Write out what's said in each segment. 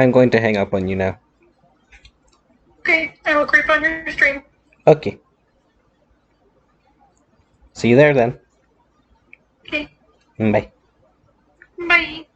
I'm going to hang up on you now. Okay, I will creep on your stream. Okay. See you there then. Okay, Bye. bye.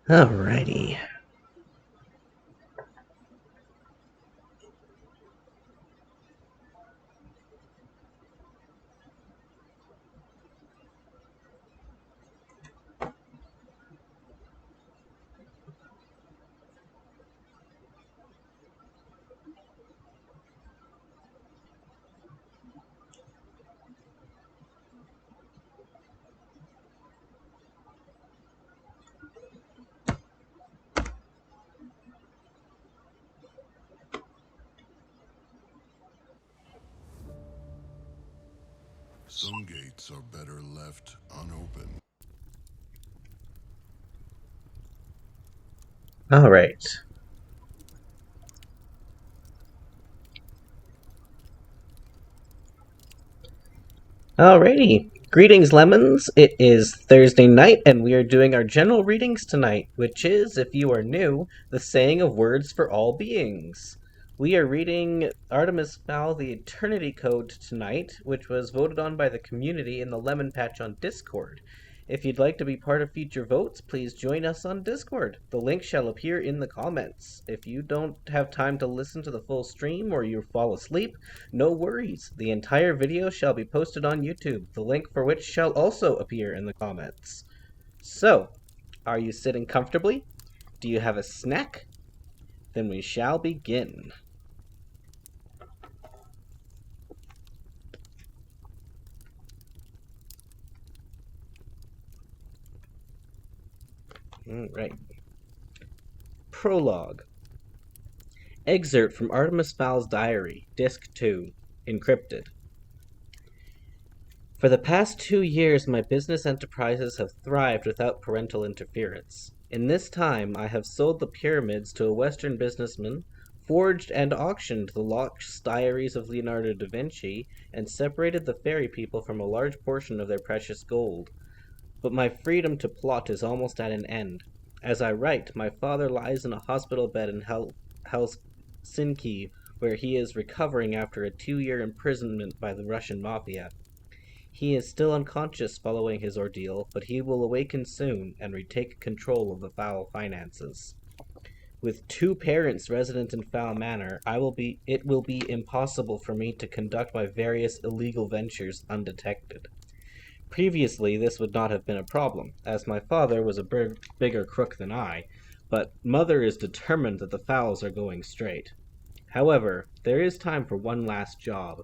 Alrighty. Some gates are better left unopened. Alright. Alrighty. Greetings, Lemons. It is Thursday night, and we are doing our general readings tonight, which is, if you are new, the saying of words for all beings. We are reading Artemis Fowl, the Eternity Code tonight, which was voted on by the community in the Lemon Patch on Discord. If you'd like to be part of future votes, please join us on Discord. The link shall appear in the comments. If you don't have time to listen to the full stream or you fall asleep, no worries. The entire video shall be posted on YouTube, the link for which shall also appear in the comments. So, are you sitting comfortably? Do you have a snack? Then we shall begin. Alright. Prologue. Excerpt from Artemis Fowl's diary, Disc 2, encrypted. For the past 2 years, my business enterprises have thrived without parental interference. In this time, I have sold the pyramids to a Western businessman, forged and auctioned the lost diaries of Leonardo da Vinci, and separated the fairy people from a large portion of their precious gold. But my freedom to plot is almost at an end. As I write, my father lies in a hospital bed in Helsinki, where he is recovering after a 2-year imprisonment by the Russian mafia. He is still unconscious following his ordeal, but he will awaken soon and retake control of the Fowl finances. With 2 parents resident in Fowl Manor, it will be impossible for me to conduct my various illegal ventures undetected. Previously, this would not have been a problem, as my father was a bigger crook than I, but Mother is determined that the Fowls are going straight. However, there is time for one last job,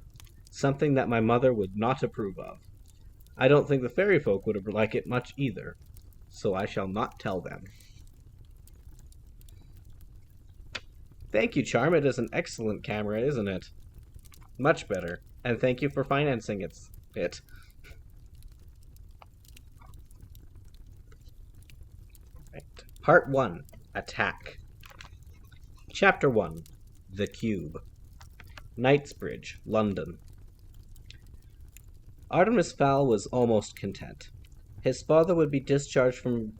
something that my mother would not approve of. I don't think the fairy folk would like it much either, so I shall not tell them. Thank you, Charm. It is an excellent camera, isn't it? Much better. And thank you for financing it. Right. Part 1. Attack. Chapter 1. The Cube. Knightsbridge, London. Artemis Fowl was almost content. His father would be discharged from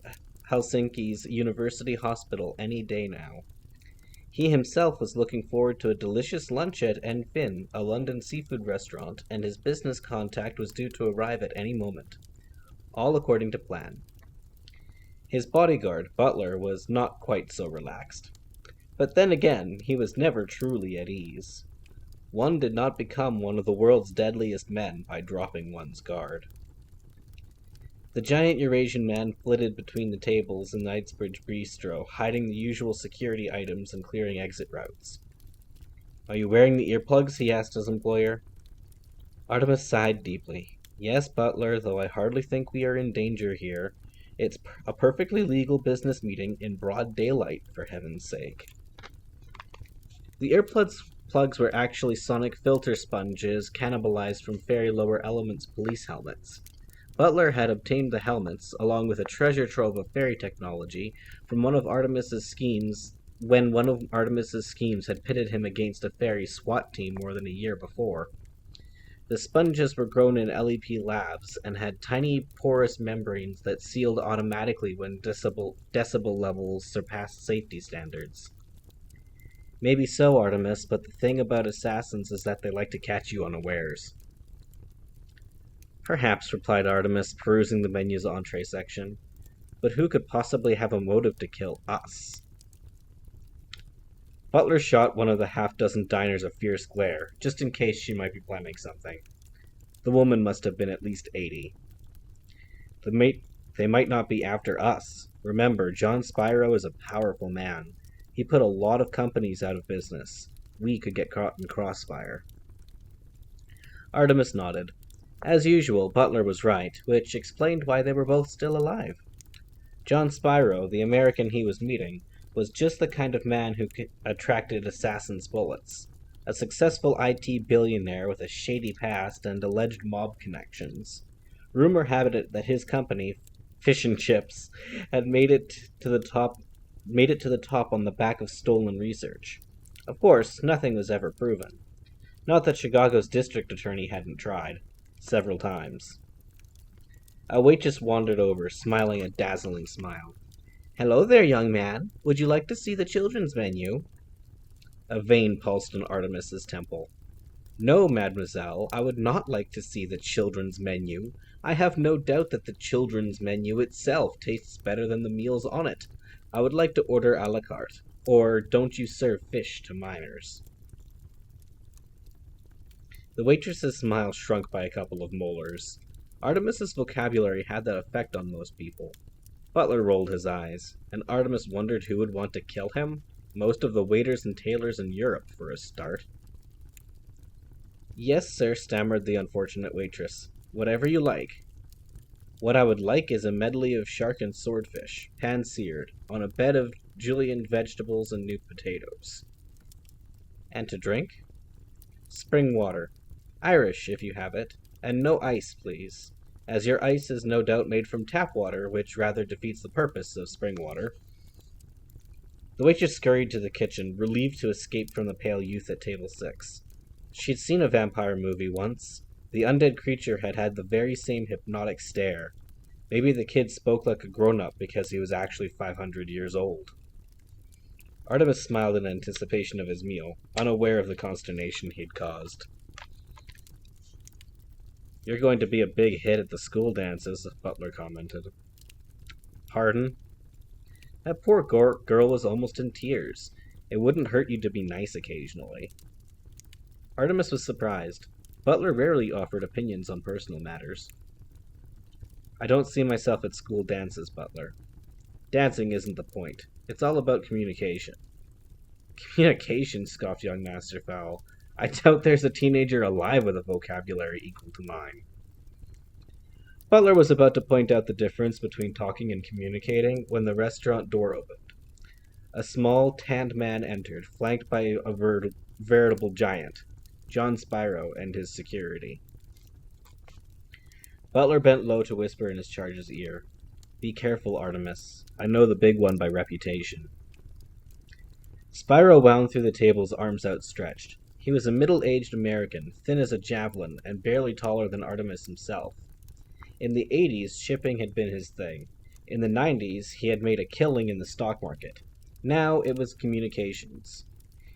Helsinki's University Hospital any day now. He himself was looking forward to a delicious lunch at Fin, a London seafood restaurant, and his business contact was due to arrive at any moment. All according to plan. His bodyguard, Butler, was not quite so relaxed. But then again, he was never truly at ease. One did not become one of the world's deadliest men by dropping one's guard. The giant Eurasian man flitted between the tables in the Knightsbridge bistro, hiding the usual security items and clearing exit routes. "Are you wearing the earplugs?" he asked his employer. Artemis sighed deeply. "Yes, Butler, though I hardly think we are in danger here. It's a perfectly legal business meeting in broad daylight, for heaven's sake." The earplugs were actually sonic filter sponges cannibalized from Fairy Lower Elements police helmets. Butler had obtained the helmets, along with a treasure trove of fairy technology, from one of Artemis's schemes when one of Artemis's schemes had pitted him against a fairy SWAT team more than a year before. The sponges were grown in LEP labs and had tiny porous membranes that sealed automatically when decibel levels surpassed safety standards. "Maybe so, Artemis, but the thing about assassins is that they like to catch you unawares." "Perhaps," replied Artemis, perusing the menu's entree section. "But who could possibly have a motive to kill us?" Butler shot one of the half-dozen diners a fierce glare, just in case she might be planning something. The woman must have been at least 80. They might not be after us. Remember, John Spyro is a powerful man. He put a lot of companies out of business. We could get caught in crossfire. Artemis nodded. As usual, Butler was right, which explained why they were both still alive. John Spyro, the American he was meeting, was just the kind of man who attracted assassins' bullets. A successful IT billionaire with a shady past and alleged mob connections. Rumor had it that his company, Fish and Chips, had made it to the top on the back of stolen research. Of course, nothing was ever proven. Not that Chicago's district attorney hadn't tried. Several times. A waitress wandered over, smiling a dazzling smile. "Hello there, young man. Would you like to see the children's menu?" A vein pulsed in Artemis's temple. "No, mademoiselle, I would not like to see the children's menu. I have no doubt that the children's menu itself tastes better than the meals on it. I would like to order a la carte. Or don't you serve fish to minors?" The waitress's smile shrunk by a couple of molars. Artemis's vocabulary had that effect on most people. Butler rolled his eyes, and Artemis wondered who would want to kill him. Most of the waiters and tailors in Europe, for a start. "Yes, sir," stammered the unfortunate waitress. "Whatever you like." "What I would like is a medley of shark and swordfish, pan-seared, on a bed of julienne vegetables and new potatoes." "And to drink?" "Spring water. Irish, if you have it. And no ice, please. As your ice is no doubt made from tap water, which rather defeats the purpose of spring water." The waitress scurried to the kitchen, relieved to escape from the pale youth at table 6. She'd seen a vampire movie once. The undead creature had had the very same hypnotic stare. Maybe the kid spoke like a grown-up because he was actually 500 years old. Artemis smiled in anticipation of his meal, unaware of the consternation he'd caused. "You're going to be a big hit at the school dances," Butler commented. "Pardon?" "That poor girl was almost in tears. It wouldn't hurt you to be nice occasionally." Artemis was surprised. Butler rarely offered opinions on personal matters. "I don't see myself at school dances, Butler. Dancing isn't the point. It's all about communication." "Communication?" scoffed young Master Fowl. "I doubt there's a teenager alive with a vocabulary equal to mine." Butler was about to point out the difference between talking and communicating when the restaurant door opened. A small, tanned man entered, flanked by a veritable giant, John Spyro and his security. Butler bent low to whisper in his charge's ear. "Be careful, Artemis. I know the big one by reputation." Spyro wound through the tables, arms outstretched. He was a middle-aged American, thin as a javelin, and barely taller than Artemis himself. In the 80s, shipping had been his thing. In the 90s, he had made a killing in the stock market. Now it was communications.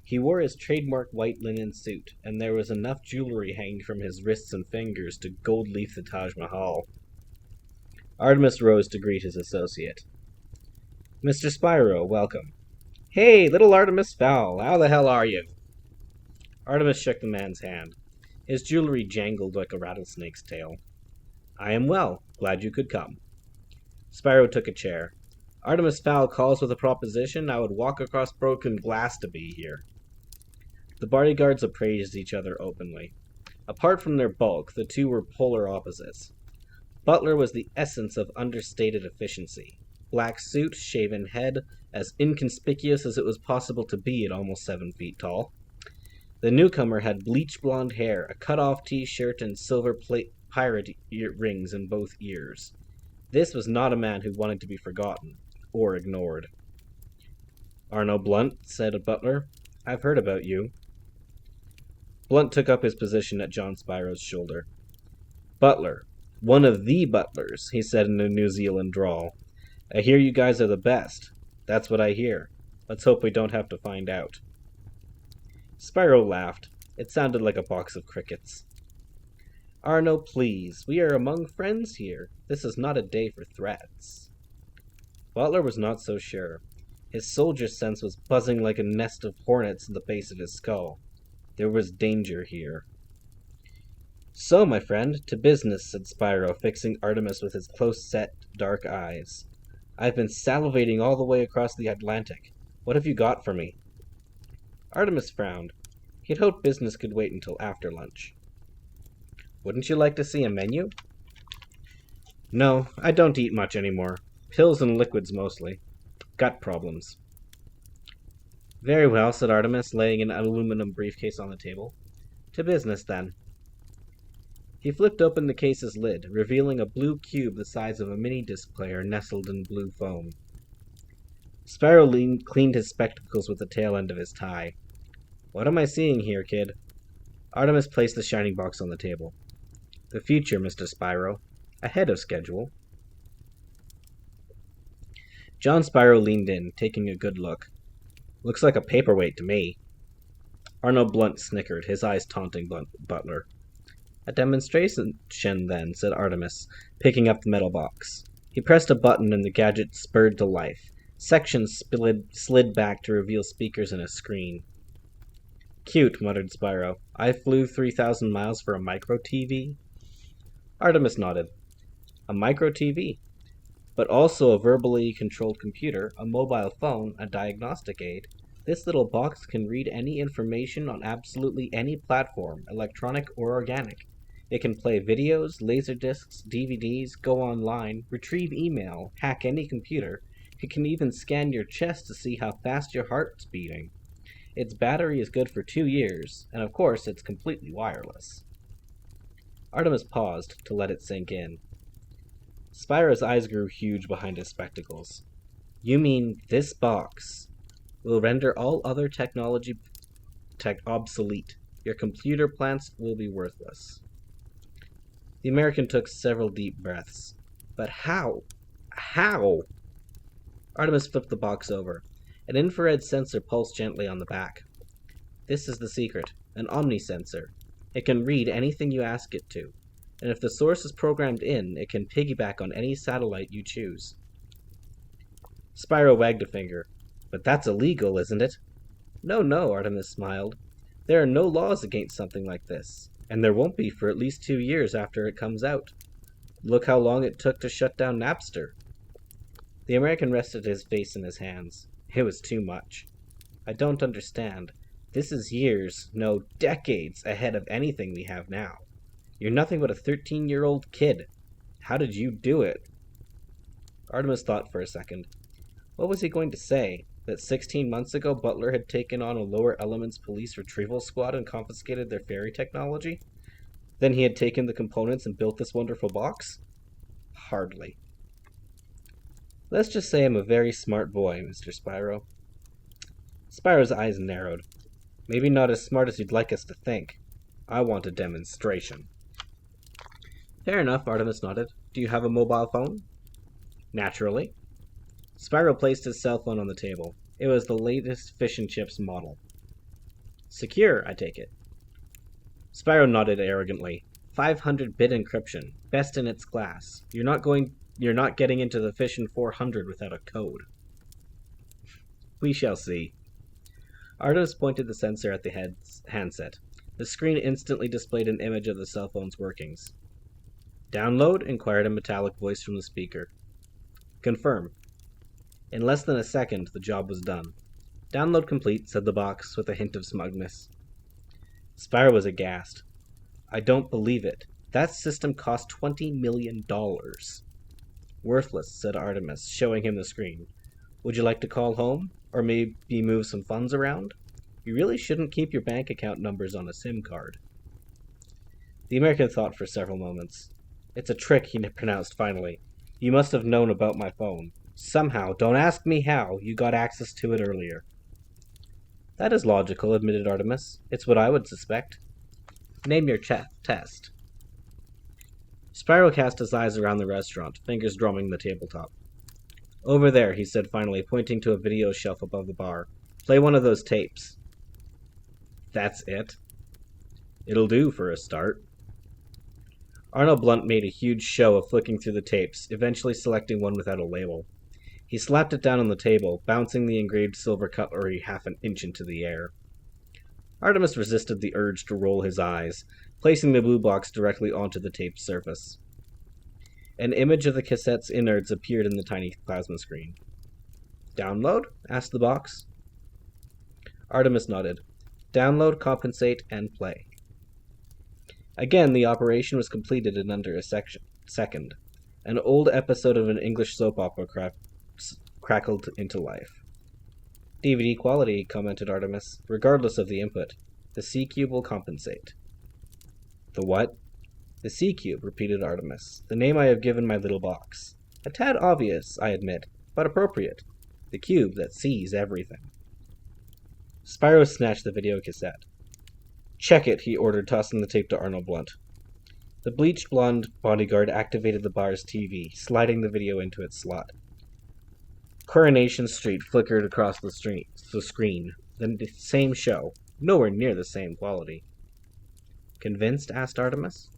He wore his trademark white linen suit, and there was enough jewelry hanging from his wrists and fingers to gold-leaf the Taj Mahal. Artemis rose to greet his associate. Mr. Spyro, welcome. Hey, little Artemis Fowl, how the hell are you? Artemis shook the man's hand. His jewelry jangled like a rattlesnake's tail. I am well. Glad you could come. Spyro took a chair. Artemis Fowl calls with a proposition. I would walk across broken glass to be here. The bodyguards appraised each other openly. Apart from their bulk, the two were polar opposites. Butler was the essence of understated efficiency. Black suit, shaven head, as inconspicuous as it was possible to be at almost 7 feet tall. The newcomer had bleach blonde hair, a cut-off t-shirt, and silver pirate rings in both ears. This was not a man who wanted to be forgotten, or ignored. Arnold Blunt, said Butler, I've heard about you. Blunt took up his position at John Spyro's shoulder. Butler, one of the butlers, he said in a New Zealand drawl. I hear you guys are the best. That's what I hear. Let's hope we don't have to find out. Spyro laughed. It sounded like a box of crickets. Arno, please. We are among friends here. This is not a day for threats. Butler was not so sure. His soldier sense was buzzing like a nest of hornets in the base of his skull. There was danger here. So, my friend, to business, said Spyro, fixing Artemis with his close-set, dark eyes. I've been salivating all the way across the Atlantic. What have you got for me? Artemis frowned. He'd hoped business could wait until after lunch. Wouldn't you like to see a menu? No, I don't eat much anymore. Pills and liquids mostly. Gut problems. Very well, said Artemis, laying an aluminum briefcase on the table. To business, then. He flipped open the case's lid, revealing a blue cube the size of a mini-disc player nestled in blue foam. Spyro cleaned his spectacles with the tail end of his tie. What am I seeing here, kid? Artemis placed the shining box on the table. The future, Mr. Spyro. Ahead of schedule. John Spyro leaned in, taking a good look. Looks like a paperweight to me. Arnold Blunt snickered, his eyes taunting Butler. A demonstration, then, said Artemis, picking up the metal box. He pressed a button and the gadget spurred to life. Sections slid back to reveal speakers and a screen. Cute, muttered Spyro. I flew 3,000 miles for a micro-TV? Artemis nodded. A micro-TV. But also a verbally controlled computer, a mobile phone, a diagnostic aid. This little box can read any information on absolutely any platform, electronic or organic. It can play videos, laserdiscs, DVDs, go online, retrieve email, hack any computer. It can even scan your chest to see how fast your heart's beating. Its battery is good for 2 years, and of course it's completely wireless. Artemis paused to let it sink in. Spyro's eyes grew huge behind his spectacles. You mean this box will render all other technology obsolete. Your computer plants will be worthless. The American took several deep breaths. But how? How? Artemis flipped the box over. An infrared sensor pulsed gently on the back. This is the secret, an omnisensor. It can read anything you ask it to, and if the source is programmed in, it can piggyback on any satellite you choose. Spyro wagged a finger. But that's illegal, isn't it? No, Artemis smiled. There are no laws against something like this, and there won't be for at least 2 years after it comes out. Look how long it took to shut down Napster. The American rested his face in his hands. It was too much. I don't understand. This is years, no, decades ahead of anything we have now. You're nothing but a 13-year-old kid. How did you do it? Artemis thought for a second. What was he going to say? That 16 months ago Butler had taken on a lower elements police retrieval squad and confiscated their ferry technology? Then he had taken the components and built this wonderful box? Hardly. Let's just say I'm a very smart boy, Mr. Spyro. Spyro's eyes narrowed. Maybe not as smart as you'd like us to think. I want a demonstration. Fair enough, Artemis nodded. Do you have a mobile phone? Naturally. Spyro placed his cell phone on the table. It was the latest fish and chips model. Secure, I take it. Spyro nodded arrogantly. 500-bit encryption, best in its class. You're not getting into the Fission 400 without a code. We shall see. Artemis pointed the sensor at the handset. The screen instantly displayed an image of the cell phone's workings. Download? Inquired a metallic voice from the speaker. Confirm. In less than a second, the job was done. Download complete, said the box, with a hint of smugness. Spyro was aghast. I don't believe it. That system cost $20 million. Worthless, said Artemis, showing him the screen. Would you like to call home? Or maybe move some funds around? You really shouldn't keep your bank account numbers on a SIM card. The American thought for several moments. It's a trick, he pronounced finally. You must have known about my phone. Somehow, don't ask me how, you got access to it earlier. That is logical, admitted Artemis. It's what I would suspect. Name your test. Spyro cast his eyes around the restaurant, fingers drumming the tabletop. Over there, he said finally, pointing to a video shelf above the bar. Play one of those tapes. That's it. It'll do for a start. Arnold Blunt made a huge show of flicking through the tapes, eventually selecting one without a label. He slapped it down on the table, bouncing the engraved silver cutlery half an inch into the air. Artemis resisted the urge to roll his eyes, placing the blue box directly onto the tape's surface. An image of the cassette's innards appeared in the tiny plasma screen. Download? Asked the box. Artemis nodded. Download, compensate, and play. Again, the operation was completed in under a second. An old episode of an English soap opera crackled into life. DVD quality, commented Artemis, regardless of the input. The C-cube will compensate. The what? The C-cube, repeated Artemis, the name I have given my little box. A tad obvious, I admit, but appropriate. The cube that sees everything. Spyro snatched the video cassette. Check it, he ordered, tossing the tape to Arnold Blunt. The bleached blonde bodyguard activated the bar's TV, sliding the video into its slot. Coronation Street flickered across the screen. The same show, nowhere near the same quality. Convinced? Asked Artemis.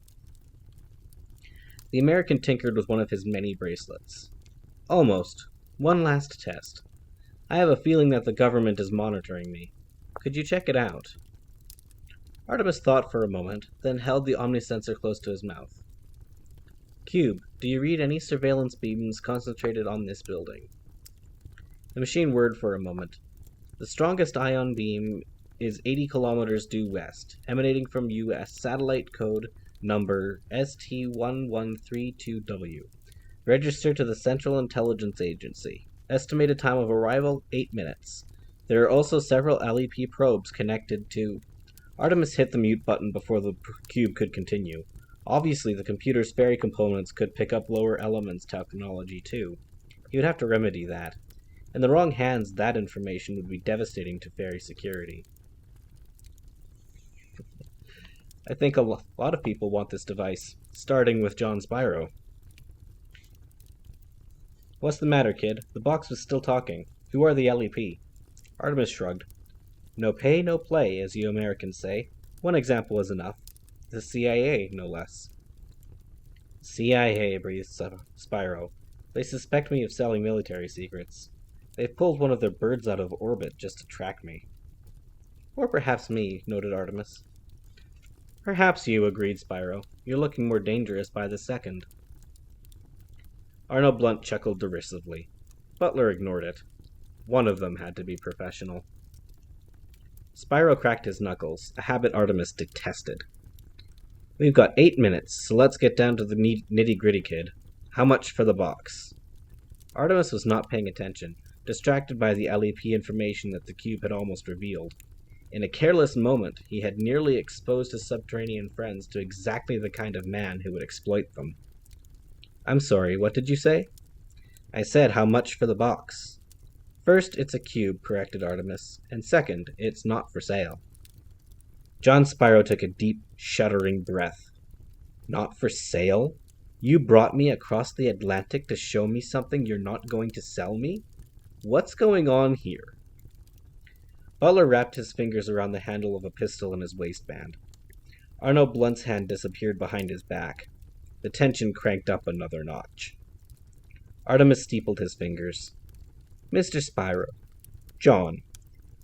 The American tinkered with one of his many bracelets. Almost. One last test. I have a feeling that the government is monitoring me. Could you check it out? Artemis thought for a moment, then held the omnisensor close to his mouth. Cube, do you read any surveillance beams concentrated on this building? The machine whirred for a moment. The strongest ion beam is 80 kilometers due west, emanating from U.S. satellite code number ST1132W. Registered to the Central Intelligence Agency. Estimated time of arrival, 8 minutes. There are also several LEP probes connected to... Artemis hit the mute button before the cube could continue. Obviously, the computer's fairy components could pick up lower elements technology, too. He would have to remedy that. In the wrong hands, that information would be devastating to fairy security. I think a lot of people want this device, starting with John Spyro. What's the matter, kid? The box was still talking. Who are the LEP? Artemis shrugged. No pay, no play, as you Americans say. One example is enough. The CIA, no less. CIA, breathed Spyro. They suspect me of selling military secrets. They've pulled one of their birds out of orbit just to track me. Or perhaps me, noted Artemis. Perhaps you, agreed Spyro. You're looking more dangerous by the second. Arnold Blunt chuckled derisively. Butler ignored it. One of them had to be professional. Spyro cracked his knuckles, a habit Artemis detested. We've got 8 minutes, so let's get down to the nitty-gritty, kid. How much for the box? Artemis was not paying attention, distracted by the LEP information that the cube had almost revealed. In a careless moment, he had nearly exposed his subterranean friends to exactly the kind of man who would exploit them. I'm sorry, what did you say? I said how much for the box. First, it's a cube, corrected Artemis, and second, it's not for sale. John Spyro took a deep, shuddering breath. Not for sale? You brought me across the Atlantic to show me something you're not going to sell me? What's going on here? Butler wrapped his fingers around the handle of a pistol in his waistband. Arnold Blunt's hand disappeared behind his back. The tension cranked up another notch. Artemis steepled his fingers. Mr. Spyro, John,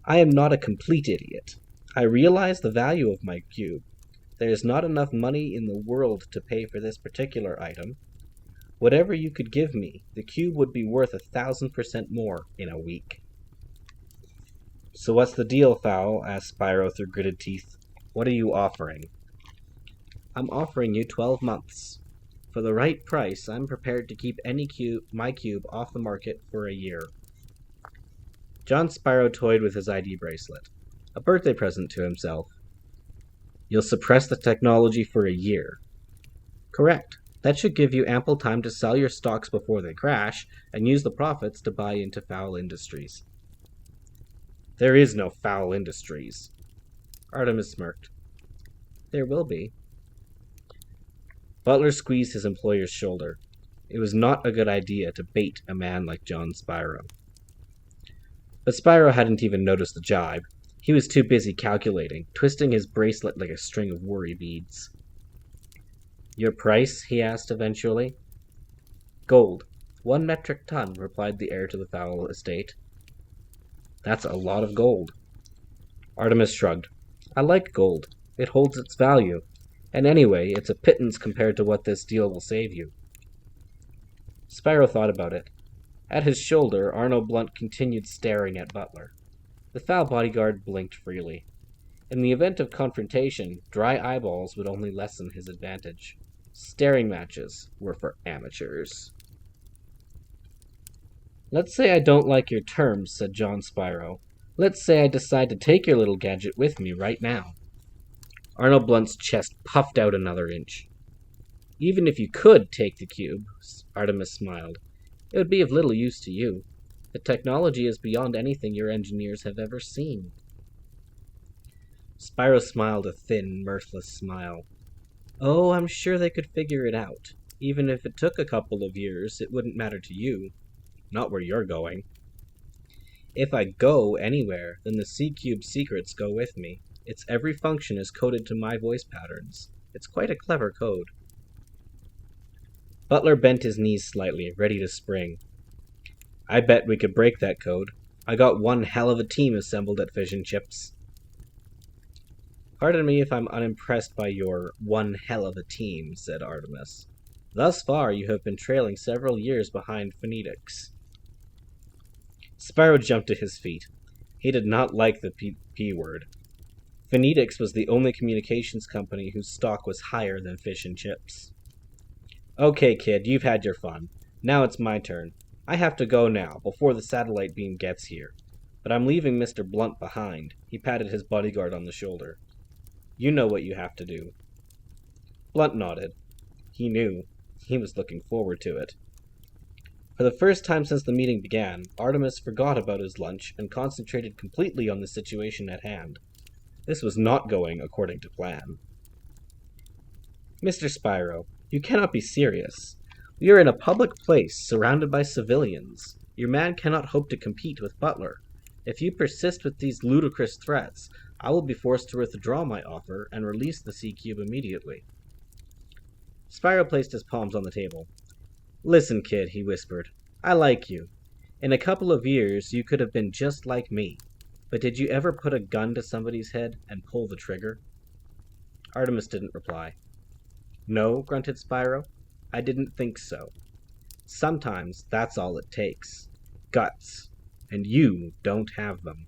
I am not a complete idiot. I realize the value of my cube. There is not enough money in the world to pay for this particular item. Whatever you could give me, the cube would be worth 1,000% more in a week. So what's the deal, Fowl? Asked Spyro through gritted teeth. What are you offering? I'm offering you 12 months. For the right price, I'm prepared to keep my cube off the market for a year. John Spyro toyed with his ID bracelet, a birthday present to himself. You'll suppress the technology for a year. Correct. That should give you ample time to sell your stocks before they crash, and use the profits to buy into Fowl Industries. There is no Fowl Industries. Artemis smirked. There will be. Butler squeezed his employer's shoulder. It was not a good idea to bait a man like John Spyro. But Spyro hadn't even noticed the jibe. He was too busy calculating, twisting his bracelet like a string of worry beads. Your price? He asked eventually. Gold. 1 metric ton, replied the heir to the Fowl estate. That's a lot of gold. Artemis shrugged. I like gold. It holds its value. And anyway, it's a pittance compared to what this deal will save you. Spyro thought about it. At his shoulder, Arnold Blunt continued staring at Butler. The Fowl bodyguard blinked freely. In the event of confrontation, dry eyeballs would only lessen his advantage. Staring matches were for amateurs. Let's say I don't like your terms, said John Spyro. Let's say I decide to take your little gadget with me right now. Arnold Blunt's chest puffed out another inch. Even if you could take the cube, Artemis smiled, it would be of little use to you. The technology is beyond anything your engineers have ever seen. Spyro smiled a thin, mirthless smile. Oh, I'm sure they could figure it out. Even if it took a couple of years, it wouldn't matter to you. Not where you're going. If I go anywhere, then the C-Cube secrets go with me. Its every function is coded to my voice patterns. It's quite a clever code. Butler bent his knees slightly, ready to spring. I bet we could break that code. I got one hell of a team assembled at Fish and Chips. Pardon me if I'm unimpressed by your one hell of a team, said Artemis. Thus far, you have been trailing several years behind Phonetics. Spyro jumped to his feet. He did not like the P word. Phonetics was the only communications company whose stock was higher than Fish and Chips. Okay, kid, you've had your fun. Now it's my turn. I have to go now, before the satellite beam gets here. But I'm leaving Mr. Blunt behind. He patted his bodyguard on the shoulder. You know what you have to do. Blunt nodded. He knew. He was looking forward to it. For the first time since the meeting began, Artemis forgot about his lunch and concentrated completely on the situation at hand. This was not going according to plan. Mr. Spyro, you cannot be serious. We are in a public place, surrounded by civilians. Your man cannot hope to compete with Butler. If you persist with these ludicrous threats, I will be forced to withdraw my offer and release the C-Cube immediately. Spyro placed his palms on the table. Listen, kid, he whispered. I like you. In a couple of years, you could have been just like me. But did you ever put a gun to somebody's head and pull the trigger? Artemis didn't reply. No, grunted Spyro. I didn't think so. Sometimes that's all it takes. Guts. And you don't have them.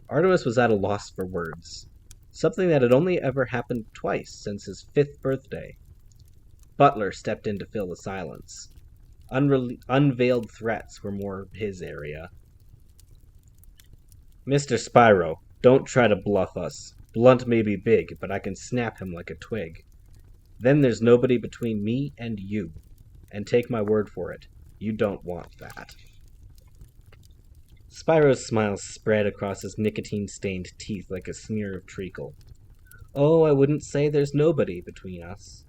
Artemis was at a loss for words. Something that had only ever happened twice since his 5th birthday. Butler stepped in to fill the silence. Unveiled threats were more his area. Mr. Spyro, don't try to bluff us. Blunt may be big, but I can snap him like a twig. Then there's nobody between me and you. And take my word for it, you don't want that. Spyro's smile spread across his nicotine-stained teeth like a smear of treacle. Oh, I wouldn't say there's nobody between us.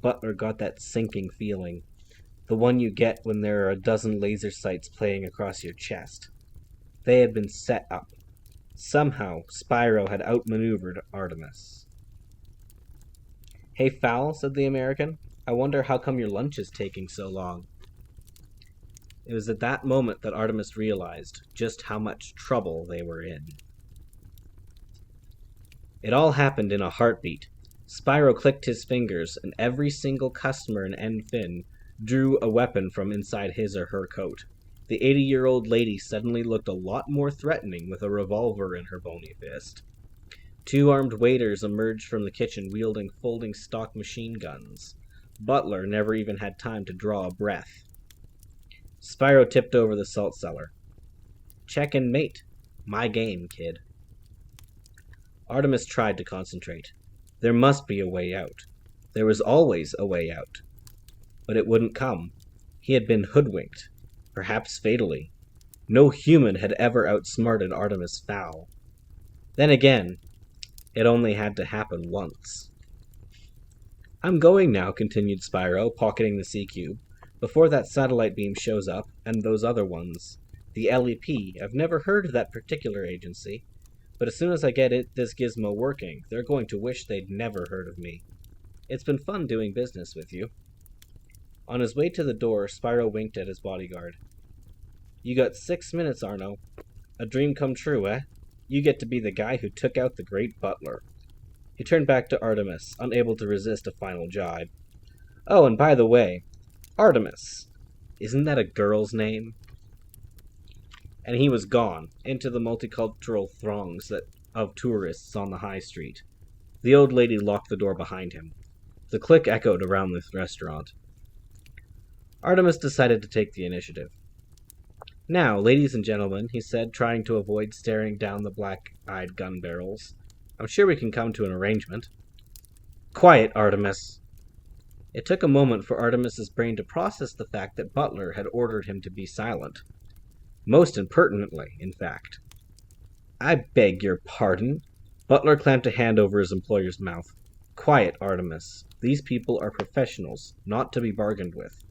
Butler got that sinking feeling. The one you get when there are a dozen laser sights playing across your chest. They had been set up. Somehow, Spyro had outmaneuvered Artemis. Hey, Fowl, said the American. I wonder how come your lunch is taking so long. It was at that moment that Artemis realized just how much trouble they were in. It all happened in a heartbeat. Spyro clicked his fingers, and every single customer in End Fin drew a weapon from inside his or her coat. The 80-year-old lady suddenly looked a lot more threatening with a revolver in her bony fist. 2 armed waiters emerged from the kitchen wielding folding stock machine guns. Butler never even had time to draw a breath. Spyro tipped over the salt cellar. Check and mate. My game, kid. Artemis tried to concentrate. There must be a way out. There was always a way out. But it wouldn't come. He had been hoodwinked, perhaps fatally. No human had ever outsmarted Artemis Fowl. Then again, it only had to happen once. I'm going now, continued Spyro, pocketing the C-cube, before that satellite beam shows up, and those other ones. The LEP, I've never heard of that particular agency, but as soon as I get this gizmo working, they're going to wish they'd never heard of me. It's been fun doing business with you. On his way to the door, Spyro winked at his bodyguard. You got 6 minutes, Arno. A dream come true, eh? You get to be the guy who took out the great butler. He turned back to Artemis, unable to resist a final jibe. Oh, and by the way, Artemis. Isn't that a girl's name? And he was gone, into the multicultural throngs of tourists on the high street. The old lady locked the door behind him. The click echoed around the restaurant. Artemis decided to take the initiative. Now, ladies and gentlemen, he said, trying to avoid staring down the black-eyed gun barrels, I'm sure we can come to an arrangement. Quiet, Artemis! It took a moment for Artemis's brain to process the fact that Butler had ordered him to be silent. Most impertinently, in fact. I beg your pardon? Butler clamped a hand over his employer's mouth. Quiet, Artemis. These people are professionals, not to be bargained with.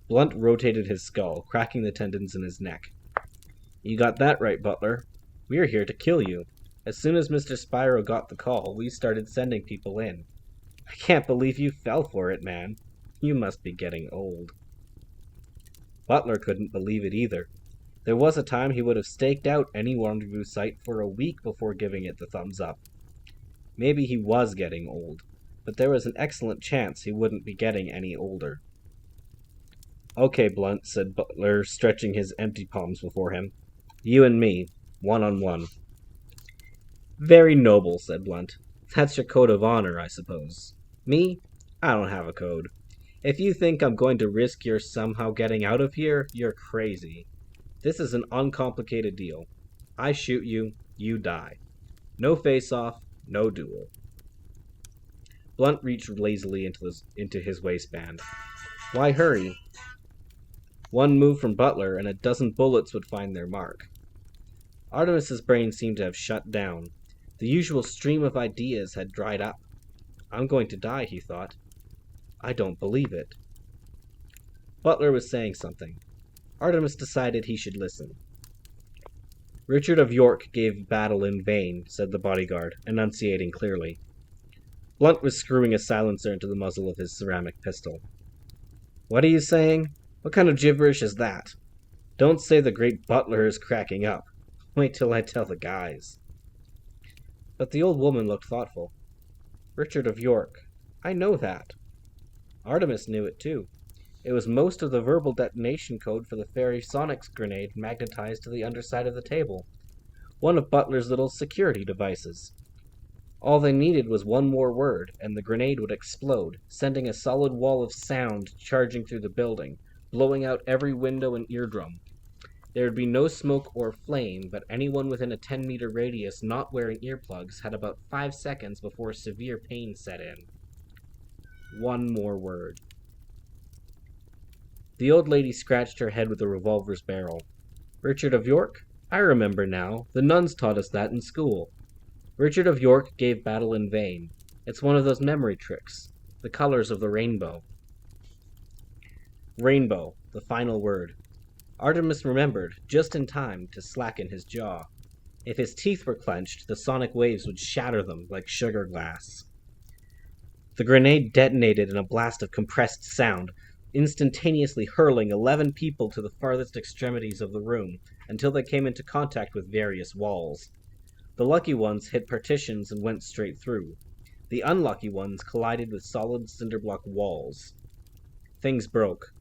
Blunt rotated his skull, cracking the tendons in his neck. You got that right, Butler. We're here to kill you. As soon as Mr. Spyro got the call, we started sending people in. I can't believe you fell for it, man. You must be getting old. Butler couldn't believe it either. There was a time he would have staked out any rendezvous site for a week before giving it the thumbs up. Maybe he was getting old, but there was an excellent chance he wouldn't be getting any older. Okay, Blunt, said Butler, stretching his empty palms before him. You and me, one-on-one. Very noble, said Blunt. That's your code of honor, I suppose. Me? I don't have a code. If you think I'm going to risk your somehow getting out of here, you're crazy. This is an uncomplicated deal. I shoot you, you die. No face-off, no duel. Blunt reached lazily into his waistband. Why hurry? One move from Butler, and a dozen bullets would find their mark. Artemis's brain seemed to have shut down. The usual stream of ideas had dried up. I'm going to die, he thought. I don't believe it. Butler was saying something. Artemis decided he should listen. Richard of York gave battle in vain, said the bodyguard, enunciating clearly. Blunt was screwing a silencer into the muzzle of his ceramic pistol. What are you saying? What kind of gibberish is that? Don't say the great Butler is cracking up. Wait till I tell the guys. But the old woman looked thoughtful. Richard of York. I know that. Artemis knew it too. It was most of the verbal detonation code for the fairy Sonic's grenade magnetized to the underside of the table. One of Butler's little security devices. All they needed was one more word, and the grenade would explode, sending a solid wall of sound charging through the building, blowing out every window and eardrum. There would be no smoke or flame, but anyone within a 10-meter radius not wearing earplugs had about 5 seconds before severe pain set in. One more word. The old lady scratched her head with the revolver's barrel. Richard of York? I remember now. The nuns taught us that in school. Richard of York gave battle in vain. It's one of those memory tricks. The colors of the rainbow. Rainbow, the final word. Artemis remembered, just in time, to slacken his jaw. If his teeth were clenched, the sonic waves would shatter them like sugar glass. The grenade detonated in a blast of compressed sound. instantaneously hurling 11 people to the farthest extremities of the room until they came into contact with various walls. The lucky ones hit partitions and went straight through. The unlucky ones collided with solid cinderblock walls. Things broke.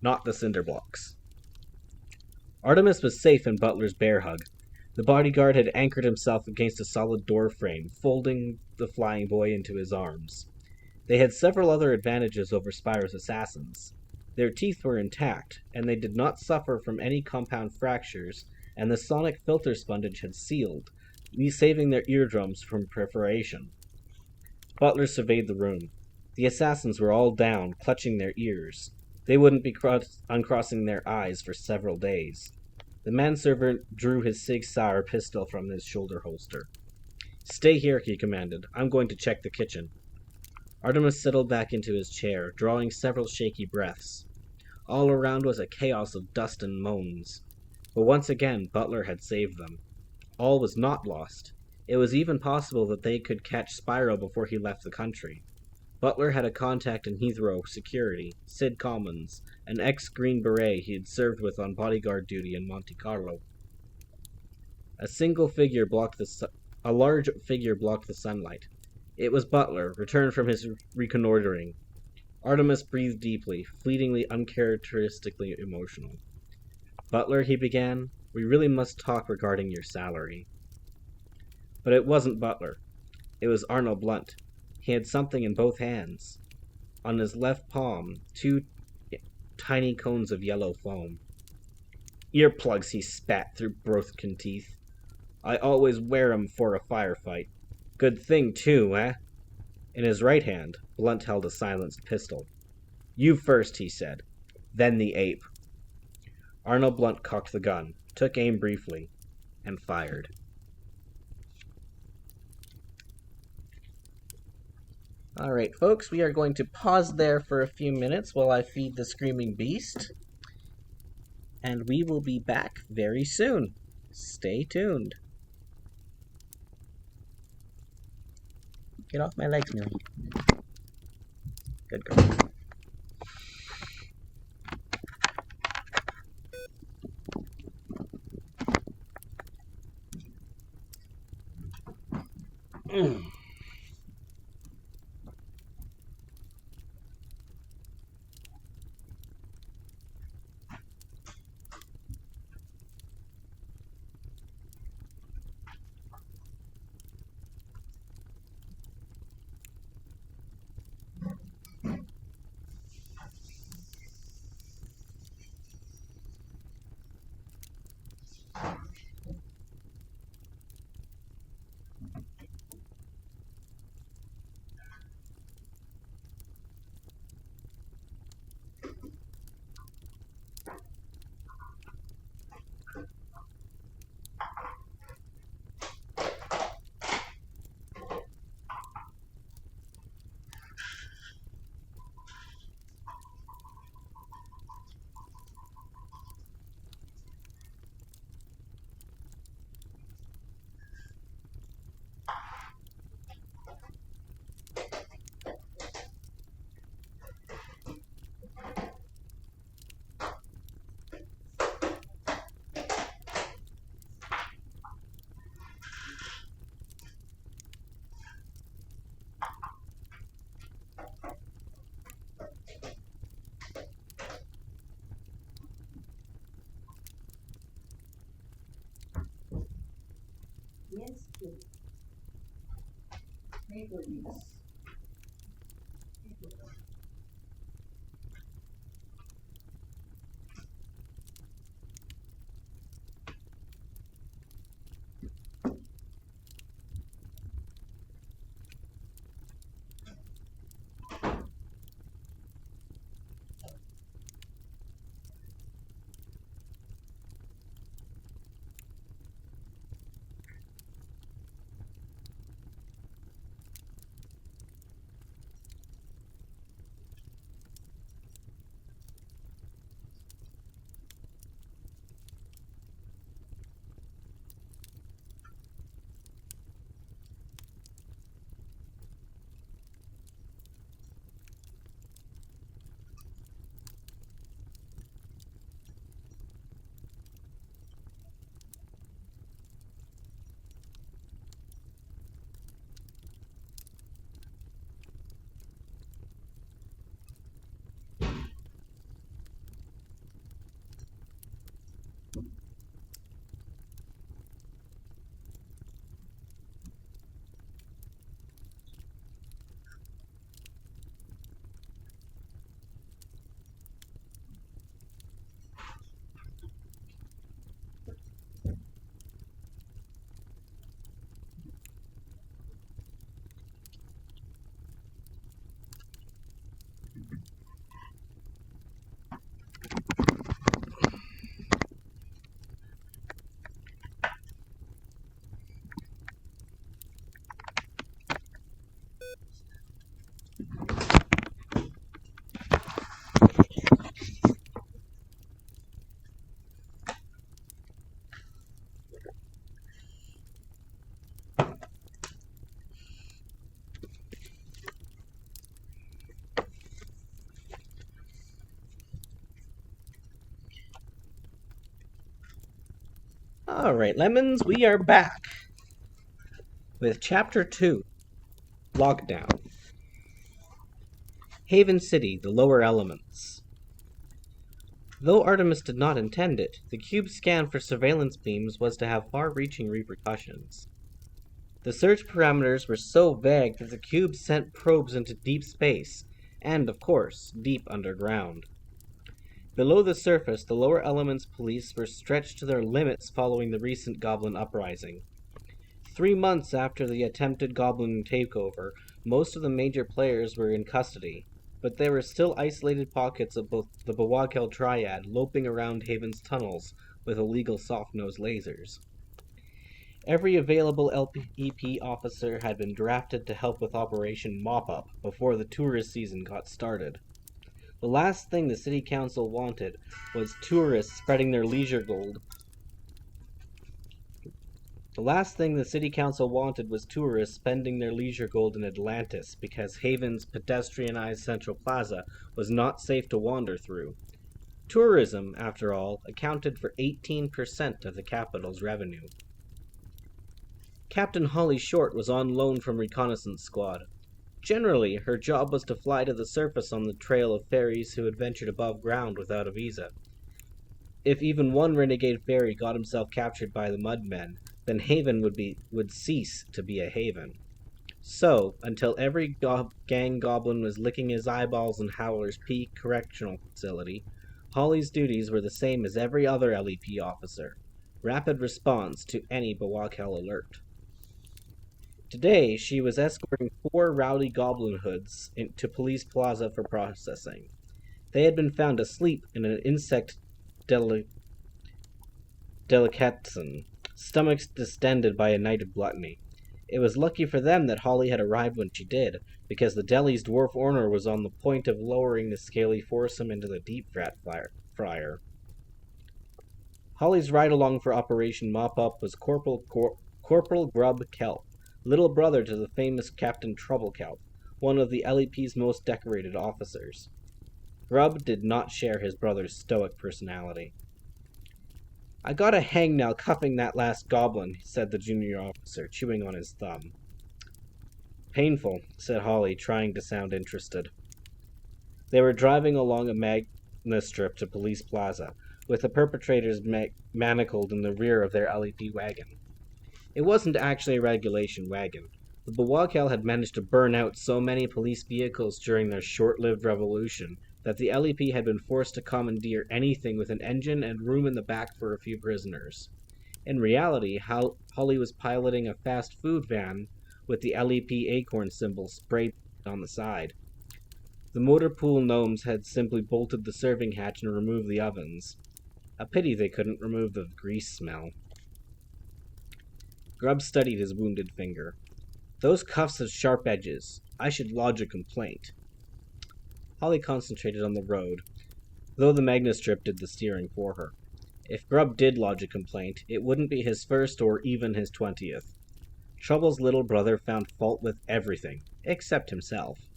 Not the cinder blocks. Artemis was safe in Butler's bear hug. The bodyguard had anchored himself against a solid door frame, folding the flying boy into his arms. They had several other advantages over Spyro's assassins. Their teeth were intact, and they did not suffer from any compound fractures, and the sonic filter sponge had sealed, saving their eardrums from perforation. Butler surveyed the room. The assassins were all down, clutching their ears. They wouldn't be uncrossing their eyes for several days. The manservant drew his Sig Sauer pistol from his shoulder holster. "Stay here," he commanded. "I'm going to check the kitchen." Artemis settled back into his chair, drawing several shaky breaths. All around was a chaos of dust and moans. But once again, Butler had saved them. All was not lost. It was even possible that they could catch Spyro before he left the country. Butler had a contact in Heathrow security, Sid Commons, an ex-Green Beret he had served with on bodyguard duty in Monte Carlo. A large figure blocked the sunlight. It was Butler, returned from his reconnoitering. Artemis breathed deeply, fleetingly uncharacteristically emotional. "Butler," he began, "we really must talk regarding your salary." But it wasn't Butler. It was Arnold Blunt. He had something in both hands. On his left palm, 2 tiny cones of yellow foam. "Earplugs," he spat through broken teeth. "I always wear 'em for a firefight. Good thing, too, eh?" In his right hand, Blunt held a silenced pistol. "You first," he said. "Then the ape." Arnold Blunt cocked the gun, took aim briefly, and fired. Alright, folks, we are going to pause there for a few minutes while I feed the screaming beast. And we will be back very soon. Stay tuned. Get off my legs, Millie. Good girl. Yes, please. Paper, yes. Alright, Lemons, we are back with Chapter 2, Lockdown. Haven City, the lower elements. Though Artemis did not intend it, the cube's scan for surveillance beams was to have far-reaching repercussions. The search parameters were so vague that the cube sent probes into deep space, and, of course, deep underground. Below the surface, the lower elements police were stretched to their limits following the recent Goblin uprising. 3 months after the attempted Goblin takeover, most of the major players were in custody, but there were still isolated pockets of both the Wagon triad loping around Haven's tunnels with illegal soft-nosed lasers. Every available LEP officer had been drafted to help with Operation Mop Up before the tourist season got started. The last thing the city council wanted was tourists spreading their leisure gold. The last thing the city council wanted was tourists spending their leisure gold in Atlantis because Haven's pedestrianized Central Plaza was not safe to wander through. Tourism, after all, accounted for 18% of the capital's revenue. Captain Holly Short was on loan from Reconnaissance Squad. Generally, her job was to fly to the surface on the trail of ferries who had ventured above ground without a visa. If even one renegade ferry got himself captured by the Mudmen, then Haven would cease to be a haven. So, until every gang goblin was licking his eyeballs in Howler's Peak Correctional Facility, Holly's duties were the same as every other LEP officer: rapid response to any Bawakal alert. Today, she was escorting 4 rowdy goblin hoods to Police Plaza for processing. They had been found asleep in an insect delicatessen, stomachs distended by a night of gluttony. It was lucky for them that Holly had arrived when she did, because the deli's dwarf owner was on the point of lowering the scaly foursome into the deep fat fryer. Holly's ride-along for Operation Mop Up was Corporal Grub Kelp, little brother to the famous Captain Trouble Kelp, one of the LEP's most decorated officers. Grub did not share his brother's stoic personality. "I got a hangnail cuffing that last goblin," said the junior officer, chewing on his thumb. "Painful," said Holly, trying to sound interested. They were driving along a magna strip to Police Plaza, with the perpetrators manacled in the rear of their LEP wagon. It wasn't actually a regulation wagon. The Bawakal had managed to burn out so many police vehicles during their short-lived revolution that the LEP had been forced to commandeer anything with an engine and room in the back for a few prisoners. In reality, Holly was piloting a fast food van with the LEP acorn symbol sprayed on the side. The motor pool gnomes had simply bolted the serving hatch and removed the ovens. A pity they couldn't remove the grease smell. Grub studied his wounded finger. "Those cuffs have sharp edges. I should lodge a complaint." Holly concentrated on the road, though the magnastrip did the steering for her. If Grub did lodge a complaint, it wouldn't be his first or even his 20th. Trouble's little brother found fault with everything, except himself.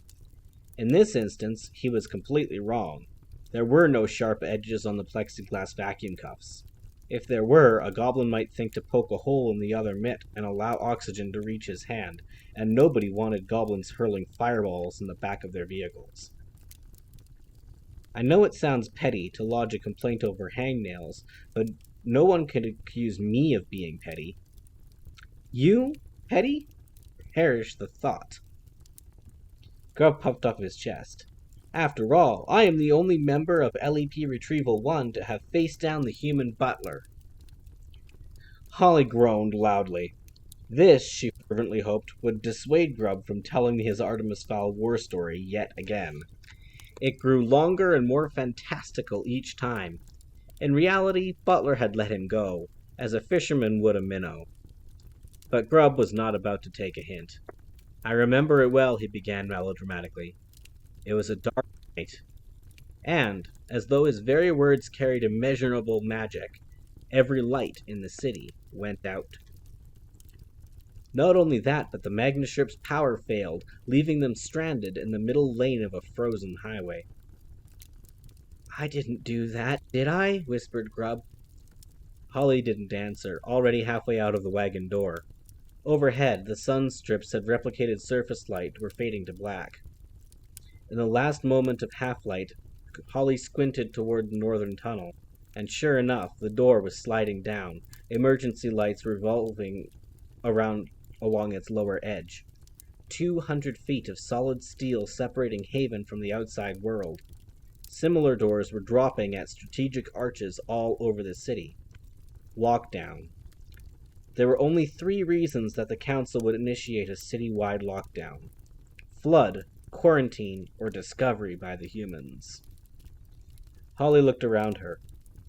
In this instance, he was completely wrong. There were no sharp edges on the plexiglass vacuum cuffs. If there were, a goblin might think to poke a hole in the other mitt and allow oxygen to reach his hand, and nobody wanted goblins hurling fireballs in the back of their vehicles. I know it sounds petty to lodge a complaint over hangnails, but no one could accuse me of being petty. You? Petty? Perish the thought. Grub puffed up his chest. After all, I am the only member of LEP Retrieval 1 to have faced down the human butler. Holly groaned loudly. This, she fervently hoped, would dissuade Grub from telling his Artemis Fowl war story yet again. It grew longer and more fantastical each time. In reality, Butler had let him go, as a fisherman would a minnow. But Grub was not about to take a hint. "I remember it well," he began melodramatically. "It was a dark night." And, as though his very words carried immeasurable magic, every light in the city went out. Not only that, but the magnastrip's power failed, leaving them stranded in the middle lane of a frozen highway. "I didn't do that, did I?" whispered Grub. Holly didn't answer, already halfway out of the wagon door. Overhead, the sun strips that replicated surface light were fading to black. In the last moment of half-light, Holly squinted toward the northern tunnel, and sure enough, the door was sliding down, emergency lights revolving along its lower edge. 200 feet of solid steel separating Haven from the outside world. Similar doors were dropping at strategic arches all over the city. Lockdown. There were only 3 reasons that the Council would initiate a city-wide lockdown: flood, quarantine, or discovery by the humans. Holly looked around her.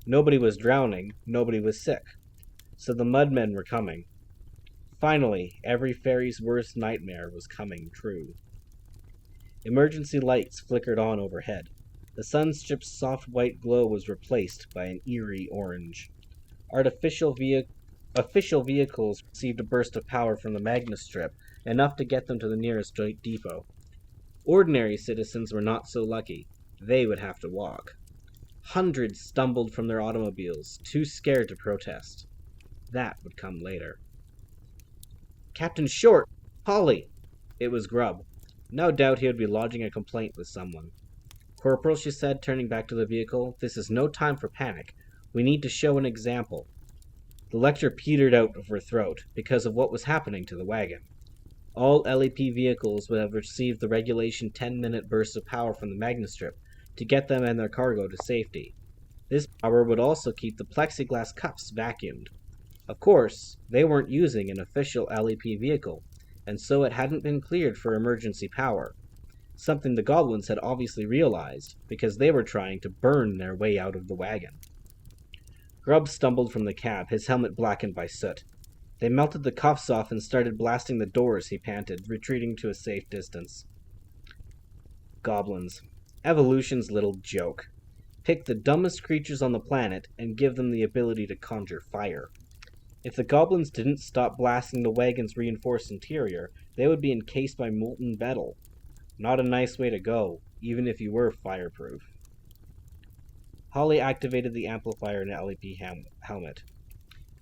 Nobody was drowning, nobody was sick. So the Mudmen were coming. Finally, every fairy's worst nightmare was coming true. Emergency lights flickered on overhead. The sunstrip's soft white glow was replaced by an eerie orange. Official vehicles received a burst of power from the Magnestrip, enough to get them to the nearest depot. Ordinary citizens were not so lucky. They would have to walk. Hundreds stumbled from their automobiles, too scared to protest. That would come later. Captain Short! Holly! It was Grub. No doubt he would be lodging a complaint with someone. Corporal, she said, turning back to the vehicle, this is no time for panic. We need to show an example. The lecture petered out of her throat because of what was happening to the wagon. All LEP vehicles would have received the regulation 10-minute burst of power from the Magnestrip to get them and their cargo to safety. This power would also keep the plexiglass cuffs vacuumed. Of course, they weren't using an official LEP vehicle, and so it hadn't been cleared for emergency power. Something the Goblins had obviously realized, because they were trying to burn their way out of the wagon. Grub stumbled from the cab, his helmet blackened by soot. They melted the cuffs off and started blasting the doors, he panted, retreating to a safe distance. Goblins. Evolution's little joke. Pick the dumbest creatures on the planet and give them the ability to conjure fire. If the Goblins didn't stop blasting the wagon's reinforced interior, they would be encased by molten metal. Not a nice way to go, even if you were fireproof. Holly activated the amplifier in the LEP helmet.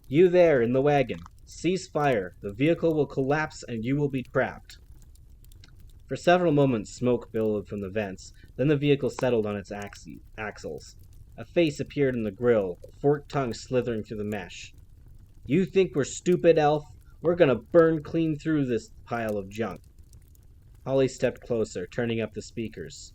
You there, in the wagon. Cease fire. The vehicle will collapse and you will be trapped. For several moments, smoke billowed from the vents, then the vehicle settled on its axles. A face appeared in the grill, a forked tongue slithering through the mesh. You think we're stupid, Elf? We're gonna burn clean through this pile of junk. Holly stepped closer, turning up the speakers.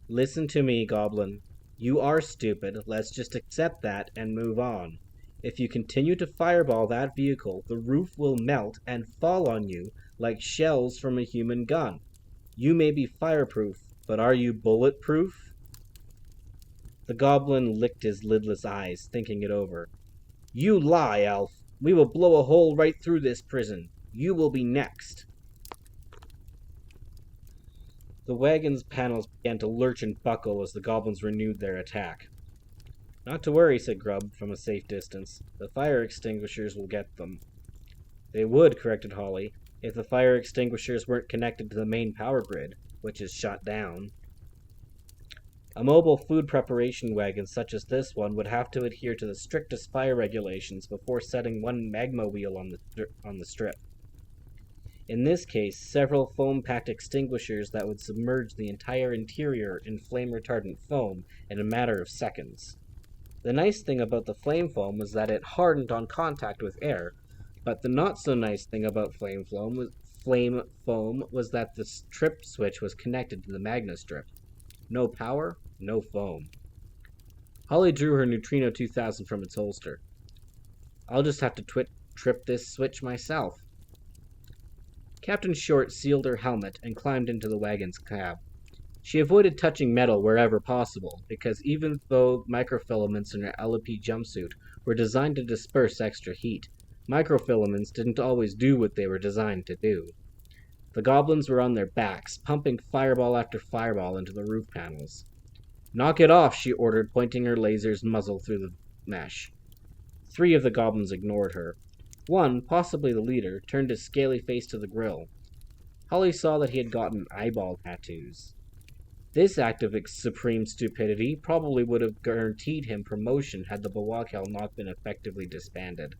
Listen to me, Goblin. You are stupid, let's just accept that and move on. If you continue to fireball that vehicle, the roof will melt and fall on you like shells from a human gun. You may be fireproof, but are you bulletproof? The Goblin licked his lidless eyes, thinking it over. You lie, Elf. We will blow a hole right through this prison. You will be next. The wagon's panels began to lurch and buckle as the Goblins renewed their attack. Not to worry, said Grub from a safe distance. The fire extinguishers will get them. They would, corrected Holly, if the fire extinguishers weren't connected to the main power grid, which is shut down. A mobile food preparation wagon such as this one would have to adhere to the strictest fire regulations before setting one magma wheel on the strip. In this case, several foam-packed extinguishers that would submerge the entire interior in flame-retardant foam in a matter of seconds. The nice thing about the flame foam was that it hardened on contact with air, but the not-so-nice thing about flame foam was that the trip switch was connected to the Magnestrip. No power, no foam. Holly drew her Neutrino 2000 from its holster. I'll just have to trip this switch myself. Captain Short sealed her helmet and climbed into the wagon's cab. She avoided touching metal wherever possible, because even though microfilaments in her LEP jumpsuit were designed to disperse extra heat, microfilaments didn't always do what they were designed to do. The Goblins were on their backs, pumping fireball after fireball into the roof panels. Knock it off, she ordered, pointing her laser's muzzle through the mesh. 3 of the Goblins ignored her. One, possibly the leader, turned his scaly face to the grill. Holly saw that he had gotten eyeball tattoos. This act of supreme stupidity probably would have guaranteed him promotion had the Bawakel not been effectively disbanded.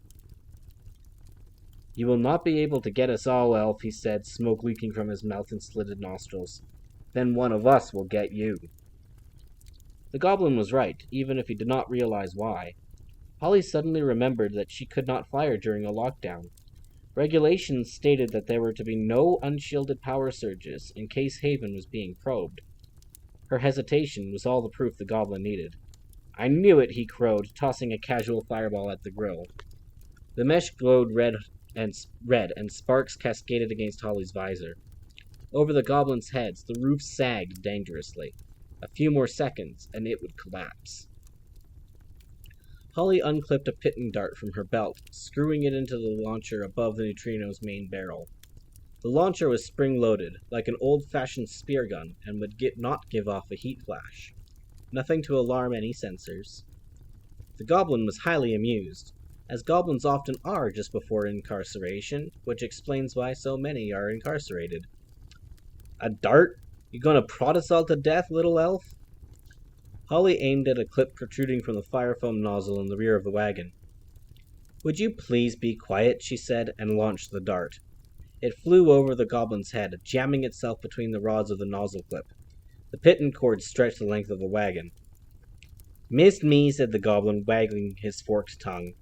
"You will not be able to get us all, Elf," he said, smoke leaking from his mouth and slitted nostrils. "Then one of us will get you." The Goblin was right, even if he did not realize why. Holly suddenly remembered that she could not fire during a lockdown. Regulations stated that there were to be no unshielded power surges in case Haven was being probed. Her hesitation was all the proof the Goblin needed. "I knew it," he crowed, tossing a casual fireball at the grill. The mesh glowed red, and sparks cascaded against Holly's visor. Over the Goblin's heads, the roof sagged dangerously. A few more seconds, and it would collapse. Holly unclipped a pitton dart from her belt, screwing it into the launcher above the neutrino's main barrel. The launcher was spring-loaded, like an old-fashioned spear gun, and would not give off a heat flash. Nothing to alarm any sensors. The Goblin was highly amused, as goblins often are just before incarceration, which explains why so many are incarcerated. "A dart? You gonna prod us all to death, little elf?" Holly aimed at a clip protruding from the fire foam nozzle in the rear of the wagon. "Would you please be quiet?" she said, and launched the dart. It flew over the Goblin's head, jamming itself between the rods of the nozzle clip. The pitton cord stretched the length of the wagon. "Missed me," said the Goblin, wagging his forked tongue.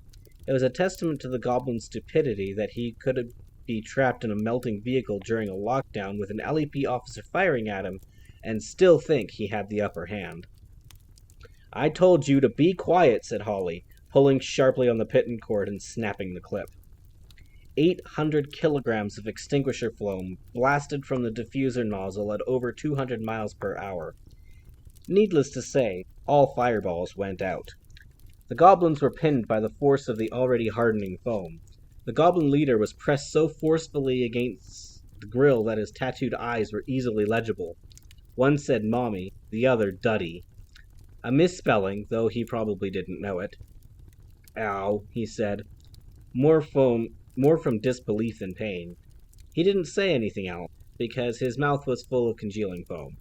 It was a testament to the Goblin's stupidity that he could be trapped in a melting vehicle during a lockdown with an LEP officer firing at him and still think he had the upper hand. "I told you to be quiet," said Holly, pulling sharply on the pitton cord and snapping the clip. 800 kilograms of extinguisher foam blasted from the diffuser nozzle at over 200 miles per hour. Needless to say, all fireballs went out. The Goblins were pinned by the force of the already hardening foam. The Goblin leader was pressed so forcefully against the grill that his tattooed eyes were easily legible. One said Mommy, the other Duddy. A misspelling, though he probably didn't know it. "Ow," he said, more from disbelief than pain. He didn't say anything else, because his mouth was full of congealing foam.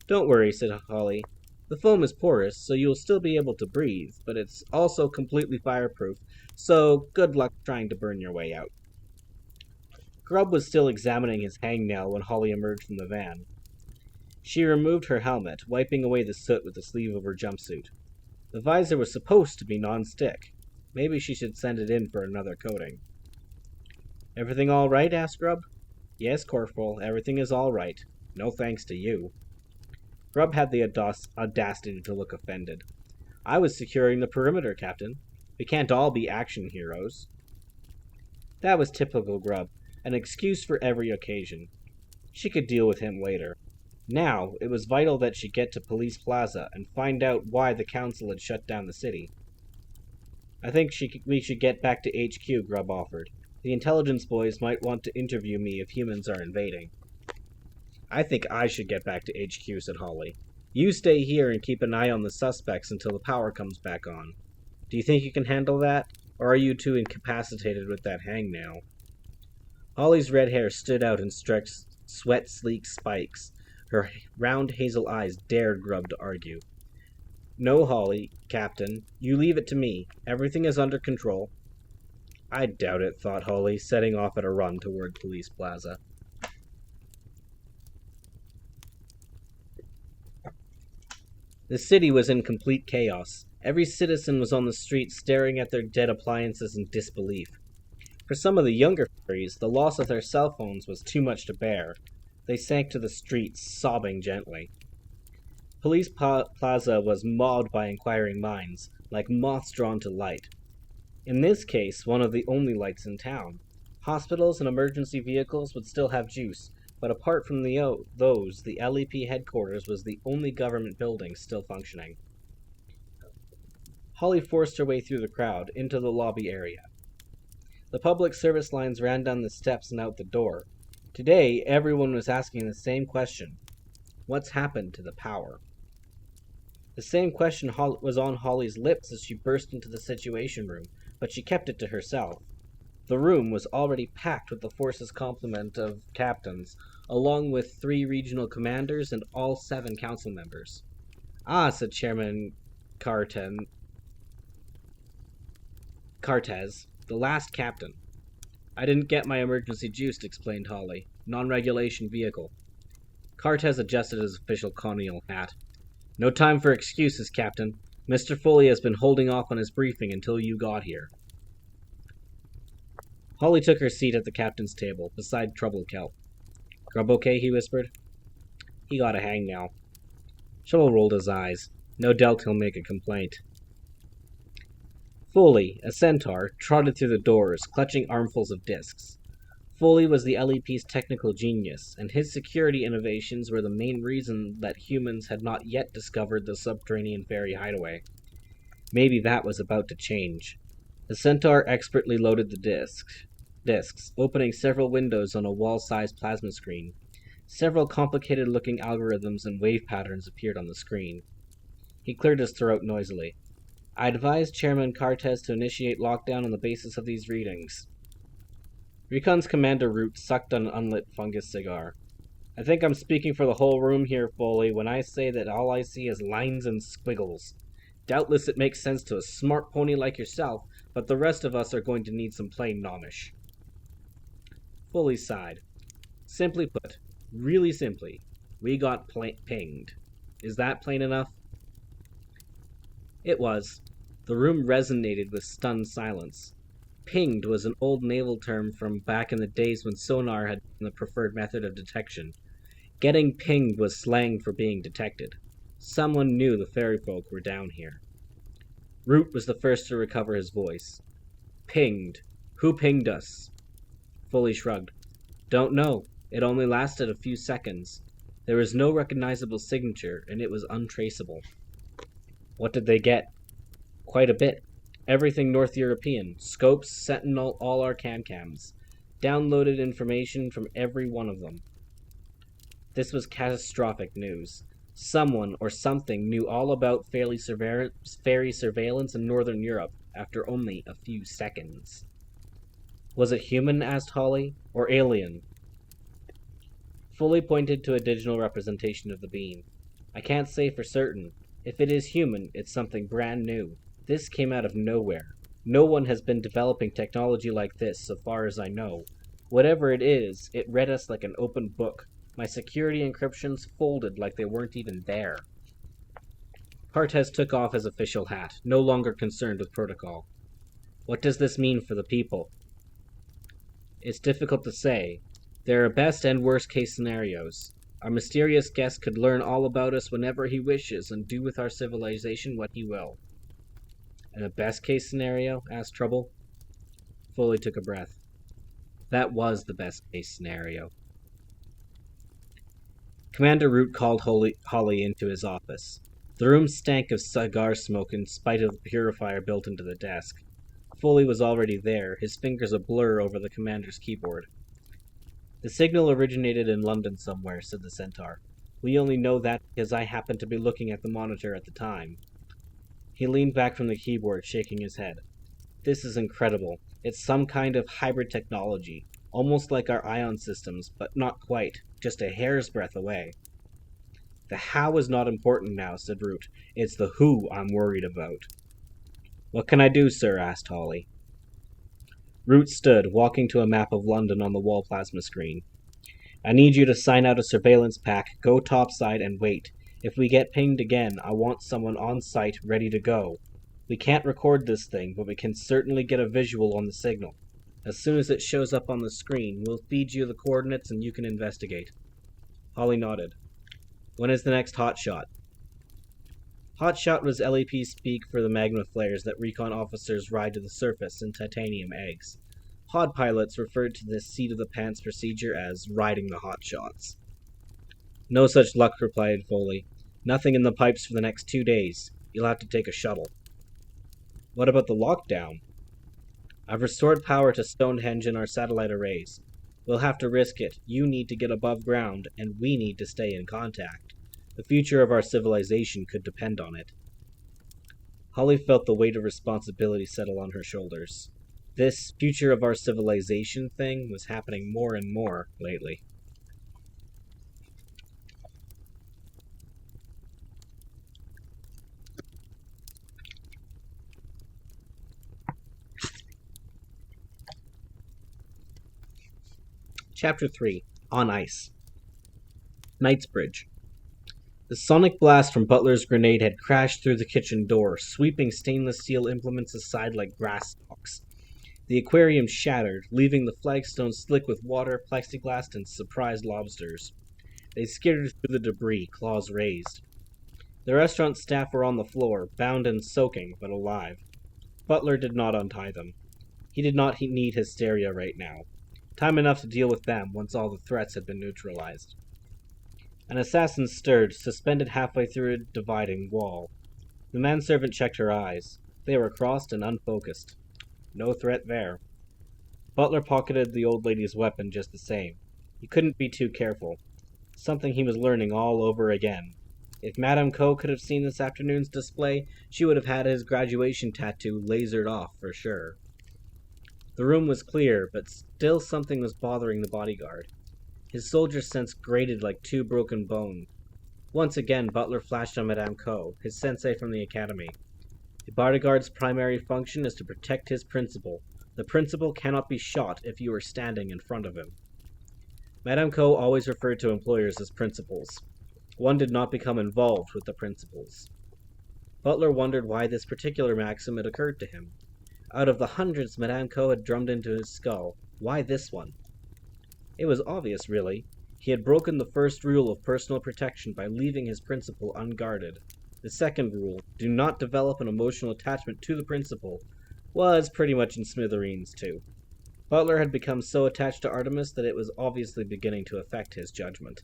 "Don't worry," said Holly. "The foam is porous, so you'll still be able to breathe, but it's also completely fireproof, so good luck trying to burn your way out." Grub was still examining his hangnail when Holly emerged from the van. She removed her helmet, wiping away the soot with the sleeve of her jumpsuit. The visor was supposed to be non-stick. Maybe she should send it in for another coating. "Everything all right?" asked Grub. "Yes, Corporal, everything is all right. No thanks to you." Grub had the audacity to look offended. "I was securing the perimeter, Captain. We can't all be action heroes." That was typical Grub, an excuse for every occasion. She could deal with him later. Now, it was vital that she get to Police Plaza and find out why the council had shut down the city. "I think we should get back to HQ," Grub offered. "The intelligence boys might want to interview me if humans are invading." "I think I should get back to HQ," said Holly. "You stay here and keep an eye on the suspects until the power comes back on. Do you think you can handle that? Or are you too incapacitated with that hangnail?" Holly's red hair stood out in sweat-sleek spikes. Her round hazel eyes dared Grub to argue. "No, Holly, Captain, you leave it to me. Everything is under control." "I doubt it," thought Holly, setting off at a run toward Police Plaza. The city was in complete chaos. Every citizen was on the street staring at their dead appliances in disbelief. For some of the younger fairies, the loss of their cell phones was too much to bear. They sank to the streets, sobbing gently. Police Plaza was mobbed by inquiring minds, like moths drawn to light. In this case, one of the only lights in town. Hospitals and emergency vehicles would still have juice, but apart from those, the LEP headquarters was the only government building still functioning. Holly forced her way through the crowd, into the lobby area. The public service lines ran down the steps and out the door. Today, everyone was asking the same question. What's happened to the power? The same question was on Holly's lips as she burst into the Situation Room, but she kept it to herself. The room was already packed with the force's complement of captains, along with 3 regional commanders and all 7 council members. Ah, said Chairman Cartez, the last captain. I didn't get my emergency juiced, explained Holly. Non-regulation vehicle. Cartez adjusted his official colonial hat. No time for excuses, Captain. Mr. Foley has been holding off on his briefing until you got here. Holly took her seat at the captain's table, beside Trouble Kelp. Grub okay, he whispered. He gotta hang now. Trouble rolled his eyes. No doubt he'll make a complaint. Foley, a centaur, trotted through the doors, clutching armfuls of discs. Foley was the LEP's technical genius, and his security innovations were the main reason that humans had not yet discovered the subterranean ferry hideaway. Maybe that was about to change. The centaur expertly loaded the discs, opening several windows on a wall-sized plasma screen. Several complicated-looking algorithms and wave patterns appeared on the screen. He cleared his throat noisily. I advised Chairman Cartez to initiate lockdown on the basis of these readings. Recon's Commander Root sucked on an unlit fungus cigar. I think I'm speaking for the whole room here, Foley, when I say that all I see is lines and squiggles. Doubtless it makes sense to a smart pony like yourself, but the rest of us are going to need some plain gnomish. Foley sighed. Simply put, really simply, we got pinged. Is that plain enough? It was. The room resonated with stunned silence. Pinged was an old naval term from back in the days when sonar had been the preferred method of detection. Getting pinged was slang for being detected. Someone knew the fairy folk were down here. Root was the first to recover his voice. Pinged. Who pinged us? Foley shrugged. Don't know. It only lasted a few seconds. There was no recognizable signature, and it was untraceable. What did they get? Quite a bit. Everything North European. Scopes, Sentinel, all our cam-cams. Downloaded information from every one of them. This was catastrophic news. Someone or something knew all about ferry surveillance in Northern Europe after only a few seconds. Was it human, asked Holly, or alien? Foley pointed to a digital representation of the beam. I can't say for certain. If it is human, it's something brand new. This came out of nowhere. No one has been developing technology like this, so far as I know. Whatever it is, it read us like an open book. My security encryptions folded like they weren't even there. Cartez took off his official hat, no longer concerned with protocol. What does this mean for the people? It's difficult to say. There are best and worst case scenarios. Our mysterious guest could learn all about us whenever he wishes and do with our civilization what he will. And a best case scenario? Asked Trouble. Foley took a breath. That was the best case scenario. Commander Root called Holly into his office. The room stank of cigar smoke in spite of the purifier built into the desk. Foley was already there, his fingers a blur over the commander's keyboard. The signal originated in London somewhere, said the centaur. We only know that because I happened to be looking at the monitor at the time. He leaned back from the keyboard, shaking his head. This is incredible. It's some kind of hybrid technology, almost like our ion systems, but not quite, just a hair's breadth away. The how is not important now, said Root. It's the who I'm worried about. What can I do, sir? Asked Holly. Root stood, walking to a map of London on the wall plasma screen. I need you to sign out a surveillance pack, go topside, and wait. If we get pinged again, I want someone on site ready to go. We can't record this thing, but we can certainly get a visual on the signal. As soon as it shows up on the screen, we'll feed you the coordinates and you can investigate. Holly nodded. When is the next hotshot? Hotshot was LEP speak for the magma flares that recon officers ride to the surface in titanium eggs. Pod pilots referred to this seat-of-the-pants procedure as riding the hotshots. No such luck, replied Foley. Nothing in the pipes for the next 2 days. You'll have to take a shuttle. What about the lockdown? I've restored power to Stonehenge and our satellite arrays. We'll have to risk it. You need to get above ground, and we need to stay in contact. The future of our civilization could depend on it. Holly felt the weight of responsibility settle on her shoulders. This future of our civilization thing was happening more and more lately. Chapter 3. On Ice. Knightsbridge. The sonic blast from Butler's grenade had crashed through the kitchen door, sweeping stainless steel implements aside like grass stalks. The aquarium shattered, leaving the flagstones slick with water, plexiglass, and surprised lobsters. They skittered through the debris, claws raised. The restaurant staff were on the floor, bound and soaking, but alive. Butler did not untie them. He did not need hysteria right now. Time enough to deal with them once all the threats had been neutralized. An assassin stirred, suspended halfway through a dividing wall. The manservant checked her eyes. They were crossed and unfocused. No threat there. Butler pocketed the old lady's weapon just the same. He couldn't be too careful. Something he was learning all over again. If Madame Co could have seen this afternoon's display, she would have had his graduation tattoo lasered off for sure. The room was clear, but still something was bothering the bodyguard. His soldier sense grated like two broken bones. Once again, Butler flashed on Madame Co, his sensei from the academy. The bodyguard's primary function is to protect his principal. The principal cannot be shot if you are standing in front of him. Madame Co always referred to employers as principals. One did not become involved with the principals. Butler wondered why this particular maxim had occurred to him. Out of the hundreds Madame Co had drummed into his skull, why this one? It was obvious, really. He had broken the first rule of personal protection by leaving his principal unguarded. The second rule, do not develop an emotional attachment to the principal, was pretty much in smithereens too. Butler had become so attached to Artemis that it was obviously beginning to affect his judgment.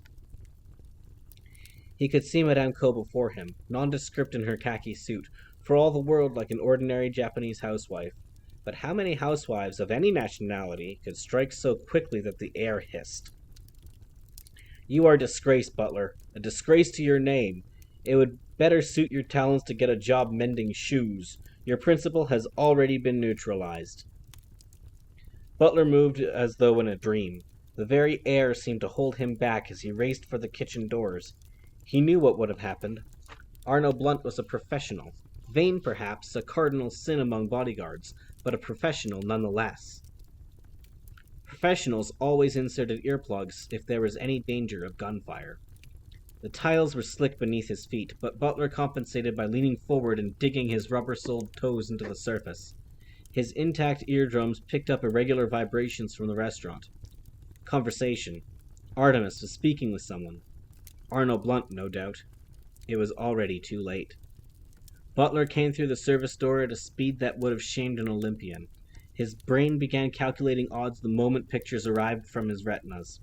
He could see Madame Co before him, nondescript in her khaki suit, for all the world like an ordinary Japanese housewife. But how many housewives of any nationality could strike so quickly that the air hissed? You are a disgrace, Butler. A disgrace to your name. It would better suit your talents to get a job mending shoes. Your principal has already been neutralized. Butler moved as though in a dream. The very air seemed to hold him back as he raced for the kitchen doors. He knew what would have happened. Arnold Blunt was a professional. Vain, perhaps, a cardinal sin among bodyguards, but a professional nonetheless. Professionals always inserted earplugs if there was any danger of gunfire. The tiles were slick beneath his feet, but Butler compensated by leaning forward and digging his rubber-soled toes into the surface. His intact eardrums picked up irregular vibrations from the restaurant. Conversation. Artemis was speaking with someone. Arnold Blunt, no doubt. It was already too late. Butler came through the service door at a speed that would have shamed an Olympian. His brain began calculating odds the moment pictures arrived from his retinas.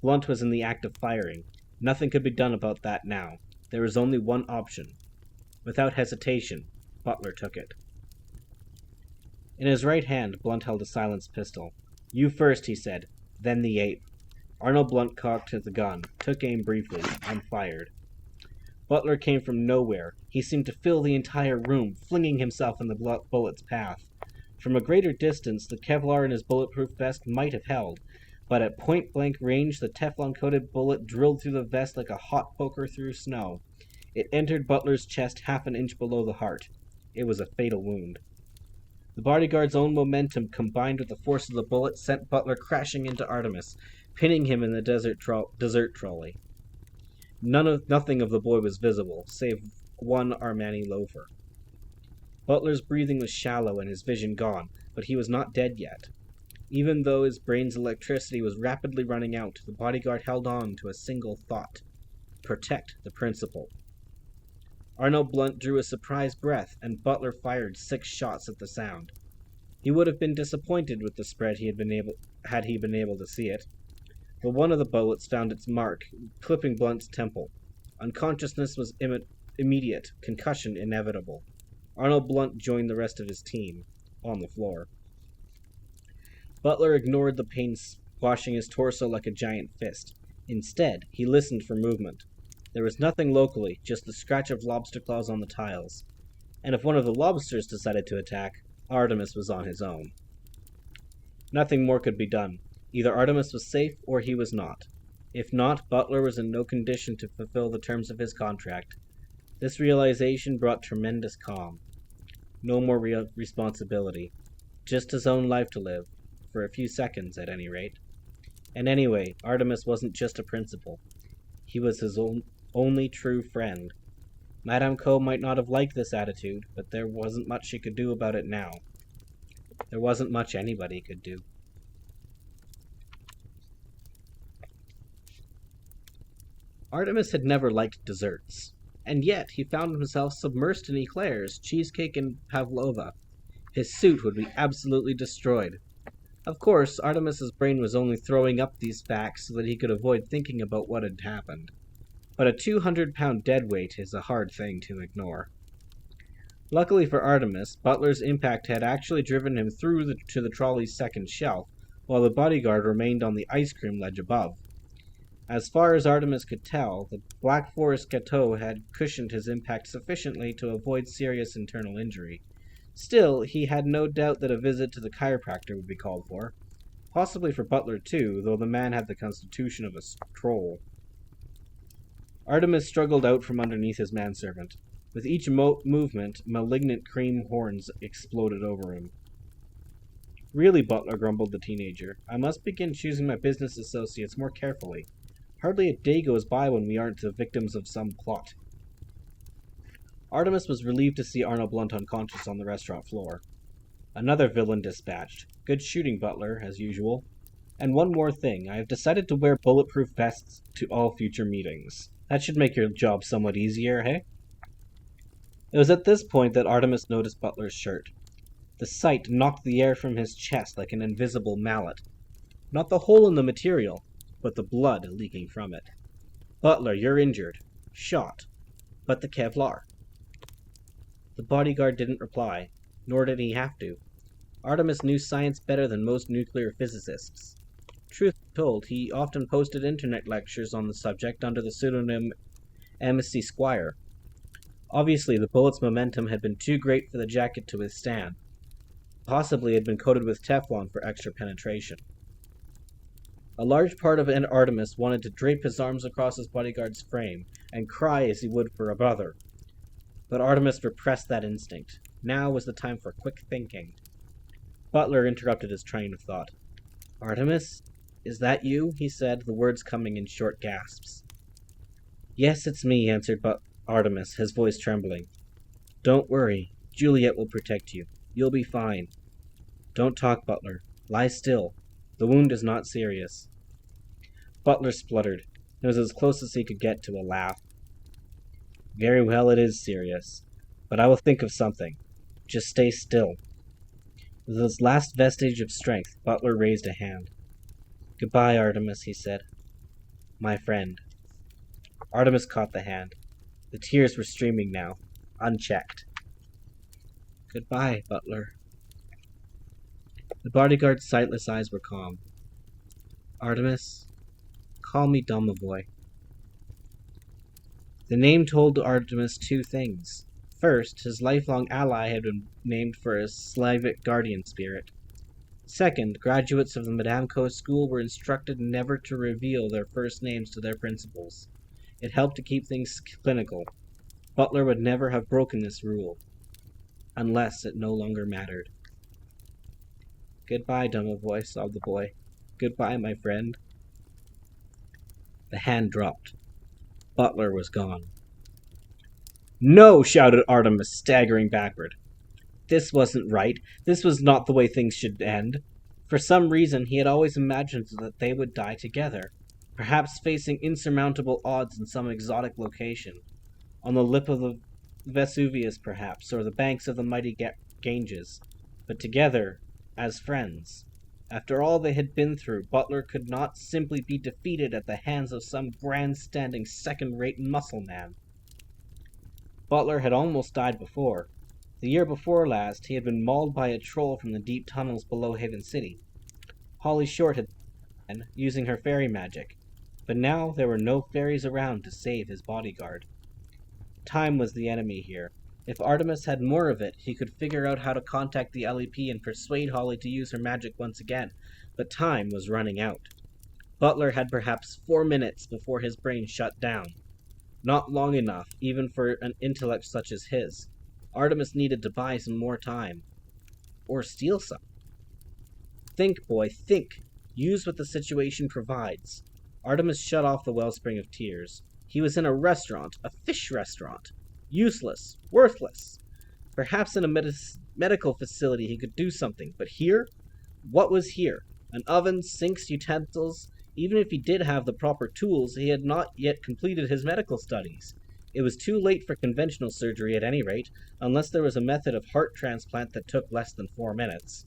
Blunt was in the act of firing. Nothing could be done about that now. There was only one option. Without hesitation, Butler took it. In his right hand, Blunt held a silenced pistol. You first, he said, then the ape. Arnold Blunt cocked the gun, took aim briefly, and fired. Butler came from nowhere. He seemed to fill the entire room, flinging himself in the bullet's path. From a greater distance, the Kevlar in his bulletproof vest might have held, but at point-blank range, the Teflon-coated bullet drilled through the vest like a hot poker through snow. It entered Butler's chest half an inch below the heart. It was a fatal wound. The bodyguard's own momentum, combined with the force of the bullet, sent Butler crashing into Artemis, pinning him in the dessert trolley. Nothing of the boy was visible, save one Armani loafer. Butler's breathing was shallow and his vision gone, but he was not dead yet. Even though his brain's electricity was rapidly running out, the bodyguard held on to a single thought. Protect the principal. Arnold Blunt drew a surprised breath, and Butler fired 6 shots at the sound. He would have been disappointed with the spread had he been able to see it. But one of the bullets found its mark, clipping Blunt's temple. Unconsciousness was immediate, concussion inevitable. Arnold Blunt joined the rest of his team, on the floor. Butler ignored the pain squashing his torso like a giant fist. Instead, he listened for movement. There was nothing locally, just the scratch of lobster claws on the tiles. And if one of the lobsters decided to attack, Artemis was on his own. Nothing more could be done. Either Artemis was safe or he was not. If not, Butler was in no condition to fulfill the terms of his contract. This realization brought tremendous calm. No more responsibility. Just his own life to live, for a few seconds at any rate. And anyway, Artemis wasn't just a principal. He was his only true friend. Madame Co might not have liked this attitude, but there wasn't much she could do about it now. There wasn't much anybody could do. Artemis had never liked desserts, and yet he found himself submersed in eclairs, cheesecake, and pavlova. His suit would be absolutely destroyed. Of course, Artemis's brain was only throwing up these facts so that he could avoid thinking about what had happened. But a 200-pound deadweight is a hard thing to ignore. Luckily for Artemis, Butler's impact had actually driven him through to the trolley's second shelf, while the bodyguard remained on the ice cream ledge above. As far as Artemis could tell, the Black Forest Chateau had cushioned his impact sufficiently to avoid serious internal injury. Still, he had no doubt that a visit to the chiropractor would be called for. Possibly for Butler too, though the man had the constitution of a troll. Artemis struggled out from underneath his manservant. With each movement, malignant cream horns exploded over him. Really, Butler, grumbled the teenager, I must begin choosing my business associates more carefully. Hardly a day goes by when we aren't the victims of some plot. Artemis was relieved to see Arnold Blunt unconscious on the restaurant floor. Another villain dispatched. Good shooting, Butler, as usual. And one more thing, I have decided to wear bulletproof vests to all future meetings. That should make your job somewhat easier, hey? It was at this point that Artemis noticed Butler's shirt. The sight knocked the air from his chest like an invisible mallet. Not the hole in the material, but the blood leaking from it. Butler, you're injured. Shot. But the Kevlar. The bodyguard didn't reply, nor did he have to. Artemis knew science better than most nuclear physicists. Truth told, he often posted internet lectures on the subject under the pseudonym M.C. Squire. Obviously, the bullet's momentum had been too great for the jacket to withstand. Possibly it had been coated with Teflon for extra penetration. A large part of Artemis wanted to drape his arms across his bodyguard's frame and cry as he would for a brother. But Artemis repressed that instinct. Now was the time for quick thinking. Butler interrupted his train of thought. Artemis? Is that you? He said, the words coming in short gasps. Yes, it's me, answered Artemis, his voice trembling. Don't worry. Juliet will protect you. You'll be fine. Don't talk, Butler. Lie still. The wound is not serious. Butler spluttered. It was as close as he could get to a laugh. Very well, it is serious. But I will think of something. Just stay still. With his last vestige of strength, Butler raised a hand. Goodbye, Artemis, he said. My friend. Artemis caught the hand. The tears were streaming now, unchecked. Goodbye, Butler. The bodyguard's sightless eyes were calm. Artemis, call me Domovoy. The name told Artemis two things. First, his lifelong ally had been named for a Slavic guardian spirit. Second, graduates of the Madame Co school were instructed never to reveal their first names to their principals. It helped to keep things clinical. Butler would never have broken this rule. Unless it no longer mattered. Goodbye, Domovoy, sobbed the boy. Goodbye, my friend. The hand dropped. Butler was gone. No! Shouted Artemis, staggering backward. This wasn't right. This was not the way things should end. For some reason, he had always imagined that they would die together, perhaps facing insurmountable odds in some exotic location. On the lip of the Vesuvius, perhaps, or the banks of the mighty Ganges. But together, as friends. After all they had been through, Butler could not simply be defeated at the hands of some grandstanding second-rate muscle man. Butler had almost died before. The year before last, he had been mauled by a troll from the deep tunnels below Haven City. Holly Short had been using her fairy magic, but now there were no fairies around to save his bodyguard. Time was the enemy here. If Artemis had more of it, he could figure out how to contact the LEP and persuade Holly to use her magic once again, but time was running out. Butler had perhaps 4 minutes before his brain shut down. Not long enough, even for an intellect such as his. Artemis needed to buy some more time. Or steal some. Think, boy, think. Use what the situation provides. Artemis shut off the wellspring of tears. He was in a restaurant, a fish restaurant. Useless. Worthless. Perhaps in a medical facility he could do something, but here? What was here? An oven, sinks, utensils. Even if he did have the proper tools, he had not yet completed his medical studies. It was too late for conventional surgery at any rate, unless there was a method of heart transplant that took less than 4 minutes.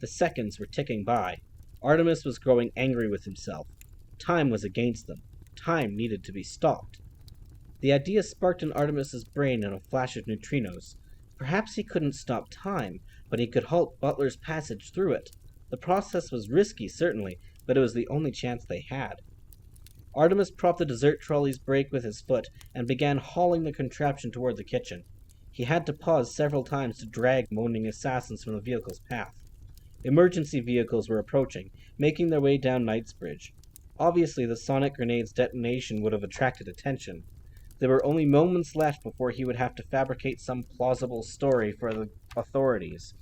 The seconds were ticking by. Artemis was growing angry with himself. Time was against them. Time needed to be stopped. The idea sparked in Artemis's brain in a flash of neutrinos. Perhaps he couldn't stop time, but he could halt Butler's passage through it. The process was risky, certainly, but it was the only chance they had. Artemis propped the dessert trolley's brake with his foot and began hauling the contraption toward the kitchen. He had to pause several times to drag moaning assassins from the vehicle's path. Emergency vehicles were approaching, making their way down Knightsbridge. Obviously, the sonic grenade's detonation would have attracted attention. There were only moments left before he would have to fabricate some plausible story for the authorities.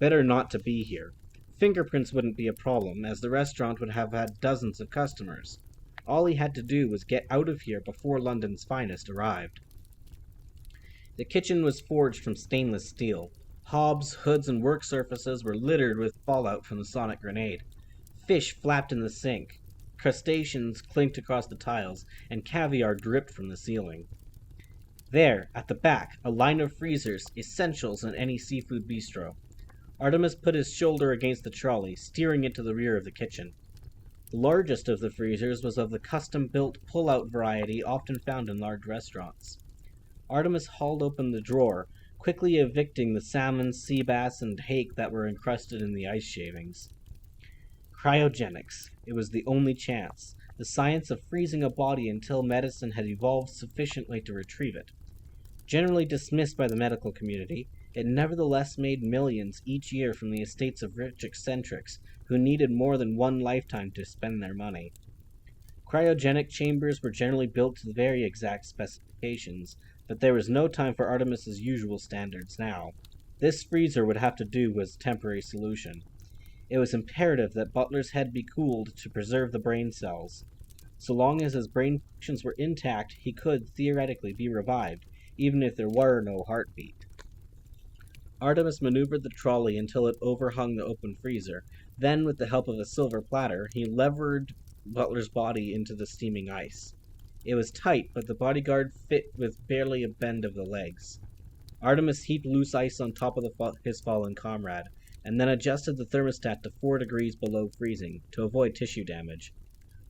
Better not to be here. Fingerprints wouldn't be a problem, as the restaurant would have had dozens of customers. All he had to do was get out of here before London's finest arrived. The kitchen was forged from stainless steel. Hobs, hoods, and work surfaces were littered with fallout from the sonic grenade. Fish flapped in the sink. Crustaceans clinked across the tiles, and caviar dripped from the ceiling. There, at the back, a line of freezers, essentials in any seafood bistro. Artemis put his shoulder against the trolley, steering it to the rear of the kitchen. The largest of the freezers was of the custom-built pull-out variety often found in large restaurants. Artemis hauled open the drawer, quickly evicting the salmon, sea bass, and hake that were encrusted in the ice shavings. Cryogenics. It was the only chance. The science of freezing a body until medicine had evolved sufficiently to retrieve it. Generally dismissed by the medical community, it nevertheless made millions each year from the estates of rich eccentrics who needed more than one lifetime to spend their money. Cryogenic chambers were generally built to very exact specifications, but there was no time for Artemis's usual standards now. This freezer would have to do as a temporary solution. It was imperative that Butler's head be cooled to preserve the brain cells. So long as his brain functions were intact, he could, theoretically, be revived, even if there were no heartbeat. Artemis maneuvered the trolley until it overhung the open freezer. Then, with the help of a silver platter, he levered Butler's body into the steaming ice. It was tight, but the bodyguard fit with barely a bend of the legs. Artemis heaped loose ice on top of his fallen comrade, and then adjusted the thermostat to 4 degrees below freezing, to avoid tissue damage.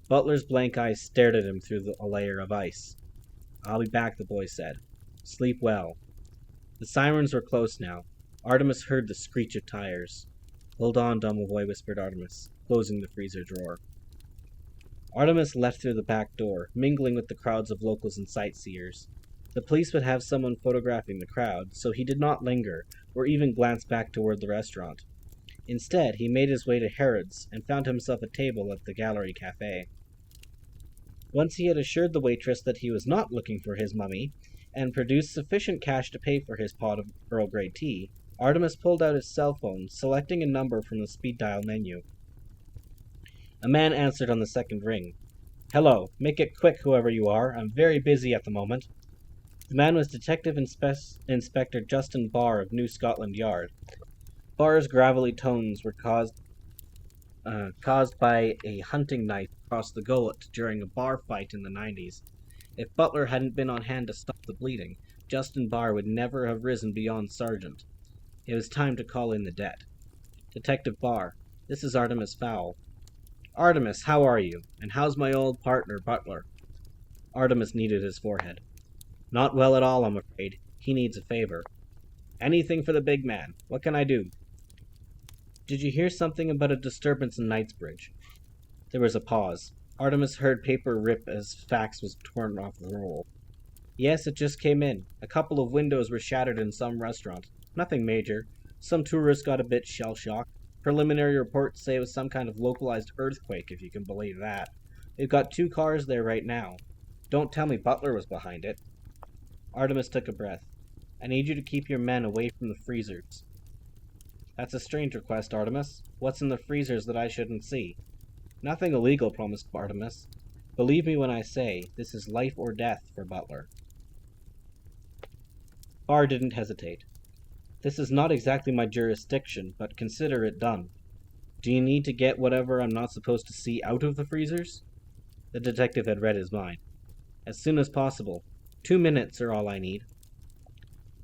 Butler's blank eyes stared at him through a layer of ice. "I'll be back," the boy said. "Sleep well." The sirens were close now. Artemis heard the screech of tires. "Hold on, Domovoy," whispered Artemis, closing the freezer drawer. Artemis left through the back door, mingling with the crowds of locals and sightseers. The police would have someone photographing the crowd, so he did not linger, or even glance back toward the restaurant. Instead, he made his way to Harrod's, and found himself a table at the Gallery Café. Once he had assured the waitress that he was not looking for his mummy, and produced sufficient cash to pay for his pot of Earl Grey tea, Artemis pulled out his cell phone, selecting a number from the speed dial menu. A man answered on the second ring. "Hello, make it quick, whoever you are. I'm very busy at the moment." The man was Detective Inspector Justin Barr of New Scotland Yard. Barr's gravelly tones were caused by a hunting knife across the gullet during a bar fight in the 90s. If Butler hadn't been on hand to stop the bleeding, Justin Barr would never have risen beyond sergeant. It was time to call in the debt. "Detective Barr, this is Artemis Fowl." "Artemis, how are you? And how's my old partner, Butler?" Artemis kneaded his forehead. "Not well at all, I'm afraid. He needs a favor." "Anything for the big man. What can I do?" "Did you hear something about a disturbance in Knightsbridge?" There was a pause. Artemis heard paper rip as fax was torn off the roll. "Yes, it just came in. A couple of windows were shattered in some restaurant. Nothing major. Some tourists got a bit shell-shocked. Preliminary reports say it was some kind of localized earthquake, if you can believe that. They've got 2 cars there right now. Don't tell me Butler was behind it." Artemis took a breath. "I need you to keep your men away from the freezers." That's a strange request, Artemis. What's in the freezers that I shouldn't see? Nothing illegal, promised Artemis. Believe me when I say, this is life or death for Butler. Barr didn't hesitate. This is not exactly my jurisdiction, but consider it done. Do you need to get whatever I'm not supposed to see out of the freezers? The detective had read his mind. As soon as possible. 2 minutes are all I need.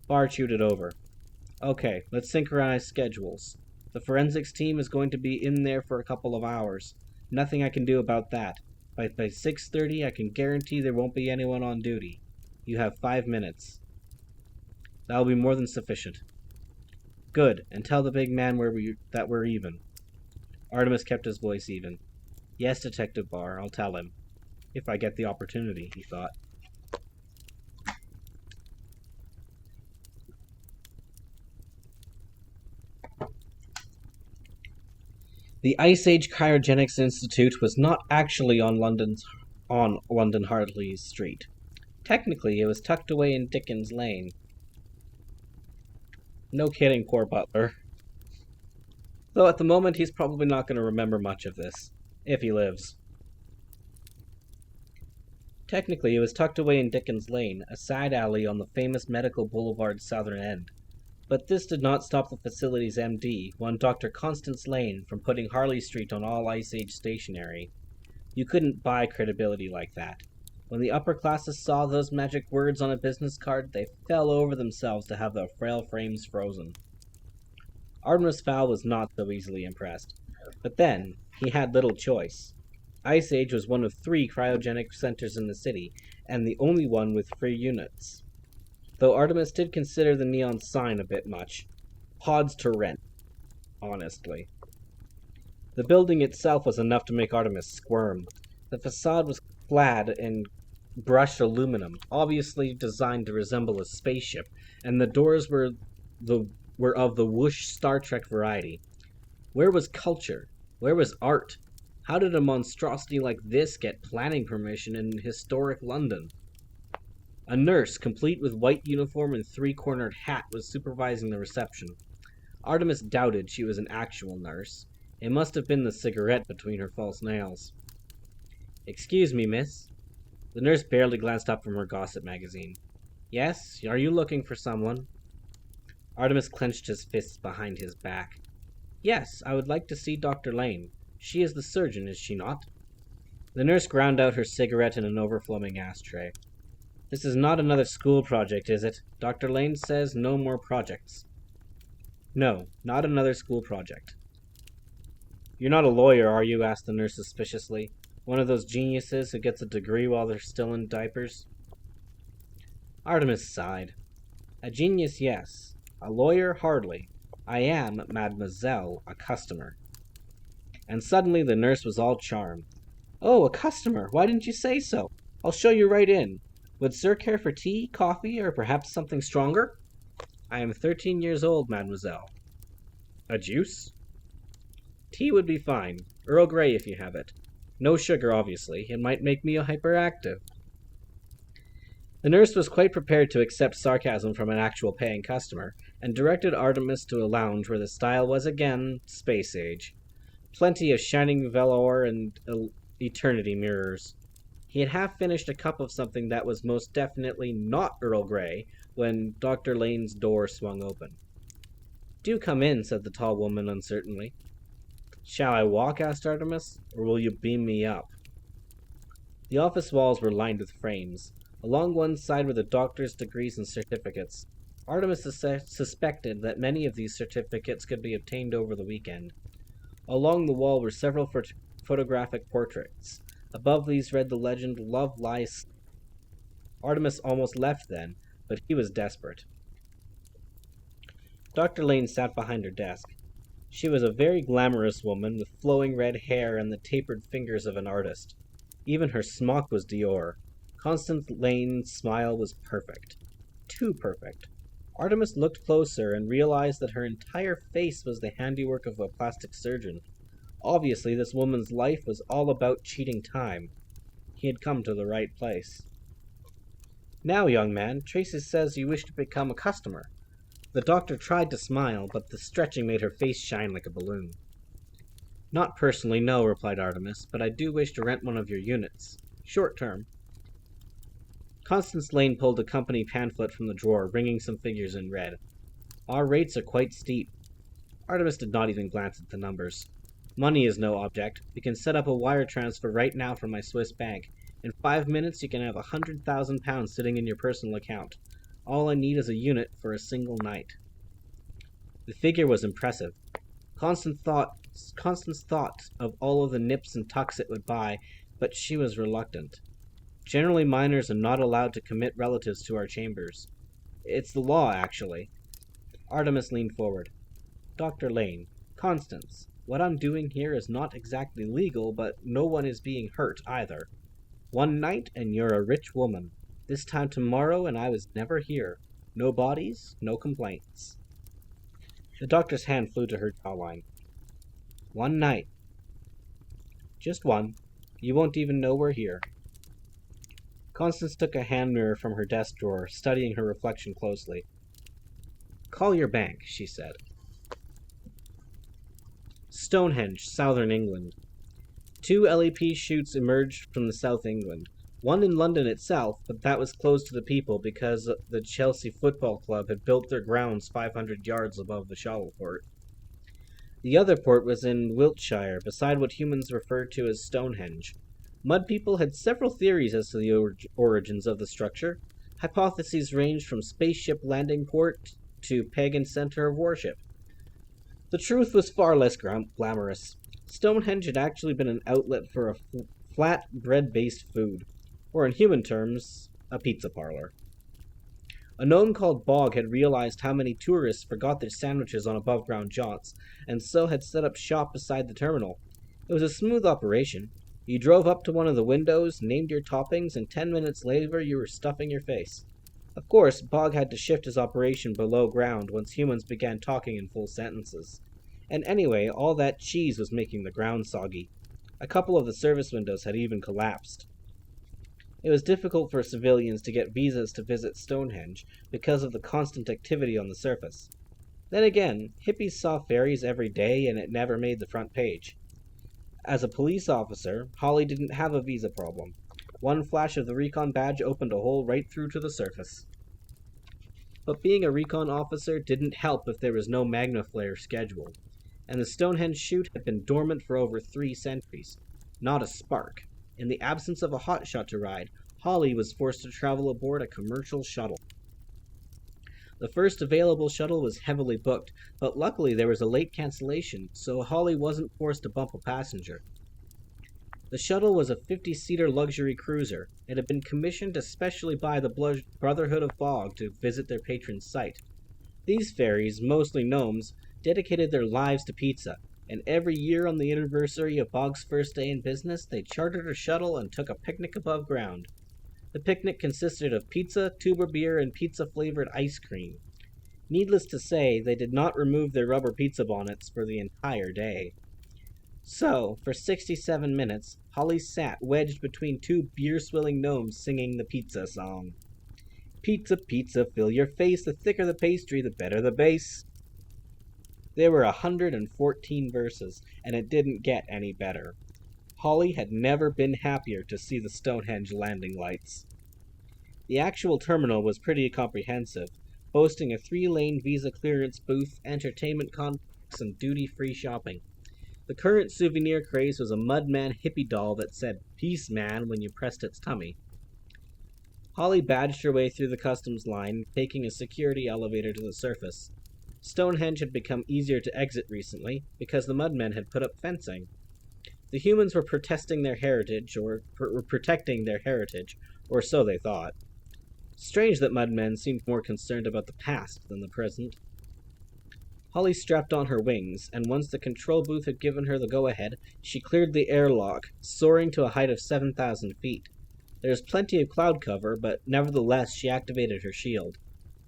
Barr chewed it over. Okay, let's synchronize schedules. The forensics team is going to be in there for a couple of hours. Nothing I can do about that. By 6:30, I can guarantee there won't be anyone on duty. You have 5 minutes. That'll be more than sufficient. Good, and tell the big man that we're even. Artemis kept his voice even. Yes, Detective Barr, I'll tell him. If I get the opportunity, he thought. The Ice Age Cryogenics Institute was not actually on London Hartley Street. Technically, it was tucked away in Dickens Lane. No kidding, poor Butler. Though at the moment he's probably not going to remember much of this, if he lives. Technically, it was tucked away in Dickens Lane, a side alley on the famous Medical Boulevard's southern end. But this did not stop the facility's MD, one Dr. Constance Lane, from putting Harley Street on all Ice Age stationery. You couldn't buy credibility like that. When the upper classes saw those magic words on a business card, they fell over themselves to have their frail frames frozen. Artemis Fowl was not so easily impressed. But then, he had little choice. Ice Age was one of 3 cryogenic centers in the city, and the only one with free units. Though Artemis did consider the neon sign a bit much. Pods to rent. Honestly. The building itself was enough to make Artemis squirm. The facade was clad in brushed aluminum, obviously designed to resemble a spaceship, and the doors were of the whoosh Star Trek variety. Where was culture? Where was art? How did a monstrosity like this get planning permission in historic London? A nurse, complete with white uniform and 3-cornered hat, was supervising the reception. Artemis doubted she was an actual nurse. It must have been the cigarette between her false nails. Excuse me, miss. The nurse barely glanced up from her gossip magazine. Yes, are you looking for someone? Artemis clenched his fists behind his back. Yes, I would like to see Dr. Lane. She is the surgeon, is she not? The nurse ground out her cigarette in an overflowing ashtray. This is not another school project, is it? Dr. Lane says no more projects. No, not another school project. You're not a lawyer, are you? Asked the nurse suspiciously. One of those geniuses who gets a degree while they're still in diapers? Artemis sighed. A genius, yes. A lawyer, hardly. I am, mademoiselle, a customer. And suddenly the nurse was all charm. Oh, a customer! Why didn't you say so? I'll show you right in. Would sir care for tea, coffee, or perhaps something stronger? I am 13 years old, mademoiselle. A juice? Tea would be fine. Earl Grey if you have it. No sugar, obviously. It might make me hyperactive. The nurse was quite prepared to accept sarcasm from an actual paying customer, and directed Artemis to a lounge where the style was again space age. Plenty of shining velour and eternity mirrors. He had half finished a cup of something that was most definitely not Earl Grey when Dr. Lane's door swung open. Do come in, said the tall woman uncertainly. Shall I walk? Asked Artemis, or will you beam me up? The office walls were lined with frames. Along one side were the doctor's degrees and certificates. Artemis suspected that many of these certificates could be obtained over the weekend. Along the wall were several photographic portraits. Above these read the legend, Love Lies. Artemis almost left then, but he was desperate. Dr. Lane sat behind her desk. She was a very glamorous woman with flowing red hair and the tapered fingers of an artist. Even her smock was Dior. Constance Lane's smile was perfect. Too perfect. Artemis looked closer and realized that her entire face was the handiwork of a plastic surgeon. Obviously, this woman's life was all about cheating time. He had come to the right place. Now, young man, Tracy says you wish to become a customer. The doctor tried to smile, but the stretching made her face shine like a balloon. "Not personally, no," replied Artemis, "but I do wish to rent one of your units. Short term." Constance Lane pulled a company pamphlet from the drawer, ringing some figures in red. "Our rates are quite steep." Artemis did not even glance at the numbers. "Money is no object. We can set up a wire transfer right now from my Swiss bank. In 5 minutes you can have £100,000 sitting in your personal account. All I need is a unit for a single night." The figure was impressive. Constance thought of all of the nips and tucks it would buy, but she was reluctant. Generally, minors are not allowed to commit relatives to our chambers. It's the law, actually. Artemis leaned forward. "Dr. Lane, Constance, what I'm doing here is not exactly legal, but no one is being hurt either. One night and you're a rich woman. This time tomorrow and I was never here. No bodies, no complaints." The doctor's hand flew to her jawline. "One night. Just one. You won't even know we're here." Constance took a hand mirror from her desk drawer, studying her reflection closely. "Call your bank," she said. Stonehenge, southern England. 2 LEP shoots emerged from the South England. One in London itself, but that was closed to the people because the Chelsea Football Club had built their grounds 500 yards above the Shuttleport. The other port was in Wiltshire, beside what humans referred to as Stonehenge. Mud people had several theories as to the origins of the structure. Hypotheses ranged from spaceship landing port to pagan center of worship. The truth was far less glamorous. Stonehenge had actually been an outlet for a flat bread-based food, or in human terms, a pizza parlor. A gnome called Bog had realized how many tourists forgot their sandwiches on above-ground jaunts, and so had set up shop beside the terminal. It was a smooth operation. You drove up to one of the windows, named your toppings, and 10 minutes later you were stuffing your face. Of course, Bog had to shift his operation below ground once humans began talking in full sentences. And anyway, all that cheese was making the ground soggy. A couple of the service windows had even collapsed. It was difficult for civilians to get visas to visit Stonehenge because of the constant activity on the surface. Then again, hippies saw fairies every day and it never made the front page. As a police officer, Holly didn't have a visa problem. One flash of the recon badge opened a hole right through to the surface. But being a recon officer didn't help if there was no Magna Flare scheduled, and the Stonehenge shoot had been dormant for over 3 centuries. Not a spark. In the absence of a hotshot to ride, Holly was forced to travel aboard a commercial shuttle. The first available shuttle was heavily booked, but luckily there was a late cancellation, so Holly wasn't forced to bump a passenger. The shuttle was a 50-seater luxury cruiser. It had been commissioned especially by the Brotherhood of Bog to visit their patron's site. These fairies, mostly gnomes, dedicated their lives to pizza, and every year on the anniversary of Bog's first day in business, they chartered a shuttle and took a picnic above ground. The picnic consisted of pizza, tuber beer, and pizza-flavored ice cream. Needless to say, they did not remove their rubber pizza bonnets for the entire day. So, for 67 minutes, Holly sat wedged between 2 beer-swilling gnomes singing the pizza song. "Pizza, pizza, fill your face, the thicker the pastry, the better the base." There were 114 verses, and it didn't get any better. Holly had never been happier to see the Stonehenge landing lights. The actual terminal was pretty comprehensive, boasting a 3-lane visa clearance booth, entertainment complex, and duty-free shopping. The current souvenir craze was a Mudman hippie doll that said, "Peace, man," when you pressed its tummy. Holly badged her way through the customs line, taking a security elevator to the surface. Stonehenge had become easier to exit recently, because the Mudmen had put up fencing. The humans were protecting their heritage, or so they thought. Strange that Mudmen seemed more concerned about the past than the present. Holly strapped on her wings, and once the control booth had given her the go-ahead, she cleared the airlock, soaring to a height of 7,000 feet. There was plenty of cloud cover, but nevertheless she activated her shield.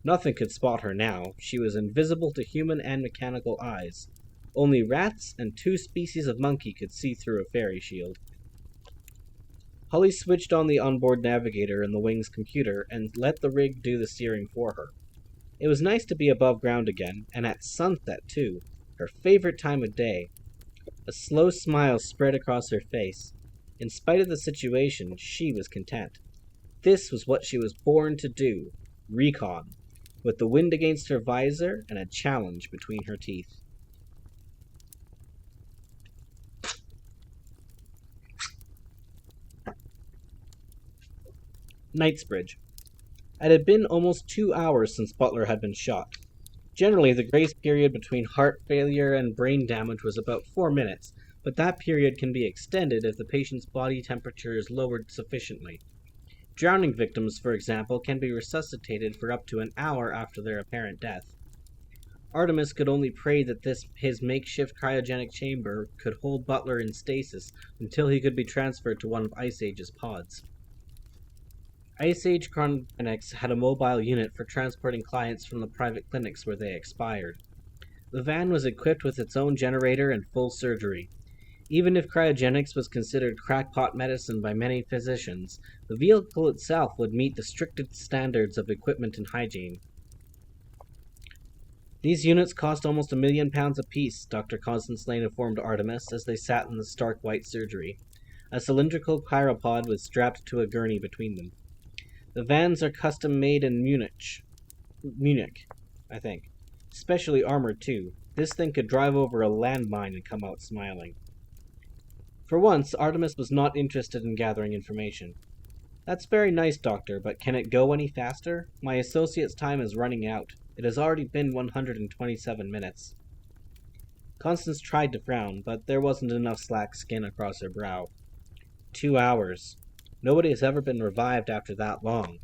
Nothing could spot her now. She was invisible to human and mechanical eyes. Only rats and 2 species of monkey could see through a fairy shield. Holly switched on the onboard navigator and the wing's computer and let the rig do the steering for her. It was nice to be above ground again, and at sunset too, her favorite time of day. A slow smile spread across her face. In spite of the situation, she was content. This was what she was born to do, recon, with the wind against her visor and a challenge between her teeth. Knightsbridge. It had been almost 2 hours since Butler had been shot. Generally, the grace period between heart failure and brain damage was about 4 minutes, but that period can be extended if the patient's body temperature is lowered sufficiently. Drowning victims, for example, can be resuscitated for up to an hour after their apparent death. Artemis could only pray that his makeshift cryogenic chamber could hold Butler in stasis until he could be transferred to one of Ice Age's pods. Ice Age Cryogenics had a mobile unit for transporting clients from the private clinics where they expired. The van was equipped with its own generator and full surgery. Even if cryogenics was considered crackpot medicine by many physicians, the vehicle itself would meet the strictest standards of equipment and hygiene. These units cost almost £1 million apiece, Dr. Constance Lane informed Artemis as they sat in the stark white surgery. A cylindrical chiropod was strapped to a gurney between them. The vans are custom made in Munich, I think. Specially armored too. This thing could drive over a landmine and come out smiling. For once, Artemis was not interested in gathering information. That's very nice, Doctor, but can it go any faster? My associate's time is running out. It has already been 127 minutes. Constance tried to frown, but there wasn't enough slack skin across her brow. 2 hours. Nobody has ever been revived after that long.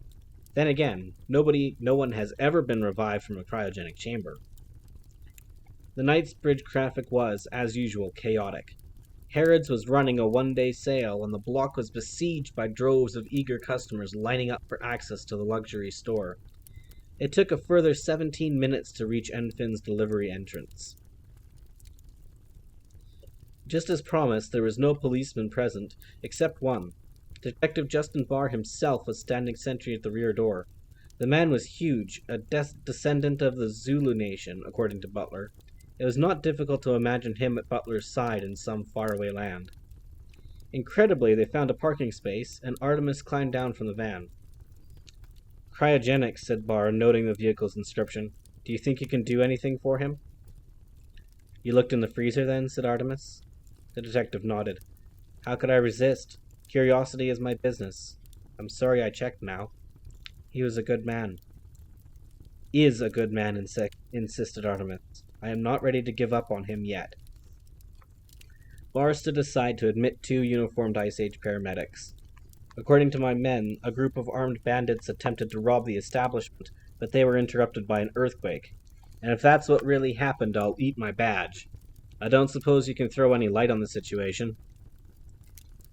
Then again, no one has ever been revived from a cryogenic chamber. The Knightsbridge traffic was, as usual, chaotic. Harrods was running a one-day sale, and the block was besieged by droves of eager customers lining up for access to the luxury store. It took a further 17 minutes to reach Enfinn's delivery entrance. Just as promised, there was no policeman present, except one. Detective Justin Barr himself was standing sentry at the rear door. The man was huge, a descendant of the Zulu nation, according to Butler. It was not difficult to imagine him at Butler's side in some faraway land. Incredibly, they found a parking space, and Artemis climbed down from the van. Cryogenics, said Barr, noting the vehicle's inscription. Do you think you can do anything for him? You looked in the freezer then, said Artemis. The detective nodded. How could I resist? Curiosity is my business. I'm sorry I checked now. He was a good man. Is a good man, insisted Artemis. I am not ready to give up on him yet. Barr stood aside to admit 2 uniformed Ice Age paramedics. According to my men, a group of armed bandits attempted to rob the establishment, but they were interrupted by an earthquake. And if that's what really happened, I'll eat my badge. I don't suppose you can throw any light on the situation.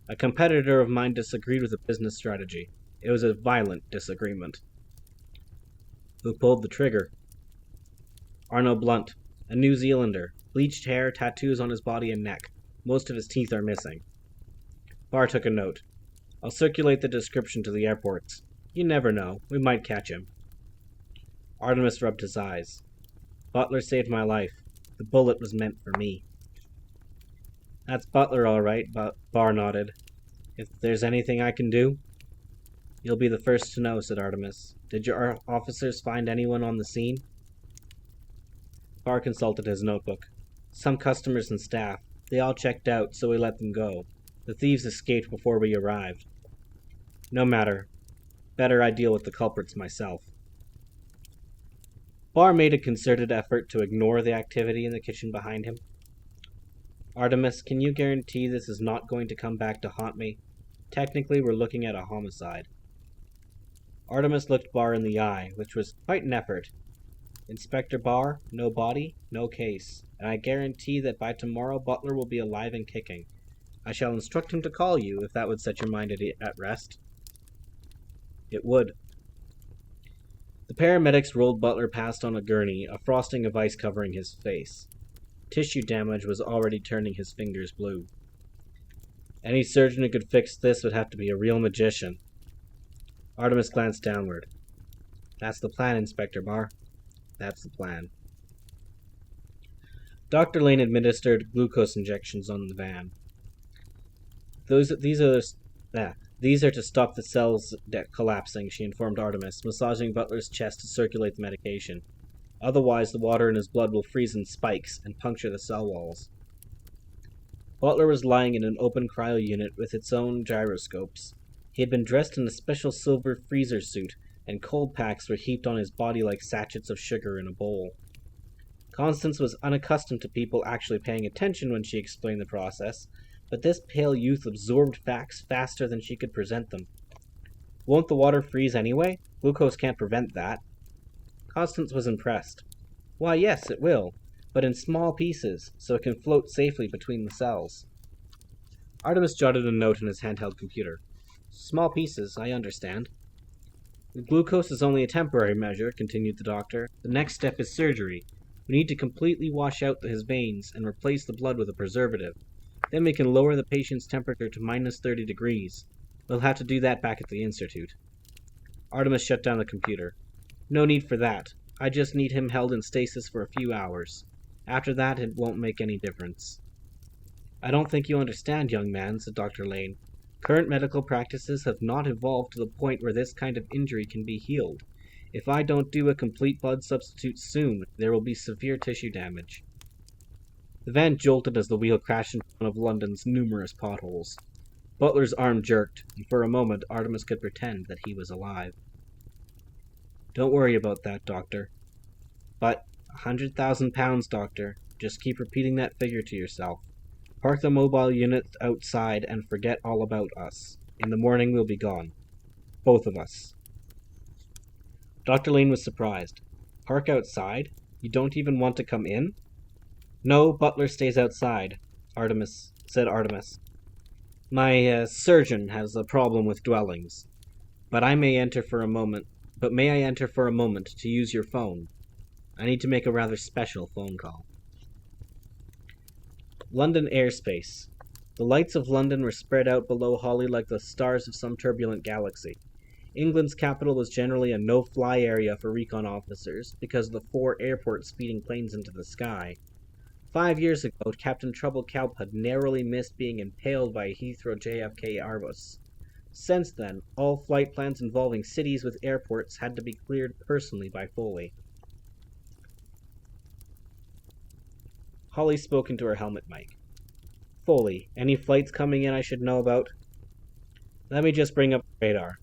A competitor of mine disagreed with the business strategy. It was a violent disagreement. Who pulled the trigger? Arnold Blunt, a New Zealander. Bleached hair, tattoos on his body and neck. Most of his teeth are missing. Barr took a note. I'll circulate the description to the airports. You never know. We might catch him. Artemis rubbed his eyes. Butler saved my life. The bullet was meant for me. That's Butler, all right, Barr nodded. If there's anything I can do? You'll be the first to know, said Artemis. Did your officers find anyone on the scene? Barr consulted his notebook. Some customers and staff. They all checked out, so we let them go. The thieves escaped before we arrived. No matter. Better I deal with the culprits myself. Barr made a concerted effort to ignore the activity in the kitchen behind him. Artemis, can you guarantee this is not going to come back to haunt me? Technically, we're looking at a homicide. Artemis looked Barr in the eye, which was quite an effort. Inspector Barr, no body, no case, and I guarantee that by tomorrow Butler will be alive and kicking. I shall instruct him to call you, if that would set your mind at rest. It would. The paramedics rolled Butler past on a gurney, a frosting of ice covering his face. Tissue damage was already turning his fingers blue. Any surgeon who could fix this would have to be a real magician. Artemis glanced downward. That's the plan, Inspector Barr. That's the plan. Dr. Lane administered glucose injections on the van. These are to stop the cells collapsing, she informed Artemis, massaging Butler's chest to circulate the medication. Otherwise, the water in his blood will freeze in spikes and puncture the cell walls. Butler was lying in an open cryo unit with its own gyroscopes. He had been dressed in a special silver freezer suit, and cold packs were heaped on his body like sachets of sugar in a bowl. Constance was unaccustomed to people actually paying attention when she explained the process, but this pale youth absorbed facts faster than she could present them. Won't the water freeze anyway? Glucose can't prevent that. Constance was impressed. Why, yes, it will, but in small pieces, so it can float safely between the cells. Artemis jotted a note in his handheld computer. Small pieces, I understand. The glucose is only a temporary measure, continued the doctor. The next step is surgery. We need to completely wash out his veins and replace the blood with a preservative. Then we can lower the patient's temperature to minus 30 degrees. We'll have to do that back at the Institute. Artemis shut down the computer. No need for that. I just need him held in stasis for a few hours. After that, it won't make any difference. I don't think you understand, young man, said Dr. Lane. Current medical practices have not evolved to the point where this kind of injury can be healed. If I don't do a complete blood substitute soon, there will be severe tissue damage. The van jolted as the wheel crashed into one of London's numerous potholes. Butler's arm jerked, and for a moment Artemis could pretend that he was alive. Don't worry about that, Doctor. But, 100,000 pounds, Doctor. Just keep repeating that figure to yourself. Park the mobile unit outside and forget all about us. In the morning we'll be gone. Both of us. Dr. Lane was surprised. Park outside? You don't even want to come in? No, Butler stays outside, said Artemis. My surgeon has a problem with dwellings. But may I enter for a moment to use your phone? I need to make a rather special phone call. London airspace. The lights of London were spread out below Hawley like the stars of some turbulent galaxy. England's capital was generally a no-fly area for recon officers because of the 4 airports feeding planes into the sky. 5 years ago, Captain Trouble Calp had narrowly missed being impaled by a Heathrow JFK Airbus. Since then, all flight plans involving cities with airports had to be cleared personally by Foley. Holly spoke into her helmet mic. Foley, any flights coming in I should know about? Let me just bring up the radar.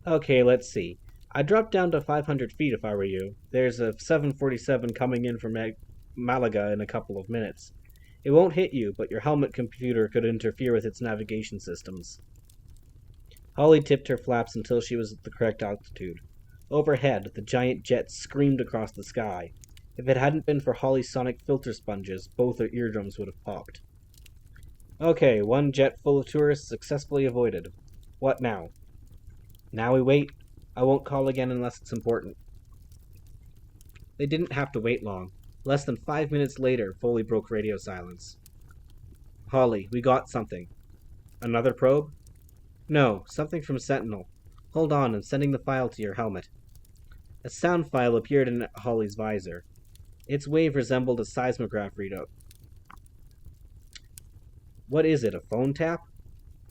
Okay, let's see. I'd drop down to 500 feet if I were you. There's a 747 coming in from Malaga in a couple of minutes. It won't hit you, but your helmet computer could interfere with its navigation systems. Holly tipped her flaps until she was at the correct altitude. Overhead, the giant jet screamed across the sky. If it hadn't been for Holly's sonic filter sponges, both her eardrums would have popped. Okay, 1 jet full of tourists successfully avoided. What now? Now we wait. I won't call again unless it's important. They didn't have to wait long. Less than 5 minutes later, Foley broke radio silence. Holly, we got something. Another probe? No, something from Sentinel. Hold on, I'm sending the file to your helmet. A sound file appeared in Holly's visor. Its wave resembled a seismograph readout. What is it, a phone tap?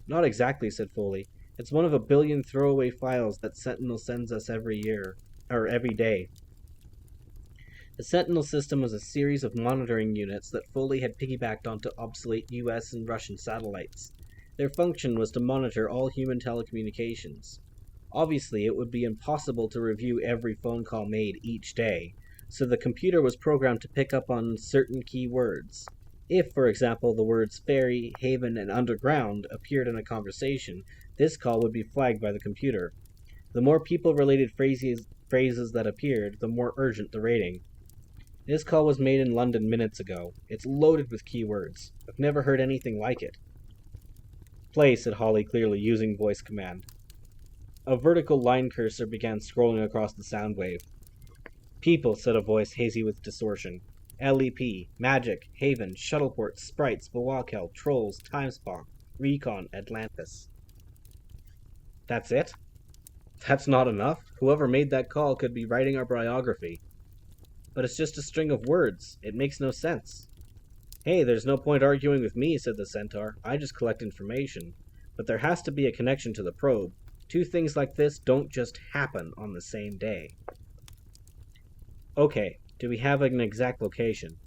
Not exactly, said Foley. It's one of a billion throwaway files that Sentinel sends us every day. The Sentinel system was a series of monitoring units that Foley had piggybacked onto obsolete US and Russian satellites. Their function was to monitor all human telecommunications. Obviously, it would be impossible to review every phone call made each day, so the computer was programmed to pick up on certain key words. If, for example, the words ferry, haven, and underground appeared in a conversation, this call would be flagged by the computer. The more people-related phrases that appeared, the more urgent the rating. This call was made in London minutes ago. It's loaded with keywords. I've never heard anything like it. Play, said Holly clearly, using voice command. A vertical line cursor began scrolling across the sound wave. People, said a voice hazy with distortion. LEP, Magic, Haven, Shuttleport, Sprites, Bawakel, Trolls, Timespot, Recon, Atlantis. That's it? That's not enough? Whoever made that call could be writing our biography. But it's just a string of words. It makes no sense. Hey, there's no point arguing with me, said the centaur. I just collect information. But there has to be a connection to the probe. Two things like this don't just happen on the same day. Okay, do we have an exact location?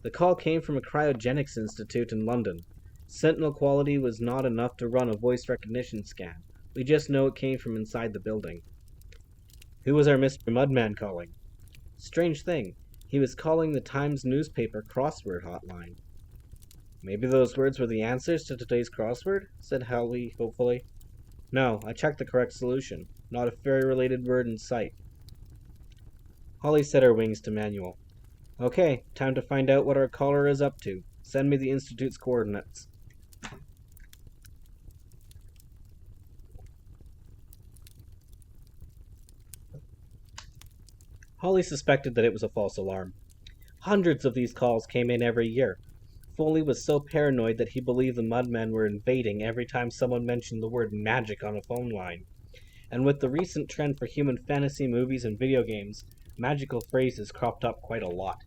The call came from a cryogenics institute in London. Sentinel quality was not enough to run a voice recognition scan. We just know it came from inside the building. Who was our Mr. Mudman calling? Strange thing, he was calling the Times newspaper crossword hotline. Maybe those words were the answers to today's crossword? Said Holly hopefully. No, I checked the correct solution. Not a fairy-related word in sight. Holly set her wings to manual. Okay, time to find out what our caller is up to. Send me the Institute's coordinates. Holly suspected that it was a false alarm. Hundreds of these calls came in every year. Foley was so paranoid that he believed the Mudmen were invading every time someone mentioned the word magic on a phone line. And with the recent trend for human fantasy movies and video games, magical phrases cropped up quite a lot.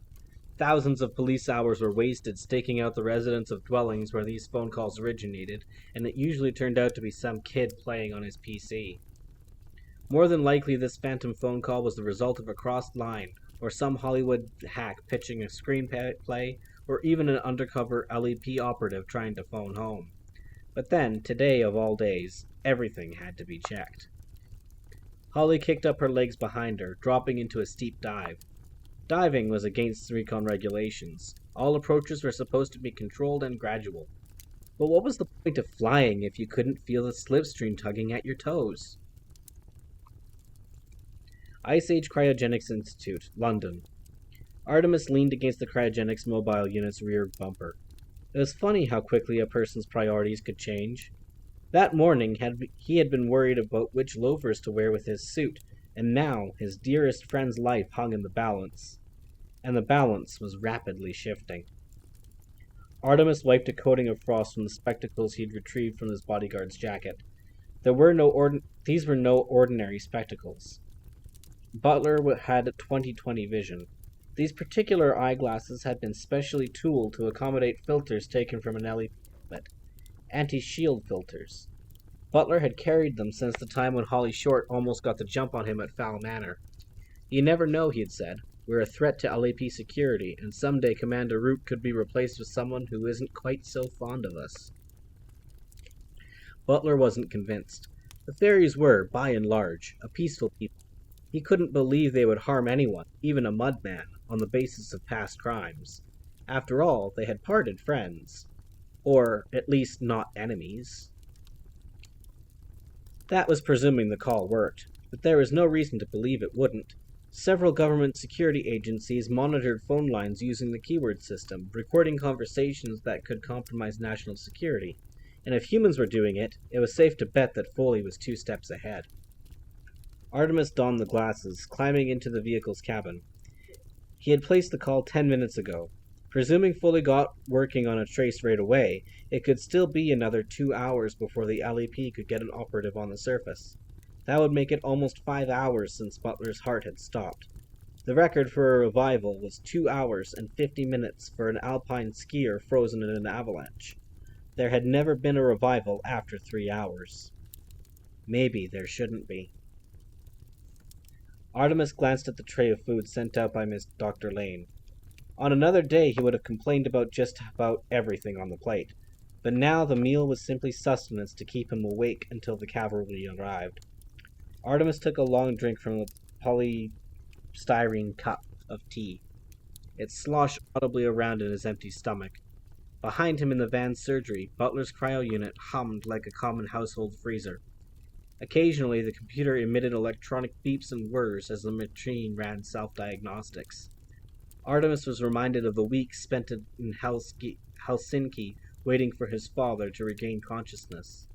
Thousands of police hours were wasted staking out the residents of dwellings where these phone calls originated, and it usually turned out to be some kid playing on his PC. More than likely, this phantom phone call was the result of a crossed line, or some Hollywood hack pitching a screenplay, or even an undercover LEP operative trying to phone home. But then, today of all days, everything had to be checked. Holly kicked up her legs behind her, dropping into a steep dive. Diving was against recon regulations. All approaches were supposed to be controlled and gradual. But what was the point of flying if you couldn't feel the slipstream tugging at your toes? Ice Age Cryogenics Institute, London. Artemis leaned against the cryogenics mobile unit's rear bumper. It was funny how quickly a person's priorities could change. That morning, he had been worried about which loafers to wear with his suit, and now his dearest friend's life hung in the balance. And the balance was rapidly shifting. Artemis wiped a coating of frost from the spectacles he'd retrieved from his bodyguard's jacket. These were no ordinary spectacles. Butler had 20/20 vision. These particular eyeglasses had been specially tooled to accommodate filters taken from an LED helmet. Anti-shield filters. Butler had carried them since the time when Holly Short almost got the jump on him at Fowl Manor. You never know, he had said. We're a threat to LAP security, and someday Commander Root could be replaced with someone who isn't quite so fond of us. Butler wasn't convinced. The fairies were, by and large, a peaceful people. He couldn't believe they would harm anyone, even a mudman, on the basis of past crimes. After all, they had parted friends. Or, at least, not enemies. That was presuming the call worked, but there was no reason to believe it wouldn't. Several government security agencies monitored phone lines using the keyword system, recording conversations that could compromise national security. And if humans were doing it, it was safe to bet that Foley was 2 steps ahead. Artemis donned the glasses, climbing into the vehicle's cabin. He had placed the call 10 minutes ago. Presuming Foley got working on a trace right away, it could still be another 2 hours before the LEP could get an operative on the surface. That would make it almost 5 hours since Butler's heart had stopped. The record for a revival was 2 hours and 50 minutes for an alpine skier frozen in an avalanche. There had never been a revival after 3 hours. Maybe there shouldn't be. Artemis glanced at the tray of food sent out by Miss Dr. Lane. On another day he would have complained about just about everything on the plate, but now the meal was simply sustenance to keep him awake until the cavalry arrived. Artemis took a long drink from a polystyrene cup of tea. It sloshed audibly around in his empty stomach. Behind him in the van's surgery, Butler's cryo unit hummed like a common household freezer. Occasionally, the computer emitted electronic beeps and whirs as the machine ran self-diagnostics. Artemis was reminded of the weeks spent in Helsinki waiting for his father to regain consciousness,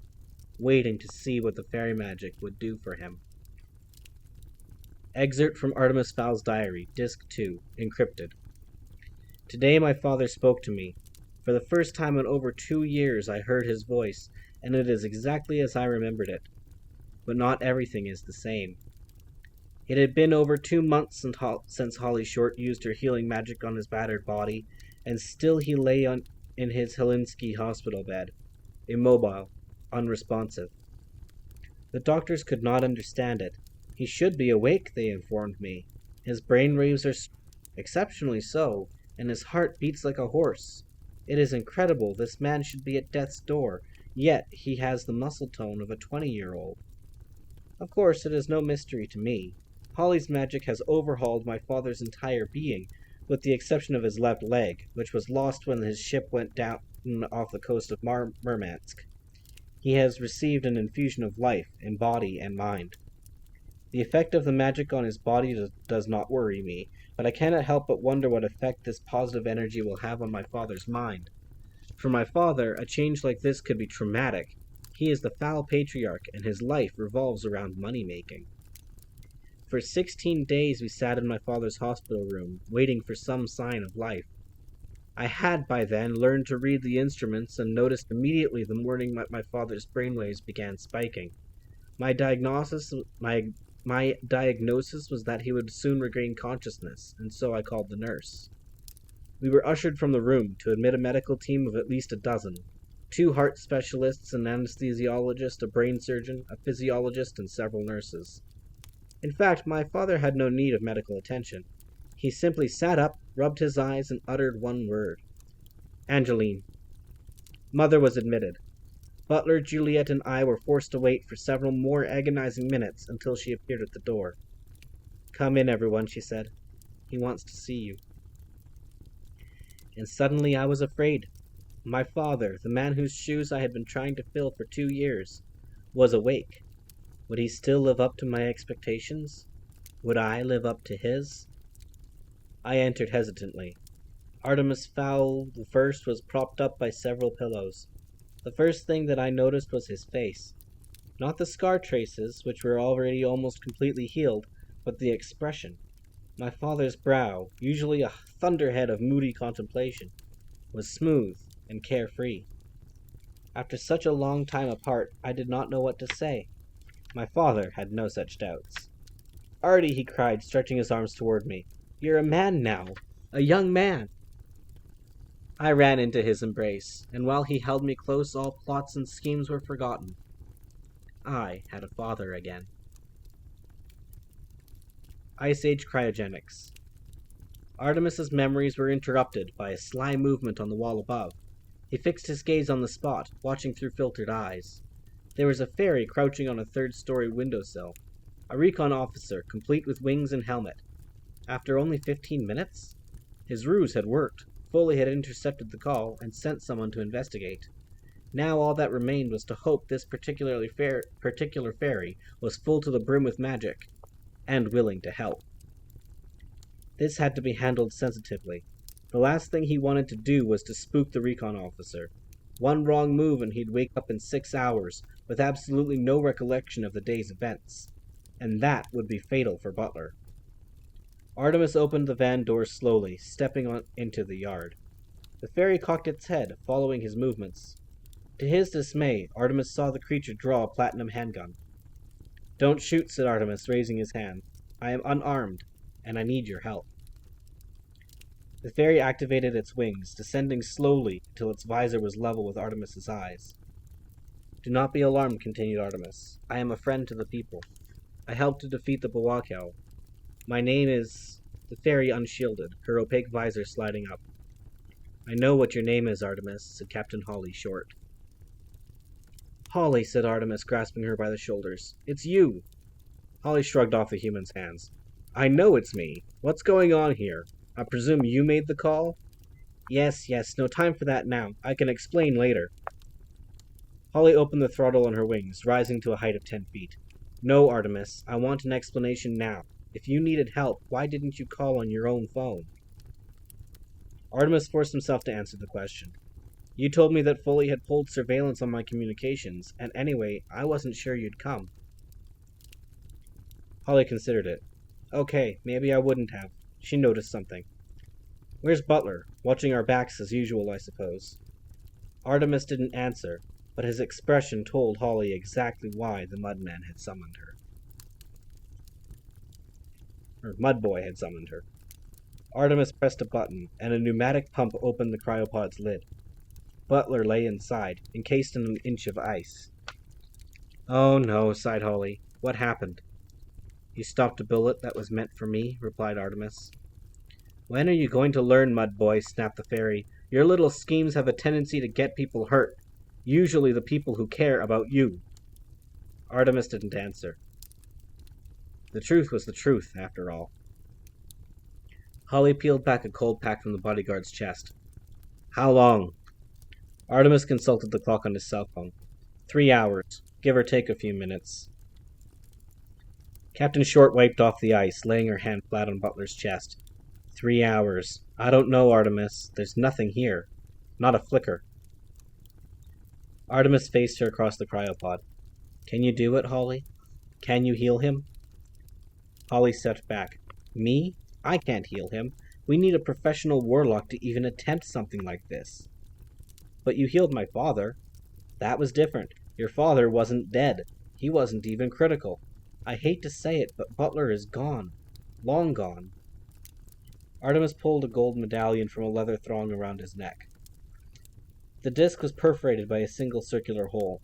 waiting to see what the fairy magic would do for him. Excerpt from Artemis Fowl's diary, Disc 2, encrypted. Today my father spoke to me. For the first time in over 2 years I heard his voice, and it is exactly as I remembered it. But not everything is the same. It had been over 2 months since Holly Short used her healing magic on his battered body, and still he lay in his Helsinki hospital bed, immobile, unresponsive. The doctors could not understand it. He should be awake, they informed me. His brain waves are exceptionally so, and his heart beats like a horse. It is incredible this man should be at death's door, yet he has the muscle tone of a 20-year-old. Of course, it is no mystery to me. Holly's magic has overhauled my father's entire being, with the exception of his left leg, which was lost when his ship went down off the coast of Murmansk. He has received an infusion of life in body and mind. The effect of the magic on his body does not worry me, but I cannot help but wonder what effect this positive energy will have on my father's mind. For my father, a change like this could be traumatic. He is the foul patriarch, and his life revolves around money-making. For 16 days we sat in my father's hospital room, waiting for some sign of life. I had by then learned to read the instruments and noticed immediately the morning my father's brainwaves began spiking. My diagnosis was that he would soon regain consciousness, and so I called the nurse. We were ushered from the room to admit a medical team of at least a dozen. 2 heart specialists, an anesthesiologist, a brain surgeon, a physiologist, and several nurses. In fact, my father had no need of medical attention. He simply sat up, rubbed his eyes, and uttered one word. Angeline. Mother was admitted. Butler, Juliet, and I were forced to wait for several more agonizing minutes until she appeared at the door. Come in, everyone, she said. He wants to see you. And suddenly I was afraid. My father, the man whose shoes I had been trying to fill for 2 years, was awake. Would he still live up to my expectations? Would I live up to his? I entered hesitantly. Artemis Fowl the first was propped up by several pillows. The first thing that I noticed was his face. Not the scar traces, which were already almost completely healed, but the expression. My father's brow, usually a thunderhead of moody contemplation, was smooth and carefree. After such a long time apart, I did not know what to say. My father had no such doubts. Artie, he cried, stretching his arms toward me. You're a man now. A young man. I ran into his embrace, and while he held me close, all plots and schemes were forgotten. I had a father again. Ice Age Cryogenics. Artemis's memories were interrupted by a sly movement on the wall above. He fixed his gaze on the spot, watching through filtered eyes. There was a fairy crouching on a 3rd-story windowsill. A recon officer, complete with wings and helmet. After only 15 minutes? His ruse had worked. Foley had intercepted the call and sent someone to investigate. Now all that remained was to hope this particular fairy was full to the brim with magic, and willing to help. This had to be handled sensitively. The last thing he wanted to do was to spook the recon officer. One wrong move and he'd wake up in 6 hours, with absolutely no recollection of the day's events. And that would be fatal for Butler. Artemis opened the van door slowly, stepping into the yard. The fairy cocked its head, following his movements. To his dismay, Artemis saw the creature draw a platinum handgun. Don't shoot, said Artemis, raising his hand. I am unarmed, and I need your help. The fairy activated its wings, descending slowly until its visor was level with Artemis's eyes. Do not be alarmed, continued Artemis. I am a friend to the people. I helped to defeat the Bawakel. My name is... The fairy unshielded, her opaque visor sliding up. I know what your name is, Artemis, said Captain Holly Short. Holly, said Artemis, grasping her by the shoulders. It's you! Holly shrugged off the human's hands. I know it's me. What's going on here? I presume you made the call? Yes, no time for that now. I can explain later. Holly opened the throttle on her wings, rising to a height of 10 feet. No, Artemis, I want an explanation now. If you needed help, why didn't you call on your own phone? Artemis forced himself to answer the question. You told me that Foley had pulled surveillance on my communications, and anyway, I wasn't sure you'd come. Holly considered it. Okay, maybe I wouldn't have. She noticed something. Where's Butler? Watching our backs as usual, I suppose. Artemis didn't answer, but his expression told Holly exactly why the Mudman had summoned her. or Mudboy had summoned her. Artemis pressed a button, and a pneumatic pump opened the cryopod's lid. Butler lay inside, encased in an inch of ice. "Oh no," sighed Holly. "What happened?" "You stopped a bullet that was meant for me," replied Artemis. "When are you going to learn, Mudboy?" snapped the fairy. "Your little schemes have a tendency to get people hurt. Usually the people who care about you." Artemis didn't answer. The truth was the truth, after all. Holly peeled back a cold pack from the bodyguard's chest. "How long?" Artemis consulted the clock on his cell phone. 3 hours, give or take a few minutes. Captain Short wiped off the ice, laying her hand flat on Butler's chest. 3 hours. I don't know, Artemis. There's nothing here. Not a flicker. Artemis faced her across the cryopod. "Can you do it, Holly? Can you heal him?" Holly stepped back. "Me? I can't heal him. We need a professional warlock to even attempt something like this." "But you healed my father." "That was different. Your father wasn't dead. He wasn't even critical. I hate to say it, but Butler is gone. Long gone." Artemis pulled a gold medallion from a leather thong around his neck. The disc was perforated by a single circular hole.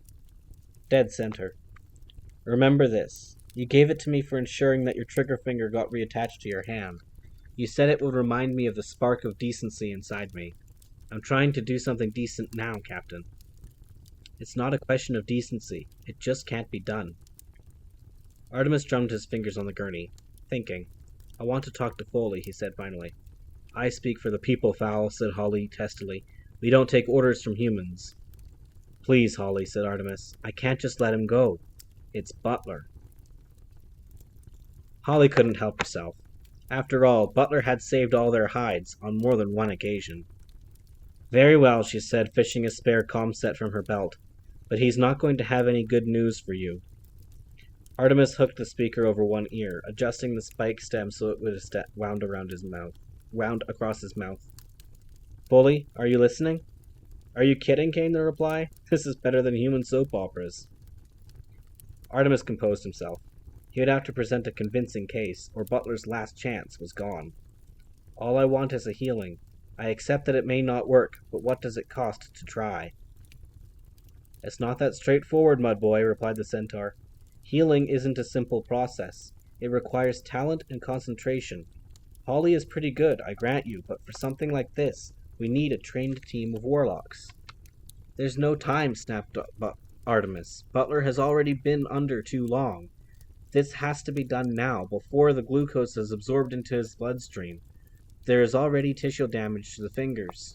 Dead center. "Remember this. You gave it to me for ensuring that your trigger finger got reattached to your hand. You said it would remind me of the spark of decency inside me. I'm trying to do something decent now, Captain." "It's not a question of decency. It just can't be done." Artemis drummed his fingers on the gurney, thinking. "I want to talk to Foley," he said finally. "I speak for the people, Fowl," said Holly testily. "We don't take orders from humans." "Please, Holly," said Artemis. "I can't just let him go. It's Butler." Holly couldn't help herself. After all, Butler had saved all their hides on more than one occasion. "Very well," she said, fishing a spare comm set from her belt. "But he's not going to have any good news for you." Artemis hooked the speaker over one ear, adjusting the spike stem so it would wound across his mouth. "Foley, are you listening?" "Are you kidding?" came the reply. "This is better than human soap operas." Artemis composed himself. He would have to present a convincing case, or Butler's last chance was gone. "All I want is a healing. I accept that it may not work, but what does it cost to try?" "It's not that straightforward, Mudboy," replied the centaur. "Healing isn't a simple process. It requires talent and concentration. Holly is pretty good, I grant you, but for something like this, we need a trained team of warlocks." "There's no time," snapped Artemis. "Butler has already been under too long. This has to be done now, before the glucose is absorbed into his bloodstream. There is already tissue damage to the fingers."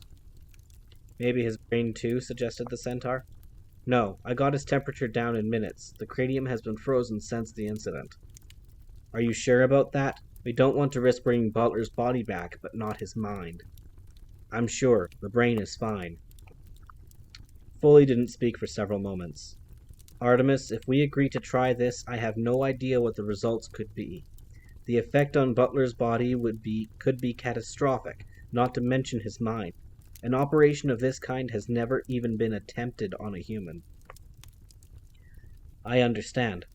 "Maybe his brain too," suggested the centaur. "No, I got his temperature down in minutes. The cranium has been frozen since the incident." "Are you sure about that? We don't want to risk bringing Butler's body back, but not his mind." "I'm sure. The brain is fine." Foley didn't speak for several moments. "Artemis, if we agree to try this, I have no idea what the results could be. The effect on Butler's body could be catastrophic, not to mention his mind. An operation of this kind has never even been attempted on a human." "I understand."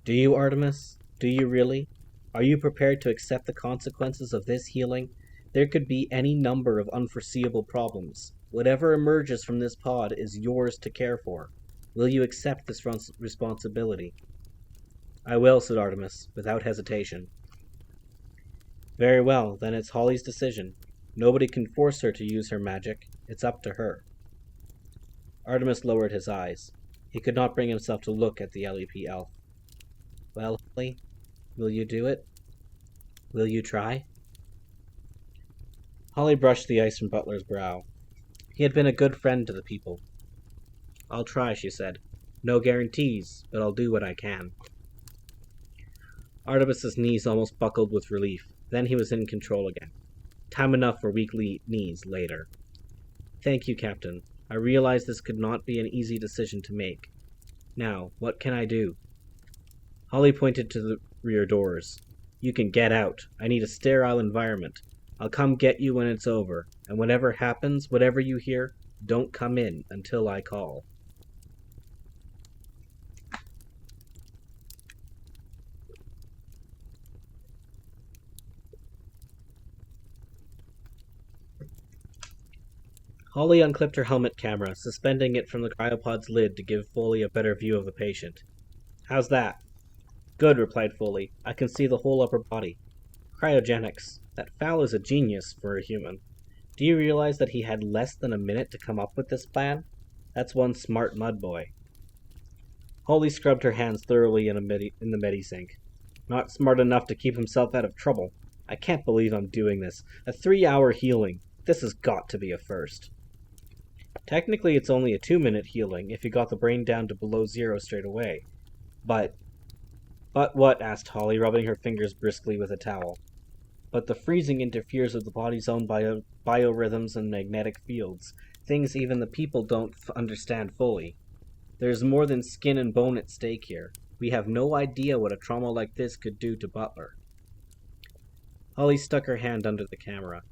"Do you, Artemis? Do you really? Are you prepared to accept the consequences of this healing? There could be any number of unforeseeable problems. Whatever emerges from this pod is yours to care for. Will you accept this responsibility?" "I will," said Artemis, without hesitation. "Very well, then it's Holly's decision. Nobody can force her to use her magic. It's up to her." Artemis lowered his eyes. He could not bring himself to look at the LEP elf. "Well, Holly, will you do it? Will you try?" Holly brushed the ice from Butler's brow. He had been a good friend to the people. "I'll try," she said. "No guarantees, but I'll do what I can." Artemis's knees almost buckled with relief. Then he was in control again. Time enough for weak knees later. "Thank you, Captain. I realize this could not be an easy decision to make. Now, what can I do?" Holly pointed to the rear doors. "You can get out. I need a sterile environment. I'll come get you when it's over, and whatever happens, whatever you hear, don't come in until I call." Holly unclipped her helmet camera, suspending it from the cryopod's lid to give Foley a better view of the patient. "How's that?" "Good," replied Foley. "I can see the whole upper body. Cryogenics. That Fowl is a genius for a human. Do you realize that he had less than a minute to come up with this plan? That's one smart mud boy." Holly scrubbed her hands thoroughly in the medisink. "Not smart enough to keep himself out of trouble. I can't believe I'm doing this. A 3-hour healing. This has got to be a first." "Technically, it's only a 2-minute healing if you got the brain down to below 0 straight away. But what?" asked Holly, rubbing her fingers briskly with a towel. "But the freezing interferes with the body's own biorhythms and magnetic fields, things even the people don't understand fully. There's more than skin and bone at stake here. We have no idea what a trauma like this could do to Butler." Holly stuck her head under the camera.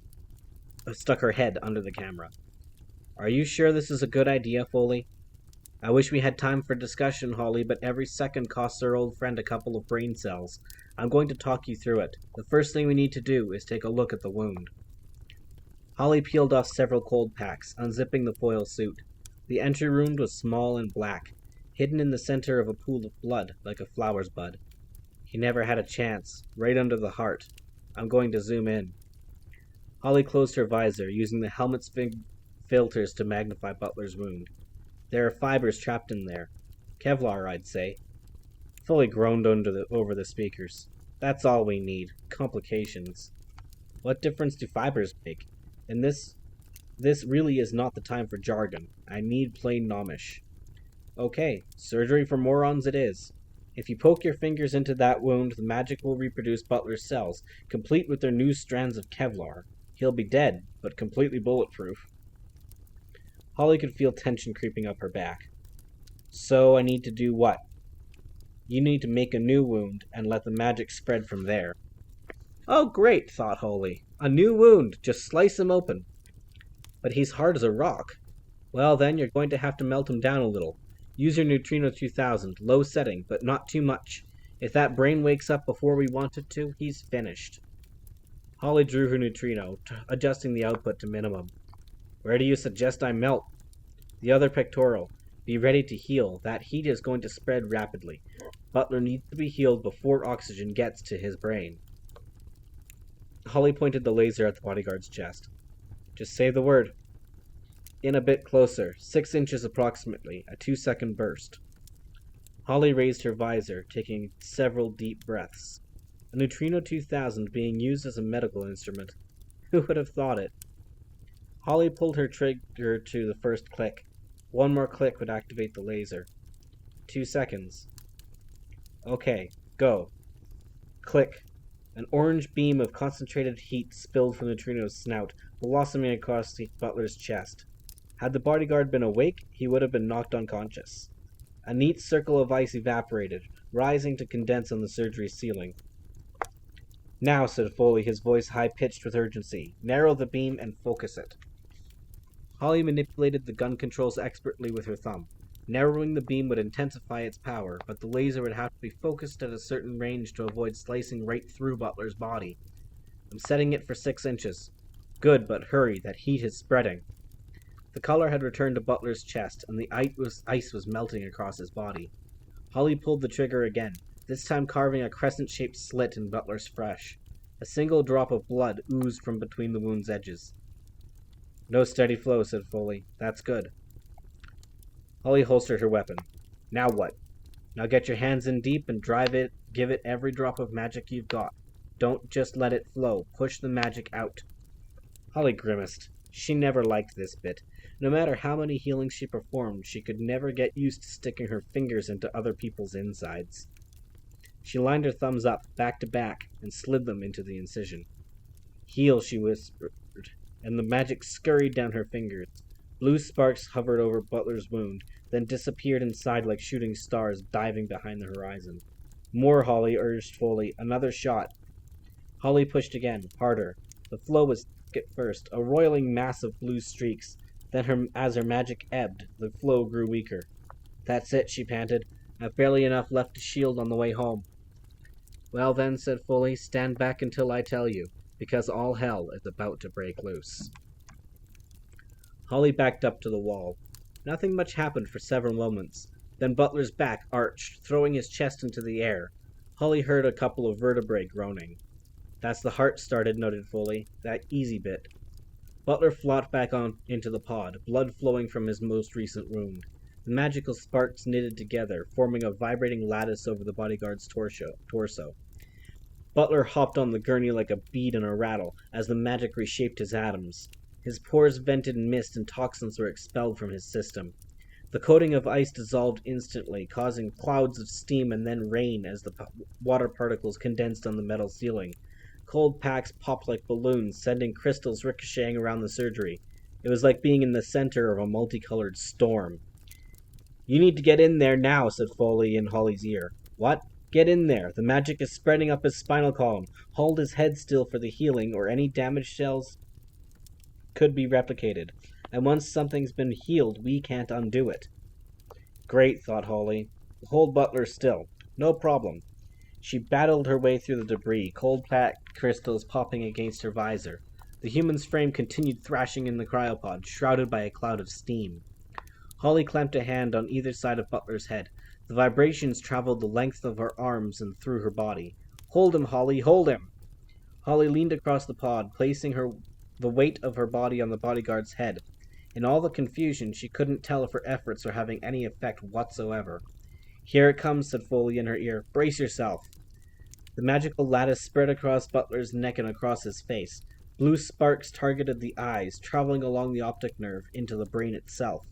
"Are you sure this is a good idea, Foley?" "I wish we had time for discussion, Holly, but every second costs our old friend a couple of brain cells. I'm going to talk you through it. The first thing we need to do is take a look at the wound." Holly peeled off several cold packs, unzipping the foil suit. The entry wound was small and black, hidden in the center of a pool of blood, like a flower's bud. "He never had a chance. Right under the heart. I'm going to zoom in." Holly closed her visor, using the helmet's filters to magnify Butler's wound. "There are fibers trapped in there. Kevlar, I'd say." Foley groaned over the speakers. "That's all we need. Complications." "What difference do fibers make? And this really is not the time for jargon. I need plain Nomish." "Okay, surgery for morons it is. If you poke your fingers into that wound, the magic will reproduce Butler's cells, complete with their new strands of Kevlar. He'll be dead, but completely bulletproof." Holly could feel tension creeping up her back. "So I need to do what?" "You need to make a new wound and let the magic spread from there." "Oh, great," thought Holly. "A new wound. Just slice him open." "But he's hard as a rock." "Well, then you're going to have to melt him down a little. Use your Neutrino 2000, low setting, but not too much. If that brain wakes up before we want it to, he's finished." Holly drew her neutrino, adjusting the output to minimum. "Where do you suggest I melt?" "The other pectoral. Be ready to heal. That heat is going to spread rapidly. Butler needs to be healed before oxygen gets to his brain." Holly pointed the laser at the bodyguard's chest. "Just say the word." "In a bit closer. 6 inches approximately. A 2-second burst." Holly raised her visor, taking several deep breaths. A Neutrino 2000 being used as a medical instrument. Who would have thought it? Holly pulled her trigger to the first click. One more click would activate the laser. 2 seconds. "Okay, go." Click. An orange beam of concentrated heat spilled from Neutrino's snout, blossoming across Butler's chest. Had the bodyguard been awake, he would have been knocked unconscious. A neat circle of ice evaporated, rising to condense on the surgery ceiling. "Now," said Foley, his voice high-pitched with urgency, "narrow the beam and focus it." Holly manipulated the gun controls expertly with her thumb. Narrowing the beam would intensify its power, but the laser would have to be focused at a certain range to avoid slicing right through Butler's body. "I'm setting it for 6 inches. Good, but hurry, that heat is spreading." The color had returned to Butler's chest, and the ice was melting across his body. Holly pulled the trigger again, this time carving a crescent-shaped slit in Butler's flesh. A single drop of blood oozed from between the wound's edges. "No steady flow," said Foley. "That's good." Holly holstered her weapon. "Now what?" "Now get your hands in deep and drive it. Give it every drop of magic you've got. Don't just let it flow. Push the magic out." Holly grimaced. She never liked this bit. No matter how many healings she performed, she could never get used to sticking her fingers into other people's insides. She lined her thumbs up, back to back, and slid them into the incision. "Heal," she whispered, and the magic scurried down her fingers. Blue sparks hovered over Butler's wound, then disappeared inside like shooting stars diving behind the horizon. "More," Holly urged Foley. "Another shot." Holly pushed again, harder. The flow was thick at first, a roiling mass of blue streaks. Then, as her magic ebbed, the flow grew weaker. "That's it," she panted. "I've barely enough left to shield on the way home." "Well then," said Foley, "stand back until I tell you, because all hell is about to break loose." Holly backed up to the wall. Nothing much happened for several moments. Then Butler's back arched, throwing his chest into the air. Holly heard a couple of vertebrae groaning. That's the heart started, noted Foley. That easy bit. Butler flopped back on into the pod, blood flowing from his most recent wound. The magical sparks knitted together, forming a vibrating lattice over the bodyguard's torso. Butler hopped on the gurney like a bead in a rattle as the magic reshaped his atoms. His pores vented mist and toxins were expelled from his system. The coating of ice dissolved instantly, causing clouds of steam and then rain as the water particles condensed on the metal ceiling. Cold packs popped like balloons, sending crystals ricocheting around the surgery. It was like being in the center of a multicolored storm. "You need to get in there now," said Foley in Holly's ear. "What? Get in there. The magic is spreading up his spinal column. Hold his head still for the healing, or any damaged cells could be replicated. And once something's been healed, we can't undo it." Great, thought Holly. Hold Butler still. No problem. She battled her way through the debris, cold-packed crystals popping against her visor. The human's frame continued thrashing in the cryopod, shrouded by a cloud of steam. Holly clamped a hand on either side of Butler's head. The vibrations traveled the length of her arms and through her body. "Hold him, Holly, hold him!" Holly leaned across the pod, placing the weight of her body on the bodyguard's head. In all the confusion, she couldn't tell if her efforts were having any effect whatsoever. "Here it comes," said Foley in her ear. "Brace yourself." The magical lattice spread across Butler's neck and across his face. Blue sparks targeted the eyes, traveling along the optic nerve into the brain itself.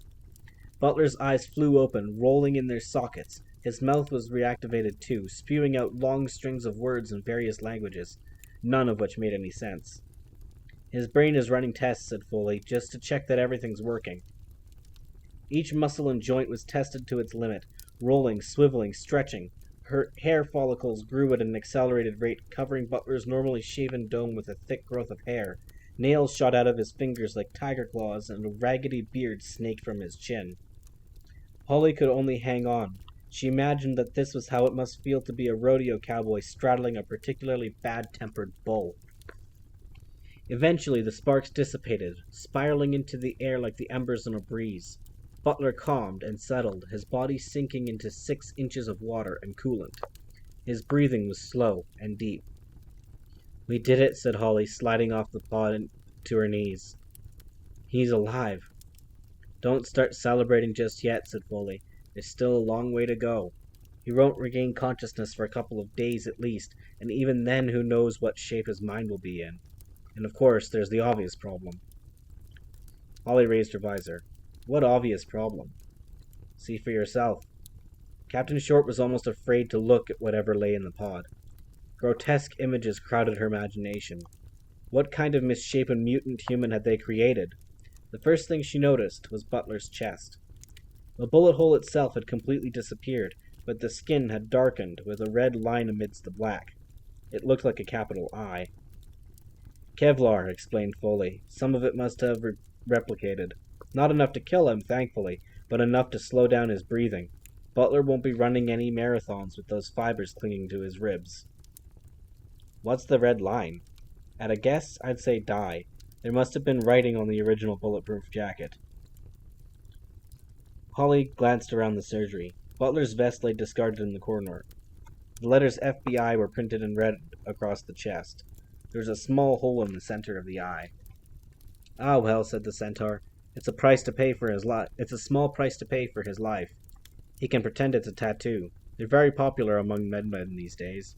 Butler's eyes flew open, rolling in their sockets. His mouth was reactivated too, spewing out long strings of words in various languages, none of which made any sense. "His brain is running tests," said Foley, "just to check that everything's working." Each muscle and joint was tested to its limit, rolling, swiveling, stretching. Her hair follicles grew at an accelerated rate, covering Butler's normally shaven dome with a thick growth of hair. Nails shot out of his fingers like tiger claws, and a raggedy beard snaked from his chin. Holly could only hang on. She imagined that this was how it must feel to be a rodeo cowboy straddling a particularly bad-tempered bull. Eventually, the sparks dissipated, spiraling into the air like the embers in a breeze. Butler calmed and settled, his body sinking into 6 inches of water and coolant. His breathing was slow and deep. "We did it," said Holly, sliding off the pod to her knees. "He's alive." "Don't start celebrating just yet," said Foley. "There's still a long way to go. He won't regain consciousness for a couple of days at least, and even then who knows what shape his mind will be in. And of course, there's the obvious problem." Holly raised her visor. "What obvious problem?" "See for yourself." Captain Short was almost afraid to look at whatever lay in the pod. Grotesque images crowded her imagination. What kind of misshapen mutant human had they created? The first thing she noticed was Butler's chest. The bullet hole itself had completely disappeared, but the skin had darkened with a red line amidst the black. It looked like a capital I. "Kevlar," explained Foley. "Some of it must have replicated. Not enough to kill him, thankfully, but enough to slow down his breathing. Butler won't be running any marathons with those fibers clinging to his ribs." "What's the red line?" "At a guess, I'd say die. There must have been writing on the original bulletproof jacket." Holly glanced around the surgery. Butler's vest lay discarded in the corner. The letters FBI were printed in red across the chest. There was a small hole in the center of the eye. "Ah, well," said the centaur. It's a small price to pay for his life. He can pretend it's a tattoo. They're very popular among medmen these days."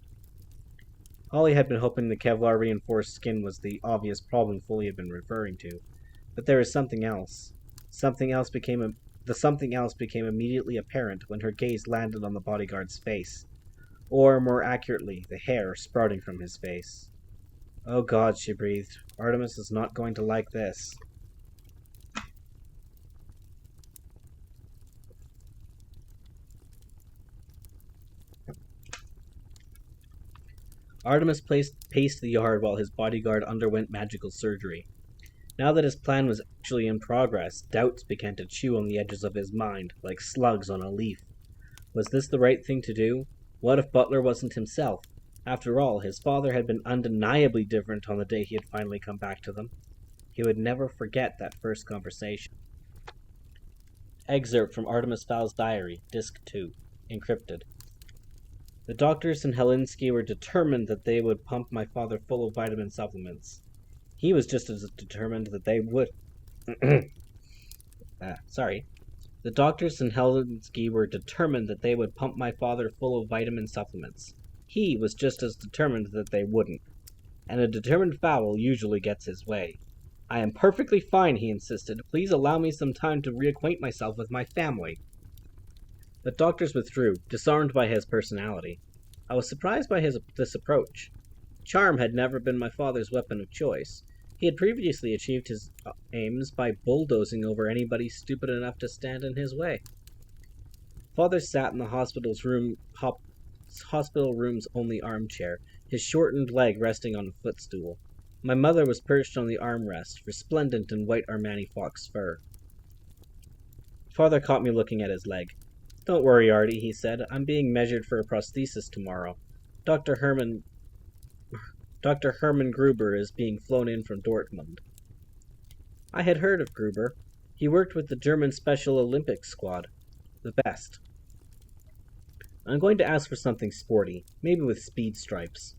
Holly had been hoping the Kevlar reinforced skin was the obvious problem Foley had been referring to. But there was something else. The something else became immediately apparent when her gaze landed on the bodyguard's face. Or, more accurately, the hair sprouting from his face. "Oh God," she breathed. "Artemis is not going to like this." Artemis paced the yard while his bodyguard underwent magical surgery. Now that his plan was actually in progress, doubts began to chew on the edges of his mind, like slugs on a leaf. Was this the right thing to do? What if Butler wasn't himself? After all, his father had been undeniably different on the day he had finally come back to them. He would never forget that first conversation. Excerpt from Artemis Fowl's diary, Disc 2, encrypted. The doctors in Helsinki were determined that they would pump my father full of vitamin supplements. He was just as determined that they would... The doctors in Helsinki were determined that they would pump my father full of vitamin supplements. He was just as determined that they wouldn't. And a determined fowl usually gets his way. I am perfectly fine, he insisted. Please allow me some time to reacquaint myself with my family. The doctors withdrew, disarmed by his personality. I was surprised by this approach. Charm had never been my father's weapon of choice. He had previously achieved his aims by bulldozing over anybody stupid enough to stand in his way. Father sat in the hospital room's only armchair, his shortened leg resting on a footstool. My mother was perched on the armrest, resplendent in white Armani fox fur. Father caught me looking at his leg. "Don't worry, Artie," he said. "I'm being measured for a prosthesis tomorrow. Dr. Herman Gruber is being flown in from Dortmund." I had heard of Gruber. He worked with the German Special Olympics squad. The best. "I'm going to ask for something sporty, maybe with speed stripes."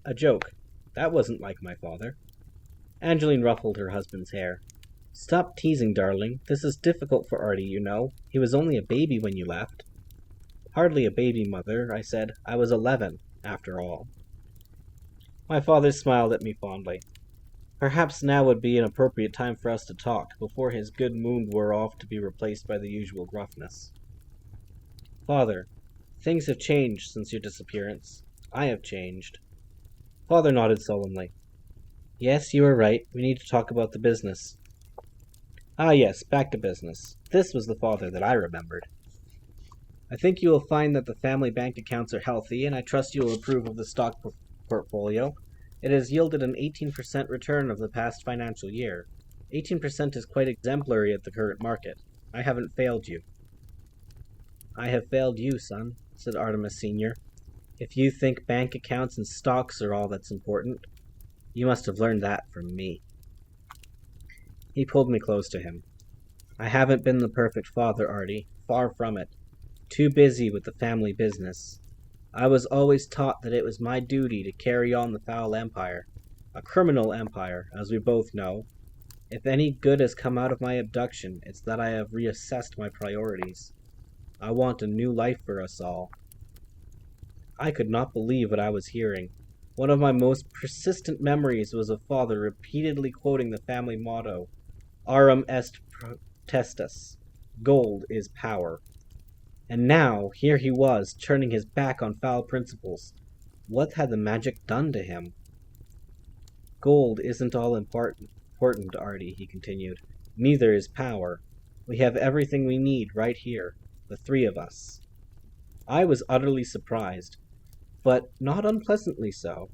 A joke. That wasn't like my father. Angeline ruffled her husband's hair. "Stop teasing, darling. This is difficult for Artie, you know. He was only a baby when you left." "Hardly a baby, Mother," I said. "I was 11, after all." My father smiled at me fondly. Perhaps now would be an appropriate time for us to talk, before his good mood wore off to be replaced by the usual gruffness. "Father, things have changed since your disappearance. I have changed." Father nodded solemnly. "Yes, you are right. We need to talk about the business." Ah yes, back to business. This was the father that I remembered. "I think you will find that the family bank accounts are healthy, and I trust you will approve of the stock portfolio. It has yielded an 18% return of the past financial year. 18% is quite exemplary at the current market. I haven't failed you." "I have failed you, son," said Artemis Sr. "If you think bank accounts and stocks are all that's important, you must have learned that from me." He pulled me close to him. "I haven't been the perfect father, Artie. Far from it. Too busy with the family business. I was always taught that it was my duty to carry on the foul empire. A criminal empire, as we both know. If any good has come out of my abduction, it's that I have reassessed my priorities. I want a new life for us all." I could not believe what I was hearing. One of my most persistent memories was of Father repeatedly quoting the family motto, "Aurum est potestas," gold is power. And now, here he was, turning his back on foul principles. What had the magic done to him? "Gold isn't all important, Artie," he continued. "Neither is power. We have everything we need right here, the three of us." I was utterly surprised, but not unpleasantly so.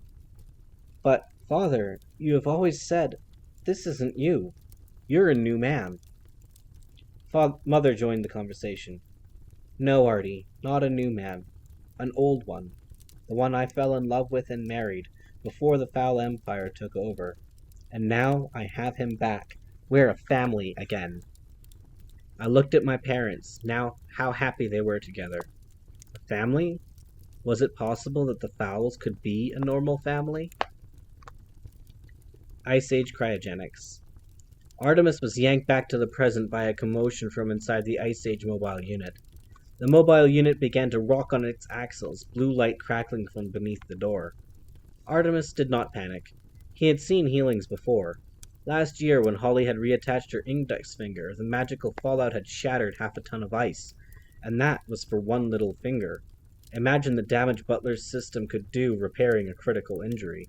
"But, Father, you have always said, this isn't you. You're a new man." Mother joined the conversation. "No, Artie, not a new man. An old one. The one I fell in love with and married, before the foul empire took over. And now I have him back. We're a family again." I looked at my parents, now how happy they were together. A family? Was it possible that the Fowls could be a normal family? Ice Age Cryogenics. Artemis was yanked back to the present by a commotion from inside the Ice Age mobile unit. The mobile unit began to rock on its axles, blue light crackling from beneath the door. Artemis did not panic. He had seen healings before. Last year, when Holly had reattached her index finger, the magical fallout had shattered half a ton of ice, and that was for one little finger. Imagine the damage Butler's system could do repairing a critical injury.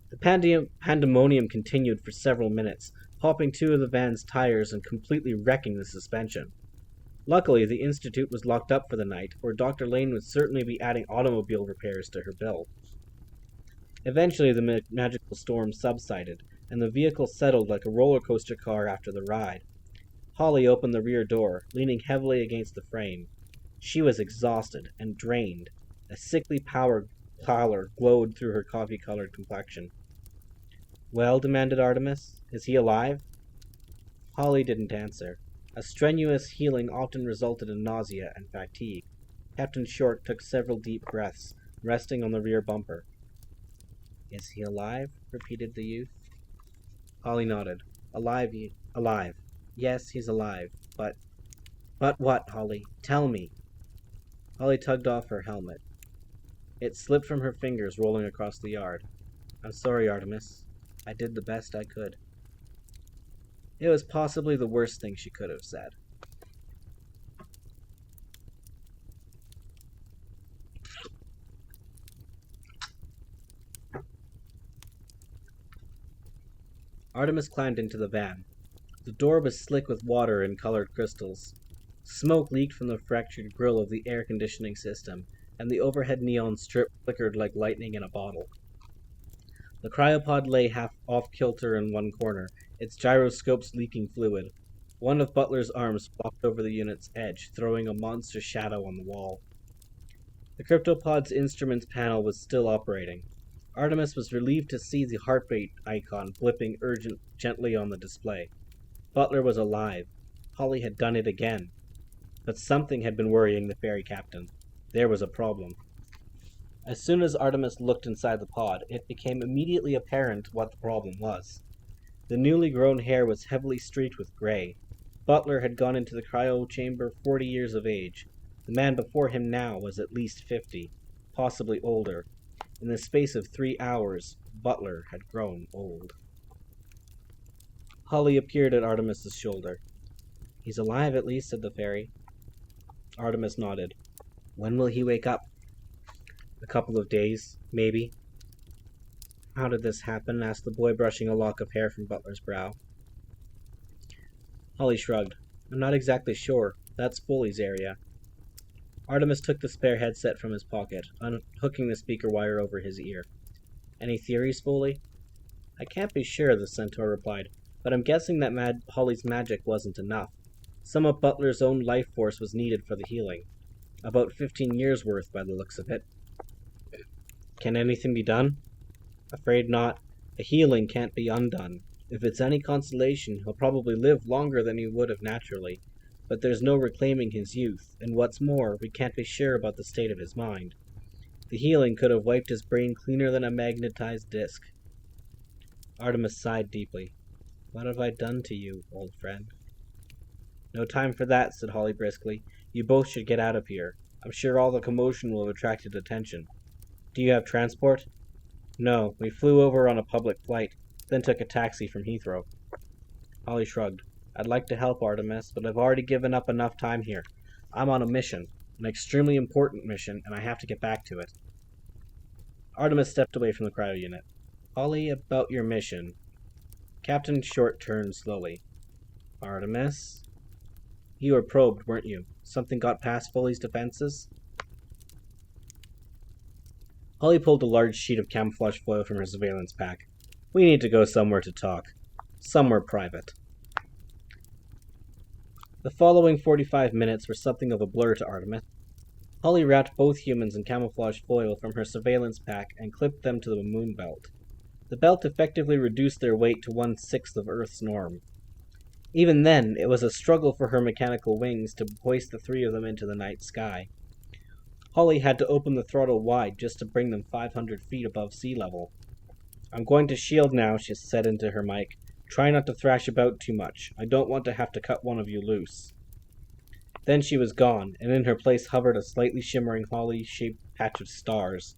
The pandemonium continued for several minutes, popping two of the van's tires and completely wrecking the suspension. Luckily, the Institute was locked up for the night, or Dr. Lane would certainly be adding automobile repairs to her bill. Eventually, the magical storm subsided, and the vehicle settled like a roller coaster car after the ride. Holly opened the rear door, leaning heavily against the frame. She was exhausted and drained. A sickly pallor glowed through her coffee-colored complexion. Well, demanded Artemis, is he alive? Holly didn't answer. A strenuous healing often resulted in nausea and fatigue. Captain Short took several deep breaths, resting on the rear bumper. Is he alive? Repeated the youth. Holly nodded. Alive. Yes, he's alive, but... But what, Holly? Tell me. Holly tugged off her helmet. It slipped from her fingers, rolling across the yard. I'm sorry, Artemis. I did the best I could. It was possibly the worst thing she could have said. Artemis climbed into the van. The door was slick with water and colored crystals. Smoke leaked from the fractured grill of the air conditioning system, and the overhead neon strip flickered like lightning in a bottle. The cryopod lay half off-kilter in one corner, its gyroscopes leaking fluid. One of Butler's arms flopped over the unit's edge, throwing a monster shadow on the wall. The cryptopod's instruments panel was still operating. Artemis was relieved to see the heartbeat icon blipping gently on the display. Butler was alive. Holly had done it again. But something had been worrying the ferry captain. There was a problem. As soon as Artemis looked inside the pod, it became immediately apparent what the problem was. The newly grown hair was heavily streaked with gray. Butler had gone into the cryo chamber 40 years of age. The man before him now was at least 50, possibly older. In the space of 3 hours, Butler had grown old. Holly appeared at Artemis's shoulder. He's alive at least, said the fairy. Artemis nodded. When will he wake up? A couple of days, maybe. How did this happen? Asked the boy, brushing a lock of hair from Butler's brow. Holly shrugged. I'm not exactly sure. That's Foley's area. Artemis took the spare headset from his pocket, unhooking the speaker wire over his ear. Any theories, Foley? I can't be sure, the centaur replied, but I'm guessing that Holly's magic wasn't enough. Some of Butler's own life force was needed for the healing. About 15 years' worth, by the looks of it. Can anything be done? Afraid not. A healing can't be undone. If it's any consolation, he'll probably live longer than he would have naturally. But there's no reclaiming his youth, and what's more, we can't be sure about the state of his mind. The healing could have wiped his brain cleaner than a magnetized disc. Artemis sighed deeply. What have I done to you, old friend? No time for that, said Holly briskly. You both should get out of here. I'm sure all the commotion will have attracted attention. Do you have transport? No, we flew over on a public flight, then took a taxi from Heathrow. Holly shrugged. I'd like to help, Artemis, but I've already given up enough time here. I'm on a mission, an extremely important mission, and I have to get back to it. Artemis stepped away from the cryo unit. Holly, about your mission. Captain Short turned slowly. Artemis? You were probed, weren't you? Something got past Foley's defenses? Holly pulled a large sheet of camouflage foil from her surveillance pack. We need to go somewhere to talk. Somewhere private. The following 45 minutes were something of a blur to Artemis. Holly wrapped both humans in camouflage foil from her surveillance pack and clipped them to the moon belt. The belt effectively reduced their weight to 1/6 of Earth's norm. Even then, it was a struggle for her mechanical wings to hoist the three of them into the night sky. Holly had to open the throttle wide just to bring them 500 feet above sea level. I'm going to shield now, she said into her mic. Try not to thrash about too much. I don't want to have to cut one of you loose. Then she was gone, and in her place hovered a slightly shimmering holly-shaped patch of stars.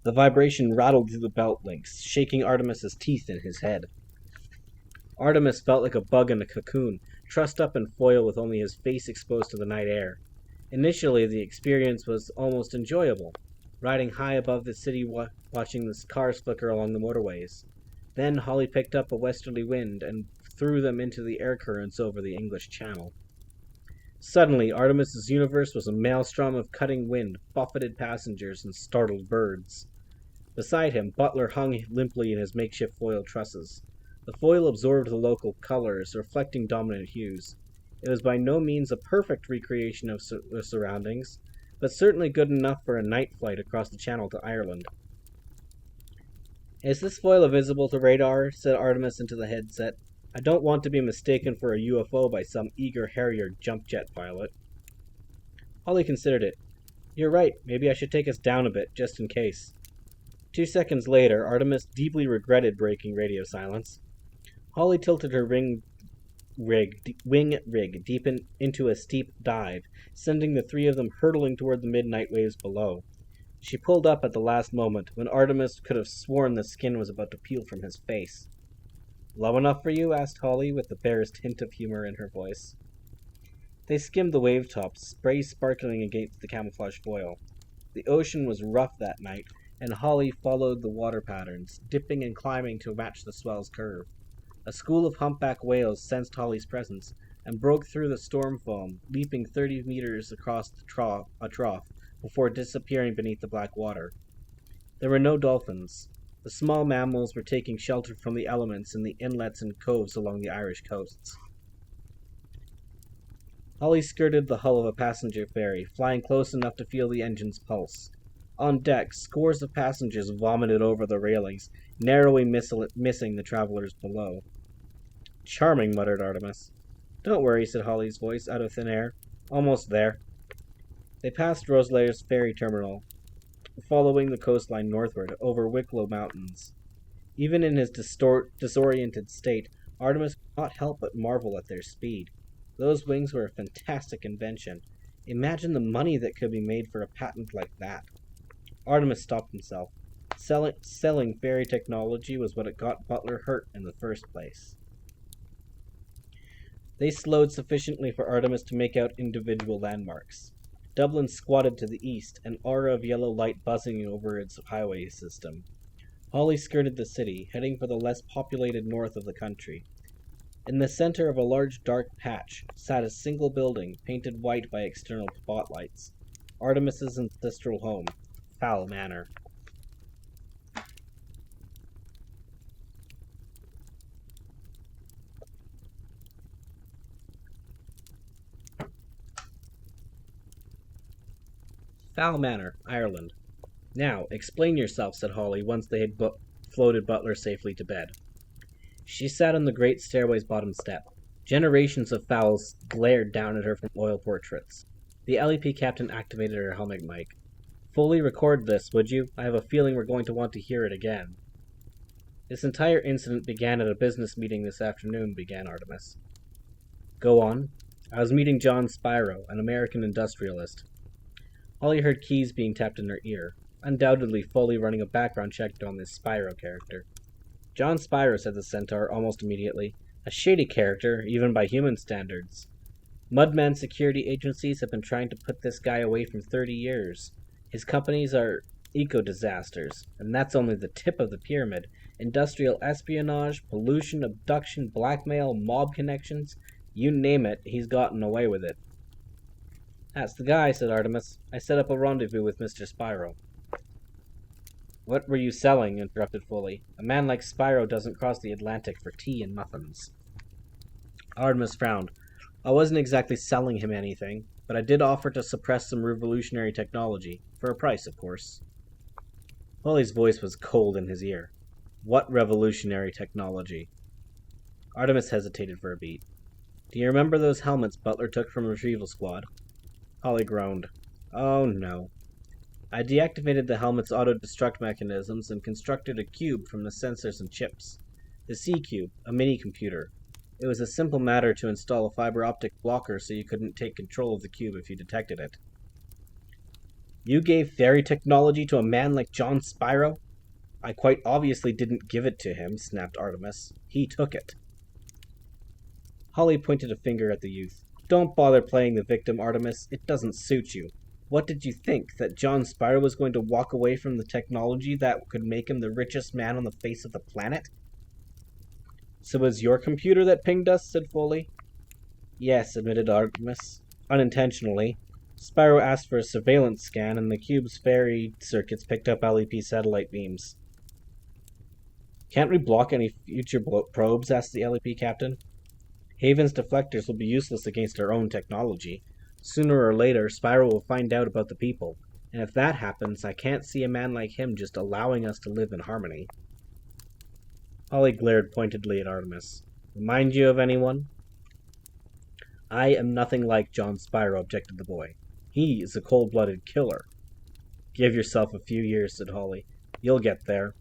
The vibration rattled through the belt links, shaking Artemis's teeth in his head. Artemis felt like a bug in a cocoon, trussed up in foil with only his face exposed to the night air. Initially, the experience was almost enjoyable, riding high above the city watching the cars flicker along the motorways. Then Holly picked up a westerly wind and threw them into the air currents over the English Channel. Suddenly, Artemis's universe was a maelstrom of cutting wind, buffeted passengers, and startled birds. Beside him, Butler hung limply in his makeshift foil trusses. The foil absorbed the local colors, reflecting dominant hues. It was by no means a perfect recreation of the surroundings, but certainly good enough for a night flight across the Channel to Ireland. Is this foil visible to radar? Said Artemis into the headset. I don't want to be mistaken for a UFO by some eager Harrier jump jet pilot. Holly considered it. You're right, maybe I should take us down a bit, just in case. 2 seconds later, Artemis deeply regretted breaking radio silence. Holly tilted her wing rig deep into a steep dive, sending the three of them hurtling toward the midnight waves below. She pulled up at the last moment, when Artemis could have sworn the skin was about to peel from his face. Low enough for you? Asked Holly, with the barest hint of humor in her voice. They skimmed the wave tops, spray sparkling against the camouflage foil. The ocean was rough that night, and Holly followed the water patterns, dipping and climbing to match the swell's curve. A school of humpback whales sensed Holly's presence, and broke through the storm foam, leaping 30 meters across the trough, before disappearing beneath the black water. There were no dolphins. The small mammals were taking shelter from the elements in the inlets and coves along the Irish coasts. Holly skirted the hull of a passenger ferry, flying close enough to feel the engine's pulse. On deck, scores of passengers vomited over the railings, narrowly missing the travelers below. Charming, muttered Artemis. Don't worry, said Holly's voice out of thin air. Almost there. They passed Roselaire's ferry terminal, following the coastline northward, over Wicklow Mountains. Even in his disoriented state, Artemis could not help but marvel at their speed. Those wings were a fantastic invention. Imagine the money that could be made for a patent like that. Artemis stopped himself. Selling ferry technology was what had got Butler hurt in the first place. They slowed sufficiently for Artemis to make out individual landmarks. Dublin squatted to the east, an aura of yellow light buzzing over its highway system. Holly skirted the city, heading for the less populated north of the country. In the center of a large dark patch sat a single building, painted white by external spotlights. Artemis's ancestral home, Fowl Manor. Fowl Manor, Ireland. Now, explain yourself, said Holly, once they had floated Butler safely to bed. She sat on the great stairway's bottom step. Generations of fowls glared down at her from oil portraits. The LEP captain activated her helmet mic. Foley, record this, would you? I have a feeling we're going to want to hear it again. This entire incident began at a business meeting this afternoon, began Artemis. Go on. I was meeting John Spyro, an American industrialist. Holly heard keys being tapped in her ear. Undoubtedly, Foley running a background check on this Spyro character. John Spyro, said the centaur almost immediately. A shady character, even by human standards. Mudman security agencies have been trying to put this guy away for 30 years. His companies are eco-disasters, and that's only the tip of the pyramid. Industrial espionage, pollution, abduction, blackmail, mob connections, you name it, he's gotten away with it. That's the guy, said Artemis. I set up a rendezvous with Mr. Spyro. What were you selling? Interrupted Foley. A man like Spyro doesn't cross the Atlantic for tea and muffins. Artemis frowned. I wasn't exactly selling him anything, but I did offer to suppress some revolutionary technology. For a price, of course. Foley's voice was cold in his ear. What revolutionary technology? Artemis hesitated for a beat. Do you remember those helmets Butler took from Retrieval Squad? Holly groaned. Oh, no. I deactivated the helmet's auto-destruct mechanisms and constructed a cube from the sensors and chips. The C-Cube, a mini-computer. It was a simple matter to install a fiber optic blocker so you couldn't take control of the cube if you detected it. You gave fairy technology to a man like John Spyro? I quite obviously didn't give it to him, snapped Artemis. He took it. Holly pointed a finger at the youth. Don't bother playing the victim, Artemis. It doesn't suit you. What did you think, that John Spyro was going to walk away from the technology that could make him the richest man on the face of the planet? So it was your computer that pinged us, said Foley. Yes, admitted Artemis. Unintentionally. Spyro asked for a surveillance scan, and the cube's ferry circuits picked up LEP satellite beams. Can't we block any future probes? Asked the LEP captain. Haven's deflectors will be useless against our own technology. Sooner or later, Spyro will find out about the people, and if that happens, I can't see a man like him just allowing us to live in harmony. Holly glared pointedly at Artemis. Remind you of anyone? I am nothing like John Spyro, objected the boy. He is a cold-blooded killer. Give yourself a few years, said Holly. You'll get there.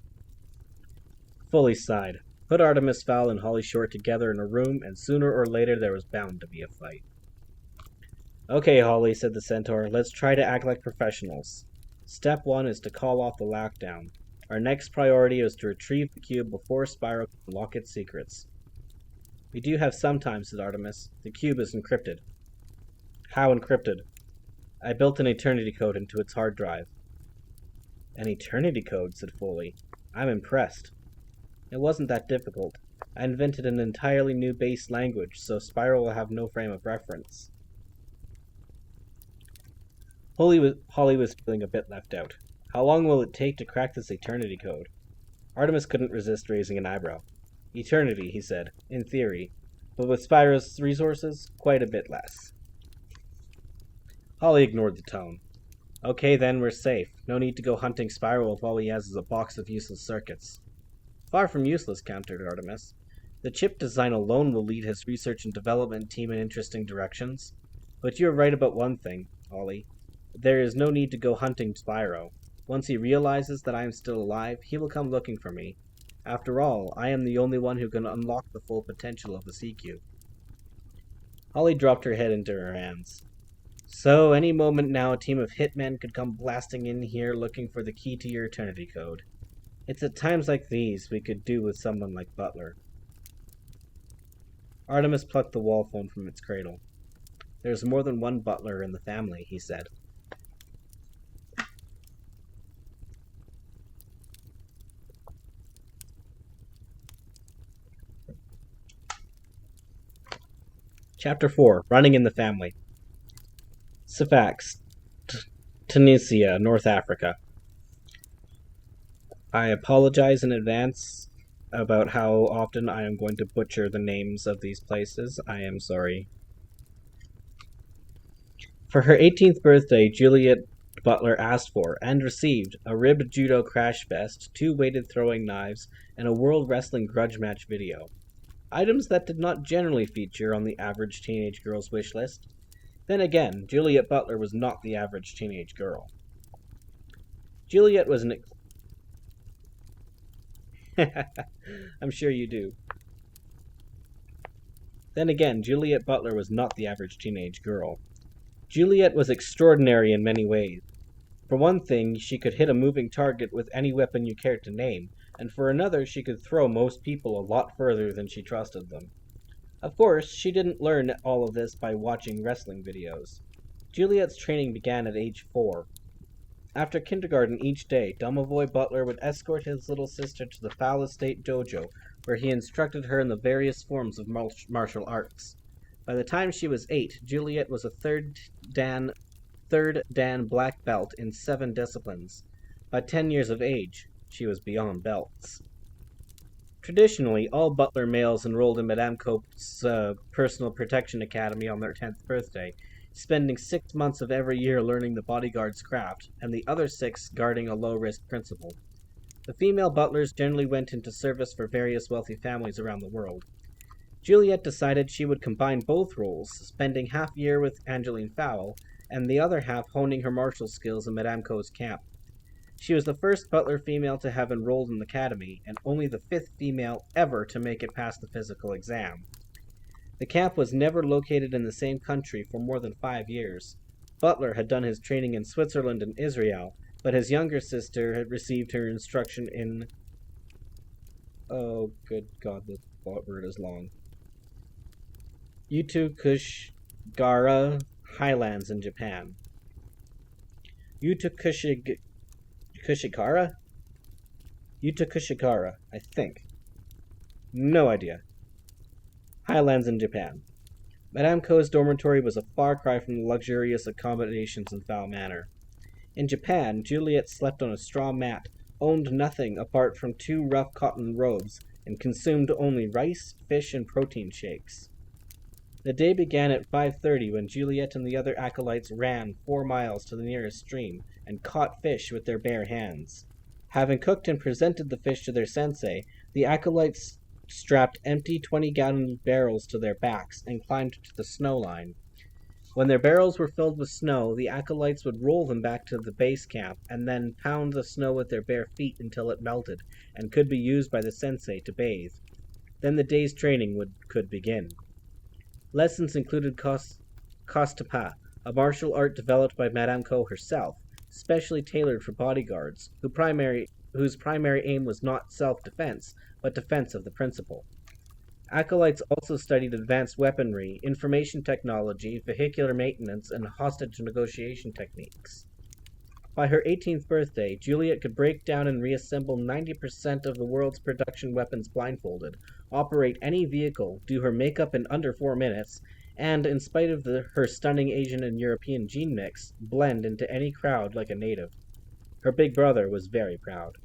Foley sighed. Put Artemis Fowl and Holly Short together in a room, and sooner or later there was bound to be a fight. Okay, Holly, said the Centaur. Let's try to act like professionals. Step 1 is to call off the lockdown. Our next priority is to retrieve the cube before Spyro can unlock its secrets. We do have some time, said Artemis. The cube is encrypted. How encrypted? I built an eternity code into its hard drive. An eternity code, said Foley. I'm impressed. It wasn't that difficult. I invented an entirely new base language, so Spyro will have no frame of reference. Holly was feeling a bit left out. How long will it take to crack this eternity code? Artemis couldn't resist raising an eyebrow. Eternity, he said, in theory, but with Spyro's resources, quite a bit less. Holly ignored the tone. Okay, then, we're safe. No need to go hunting Spyro if all he has is a box of useless circuits. Far from useless, countered Artemis. The chip design alone will lead his research and development team in interesting directions. But you're right about one thing, Holly. There is no need to go hunting Spyro. Once he realizes that I am still alive, he will come looking for me. After all, I am the only one who can unlock the full potential of the CQ. Holly dropped her head into her hands. So, any moment now, a team of hitmen could come blasting in here looking for the key to your eternity code. It's at times like these we could do with someone like Butler. Artemis plucked the wall phone from its cradle. There's more than one Butler in the family, he said. Chapter 4. Running in the Family. Sifax, Tunisia, North Africa. I apologize in advance about how often I am going to butcher the names of these places. I am sorry. For her 18th birthday, Juliet Butler asked for, and received, a ribbed judo crash vest, 2 weighted throwing knives, and a World Wrestling grudge match video. Items that did not generally feature on the average teenage girl's wish list. Then again, Juliet Butler was not the average teenage girl. Juliet was an... I'm sure you do. Then again, Juliet Butler was not the average teenage girl. Juliet was extraordinary in many ways. For one thing, she could hit a moving target with any weapon you cared to name, and for another, she could throw most people a lot further than she trusted them. Of course, she didn't learn all of this by watching wrestling videos. Juliet's training began at age 4. After kindergarten each day, Domovoy Butler would escort his little sister to the Fowl Estate dojo, where he instructed her in the various forms of martial arts. By the time she was 8, Juliet was a third Dan black belt in 7 disciplines. By 10 years of age, she was beyond belts. Traditionally, all Butler males enrolled in Madame Cope's Personal Protection Academy on their 10th birthday, spending 6 months of every year learning the bodyguard's craft, and the other 6 guarding a low-risk principal. The female butlers generally went into service for various wealthy families around the world. Juliet decided she would combine both roles, spending half a year with Angeline Fowl, and the other half honing her martial skills in Madame Co's camp. She was the first Butler female to have enrolled in the academy, and only the 5th female ever to make it past the physical exam. The camp was never located in the same country for more than 5 years. Butler had done his training in Switzerland and Israel, but his younger sister had received her instruction in... Oh, good God, this word is long. Utukushigara Highlands in Japan. Utukushigara, I think. No idea. Highlands in Japan. Madame Co's dormitory was a far cry from the luxurious accommodations in Fowl Manor. In Japan, Juliet slept on a straw mat, owned nothing apart from 2 rough cotton robes, and consumed only rice, fish, and protein shakes. The day began at 5:30 when Juliet and the other acolytes ran 4 miles to the nearest stream and caught fish with their bare hands. Having cooked and presented the fish to their sensei, The acolytes strapped empty 20-gallon barrels to their backs and climbed to the snow line. When their barrels were filled with snow, the acolytes would roll them back to the base camp and then pound the snow with their bare feet until it melted and could be used by the sensei to bathe. Then the day's training could begin. Lessons included Kostapa, a martial art developed by Madame Ko herself, specially tailored for bodyguards, whose primary aim was not self-defense, but defense of the principal. Acolytes also studied advanced weaponry, information technology, vehicular maintenance, and hostage negotiation techniques. By her 18th birthday, Juliet could break down and reassemble 90% of the world's production weapons blindfolded, operate any vehicle, do her makeup in under 4 minutes, and, in spite of her stunning Asian and European gene mix, blend into any crowd like a native. Her big brother was very proud.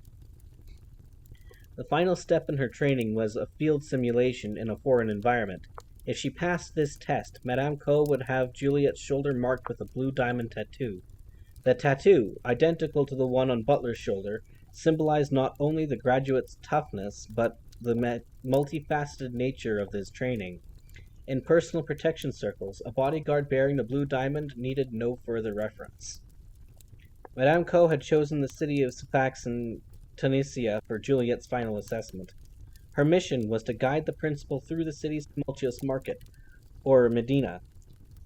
The final step in her training was a field simulation in a foreign environment. If she passed this test, Madame Ko would have Juliet's shoulder marked with a blue diamond tattoo. The tattoo, identical to the one on Butler's shoulder, symbolized not only the graduate's toughness, but the multifaceted nature of his training. In personal protection circles, a bodyguard bearing the blue diamond needed no further reference. Madame Ko had chosen the city of Sfax in Tunisia for Juliet's final assessment. Her mission was to guide the principal through the city's tumultuous market, or Medina.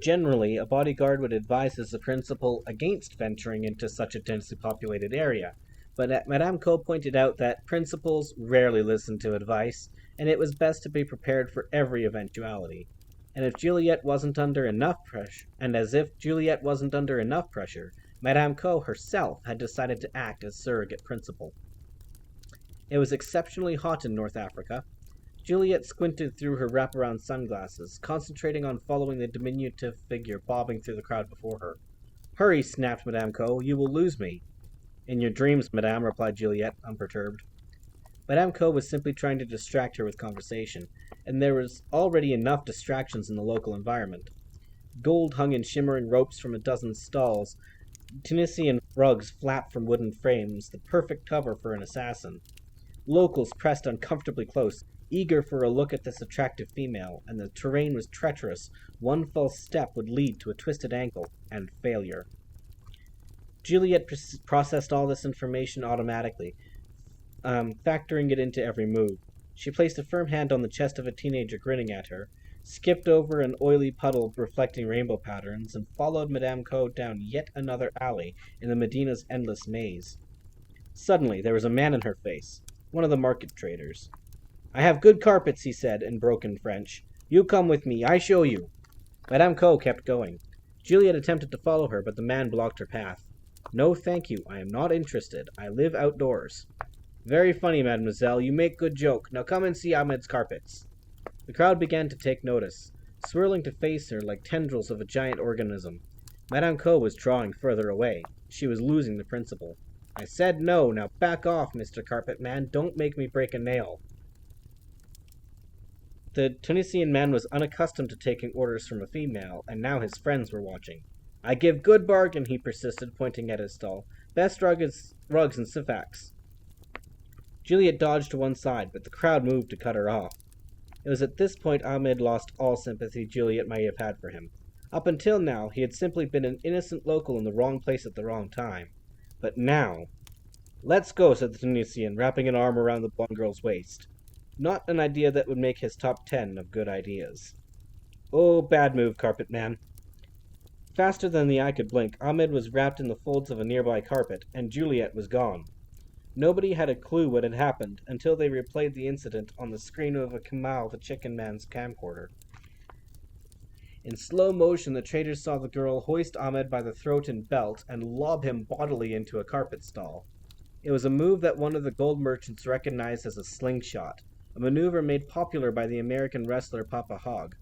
Generally, a bodyguard would advise the principal against venturing into such a densely populated area, but Madame Ko pointed out that principals rarely listened to advice, and it was best to be prepared for every eventuality. And if Juliet wasn't under enough pressure, Madame Ko herself had decided to act as surrogate principal. It was exceptionally hot in North Africa. Juliet squinted through her wraparound sunglasses, concentrating on following the diminutive figure bobbing through the crowd before her. "Hurry," snapped Madame Ko, "you will lose me." "In your dreams, madame," replied Juliet, unperturbed. Madame Ko was simply trying to distract her with conversation, and there was already enough distractions in the local environment. Gold hung in shimmering ropes from a dozen stalls. Tunisian rugs flapped from wooden frames, the perfect cover for an assassin. Locals pressed uncomfortably close, eager for a look at this attractive female, and the terrain was treacherous. One false step would lead to a twisted ankle and failure. Juliet processed all this information automatically, factoring it into every move. She placed a firm hand on the chest of a teenager grinning at her, skipped over an oily puddle reflecting rainbow patterns, and followed Madame Ko down yet another alley in the Medina's endless maze. Suddenly, there was a man in her face, one of the market traders. "I have good carpets," he said in broken French. "You come with me, I show you." Madame Ko kept going. Juliet attempted to follow her, but the man blocked her path. "No, thank you. I am not interested. I live outdoors." "Very funny, mademoiselle. You make good joke. Now come and see Ahmed's carpets." The crowd began to take notice, swirling to face her like tendrils of a giant organism. Madame Ko was drawing further away. She was losing the principal. "I said no. Now back off, Mr. Carpet Man. Don't make me break a nail." The Tunisian man was unaccustomed to taking orders from a female, and now his friends were watching. "I give good bargain," he persisted, pointing at his stall. "Best rugs in Sfax." Juliet dodged to one side, but the crowd moved to cut her off. It was at this point Ahmed lost all sympathy Juliet might have had for him. Up until now, he had simply been an innocent local in the wrong place at the wrong time. But now... "Let's go," said the Tunisian, wrapping an arm around the blonde girl's waist. Not an idea that would make his top 10 of good ideas. "Oh, bad move, Carpet Man." Faster than the eye could blink, Ahmed was wrapped in the folds of a nearby carpet, and Juliet was gone. Nobody had a clue what had happened until they replayed the incident on the screen of a Kamal the Chicken Man's camcorder. In slow motion, the traders saw the girl hoist Ahmed by the throat and belt and lob him bodily into a carpet stall. It was a move that one of the gold merchants recognized as a slingshot, a maneuver made popular by the American wrestler Papa Hogg.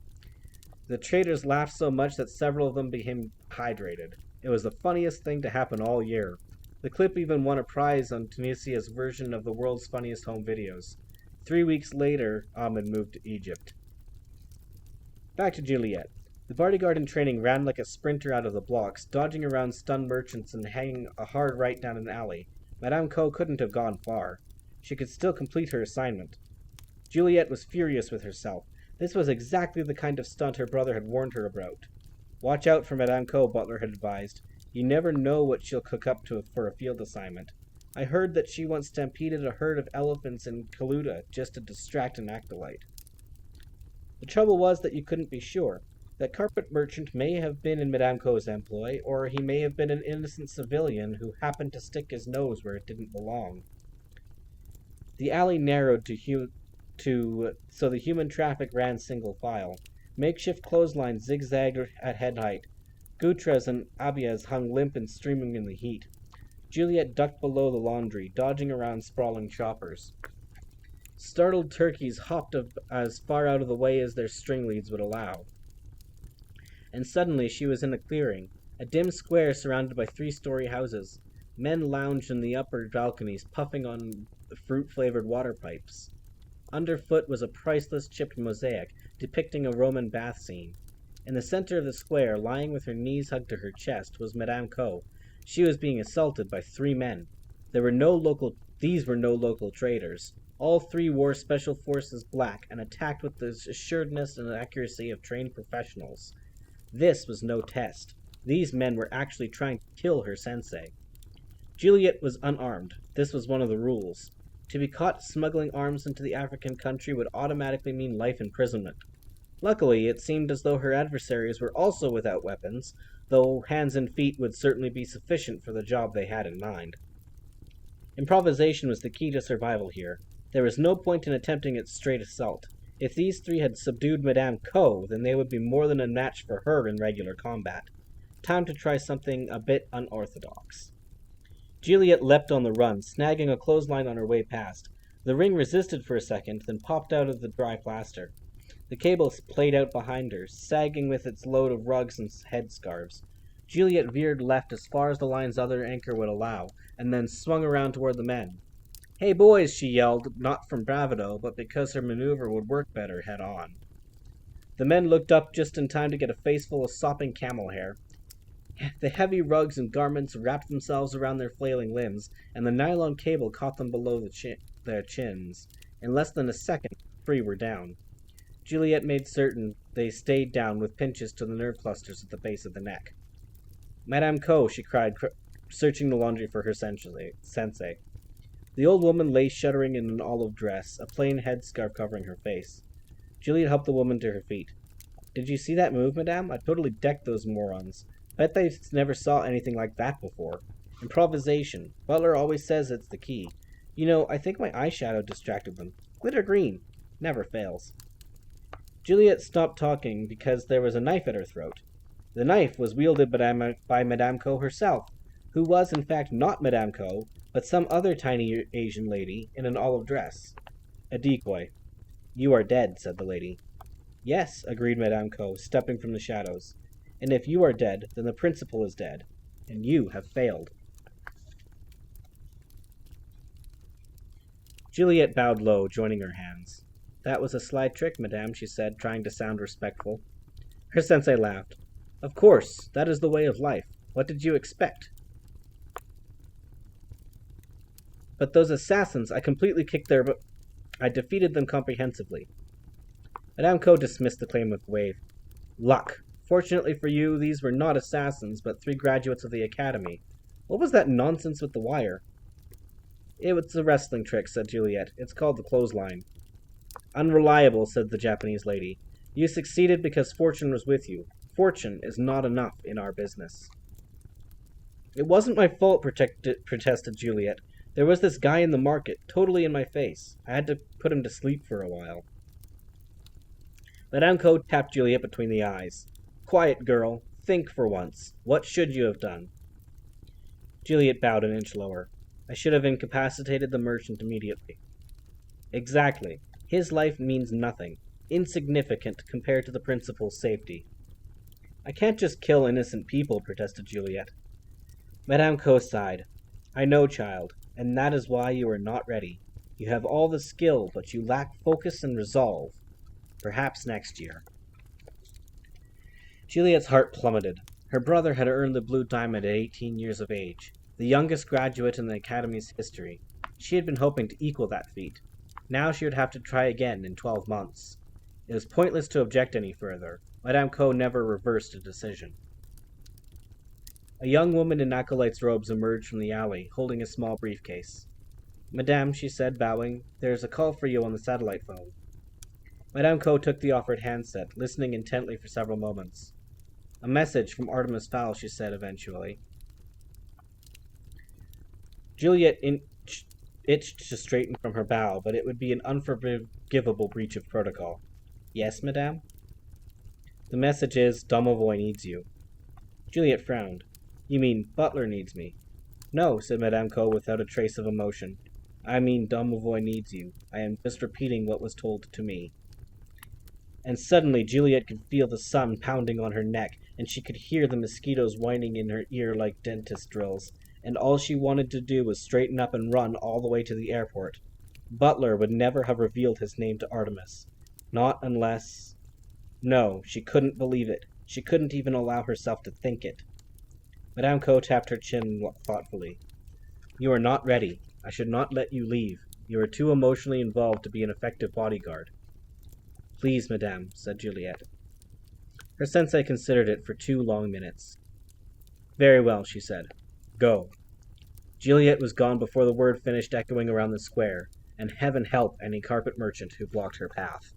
The traders laughed so much that several of them became hydrated. It was the funniest thing to happen all year. The clip even won a prize on Tunisia's version of the world's funniest home videos. 3 weeks later, Ahmed moved to Egypt. Back to Juliet. The bodyguard in training ran like a sprinter out of the blocks, dodging around stunned merchants and hanging a hard right down an alley. Madame Ko couldn't have gone far. She could still complete her assignment. Juliet was furious with herself. This was exactly the kind of stunt her brother had warned her about. Watch out for Madame Co, Butler had advised. You never know what she'll cook up to for a field assignment. I heard that she once stampeded a herd of elephants in Kaluta just to distract an acolyte. The trouble was that you couldn't be sure. That carpet merchant may have been in Madame Co's employ, or he may have been an innocent civilian who happened to stick his nose where it didn't belong. The alley narrowed so the human traffic ran single file. Makeshift clotheslines zigzagged at head height. Gutras and abias hung limp and streaming in the heat. Juliet ducked below the laundry, dodging around sprawling shoppers. Startled turkeys hopped as far out of the way as their string leads would allow. And suddenly she was in a clearing, a dim square surrounded by 3-story houses. Men lounged in the upper balconies, puffing on fruit-flavored water pipes. Underfoot was a priceless chipped mosaic depicting a Roman bath scene. In the center of the square, lying with her knees hugged to her chest, was Madame Co. She was being assaulted by 3 men. These were no local traders. All 3 wore Special Forces black and attacked with the assuredness and accuracy of trained professionals. This was no test. These men were actually trying to kill her sensei. Juliet was unarmed. This was one of the rules. To be caught smuggling arms into the African country would automatically mean life imprisonment. Luckily, it seemed as though her adversaries were also without weapons, though hands and feet would certainly be sufficient for the job they had in mind. Improvisation was the key to survival here. There was no point in attempting its straight assault. If these 3 had subdued Madame Co, then they would be more than a match for her in regular combat. Time to try something a bit unorthodox. Juliet leapt on the run, snagging a clothesline on her way past. The ring resisted for a second, then popped out of the dry plaster. The cable played out behind her, sagging with its load of rugs and headscarves. Juliet veered left as far as the line's other anchor would allow, and then swung around toward the men. "Hey boys," she yelled, not from bravado, but because her maneuver would work better head on. The men looked up just in time to get a faceful of sopping camel hair. The heavy rugs and garments wrapped themselves around their flailing limbs, and the nylon cable caught them below their chins. In less than a second, 3 were down. Juliet made certain they stayed down with pinches to the nerve clusters at the base of the neck. "Madame Co," she cried, searching the laundry for her sensei. The old woman lay shuddering in an olive dress, a plain headscarf covering her face. Juliet helped the woman to her feet. "Did you see that move, madame? I totally decked those morons. Bet they never saw anything like that before. Improvisation. Butler always says it's the key. You know, I think my eyeshadow distracted them. Glitter green. Never fails." Juliet stopped talking because there was a knife at her throat. The knife was wielded by Madame Co herself, who was in fact not Madame Co, but some other tiny Asian lady in an olive dress. A decoy. "You are dead," said the lady. "Yes," agreed Madame Co, stepping from the shadows. "And if you are dead, then the principal is dead. And you have failed." Juliet bowed low, joining her hands. "That was a sly trick, madame," she said, trying to sound respectful. Her sensei laughed. "Of course, that is the way of life. What did you expect?" "But those assassins, I defeated them comprehensively." Madame Co dismissed the claim with a wave. "Luck. Fortunately for you, these were not assassins, but 3 graduates of the academy. What was that nonsense with the wire?" "It was a wrestling trick," said Juliet. "It's called the clothesline." "Unreliable," said the Japanese lady. "You succeeded because fortune was with you. Fortune is not enough in our business." "It wasn't my fault," protested Juliet. "There was this guy in the market, totally in my face. I had to put him to sleep for a while." Madame Co tapped Juliet between the eyes. "Quiet, girl. Think for once. What should you have done?" Juliet bowed an inch lower. "I should have incapacitated the merchant immediately." "Exactly. His life means nothing. Insignificant compared to the principal's safety." "I can't just kill innocent people," protested Juliet. Madame Co sighed. "I know, child, and that is why you are not ready. You have all the skill, but you lack focus and resolve. Perhaps next year." Juliet's heart plummeted. Her brother had earned the Blue Diamond at 18 years of age, the youngest graduate in the Academy's history. She had been hoping to equal that feat. Now she would have to try again in 12 months. It was pointless to object any further. Madame Co never reversed a decision. A young woman in acolyte's robes emerged from the alley, holding a small briefcase. Madame, she said, bowing, there is a call for you on the satellite phone. Madame Co took the offered handset, listening intently for several moments. A message from Artemis Fowl, she said eventually. Juliet itched to straighten from her bow, but it would be an unforgivable breach of protocol. Yes, madame? The message is, Domovoy needs you. Juliet frowned. You mean, Butler needs me? No, said Madame Co without a trace of emotion. I mean, Domovoy needs you. I am just repeating what was told to me. And suddenly Juliet could feel the sun pounding on her neck, and she could hear the mosquitoes whining in her ear like dentist drills, and all she wanted to do was straighten up and run all the way to the airport. Butler would never have revealed his name to Artemis. Not unless... No, she couldn't believe it. She couldn't even allow herself to think it. Madame Co tapped her chin thoughtfully. You are not ready. I should not let you leave. You are too emotionally involved to be an effective bodyguard. Please, madame, said Juliet. Her sensei considered it for 2 long minutes. Very well, she said. Go. Juliet was gone before the word finished echoing around the square, and heaven help any carpet merchant who blocked her path.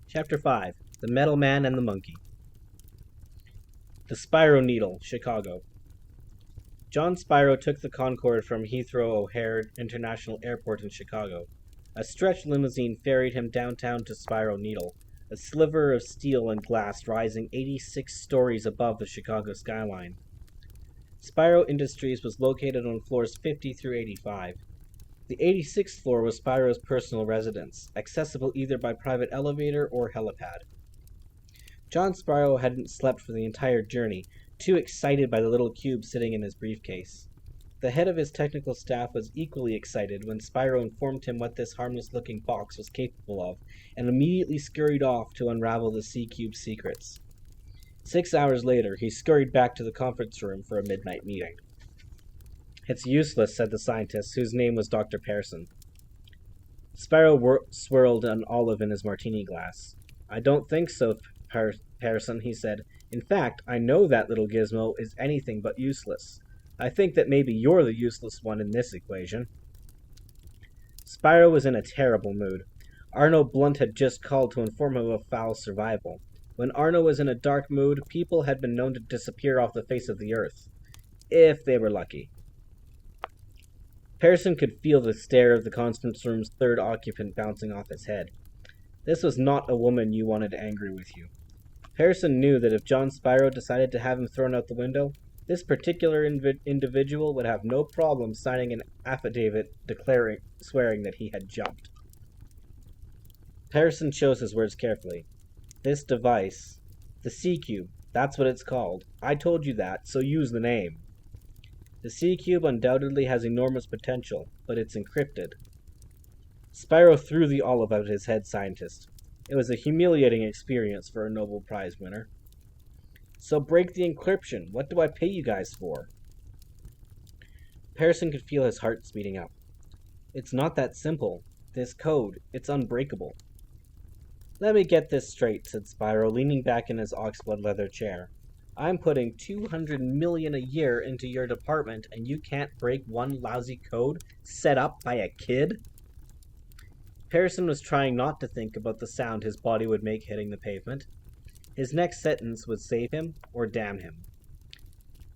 Chapter 5. The Metal Man and the Monkey. The Spyro Needle, Chicago. John Spyro took the Concorde from Heathrow O'Hare International Airport in Chicago. A stretch limousine ferried him downtown to Spyro Needle, a sliver of steel and glass rising 86 stories above the Chicago skyline. Spyro Industries was located on floors 50 through 85. The 86th floor was Spyro's personal residence, accessible either by private elevator or helipad. John Spyro hadn't slept for the entire journey, too excited by the little cube sitting in his briefcase. The head of his technical staff was equally excited when Spyro informed him what this harmless-looking box was capable of, and immediately scurried off to unravel the C-Cube's secrets. 6 hours later, he scurried back to the conference room for a midnight meeting. It's useless, said the scientist, whose name was Dr. Pearson. Spyro swirled an olive in his martini glass. I don't think so, Pearson, he said. In fact, I know that little gizmo is anything but useless. I think that maybe you're the useless one in this equation. Spyro was in a terrible mood. Arnold Blunt had just called to inform him of Fowl's survival. When Arno was in a dark mood, people had been known to disappear off the face of the earth. If they were lucky. Pearson could feel the stare of the conference room's third occupant bouncing off his head. This was not a woman you wanted angry with you. Pearson knew that if John Spyro decided to have him thrown out the window, this particular individual would have no problem signing an affidavit swearing that he had jumped. Pearson chose his words carefully. This device, the C-Cube, that's what it's called. I told you that, so use the name. The C-Cube undoubtedly has enormous potential, but it's encrypted. Spyro threw the olive out at his head scientist. It was a humiliating experience for a Nobel Prize winner. So break the encryption. What do I pay you guys for? Pearson could feel his heart speeding up. It's not that simple. This code, it's unbreakable. Let me get this straight, said Spyro, leaning back in his oxblood leather chair. I'm putting $200 million a year into your department, and you can't break one lousy code set up by a kid? Pearson was trying not to think about the sound his body would make hitting the pavement. His next sentence would save him or damn him.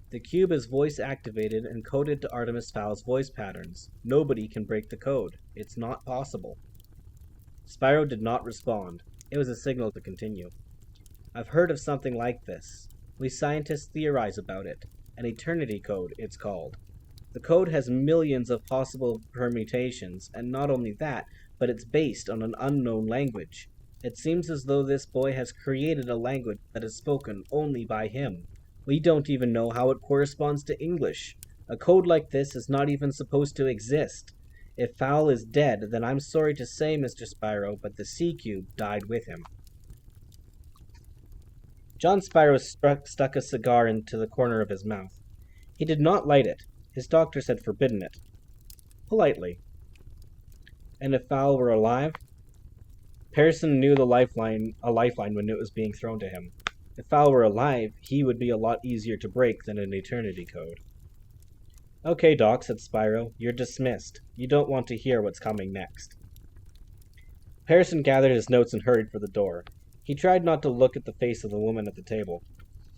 The cube is voice-activated and coded to Artemis Fowl's voice patterns. Nobody can break the code. It's not possible. Spyro did not respond. It was a signal to continue. I've heard of something like this. We scientists theorize about it. An eternity code, it's called. The code has millions of possible permutations, and not only that, but it's based on an unknown language. It seems as though this boy has created a language that is spoken only by him. We don't even know how it corresponds to English. A code like this is not even supposed to exist. If Fowl is dead, then I'm sorry to say, Mr. Spyro, but the Sea Cube died with him. John Spyro stuck a cigar into the corner of his mouth. He did not light it. His doctors had forbidden it. Politely. And if Fowl were alive? Pearson knew a lifeline when it was being thrown to him. If Fowl were alive, he would be a lot easier to break than an eternity code. Okay, Doc, said Spyro. You're dismissed. You don't want to hear what's coming next. Pearson gathered his notes and hurried for the door. He tried not to look at the face of the woman at the table.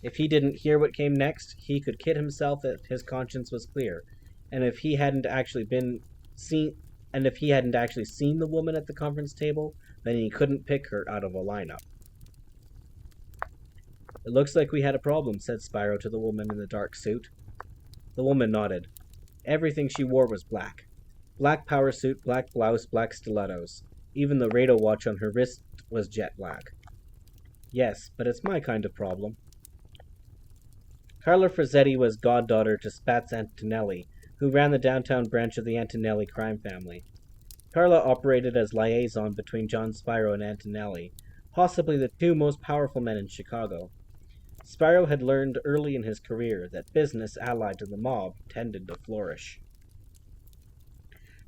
If he didn't hear what came next, he could kid himself that his conscience was clear, and if he hadn't actually seen the woman at the conference table, then he couldn't pick her out of a lineup. It looks like we had a problem, said Spyro to the woman in the dark suit. The woman nodded. Everything she wore was black. Black power suit, black blouse, black stilettos. Even the radar watch on her wrist was jet black. Yes, but it's my kind of problem. Carla Frazzetti was goddaughter to Spats Antonelli, who ran the downtown branch of the Antonelli crime family. Carla operated as liaison between John Spyro and Antonelli, possibly the two most powerful men in Chicago. Spyro had learned early in his career that business allied to the mob tended to flourish.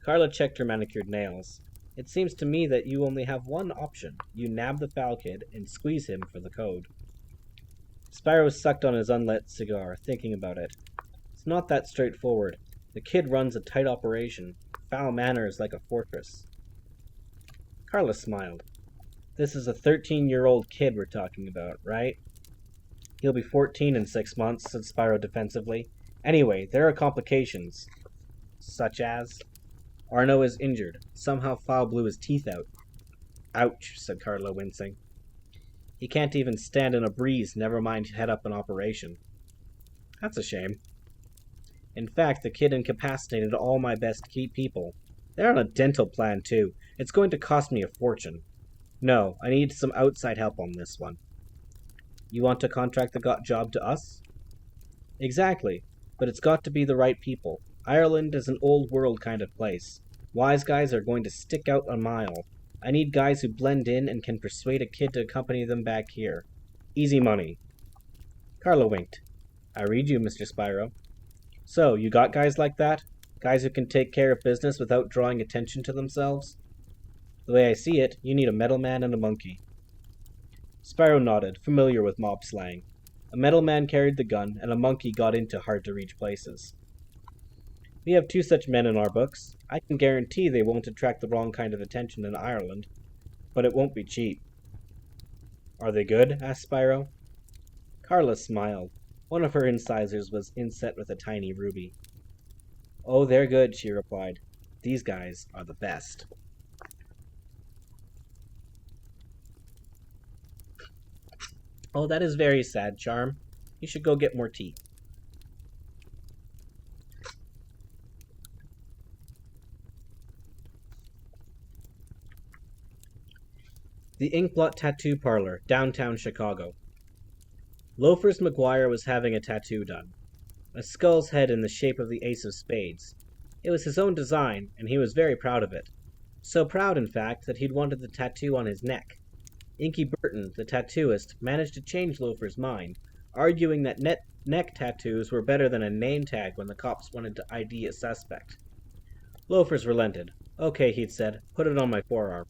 Carla checked her manicured nails. It seems to me that you only have one option. You nab the Fowl Kid and squeeze him for the code. Spyro sucked on his unlit cigar, thinking about it. It's not that straightforward. The kid runs a tight operation. Foul Manor is like a fortress. Carla smiled. This is a 13-year-old kid we're talking about, right? He'll be 14 in 6 months, said Spyro defensively. Anyway, there are complications. Such as? Arno is injured. Somehow Fowl blew his teeth out. Ouch, said Carla, wincing. He can't even stand in a breeze, never mind head up an operation. That's a shame. In fact, the kid incapacitated all my best key people. They're on a dental plan, too. It's going to cost me a fortune. No, I need some outside help on this one. You want to contract the job to us? Exactly, but it's got to be the right people. Ireland is an old world kind of place. Wise guys are going to stick out a mile. I need guys who blend in and can persuade a kid to accompany them back here. Easy money. Carla winked. I read you, Mr. Spyro. So, you got guys like that? Guys who can take care of business without drawing attention to themselves? The way I see it, you need a metal man and a monkey. Spyro nodded, familiar with mob slang. A metal man carried the gun, and a monkey got into hard-to-reach places. We have 2 such men in our books. I can guarantee they won't attract the wrong kind of attention in Ireland. But it won't be cheap. Are they good? Asked Spyro. Carla smiled. One of her incisors was inset with a tiny ruby. Oh, they're good, she replied. These guys are the best. Oh, that is very sad, Charm. You should go get more tea. The Inkblot Tattoo Parlor, downtown Chicago. Loafers McGuire was having a tattoo done. A skull's head in the shape of the ace of spades. It was his own design, and he was very proud of it. So proud, in fact, that he'd wanted the tattoo on his neck. Inky Burton, the tattooist, managed to change Loafer's mind, arguing that neck tattoos were better than a name tag when the cops wanted to ID a suspect. Loafers relented. Okay, he'd said, put it on my forearm.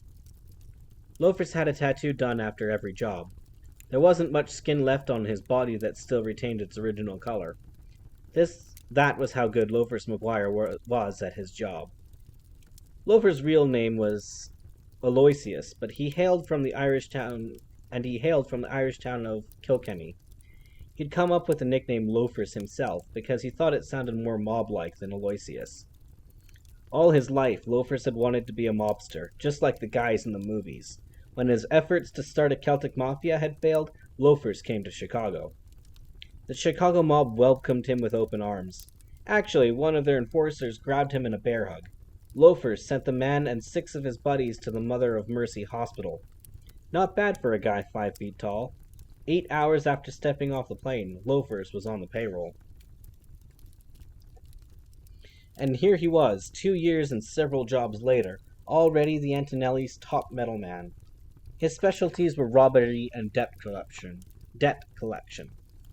Loafers had a tattoo done after every job. There wasn't much skin left on his body that still retained its original color. That was how good Loafers McGuire was at his job. Loafer's real name was Aloysius, but he hailed from the Irish town of Kilkenny. He'd come up with the nickname Loafers himself because he thought it sounded more mob-like than Aloysius. All his life, Loafers had wanted to be a mobster, just like the guys in the movies. When his efforts to start a Celtic mafia had failed, Loafers came to Chicago. The Chicago mob welcomed him with open arms. Actually, one of their enforcers grabbed him in a bear hug. Loafers sent the man and 6 of his buddies to the Mother of Mercy Hospital. Not bad for a guy 5 feet tall. 8 hours after stepping off the plane, Loafers was on the payroll. And here he was, 2 years and several jobs later, already the Antonelli's top metal man. His specialties were robbery and debt collection.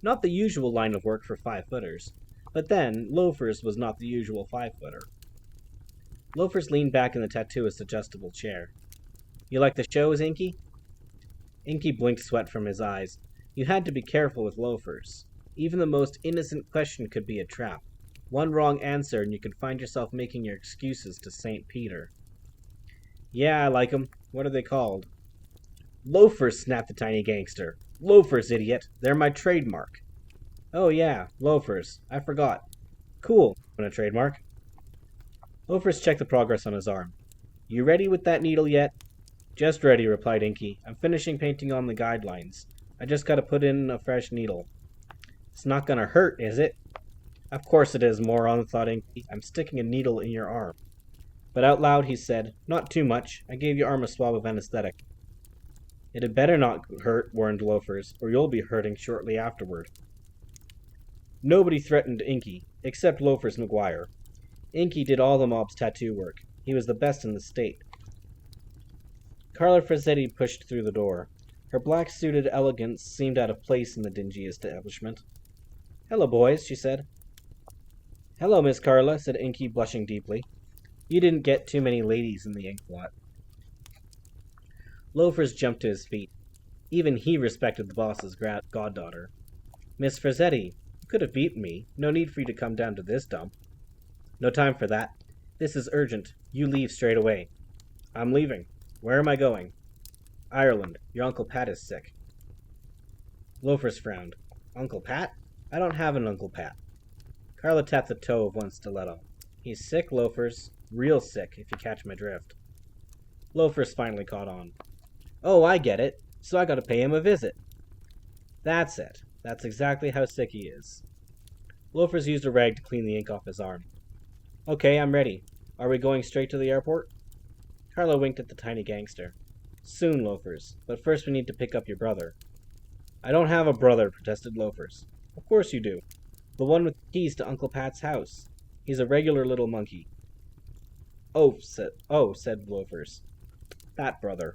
Not the usual line of work for 5-footers. But then, Loafers was not the usual 5-footer. Loafers leaned back in the tattooist's adjustable chair. You like the shows, Inky? Inky blinked sweat from his eyes. You had to be careful with Loafers. Even the most innocent question could be a trap. One wrong answer and you could find yourself making your excuses to St. Peter. Yeah, I like 'em. What are they called? Loafers, snapped the tiny gangster. Loafers, idiot. They're my trademark. Oh yeah, loafers. I forgot. Cool. Want a trademark? Loafers checked the progress on his arm. You ready with that needle yet? Just ready, replied Inky. I'm finishing painting on the guidelines. I just gotta put in a fresh needle. It's not gonna hurt, is it? Of course it is, moron, thought Inky. I'm sticking a needle in your arm. But out loud he said, Not too much. I gave your arm a swab of anesthetic. It had better not hurt, warned Loafers, or you'll be hurting shortly afterward. Nobody threatened Inky, except Loafers McGuire. Inky did all the mob's tattoo work. He was the best in the state. Carla Frazzetti pushed through the door. Her black-suited elegance seemed out of place in the dingy establishment. Hello, boys, she said. Hello, Miss Carla, said Inky, blushing deeply. You didn't get too many ladies in the ink blot. Loafers jumped to his feet. Even he respected the boss's goddaughter. Miss Frazzetti, you could have beaten me. No need for you to come down to this dump. No time for that. This is urgent. You leave straight away. I'm leaving. Where am I going? Ireland. Your Uncle Pat is sick. Loafers frowned. Uncle Pat? I don't have an Uncle Pat. Carla tapped the toe of one stiletto. He's sick, Loafers. Real sick, if you catch my drift. Loafers finally caught on. Oh, I get it. So I gotta pay him a visit. That's it. That's exactly how sick he is. Loafers used a rag to clean the ink off his arm. Okay, I'm ready. Are we going straight to the airport? Carla winked at the tiny gangster. Soon, Loafers. But first we need to pick up your brother. I don't have a brother, protested Loafers. Of course you do. The one with the keys to Uncle Pat's house. He's a regular little monkey. Oh, said Loafers. That brother.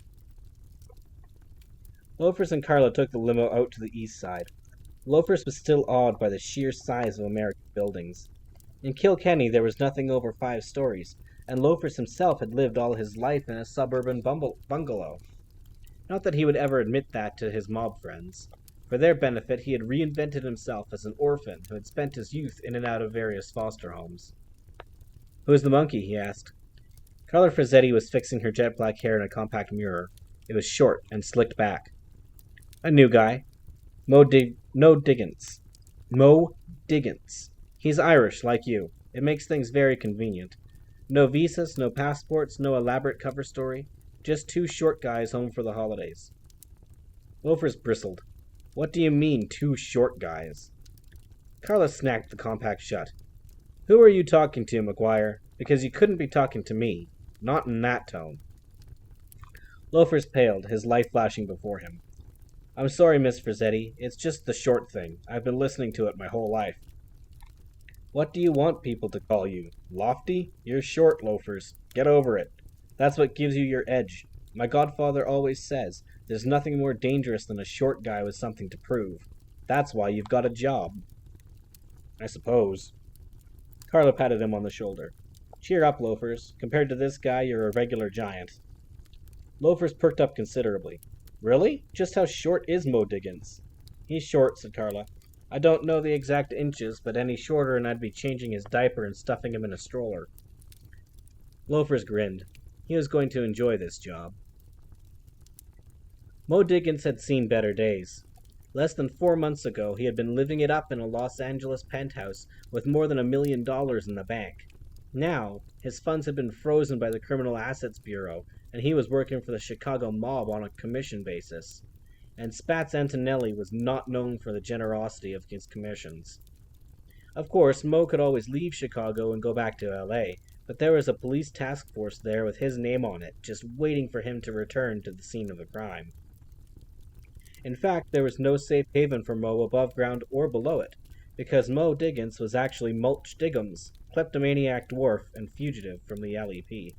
Loafers and Carla took the limo out to the east side. Loafers was still awed by the sheer size of American buildings. In Kilkenny there was nothing over 5 stories, and Loafers himself had lived all his life in a suburban bungalow. Not that he would ever admit that to his mob friends. For their benefit, he had reinvented himself as an orphan who had spent his youth in and out of various foster homes. Who's the monkey? He asked. Carla Frazzetti was fixing her jet black hair in a compact mirror. It was short and slicked back. A new guy. Mo Diggins. He's Irish, like you. It makes things very convenient. No visas, no passports, no elaborate cover story. Just 2 short guys home for the holidays. Loafers bristled. What do you mean, 2 short guys? Carla snapped the compact shut. Who are you talking to, McGuire? Because you couldn't be talking to me. Not in that tone. Loafers paled, his life flashing before him. I'm sorry, Miss Frazzetti. It's just the short thing. I've been listening to it my whole life. What do you want people to call you? Lofty? You're short, Loafers. Get over it. That's what gives you your edge. My godfather always says, there's nothing more dangerous than a short guy with something to prove. That's why you've got a job. I suppose. Carla patted him on the shoulder. Cheer up, Loafers. Compared to this guy, you're a regular giant. Loafers perked up considerably. Really? Just how short is Mo Diggins? He's short, said Carla. I don't know the exact inches, but any shorter and I'd be changing his diaper and stuffing him in a stroller. Loafers grinned. He was going to enjoy this job. Mo Diggins had seen better days. Less than 4 months ago, he had been living it up in a Los Angeles penthouse with more than $1 million in the bank. Now, his funds had been frozen by the Criminal Assets Bureau, and he was working for the Chicago mob on a commission basis. And Spats Antonelli was not known for the generosity of his commissions. Of course, Mo could always leave Chicago and go back to L.A., but there was a police task force there with his name on it, just waiting for him to return to the scene of the crime. In fact, there was no safe haven for Mo above ground or below it. because Mo Diggins was actually Mulch Diggums, kleptomaniac dwarf and fugitive from the LEP.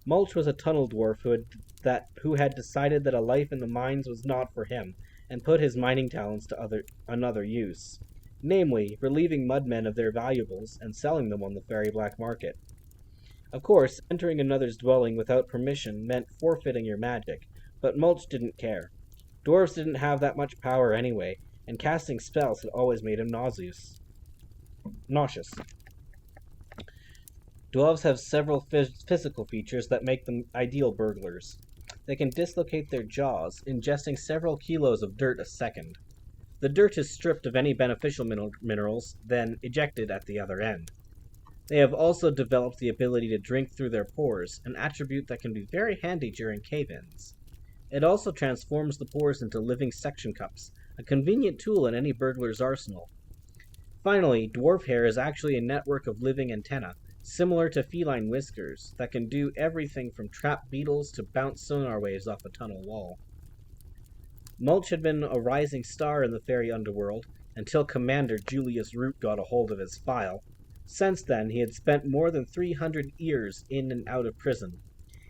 Mulch was a tunnel dwarf who had decided that a life in the mines was not for him, and put his mining talents to another use, namely, relieving mudmen of their valuables and selling them on the fairy black market. Of course, entering another's dwelling without permission meant forfeiting your magic, but Mulch didn't care. Dwarves didn't have that much power anyway, and casting spells had always made him nauseous. Dwarves have several physical features that make them ideal burglars. They can dislocate their jaws, ingesting several kilos of dirt a second. The dirt is stripped of any beneficial minerals, then ejected at the other end. They have also developed the ability to drink through their pores, an attribute that can be very handy during cave-ins. It also transforms the pores into living suction cups, a convenient tool in any burglar's arsenal. Finally, dwarf hair is actually a network of living antennae, similar to feline whiskers, that can do everything from trap beetles to bounce sonar waves off a tunnel wall. Mulch had been a rising star in the fairy underworld until Commander Julius Root got a hold of his file. Since then, he had spent more than 300 years in and out of prison.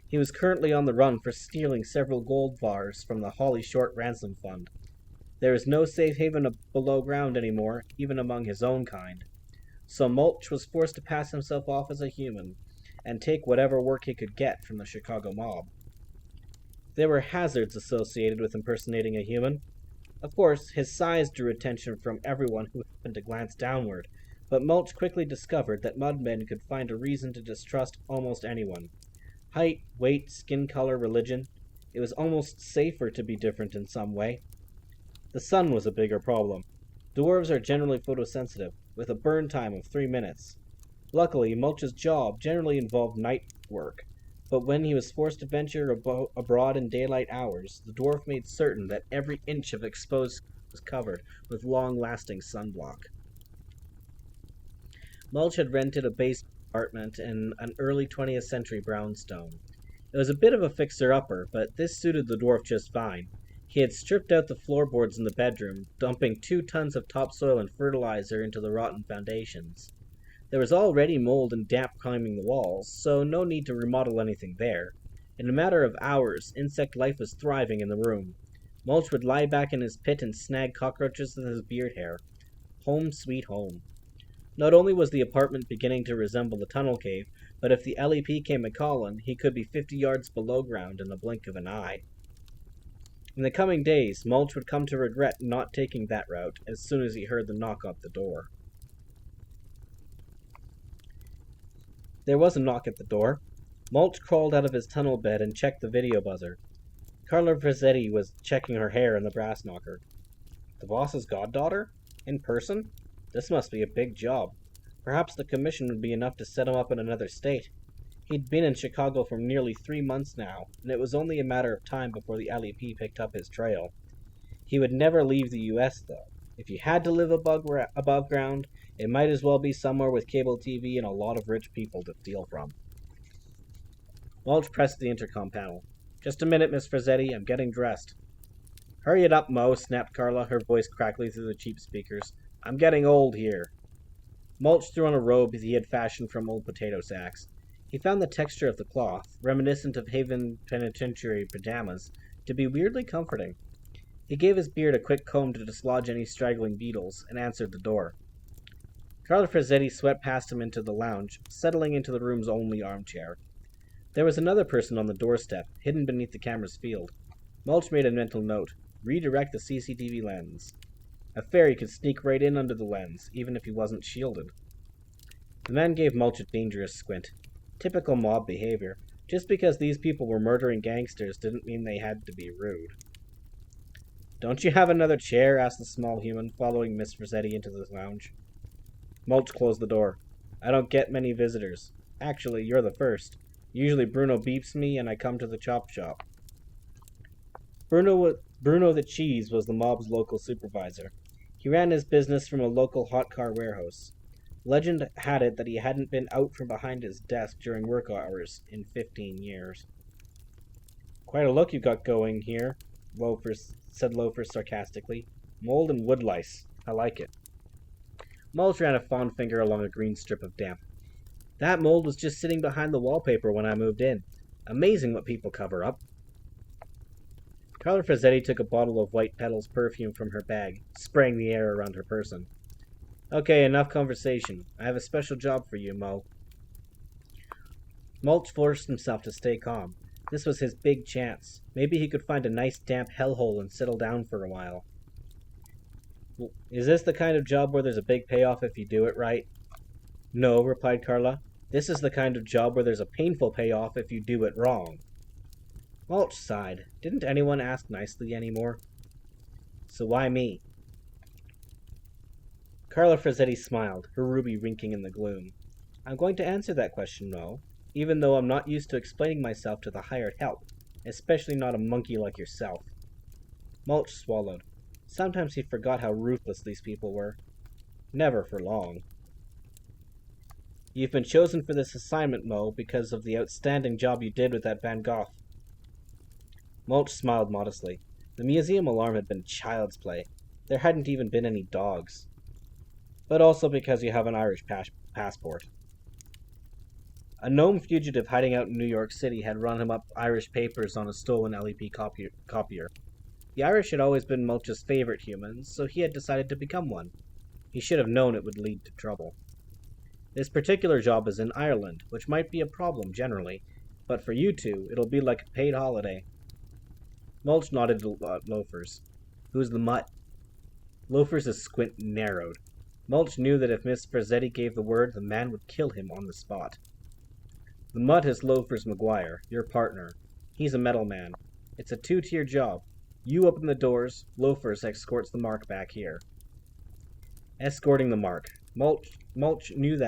He was currently on the run for stealing several gold bars from the Holly Short Ransom Fund. There is no safe haven below ground anymore, even among his own kind. So Mulch was forced to pass himself off as a human, and take whatever work he could get from the Chicago mob. There were hazards associated with impersonating a human. Of course, his size drew attention from everyone who happened to glance downward, but Mulch quickly discovered that mudmen could find a reason to distrust almost anyone. Height, weight, skin color, religion. It was almost safer to be different in some way. The sun was a bigger problem. Dwarves are generally photosensitive, with a burn time of 3 minutes. Luckily, Mulch's job generally involved night work, but when he was forced to venture abroad in daylight hours, the dwarf made certain that every inch of exposed was covered with long-lasting sunblock. Mulch had rented a basement apartment in an early 20th century brownstone. It was a bit of a fixer-upper, but this suited the dwarf just fine. He had stripped out the floorboards in the bedroom, dumping 2 tons of topsoil and fertilizer into the rotten foundations. There was already mold and damp climbing the walls, so no need to remodel anything there. In a matter of hours, insect life was thriving in the room. Mulch would lie back in his pit and snag cockroaches with his beard hair. Home sweet home. Not only was the apartment beginning to resemble the tunnel cave, but if the LEP came a-callin', he could be 50 yards below ground in the blink of an eye. In the coming days, Mulch would come to regret not taking that route as soon as he heard the knock at the door. There was a knock at the door. Mulch crawled out of his tunnel bed and checked the video buzzer. Carla Frazzetti was checking her hair in the brass knocker. The boss's goddaughter? In person? This must be a big job. Perhaps the commission would be enough to set him up in another state. He'd been in Chicago for nearly 3 months now, and it was only a matter of time before the LEP picked up his trail. He would never leave the U.S., though. If he had to live above ground, it might as well be somewhere with cable TV and a lot of rich people to steal from. Mulch pressed the intercom panel. "Just a minute, Miss Frazzetti. I'm getting dressed." "Hurry it up, Mo," snapped Carla, her voice crackly through the cheap speakers. "I'm getting old here." Mulch threw on a robe he had fashioned from old potato sacks. He found the texture of the cloth, reminiscent of Haven Penitentiary pajamas, to be weirdly comforting. He gave his beard a quick comb to dislodge any straggling beetles, and answered the door. Carla Frazzetti swept past him into the lounge, settling into the room's only armchair. There was another person on the doorstep, hidden beneath the camera's field. Mulch made a mental note. Redirect the CCTV lens. A fairy could sneak right in under the lens, even if he wasn't shielded. The man gave Mulch a dangerous squint. Typical mob behavior. Just because these people were murdering gangsters didn't mean they had to be rude. "Don't you have another chair?" asked the small human, following Miss Rossetti into the lounge. Mulch closed the door. "I don't get many visitors. Actually, you're the first. Usually Bruno beeps me and I come to the chop shop." Bruno the Cheese was the mob's local supervisor. He ran his business from a local hot car warehouse. Legend had it that he hadn't been out from behind his desk during work hours in 15 years. "Quite a look you've got going here," said Loafer sarcastically. "Mold and wood lice. I like it." Mulch ran a fond finger along a green strip of damp. That mold was just sitting behind the wallpaper when I moved in. Amazing what people cover up. Carla Frazzetti took a bottle of White Petals perfume from her bag, spraying the air around her person. Okay, enough conversation. I have a special job for you, Mo. Mulch forced himself to stay calm. This was his big chance. Maybe he could find a nice damp hellhole and settle down for a while. Is this the kind of job where there's a big payoff if you do it right? No, replied Carla. This is the kind of job where there's a painful payoff if you do it wrong. Mulch sighed. Didn't anyone ask nicely anymore? So why me? Carla Frazzetti smiled, her ruby winking in the gloom. I'm going to answer that question, Mo, even though I'm not used to explaining myself to the hired help, especially not a monkey like yourself. Mulch swallowed. Sometimes he forgot how ruthless these people were. Never for long. You've been chosen for this assignment, Mo, because of the outstanding job you did with that Van Gogh. Mulch smiled modestly. The museum alarm had been child's play. There hadn't even been any dogs. But also because you have an Irish passport. A gnome fugitive hiding out in New York City had run him up Irish papers on a stolen LEP copier. The Irish had always been Mulch's favorite humans, so he had decided to become one. He should have known it would lead to trouble. This particular job is in Ireland, which might be a problem generally, but for you two, it'll be like a paid holiday. Mulch nodded at Loafers. Who's the mutt? Loafers' squint narrowed. Mulch knew that if Miss Frazzetti gave the word, the man would kill him on the spot. The mutt is Loafers McGuire, your partner. He's a metal man. It's a two-tier job. You open the doors, Loafers escorts the mark back here. Escorting the mark. Mulch knew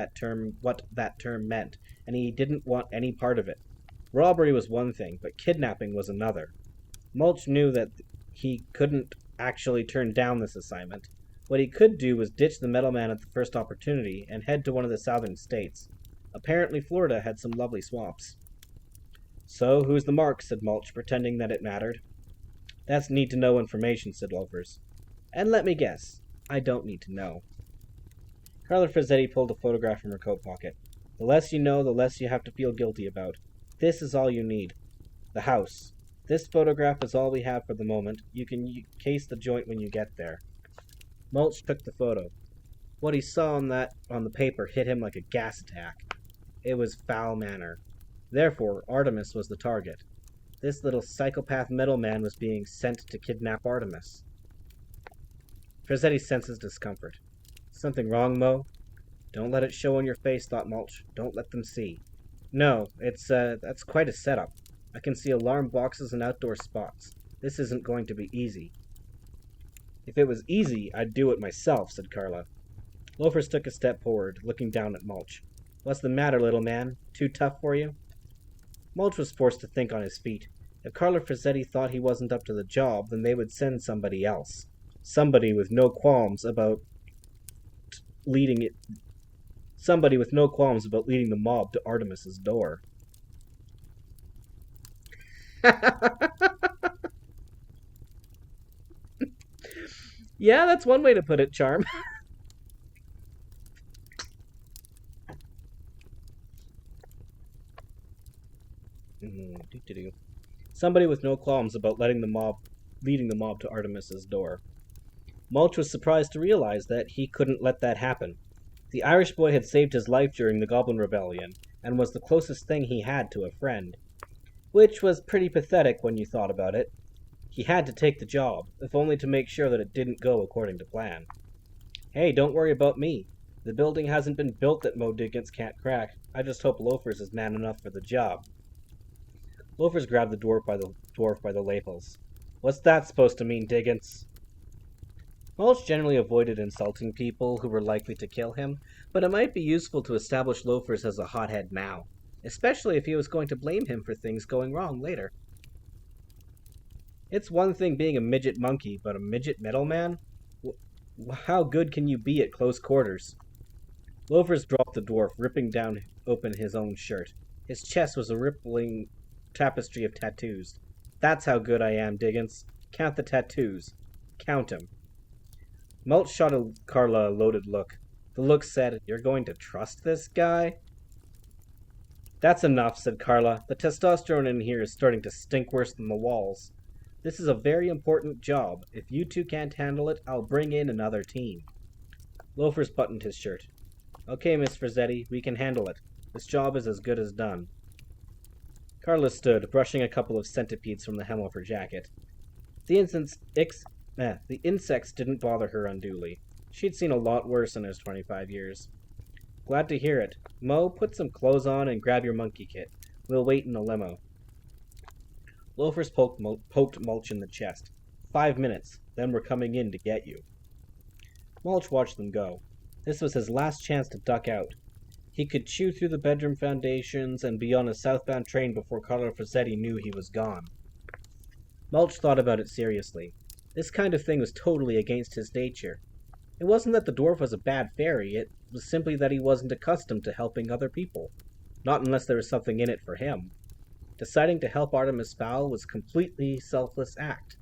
what that term meant, and he didn't want any part of it. Robbery was one thing, but kidnapping was another. Mulch knew that he couldn't actually turn down this assignment. What he could do was ditch the metal man at the first opportunity and head to one of the southern states. Apparently Florida had some lovely swamps. So, who's the mark? Said Mulch, pretending that it mattered. That's need-to-know information, said Loafers. And let me guess, I don't need to know. Carla Frazzetti pulled a photograph from her coat pocket. The less you know, the less you have to feel guilty about. This is all you need. The house. This photograph is all we have for the moment. You can case the joint when you get there. Mulch took the photo. What he saw on the paper hit him like a gas attack. It was foul manner. Therefore, Artemis was the target. This little psychopath middleman was being sent to kidnap Artemis. Frazzetti sensed his discomfort. Something wrong, Mo? Don't let it show on your face, thought Mulch. Don't let them see. No, that's quite a setup. I can see alarm boxes and outdoor spots. This isn't going to be easy. If it was easy, I'd do it myself, said Carla. Loafers took a step forward, looking down at Mulch. What's the matter, little man? Too tough for you? Mulch was forced to think on his feet. If Carla Frazzetti thought he wasn't up to the job, then they would send somebody else. Somebody with no qualms about leading the mob to Artemis's door. Yeah, that's one way to put it, Charm. Somebody with no qualms about leading the mob to Artemis's door. Mulch was surprised to realize that he couldn't let that happen. The Irish boy had saved his life during the Goblin Rebellion, and was the closest thing he had to a friend. Which was pretty pathetic when you thought about it. He had to take the job, if only to make sure that it didn't go according to plan. Hey, don't worry about me. The building hasn't been built that Mo Diggins can't crack. I just hope Loafers is man enough for the job. Loafers grabbed the dwarf by the lapels. What's that supposed to mean, Diggins? Mulch generally avoided insulting people who were likely to kill him, but it might be useful to establish Loafers as a hothead now, especially if he was going to blame him for things going wrong later. It's one thing being a midget monkey, but a midget middleman? How good can you be at close quarters? Loafers dropped the dwarf, ripping open his own shirt. His chest was a rippling tapestry of tattoos. That's how good I am, Diggins. Count the tattoos. Count 'em. Mulch shot Carla a loaded look. The look said, "You're going to trust this guy?" "That's enough," said Carla. "The testosterone in here is starting to stink worse than the walls. This is a very important job. If you two can't handle it, I'll bring in another team." Loafers buttoned his shirt. "Okay, Miss Frazzetti, we can handle it. This job is as good as done." Carla stood, brushing a couple of centipedes from the hem of her jacket. The insects didn't bother her unduly. She'd seen a lot worse in his 25 years. "Glad to hear it. Mo, put some clothes on and grab your monkey kit. We'll wait in the limo." Loafers poked Mulch in the chest. 5 minutes, then we're coming in to get you." Mulch watched them go. This was his last chance to duck out. He could chew through the bedroom foundations and be on a southbound train before Carlo Frazzetti knew he was gone. Mulch thought about it seriously. This kind of thing was totally against his nature. It wasn't that the dwarf was a bad fairy, it was simply that he wasn't accustomed to helping other people. Not unless there was something in it for him. Deciding to help Artemis Fowl was a completely selfless act.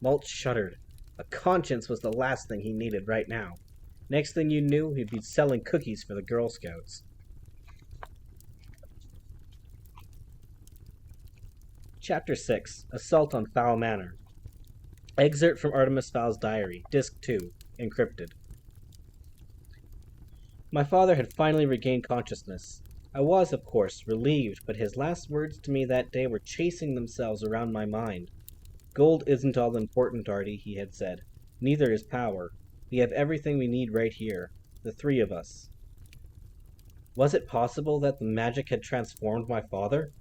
Mulch shuddered. A conscience was the last thing he needed right now. Next thing you knew, he'd be selling cookies for the Girl Scouts. Chapter 6. Assault on Fowl Manor. Excerpt from Artemis Fowl's diary, Disc 2, encrypted. My father had finally regained consciousness. I was, of course, relieved, but his last words to me that day were chasing themselves around my mind. "Gold isn't all important, Artie," he had said. "Neither is power. We have everything we need right here. The three of us." Was it possible that the magic had transformed my father?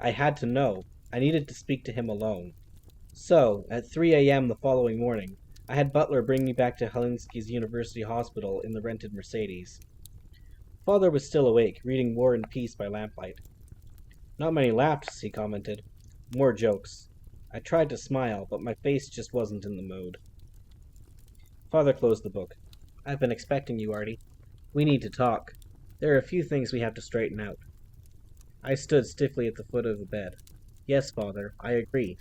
I had to know. I needed to speak to him alone. So, at 3 a.m. the following morning, I had Butler bring me back to Helsinki's University Hospital in the rented Mercedes. Father was still awake, reading War and Peace by lamplight. "Not many laughs," he commented. "More jokes." I tried to smile, but my face just wasn't in the mood. Father closed the book. "I've been expecting you, Artie. We need to talk. There are a few things we have to straighten out." I stood stiffly at the foot of the bed. "Yes, Father, I agree."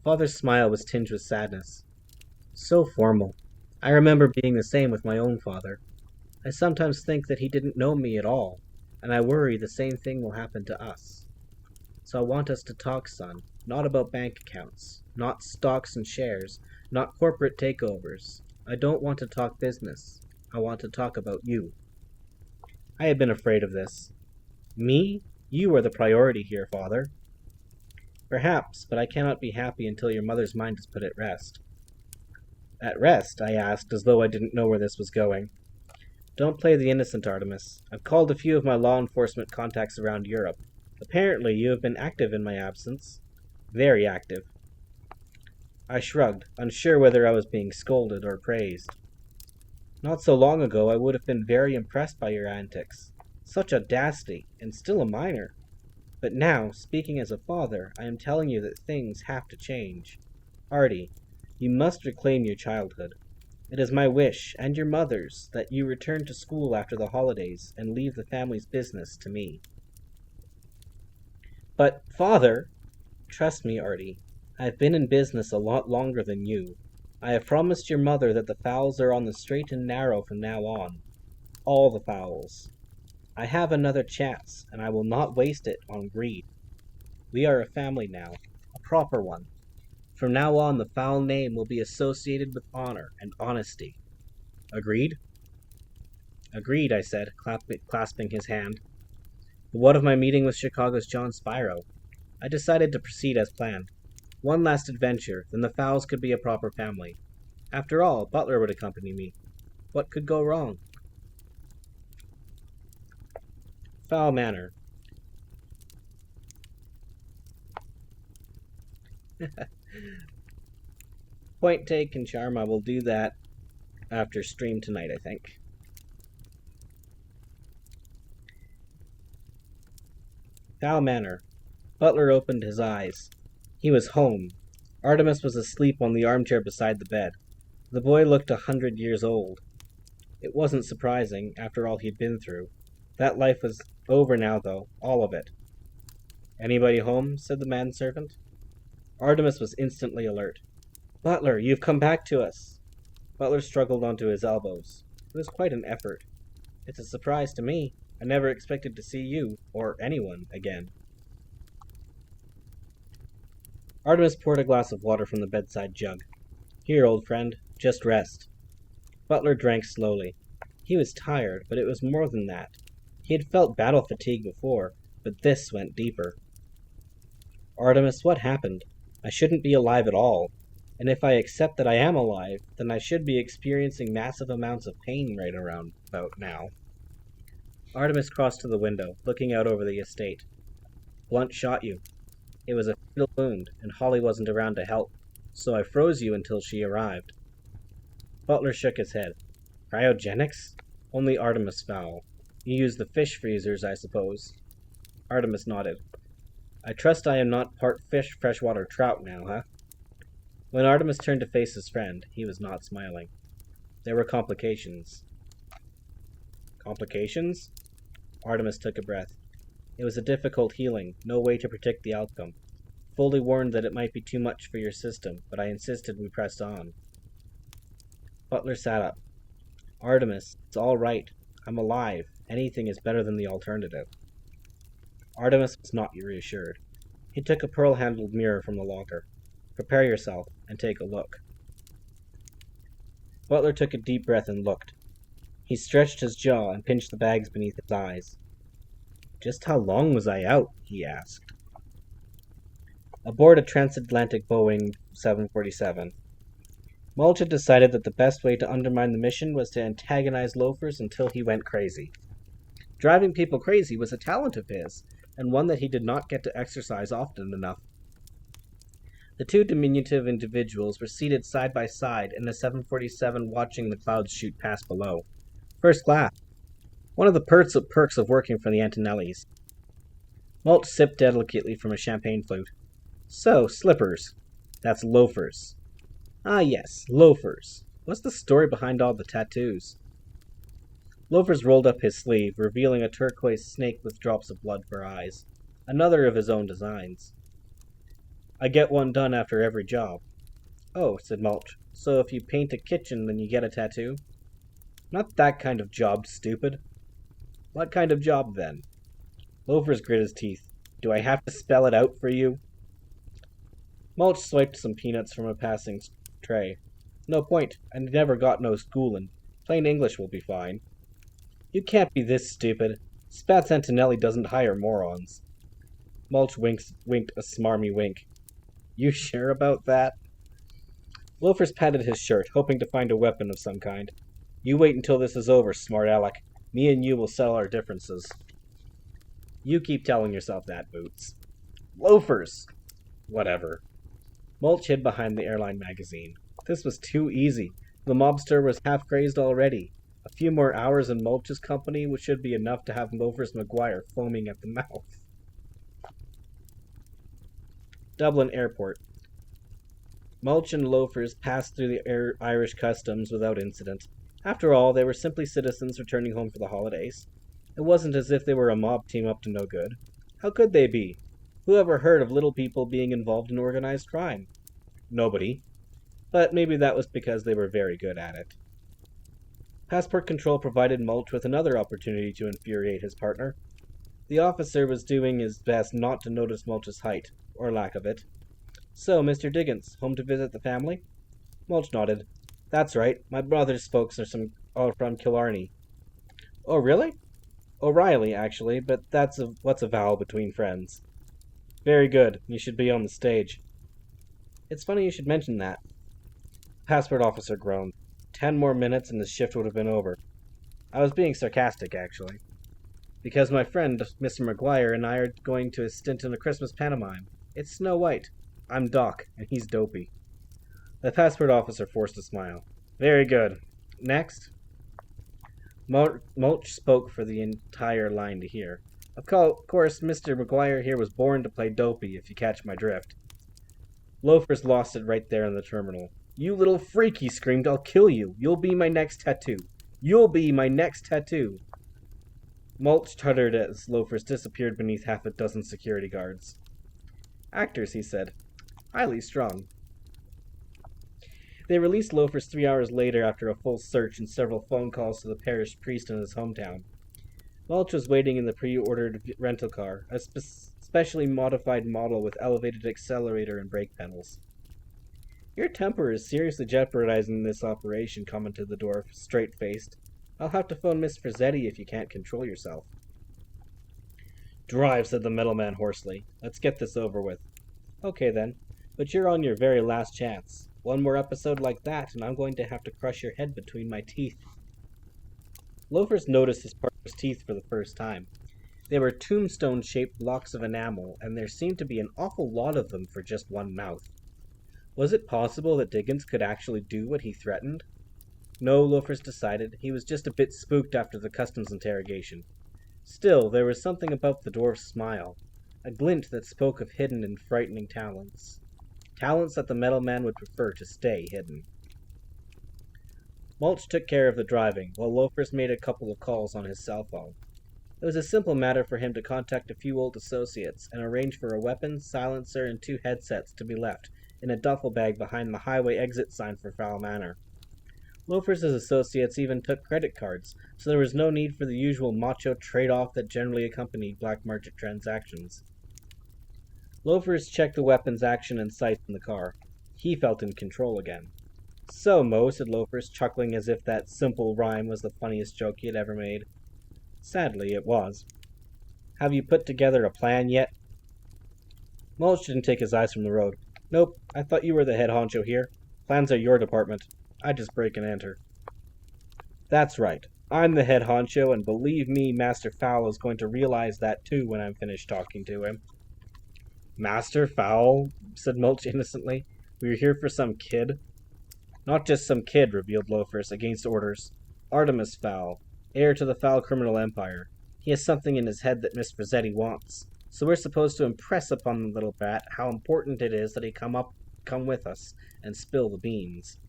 Father's smile was tinged with sadness. So formal. I remember being the same with my own father. I sometimes think that he didn't know me at all, and I worry the same thing will happen to us. So I want us to talk, son, not about bank accounts, not stocks and shares, not corporate takeovers. I don't want to talk business. I want to talk about you. I had been afraid of this. Me? You are the priority here, Father. Perhaps, but I cannot be happy until your mother's mind is put at rest. At rest? I asked, as though I didn't know where this was going. Don't play the innocent, Artemis. I've called a few of my law enforcement contacts around Europe. Apparently you have been active in my absence. Very active. I shrugged, unsure whether I was being scolded or praised. Not so long ago I would have been very impressed by your antics. Such audacity, and still a minor. But now, speaking as a father, I am telling you that things have to change. Artie, you must reclaim your childhood. It is my wish, and your mother's, that you return to school after the holidays and leave the family's business to me. But, Father, trust me, Artie, I've been in business a lot longer than you. I have promised your mother that the Fowls are on the straight and narrow from now on. All the Fowls. I have another chance, and I will not waste it on greed. We are a family now, a proper one. From now on, the Fowl name will be associated with honor and honesty. Agreed? Agreed, I said, clasping his hand. But what of my meeting with Chicago's John Spyro? I decided to proceed as planned. One last adventure, then the Fowls could be a proper family. After all, Butler would accompany me. What could go wrong? Fowl Manor. Point taken, Charm. I will do that after stream tonight, I think. Fowl Manor. Butler opened his eyes. He was home. Artemis was asleep on the armchair beside the bed. The boy looked 100 years old. It wasn't surprising, after all he'd been through. That life was over now, though, all of it. "Anybody home?" said the manservant. Artemis was instantly alert. "Butler, you've come back to us." Butler struggled onto his elbows. It was quite an effort. It's a surprise to me. I never expected to see you, or anyone, again. Artemis poured a glass of water from the bedside jug. Here, old friend, just rest. Butler drank slowly. He was tired, but it was more than that. He had felt battle fatigue before, but this went deeper. Artemis, what happened? I shouldn't be alive at all. And if I accept that I am alive, then I should be experiencing massive amounts of pain right around about now. Artemis crossed to the window, looking out over the estate. Blunt shot you. It was a fatal wound, and Holly wasn't around to help, so I froze you until she arrived. Butler shook his head. Cryogenics? Only Artemis Fowl. You use the fish freezers, I suppose. Artemis nodded. I trust I am not part fish, freshwater trout now, huh? When Artemis turned to face his friend, he was not smiling. There were complications. Complications? Artemis took a breath. It was a difficult healing, no way to predict the outcome. Foley warned that it might be too much for your system, but I insisted we pressed on. Butler sat up. Artemis, it's all right. I'm alive. Anything is better than the alternative. Artemis was not reassured. He took a pearl-handled mirror from the locker. Prepare yourself, and take a look. Butler took a deep breath and looked. He stretched his jaw and pinched the bags beneath his eyes. Just how long was I out? He asked. Aboard a transatlantic Boeing 747. Mulch had decided that the best way to undermine the mission was to antagonize loafers until he went crazy. Driving people crazy was a talent of his, and one that he did not get to exercise often enough. The two diminutive individuals were seated side by side in a 747 watching the clouds shoot past below. First class. One of the perks of working for the Antonellis. Mulch sipped delicately from a champagne flute. So, slippers. That's loafers. Ah yes, loafers. What's the story behind all the tattoos? Loafers rolled up his sleeve, revealing a turquoise snake with drops of blood for eyes. Another of his own designs. I get one done after every job. Oh, said Mulch. So if you paint a kitchen, then you get a tattoo? Not that kind of job, stupid. What kind of job, then? Loafers grit his teeth. Do I have to spell it out for you? Mulch swiped some peanuts from a passing tray. No point. I never got no schoolin'. Plain English will be fine. You can't be this stupid. Spats Antonelli doesn't hire morons. Mulch winked a smarmy wink. You sure about that? Loafers patted his shirt, hoping to find a weapon of some kind. You wait until this is over, smart aleck. Me and you will settle our differences. You keep telling yourself that, Boots. Loafers! Whatever. Mulch hid behind the airline magazine. This was too easy. The mobster was half crazed already. A few more hours in Mulch's company should be enough to have Loafers McGuire foaming at the mouth. Dublin Airport. Mulch and Loafers passed through the Irish customs without incident. After all, they were simply citizens returning home for the holidays. It wasn't as if they were a mob team up to no good. How could they be? Who ever heard of little people being involved in organized crime? Nobody. But maybe that was because they were very good at it. Passport control provided Mulch with another opportunity to infuriate his partner. The officer was doing his best not to notice Mulch's height, or lack of it. So, Mr. Diggins, home to visit the family? Mulch nodded. That's right, my brother's folks are from Killarney. Oh, really? O'Reilly, actually, but what's a vowel between friends. Very good, you should be on the stage. It's funny you should mention that. Passport officer groaned. 10 more minutes and his shift would have been over. I was being sarcastic, actually. Because my friend, Mr. McGuire, and I are going to a stint in a Christmas pantomime. It's Snow White. I'm Doc, and he's Dopey. The passport officer forced a smile. Very good. Next? Mulch spoke for the entire line to hear. Of course, Mr. McGuire here was born to play Dopey, if you catch my drift. Loafers lost it right there in the terminal. You little freak, he screamed. I'll kill you. You'll be my next tattoo. You'll be my next tattoo. Mulch tuttered as Loafers disappeared beneath half a dozen security guards. Actors, he said. Highly strung. They released Loafers 3 hours later after a full search and several phone calls to the parish priest in his hometown. Mulch was waiting in the pre-ordered rental car, a specially modified model with elevated accelerator and brake pedals. "Your temper is seriously jeopardizing this operation," commented the dwarf, straight-faced. "I'll have to phone Miss Frazzetti if you can't control yourself." "Drive," said the metal man hoarsely. "Let's get this over with." "Okay then, but you're on your very last chance. One more episode like that, and I'm going to have to crush your head between my teeth." Loafers noticed his partner's teeth for the first time. They were tombstone-shaped blocks of enamel, and there seemed to be an awful lot of them for just one mouth. Was it possible that Diggins could actually do what he threatened? No, Loafers decided. He was just a bit spooked after the customs interrogation. Still, there was something about the dwarf's smile, a glint that spoke of hidden and frightening talents. Talents that the metal man would prefer to stay hidden. Mulch took care of the driving, while Loafers made a couple of calls on his cell phone. It was a simple matter for him to contact a few old associates and arrange for a weapon, silencer, and 2 headsets to be left in a duffel bag behind the highway exit sign for Fowl Manor. Loafers' associates even took credit cards, so there was no need for the usual macho trade-off that generally accompanied black market transactions. Loafers checked the weapons action and sights in the car. He felt in control again. "So, Mo," said Loafers, chuckling as if that simple rhyme was the funniest joke he had ever made. Sadly, it was. "Have you put together a plan yet?" Mulch didn't take his eyes from the road. "Nope, I thought you were the head honcho here. Plans are your department. I just break and enter." "That's right. I'm the head honcho, and believe me, Master Fowl is going to realize that too when I'm finished talking to him." "Master Fowl?" said Mulch innocently. "We're here for some kid?" "Not just some kid," revealed Loafers, against orders. "Artemis Fowl, heir to the Fowl criminal empire. He has something in his head that Miss Frazzetti wants. So we're supposed to impress upon the little brat how important it is that he come with us and spill the beans."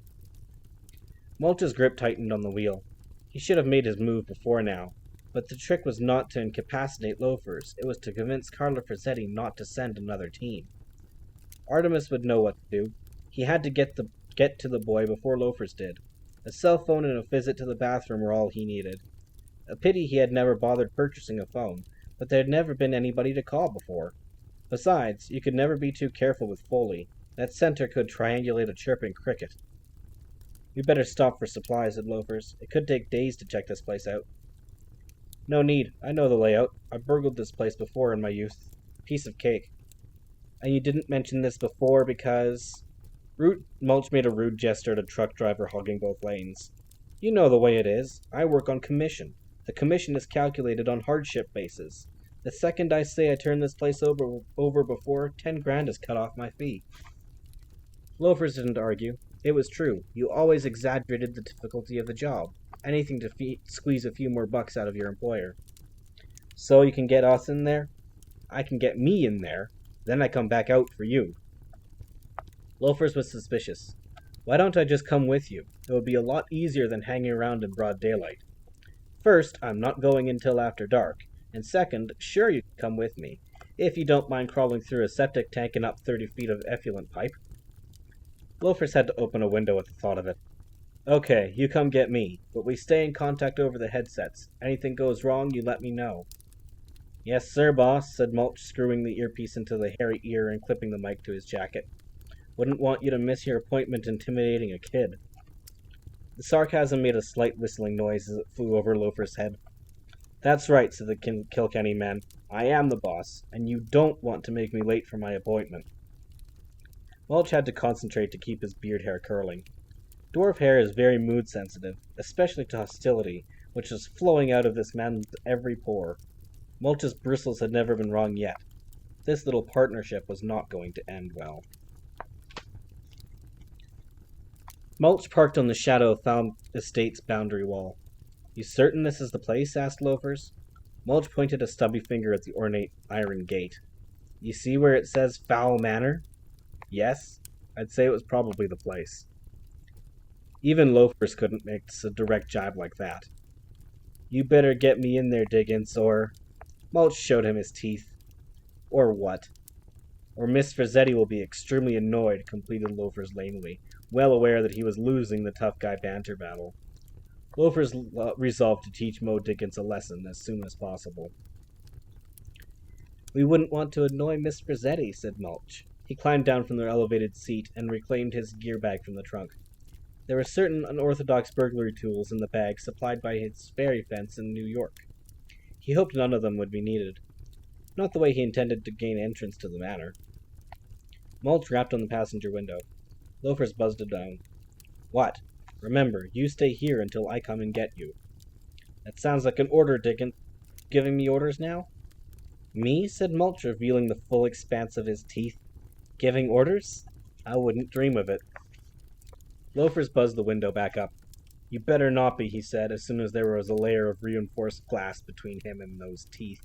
Mulch's grip tightened on the wheel. He should have made his move before now, but the trick was not to incapacitate Loafers. It was to convince Carla Frazzetti not to send another team. Artemis would know what to do. He had to get to the boy before Loafers did. A cell phone and a visit to the bathroom were all he needed. A pity he had never bothered purchasing a phone, but there had never been anybody to call before. Besides, you could never be too careful with Foley. That center could triangulate a chirping cricket. "We better stop for supplies," said Loafers. "It could take days to check this place out." "No need. I know the layout. I burgled this place before in my youth. Piece of cake." "And you didn't mention this before because—" Mulch made a rude gesture at a truck driver hogging both lanes. "You know the way it is. I work on commission. The commission is calculated on hardship basis. The second I say I turn this place over before, 10 grand is cut off my fee." Loafers didn't argue. It was true. You always exaggerated the difficulty of the job. Anything to squeeze a few more bucks out of your employer. "So you can get us in there?" "I can get me in there. Then I come back out for you." Loafers was suspicious. "Why don't I just come with you? It would be a lot easier than hanging around in broad daylight. First, I'm not going until after dark. And second, sure you can come with me, if you don't mind crawling through a septic tank and up 30 feet of effluent pipe." Loafers had to open a window at the thought of it. "Okay, you come get me, but we stay in contact over the headsets. Anything goes wrong, you let me know." "Yes, sir, boss," said Mulch, screwing the earpiece into the hairy ear and clipping the mic to his jacket. "Wouldn't want you to miss your appointment intimidating a kid." The sarcasm made a slight whistling noise as it flew over Loafers' head. "That's right," said the Kilkenny man. "I am the boss, and you don't want to make me late for my appointment." Mulch had to concentrate to keep his beard hair curling. Dwarf hair is very mood sensitive, especially to hostility, which was flowing out of this man's every pore. Mulch's bristles had never been wrong yet. This little partnership was not going to end well. Mulch parked on the shadow of Found Estate's boundary wall. "You certain this is the place?" asked Loafers. Mulch pointed a stubby finger at the ornate iron gate. "You see where it says Fowl Manor?" "Yes. I'd say it was probably the place." Even Loafers couldn't make a direct jibe like that. "You better get me in there, Diggins, or—" Mulch showed him his teeth. "Or what?" "Or Miss Frazzetti will be extremely annoyed," completed Loafers lamely. well aware that he was losing the tough guy banter battle. Loafers resolved to teach Mo Dickens a lesson as soon as possible. "We wouldn't want to annoy Miss Rossetti," said Mulch. He climbed down from their elevated seat and reclaimed his gear bag from the trunk. There were certain unorthodox burglary tools in the bag supplied by his ferry fence in New York. He hoped none of them would be needed. Not the way he intended to gain entrance to the manor. Mulch rapped on the passenger window. Loafers buzzed it down. "What? Remember, you stay here until I come and get you." "That sounds like an order, Dickens. Giving me orders now?" "Me?" said Mulch, revealing the full expanse of his teeth. "Giving orders? I wouldn't dream of it." Loafers buzzed the window back up. "You better not be," he said, as soon as there was a layer of reinforced glass between him and those teeth.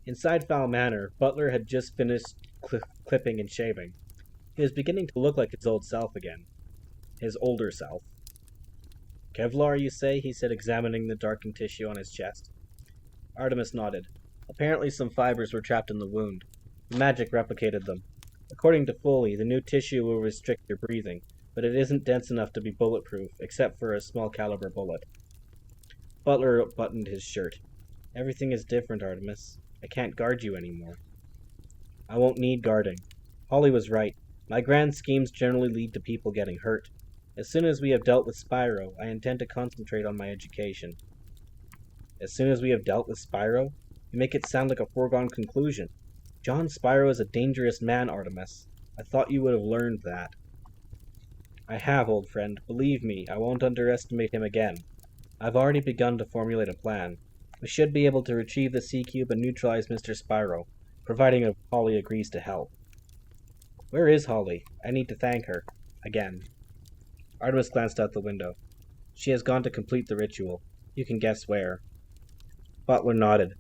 Inside Fowl Manor, Butler had just finished clipping and shaving. He was beginning to look like his old self again. His older self. "Kevlar, you say?" he said, examining the darkened tissue on his chest. Artemis nodded. Apparently some fibers were trapped in the wound. The magic replicated them. According to Foley, the new tissue will restrict your breathing, but it isn't dense enough to be bulletproof, except for a small caliber bullet. Butler buttoned his shirt. "Everything is different, Artemis. I can't guard you anymore." "I won't need guarding. Holly was right. My grand schemes generally lead to people getting hurt. As soon as we have dealt with Spyro, I intend to concentrate on my education." "As soon as we have dealt with Spyro? You make it sound like a foregone conclusion. John Spyro is a dangerous man, Artemis. I thought you would have learned that." "I have, old friend. Believe me, I won't underestimate him again. I've already begun to formulate a plan. We should be able to retrieve the C-Cube and neutralize Mr. Spyro, providing Holly agrees to help." "Where is Holly? I need to thank her. Again." Artemis glanced out the window. "She has gone to complete the ritual. You can guess where." Butler nodded.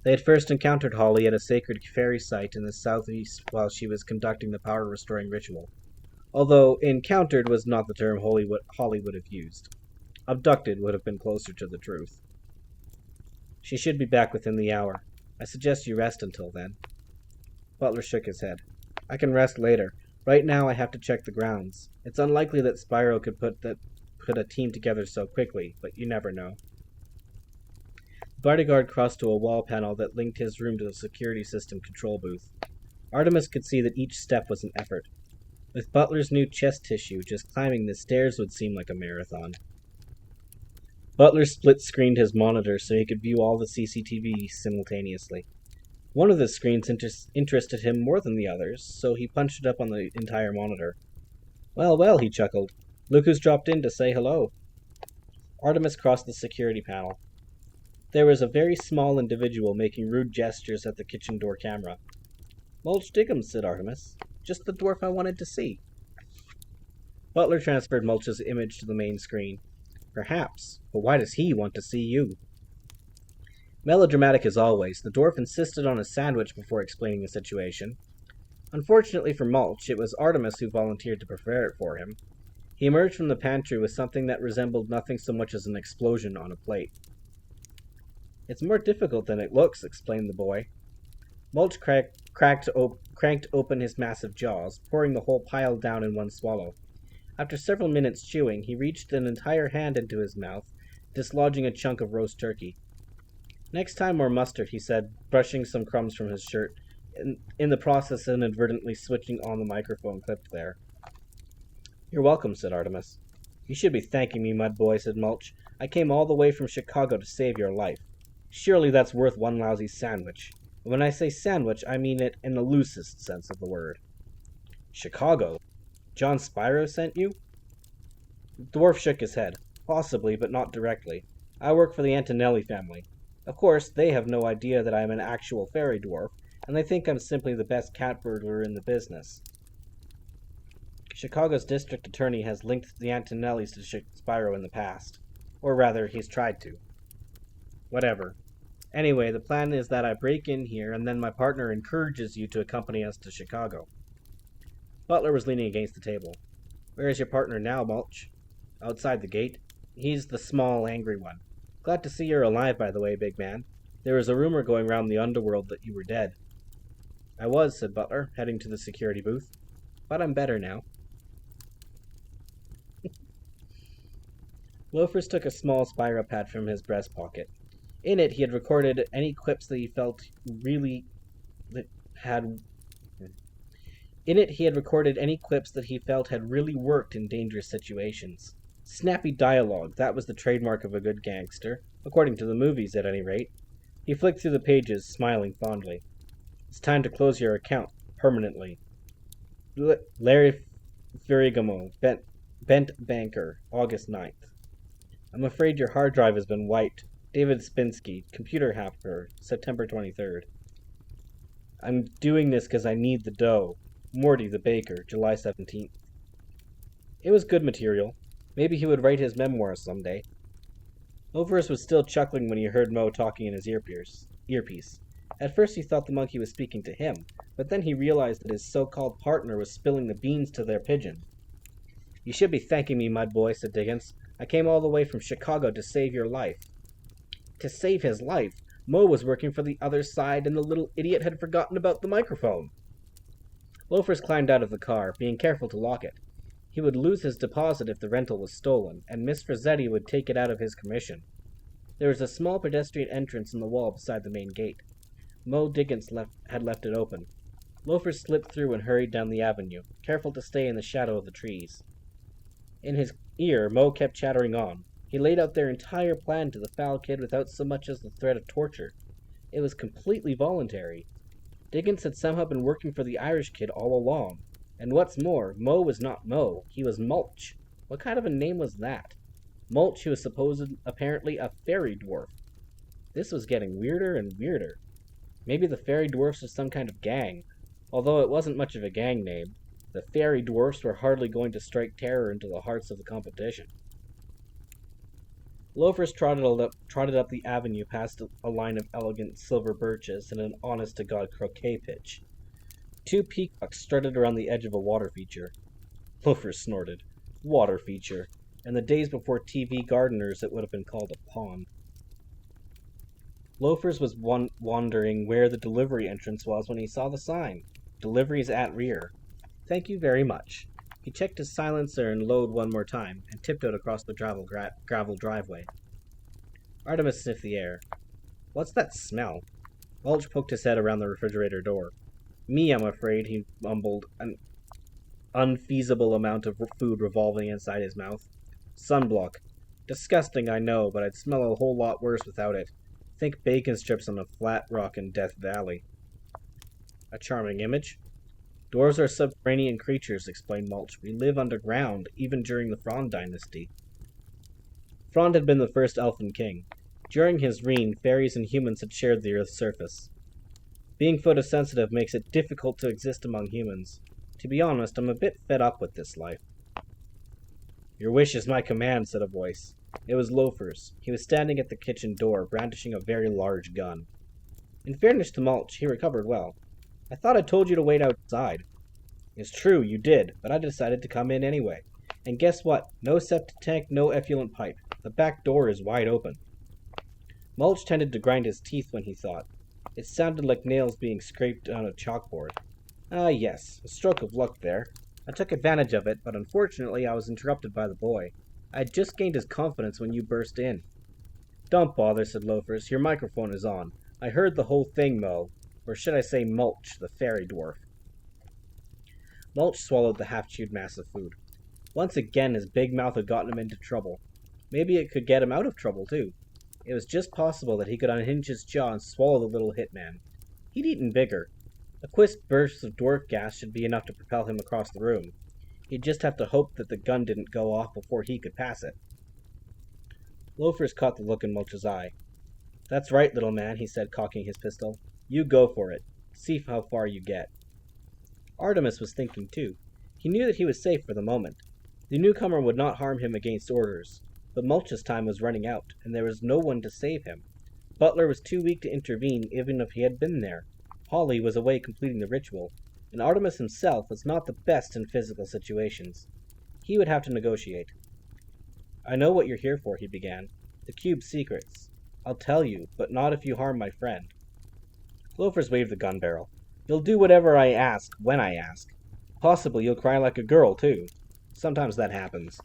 They had first encountered Holly at a sacred fairy site in the southeast while she was conducting the power-restoring ritual. Although encountered was not the term Holly would have used. Abducted would have been closer to the truth. "She should be back within the hour. I suggest you rest until then." Butler shook his head. "I can rest later. Right now I have to check the grounds. It's unlikely that Spyro could put a team together so quickly, but you never know." The bodyguard crossed to a wall panel that linked his room to the security system control booth. Artemis could see that each step was an effort. With Butler's new chest tissue, just climbing the stairs would seem like a marathon. Butler split-screened his monitor so he could view all the CCTV simultaneously. One of the screens interested him more than the others, so he punched it up on the entire monitor. "Well, well," he chuckled. "Look who's dropped in to say hello." Artemis crossed the security panel. There was a very small individual making rude gestures at the kitchen door camera. "Mulch Dickens," said Artemis. "Just the dwarf I wanted to see." Butler transferred Mulch's image to the main screen. "Perhaps, but why does he want to see you?" Melodramatic as always, the dwarf insisted on a sandwich before explaining the situation. Unfortunately for Mulch, it was Artemis who volunteered to prepare it for him. He emerged from the pantry with something that resembled nothing so much as an explosion on a plate. "It's more difficult than it looks," explained the boy. Mulch cranked open his massive jaws, pouring the whole pile down in one swallow. After several minutes chewing, he reached an entire hand into his mouth, dislodging a chunk of roast turkey. "Next time more mustard," he said, brushing some crumbs from his shirt, in the process inadvertently switching on the microphone clipped there. "You're welcome," said Artemis. "You should be thanking me, mud boy," said Mulch. "I came all the way from Chicago to save your life. Surely that's worth one lousy sandwich. And when I say sandwich, I mean it in the loosest sense of the word." "Chicago? John Spyro sent you?" The dwarf shook his head. "Possibly, but not directly. I work for the Antonelli family. Of course, they have no idea that I am an actual fairy dwarf, and they think I'm simply the best cat burglar in the business. Chicago's district attorney has linked the Antonellis to Spyro in the past. Or rather, he's tried to. Whatever. Anyway, the plan is that I break in here, and then my partner encourages you to accompany us to Chicago." Butler was leaning against the table. "Where is your partner now, Mulch?" "Outside the gate. He's the small, angry one. Glad to see you're alive, by the way, big man. There was a rumor going round the underworld that you were dead." "I was," said Butler, heading to the security booth. "But I'm better now." Loafers took a small Spyro pad from his breast pocket. In it, he had recorded any quips that he felt really had worked in dangerous situations. Snappy dialogue, that was the trademark of a good gangster, according to the movies at any rate. He flicked through the pages, smiling fondly. It's time to close your account, permanently. Larry Ferrigamo, Bent Banker, August 9th. I'm afraid your hard drive has been wiped. David Spinsky, Computer Hacker, September 23rd. I'm doing this because I need the dough. Morty the Baker, July 17th. It was good material. Maybe he would write his memoirs someday. Loafers was still chuckling when he heard Mo talking in his earpiece. At first he thought the monkey was speaking to him, but then he realized that his so-called partner was spilling the beans to their pigeon. You should be thanking me, mud boy, said Diggins. I came all the way from Chicago to save your life. To save his life? Mo was working for the other side, and the little idiot had forgotten about the microphone. Loafers climbed out of the car, being careful to lock it. He would lose his deposit if the rental was stolen, and Miss Frazzetti would take it out of his commission. There was a small pedestrian entrance in the wall beside the main gate. Mo Diggins had left it open. Loafers slipped through and hurried down the avenue, careful to stay in the shadow of the trees. In his ear, Mo kept chattering on. He laid out their entire plan to the foul kid without so much as the threat of torture. It was completely voluntary. Diggins had somehow been working for the Irish kid all along. And what's more, Mo was not Mo, he was Mulch. What kind of a name was that? Mulch, who was apparently a fairy dwarf. This was getting weirder and weirder. Maybe the fairy dwarfs was some kind of gang, although it wasn't much of a gang name. The fairy dwarfs were hardly going to strike terror into the hearts of the competition. Loafers trotted up the avenue past a line of elegant silver birches and an honest-to-God croquet pitch. 2 peacocks strutted around the edge of a water feature. Loafers snorted. Water feature. In the days before TV gardeners, it would have been called a pond. Loafers was wondering where the delivery entrance was when he saw the sign. Deliveries at rear. Thank you very much. He checked his silencer and load one more time, and tiptoed across the gravel driveway. Artemis sniffed the air. What's that smell? Mulch poked his head around the refrigerator door. Me, I'm afraid, he mumbled, an unfeasible amount of food revolving inside his mouth. Sunblock. Disgusting, I know, but I'd smell a whole lot worse without it. Think bacon strips on a flat rock in Death Valley. A charming image. Dwarves are subterranean creatures, explained Mulch. We live underground, even during the Frond dynasty. Frond had been the first elfin king. During his reign, fairies and humans had shared the Earth's surface. Being photosensitive makes it difficult to exist among humans. To be honest, I'm a bit fed up with this life. Your wish is my command, said a voice. It was Loafers. He was standing at the kitchen door, brandishing a very large gun. In fairness to Mulch, he recovered well. I thought I told you to wait outside. It's true, you did, but I decided to come in anyway. And guess what? No septic tank, no effluent pipe. The back door is wide open. Mulch tended to grind his teeth when he thought. It sounded like nails being scraped on a chalkboard. Ah, yes, a stroke of luck there. I took advantage of it, but unfortunately I was interrupted by the boy. I had just gained his confidence when you burst in. Don't bother, said Loafers. Your microphone is on. I heard the whole thing, Mo. Or should I say Mulch, the fairy dwarf. Mulch swallowed the half-chewed mass of food. Once again his big mouth had gotten him into trouble. Maybe it could get him out of trouble, too. It was just possible that he could unhinge his jaw and swallow the little hitman. He'd eaten bigger. A quick burst of dwarf gas should be enough to propel him across the room. He'd just have to hope that the gun didn't go off before he could pass it. Loafers caught the look in Mulch's eye. That's right, little man, he said, cocking his pistol. You go for it. See how far you get. Artemis was thinking too. He knew that he was safe for the moment. The newcomer would not harm him against orders, but Mulch's time was running out, and there was no one to save him. Butler was too weak to intervene even if he had been there. Holly was away completing the ritual, and Artemis himself was not the best in physical situations. He would have to negotiate. I know what you're here for, he began. The cube's secrets. I'll tell you, but not if you harm my friend. Loafers waved the gun barrel. You'll do whatever I ask, when I ask. Possibly you'll cry like a girl, too. Sometimes that happens.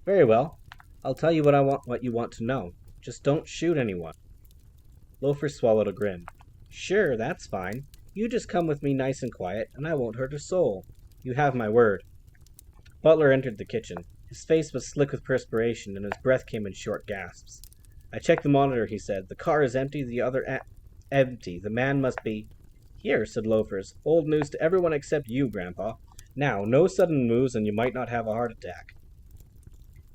Very well. I'll tell you what you want to know. Just don't shoot anyone. Loafer swallowed a grin. Sure, that's fine. You just come with me nice and quiet, and I won't hurt a soul. You have my word. Butler entered the kitchen. His face was slick with perspiration, and his breath came in short gasps. I checked the monitor, he said. The car is empty, the other empty. The man must be... Here, said Loafers. Old news to everyone except you, Grandpa. Now, no sudden moves, and you might not have a heart attack.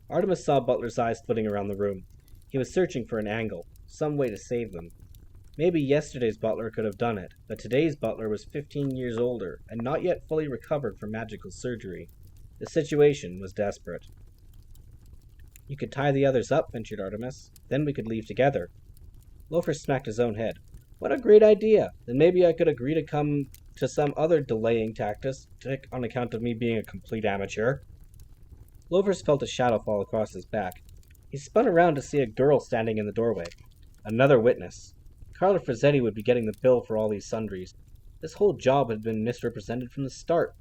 Artemis saw Butler's eyes flitting around the room. He was searching for an angle, some way to save them. Maybe yesterday's butler could have done it, but today's butler was 15 years older, and not yet fully recovered from magical surgery. The situation was desperate. You could tie the others up, ventured Artemis. Then we could leave together. Loafer smacked his own head. What a great idea! Then maybe I could agree to come to some other delaying tactic on account of me being a complete amateur. Loafers felt a shadow fall across his back. He spun around to see a girl standing in the doorway. Another witness. Carla Frazzetti would be getting the bill for all these sundries. This whole job had been misrepresented from the start.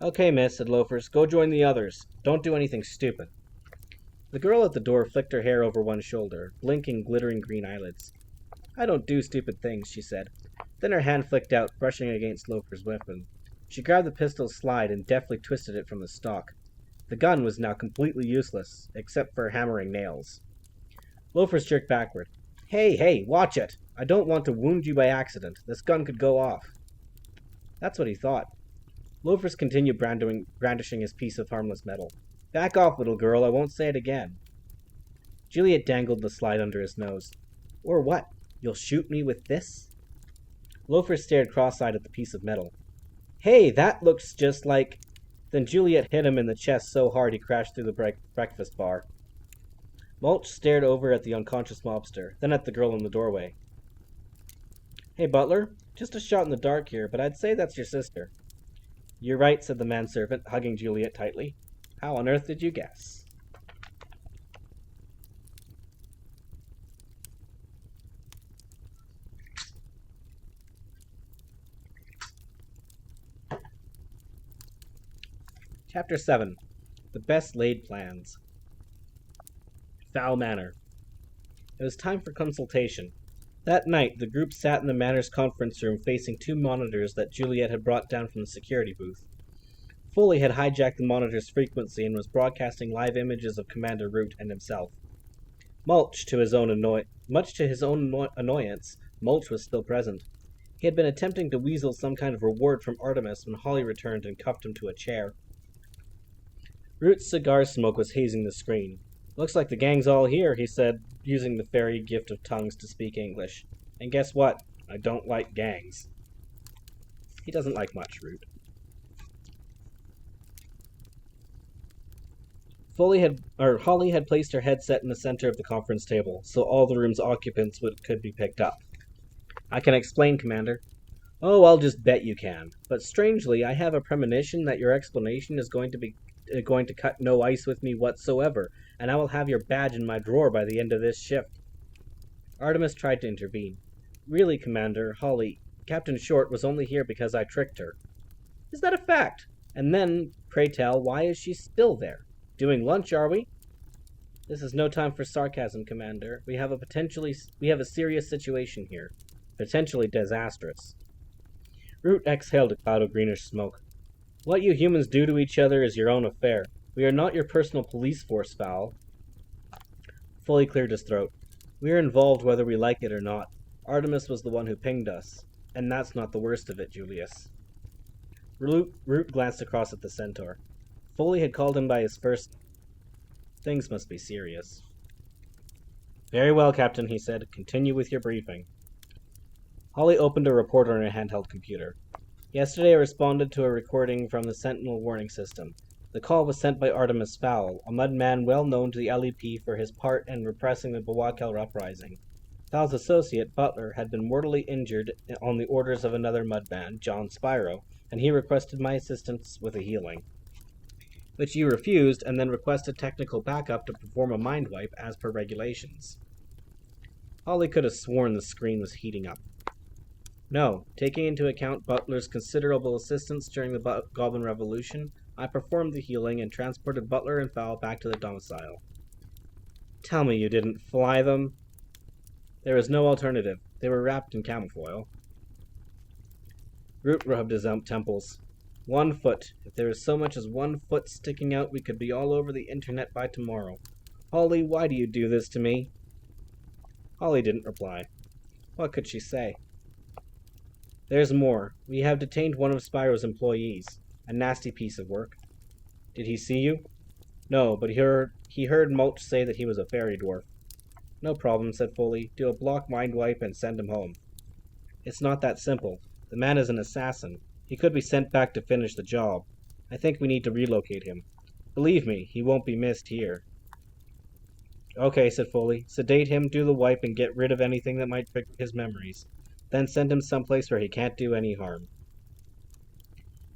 Okay, miss, said Loafers. Go join the others. Don't do anything stupid. The girl at the door flicked her hair over one shoulder, blinking glittering green eyelids. I don't do stupid things, she said. Then her hand flicked out, brushing against Loafer's weapon. She grabbed the pistol's slide and deftly twisted it from the stock. The gun was now completely useless, except for hammering nails. Loafers jerked backward. Hey, watch it! I don't want to wound you by accident. This gun could go off. That's what he thought. Loafers continued brandishing his piece of harmless metal. Back off, little girl, I won't say it again. Juliet dangled the slide under his nose. Or what? You'll shoot me with this? Loafers stared cross-eyed at the piece of metal. Hey, that looks just like... Then Juliet hit him in the chest so hard he crashed through the breakfast bar. Mulch stared over at the unconscious mobster, then at the girl in the doorway. Hey, Butler, just a shot in the dark here, but I'd say that's your sister. You're right, said the manservant, hugging Juliet tightly. How on earth did you guess? Chapter 7. The Best Laid Plans. Fowl Manor. It was time for consultation. That night, the group sat in the Manor's conference room facing two monitors that Juliet had brought down from the security booth. Foley had hijacked the monitor's frequency and was broadcasting live images of Commander Root and himself. Much to his own annoyance, Mulch was still present. He had been attempting to weasel some kind of reward from Artemis when Holly returned and cuffed him to a chair. Root's cigar smoke was hazing the screen. Looks like the gang's all here, he said, using the fairy gift of tongues to speak English. And guess what? I don't like gangs. He doesn't like much, Root. Holly had placed her headset in the center of the conference table, so all the room's occupants could be picked up. I can explain, Commander. Oh, I'll just bet you can. But strangely, I have a premonition that your explanation is going to cut no ice with me whatsoever, and I will have your badge in my drawer by the end of this shift. Artemis tried to intervene. Really, Commander, Holly, Captain Short was only here because I tricked her. Is that a fact? And then, pray tell, why is she still there? Doing lunch, are we? This is no time for sarcasm, Commander. We have a serious situation here. Potentially disastrous. Root exhaled a cloud of greenish smoke. What you humans do to each other is your own affair. We are not your personal police force, Fowl. Foley cleared his throat. We are involved whether we like it or not. Artemis was the one who pinged us. And that's not the worst of it, Julius. Root glanced across at the centaur. Foley had called him by his first... Things must be serious. Very well, Captain, he said. Continue with your briefing. Holly opened a report on her handheld computer. Yesterday I responded to a recording from the Sentinel warning system. The call was sent by Artemis Fowl, a mudman well known to the LEP for his part in repressing the Bawakel uprising. Fowl's associate, Butler, had been mortally injured on the orders of another mudman, John Spyro, and he requested my assistance with a healing, which you refused, and then requested technical backup to perform a mind wipe as per regulations. Holly could have sworn the screen was heating up. No, taking into account Butler's considerable assistance during the Goblin Revolution, I performed the healing and transported Butler and Fowl back to the domicile. Tell me you didn't fly them. There was no alternative. They were wrapped in camofoil. Root rubbed his temples. 1 foot. If there was so much as 1 foot sticking out, we could be all over the internet by tomorrow. Holly, why do you do this to me? Holly didn't reply. What could she say? There's more. We have detained one of Spyro's employees. A nasty piece of work. Did he see you? No, but he heard Mulch say that he was a fairy dwarf. No problem, said Foley. Do a block mind wipe and send him home. It's not that simple. The man is an assassin. He could be sent back to finish the job. I think we need to relocate him. Believe me, he won't be missed here. Okay, said Foley. Sedate him, do the wipe, and get rid of anything that might trigger his memories. Then send him someplace where he can't do any harm.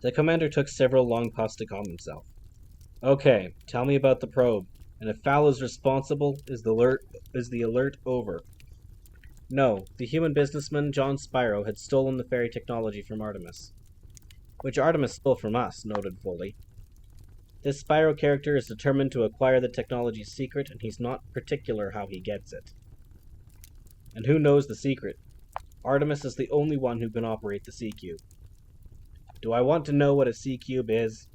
The commander took several long puffs to calm himself. Okay, tell me about the probe. And if Fowl is responsible, is the alert over? No, the human businessman John Spyro had stolen the fairy technology from Artemis. Which Artemis stole from us, noted Foley. This Spyro character is determined to acquire the technology's secret, and he's not particular how he gets it. And who knows the secret? Artemis is the only one who can operate the C-Cube. Do I want to know what a C-Cube is?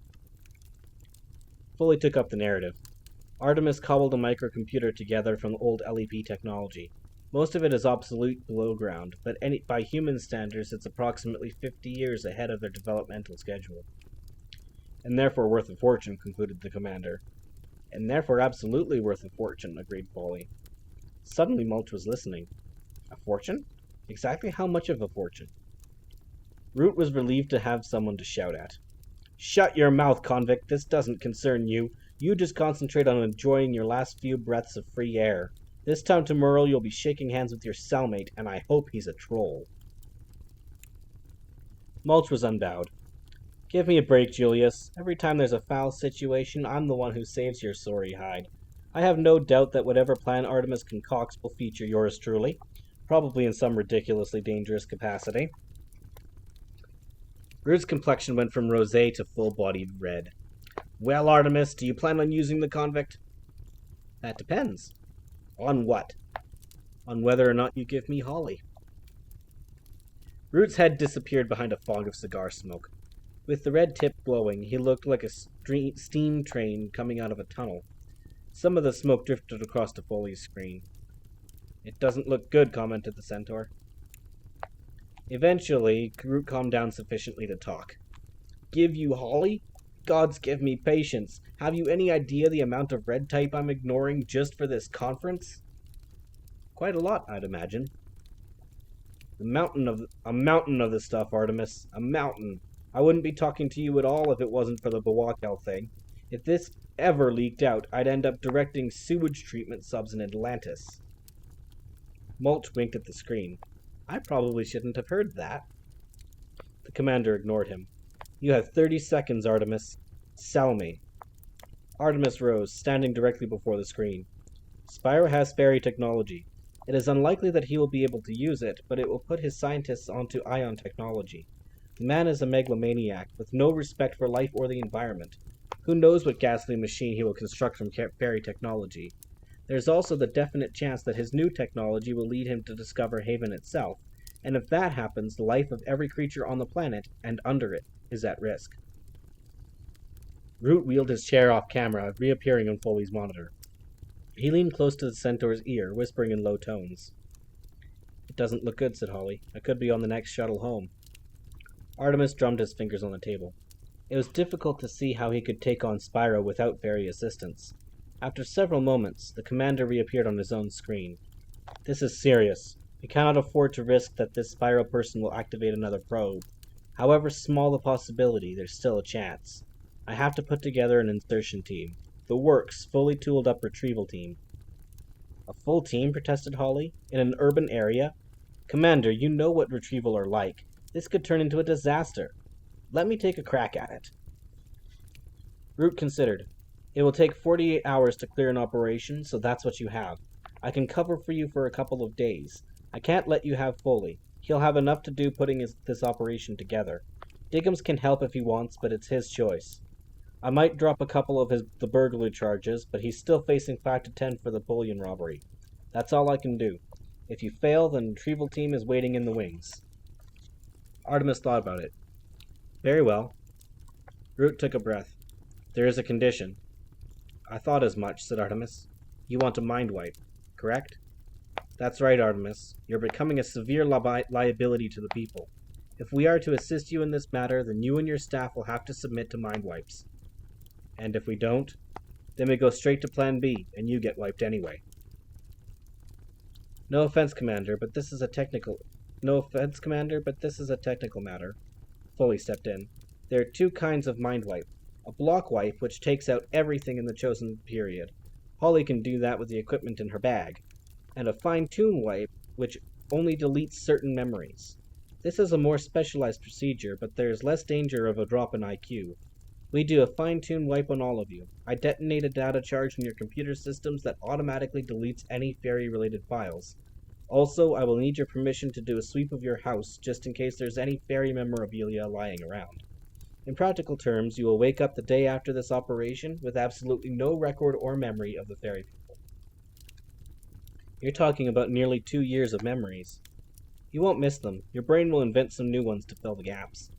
Foley took up the narrative. Artemis cobbled a microcomputer together from old LEP technology. Most of it is obsolete below ground, but by human standards it's approximately 50 years ahead of their developmental schedule. And therefore worth a fortune, concluded the commander. And therefore absolutely worth a fortune, agreed Foley. Suddenly Mulch was listening. A fortune? Exactly how much of a fortune? Root was relieved to have someone to shout at. Shut your mouth, convict. This doesn't concern you. You just concentrate on enjoying your last few breaths of free air. This time tomorrow you'll be shaking hands with your cellmate, and I hope he's a troll. Mulch was unbowed. Give me a break, Julius. Every time there's a foul situation, I'm the one who saves your sorry hide. I have no doubt that whatever plan Artemis concocts will feature yours truly, probably in some ridiculously dangerous capacity. Root's complexion went from rosé to full-bodied red. Well, Artemis, do you plan on using the convict? That depends. On what? On whether or not you give me Holly. Root's head disappeared behind a fog of cigar smoke. With the red tip glowing, he looked like a steam train coming out of a tunnel. Some of the smoke drifted across to Foley's screen. It doesn't look good, commented the centaur. Eventually, Root calmed down sufficiently to talk. Give you Holly? Gods give me patience. Have you any idea the amount of red tape I'm ignoring just for this conference? Quite a lot, I'd imagine. A mountain of the stuff, Artemis. A mountain. I wouldn't be talking to you at all if it wasn't for the Bawakel thing. If this ever leaked out, I'd end up directing sewage treatment subs in Atlantis. Mulch winked at the screen. I probably shouldn't have heard that. The commander ignored him. You have 30 seconds, Artemis. Sell me. Artemis rose, standing directly before the screen. Spyro has fairy technology. It is unlikely that he will be able to use it, but it will put his scientists onto ion technology. The man is a megalomaniac, with no respect for life or the environment. Who knows what ghastly machine he will construct from fairy technology? There's also the definite chance that his new technology will lead him to discover Haven itself, and if that happens, the life of every creature on the planet, and under it, is at risk. Root wheeled his chair off camera, reappearing on Foley's monitor. He leaned close to the centaur's ear, whispering in low tones. It doesn't look good, said Holly. I could be on the next shuttle home. Artemis drummed his fingers on the table. It was difficult to see how he could take on Spyro without fairy assistance. After several moments, the commander reappeared on his own screen. This is serious. We cannot afford to risk that this Spyro person will activate another probe. However small the possibility, there's still a chance. I have to put together an insertion team. The works, fully tooled up retrieval team. A full team, protested Holly, in an urban area? Commander, you know what retrieval are like. This could turn into a disaster. Let me take a crack at it. Root considered. It will take 48 hours to clear an operation, so that's what you have. I can cover for you for a couple of days. I can't let you have Foley. He'll have enough to do putting this operation together. Diggums can help if he wants, but it's his choice. I might drop a couple of the burglary charges, but he's still facing 5 to 10 for the bullion robbery. That's all I can do. If you fail, the retrieval team is waiting in the wings. Artemis thought about it. Very well. Root took a breath. There is a condition. I thought as much, said Artemis. You want a mind wipe, correct? That's right, Artemis. You're becoming a severe liability to the people. If we are to assist you in this matter, then you and your staff will have to submit to mind wipes. And if we don't, then we go straight to Plan B, and you get wiped anyway. No offense, Commander, but this is a technical matter. Foley stepped in. There are two kinds of mind wipe. A block wipe, which takes out everything in the chosen period. Holly can do that with the equipment in her bag. And a fine-tune wipe, which only deletes certain memories. This is a more specialized procedure, but there is less danger of a drop in IQ. We do a fine-tune wipe on all of you. I detonate a data charge in your computer systems that automatically deletes any fairy-related files. Also, I will need your permission to do a sweep of your house, just in case there's any fairy memorabilia lying around. In practical terms, you will wake up the day after this operation with absolutely no record or memory of the fairy people. You're talking about nearly 2 years of memories. You won't miss them. Your brain will invent some new ones to fill the gaps.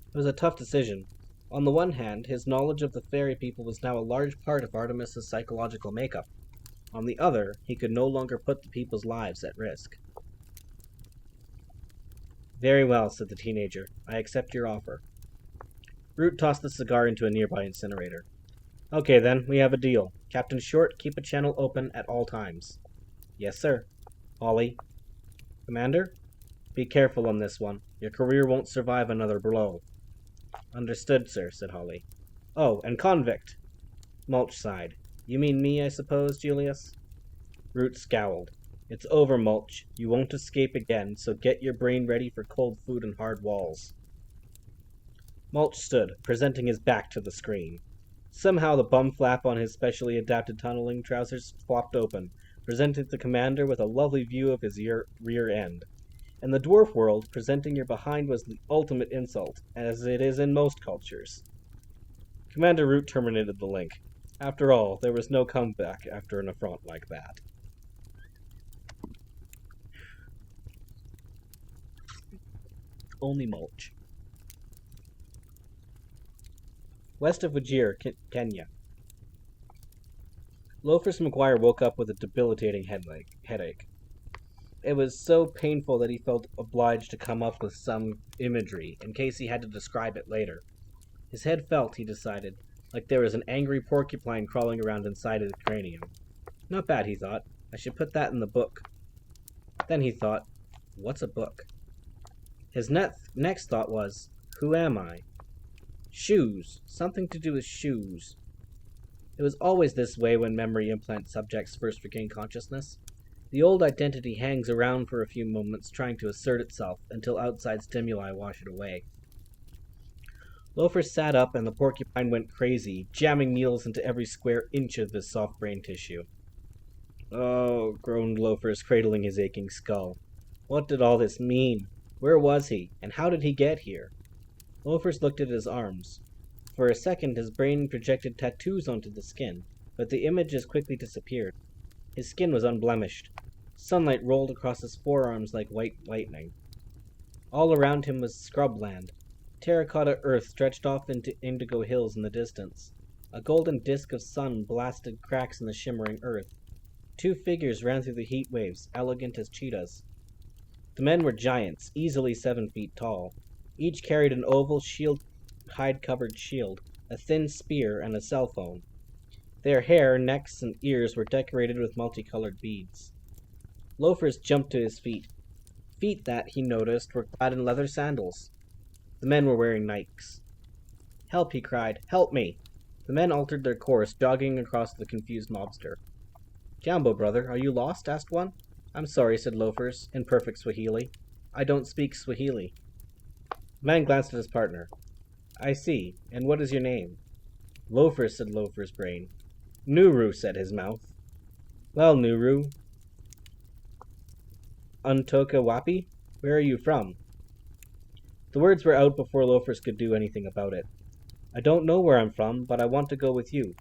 It was a tough decision. On the one hand, his knowledge of the fairy people was now a large part of Artemis's psychological makeup. On the other, he could no longer put the people's lives at risk. Very well, said the teenager. I accept your offer. Root tossed the cigar into a nearby incinerator. Okay then, we have a deal. Captain Short, keep a channel open at all times. Yes, sir. Holly. Commander? Be careful on this one. Your career won't survive another blow. Understood, sir, said Holly. Oh, and convict! Mulch sighed. You mean me, I suppose, Julius? Root scowled. It's over, Mulch. You won't escape again, so get your brain ready for cold food and hard walls. Mulch stood, presenting his back to the screen. Somehow the bum flap on his specially adapted tunneling trousers flopped open, presenting the commander with a lovely view of his rear end. In the dwarf world, presenting your behind was the ultimate insult, as it is in most cultures. Commander Root terminated the link. After all, there was no comeback after an affront like that. Only Mulch. West of Wajir, Kenya. Loafers McGuire woke up with a debilitating headache. It was so painful that he felt obliged to come up with some imagery, in case he had to describe it later. His head felt, he decided, like there was an angry porcupine crawling around inside his cranium. Not bad, he thought. I should put that in the book. Then he thought, what's a book? His next thought was, who am I? Shoes. Something to do with shoes. It was always this way when memory implant subjects first regain consciousness. The old identity hangs around for a few moments, trying to assert itself, until outside stimuli wash it away. Loafer sat up, and the porcupine went crazy, jamming needles into every square inch of his soft brain tissue. Oh, groaned Loafers, cradling his aching skull. What did all this mean? Where was he, and how did he get here? Loafers looked at his arms. For a second, his brain projected tattoos onto the skin, but the images quickly disappeared. His skin was unblemished. Sunlight rolled across his forearms like white lightning. All around him was scrubland. Terracotta earth stretched off into indigo hills in the distance. A golden disk of sun blasted cracks in the shimmering earth. 2 figures ran through the heat waves, elegant as cheetahs. The men were giants, easily 7 feet tall. Each carried an oval hide-covered shield, a thin spear, and a cell phone. Their hair, necks, and ears were decorated with multicolored beads. Loafers jumped to his feet. Feet that, he noticed, were clad in leather sandals. The men were wearing Nikes. Help, he cried. Help me! The men altered their course, jogging across the confused mobster. Jambo, brother, are you lost? Asked one. I'm sorry, said Loafers, in perfect Swahili. I don't speak Swahili. The man glanced at his partner. I see. And what is your name? Loafers, said Loafer's brain. Nuru, said his mouth. Well, Nuru. Untoka Wapi? Where are you from? The words were out before Loafers could do anything about it. I don't know where I'm from, but I want to go with you.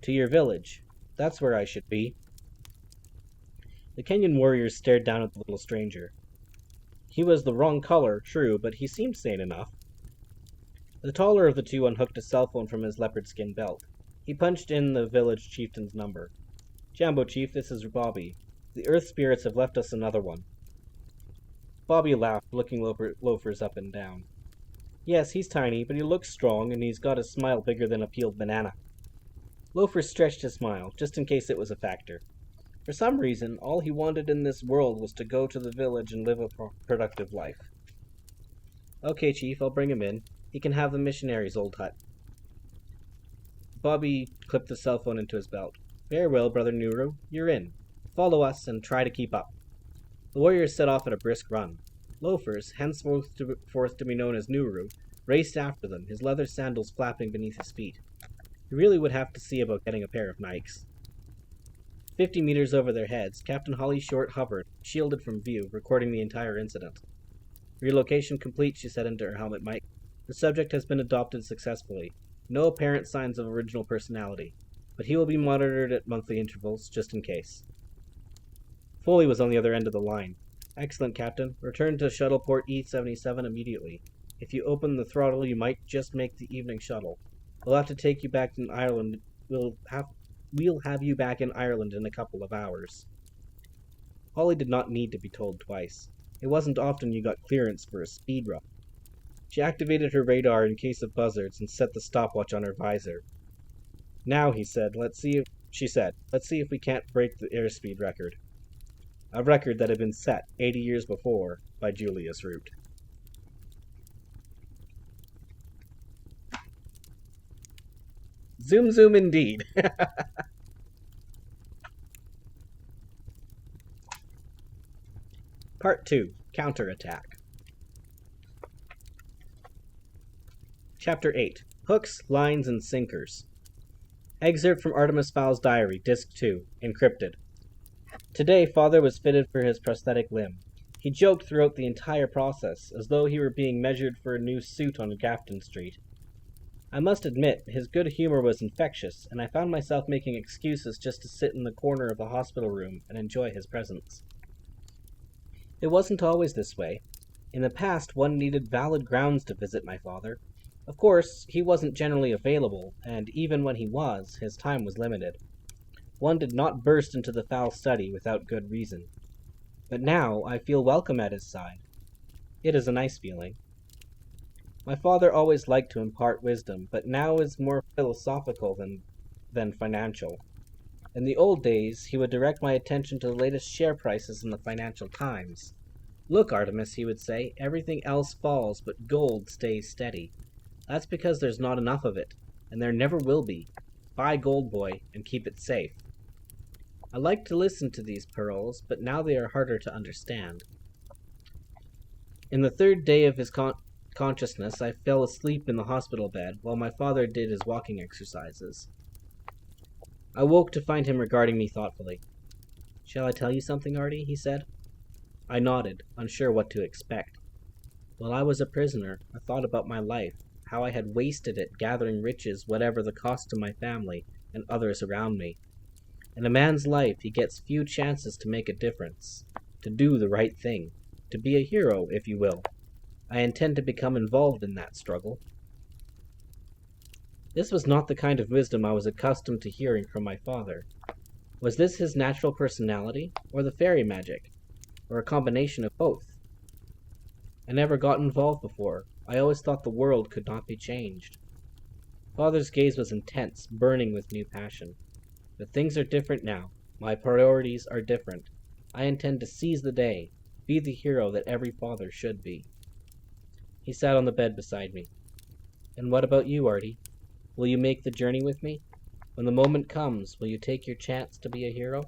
To your village. That's where I should be. The Kenyan warriors stared down at the little stranger. He was the wrong color, true, but he seemed sane enough. The taller of the two unhooked a cell phone from his leopard skin belt. He punched in the village chieftain's number. Jambo Chief, this is Bobby. The Earth Spirits have left us another one. Bobby laughed, looking loafers up and down. Yes, he's tiny, but he looks strong, and he's got a smile bigger than a peeled banana. Loafers stretched his smile, just in case it was a factor. For some reason, all he wanted in this world was to go to the village and live a productive life. Okay, Chief, I'll bring him in. He can have the missionary's old hut. Bobby clipped the cell phone into his belt. Very well, Brother Nuru, you're in. Follow us and try to keep up. The warriors set off at a brisk run. Loafers, henceforth to be known as Nuru, raced after them, his leather sandals flapping beneath his feet. He really would have to see about getting a pair of Nikes. 50 meters over their heads, Captain Holly Short hovered, shielded from view, recording the entire incident. Relocation complete, she said into her helmet mic. The subject has been adopted successfully. No apparent signs of original personality, but he will be monitored at monthly intervals, just in case. Foley was on the other end of the line. Excellent, Captain. Return to shuttle port E-77 immediately. If you open the throttle, you might just make the evening shuttle. We'll have to take you back to Ireland. We'll have you back in Ireland in a couple of hours. Holly did not need to be told twice. It wasn't often you got clearance for a speed run. She activated her radar in case of buzzards and set the stopwatch on her visor. Now, she said, let's see if we can't break the airspeed record. A record that had been set 80 years before by Julius Root. Zoom zoom indeed. Part 2. Counterattack. Chapter 8. Hooks, Lines, and Sinkers. Excerpt from Artemis Fowl's diary, Disc 2, encrypted. Today, Father was fitted for his prosthetic limb. He joked throughout the entire process, as though he were being measured for a new suit on Grafton Street. I must admit, his good humor was infectious, and I found myself making excuses just to sit in the corner of the hospital room and enjoy his presence. It wasn't always this way. In the past, one needed valid grounds to visit my father. Of course, he wasn't generally available, and even when he was, his time was limited. One did not burst into the Fowl study without good reason. But now I feel welcome at his side. It is a nice feeling. My father always liked to impart wisdom, but now is more philosophical than financial. In the old days, he would direct my attention to the latest share prices in the Financial Times. Look, Artemis, he would say, everything else falls, but gold stays steady. That's because there's not enough of it, and there never will be. Buy gold, boy, and keep it safe. I liked to listen to these pearls, but now they are harder to understand. In the third day of his consciousness, I fell asleep in the hospital bed while my father did his walking exercises. I woke to find him regarding me thoughtfully. Shall I tell you something, Artie? He said. I nodded, unsure what to expect. While I was a prisoner, I thought about my life, how I had wasted it gathering riches, whatever the cost to my family and others around me. In a man's life, he gets few chances to make a difference, to do the right thing, to be a hero, if you will. I intend to become involved in that struggle. This was not the kind of wisdom I was accustomed to hearing from my father. Was this his natural personality, or the fairy magic, or a combination of both? I never got involved before. I always thought the world could not be changed. Father's gaze was intense, burning with new passion. But things are different now. My priorities are different. I intend to seize the day, be the hero that every father should be. He sat on the bed beside me. And what about you, Artie? Will you make the journey with me? When the moment comes, will you take your chance to be a hero?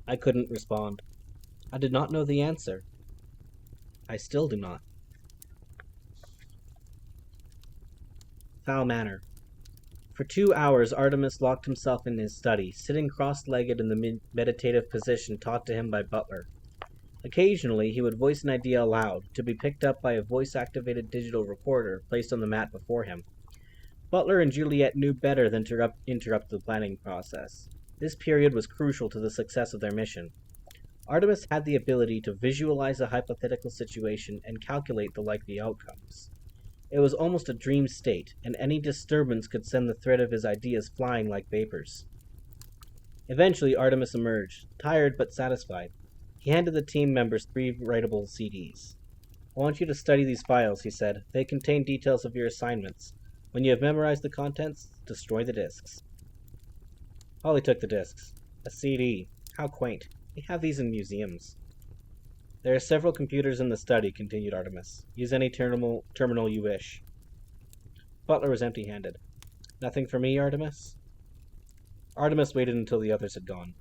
I couldn't respond. I did not know the answer. I still do not. Fowl Manor. For 2 hours, Artemis locked himself in his study, sitting cross-legged in the meditative position taught to him by Butler. Occasionally, he would voice an idea aloud, to be picked up by a voice-activated digital recorder placed on the mat before him. Butler and Juliet knew better than to interrupt the planning process. This period was crucial to the success of their mission. Artemis had the ability to visualize a hypothetical situation and calculate the likely outcomes. It was almost a dream state, and any disturbance could send the thread of his ideas flying like vapors. Eventually, Artemis emerged, tired but satisfied. He handed the team members 3 writable CDs. "I want you to study these files," he said. "They contain details of your assignments. When you have memorized the contents, destroy the discs." Holly took the discs. A CD. How quaint. We have these in museums. "There are several computers in the study," continued Artemis. "Use any terminal you wish." Butler was empty-handed. "Nothing for me, Artemis?" Artemis waited until the others had gone.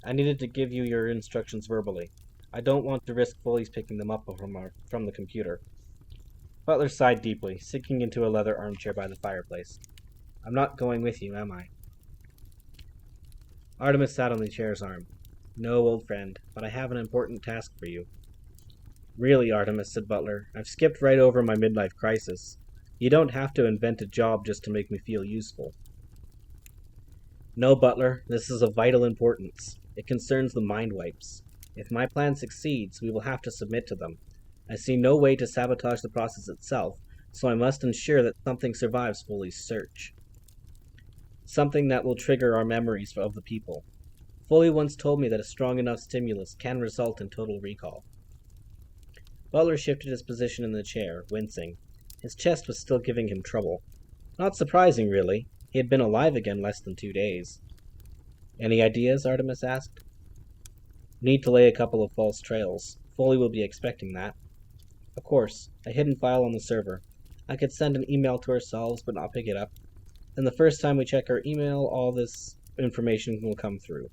"I needed to give you your instructions verbally. I don't want to risk Foley's picking them up from the computer." Butler sighed deeply, sinking into a leather armchair by the fireplace. "I'm not going with you, am I?" Artemis sat on the chair's arm. "No, old friend, but I have an important task for you." "Really, Artemis," said Butler, "I've skipped right over my midlife crisis. You don't have to invent a job just to make me feel useful." "No, Butler, this is of vital importance. It concerns the mind wipes. If my plan succeeds, we will have to submit to them. I see no way to sabotage the process itself, so I must ensure that something survives Foley's search. Something that will trigger our memories of the people. Foley once told me that a strong enough stimulus can result in total recall." Butler shifted his position in the chair, wincing. His chest was still giving him trouble. Not surprising, really. He had been alive again less than 2 days. "Any ideas?" Artemis asked. "Need to lay a couple of false trails. Foley will be expecting that." "Of course. A hidden file on the server. I could send an email to ourselves, but not pick it up. Then the first time we check our email, all this information will come through."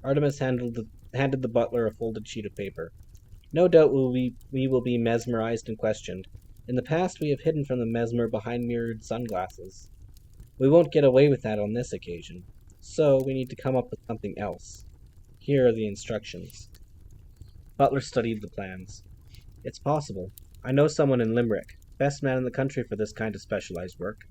Artemis handed the butler a folded sheet of paper. "No doubt we will be mesmerized and questioned. In the past, we have hidden from the mesmer behind mirrored sunglasses. We won't get away with that on this occasion. So we need to come up with something else. Here are the instructions." Butler studied the plans. "It's possible. I know someone in Limerick. Best man in the country for this kind of specialized work."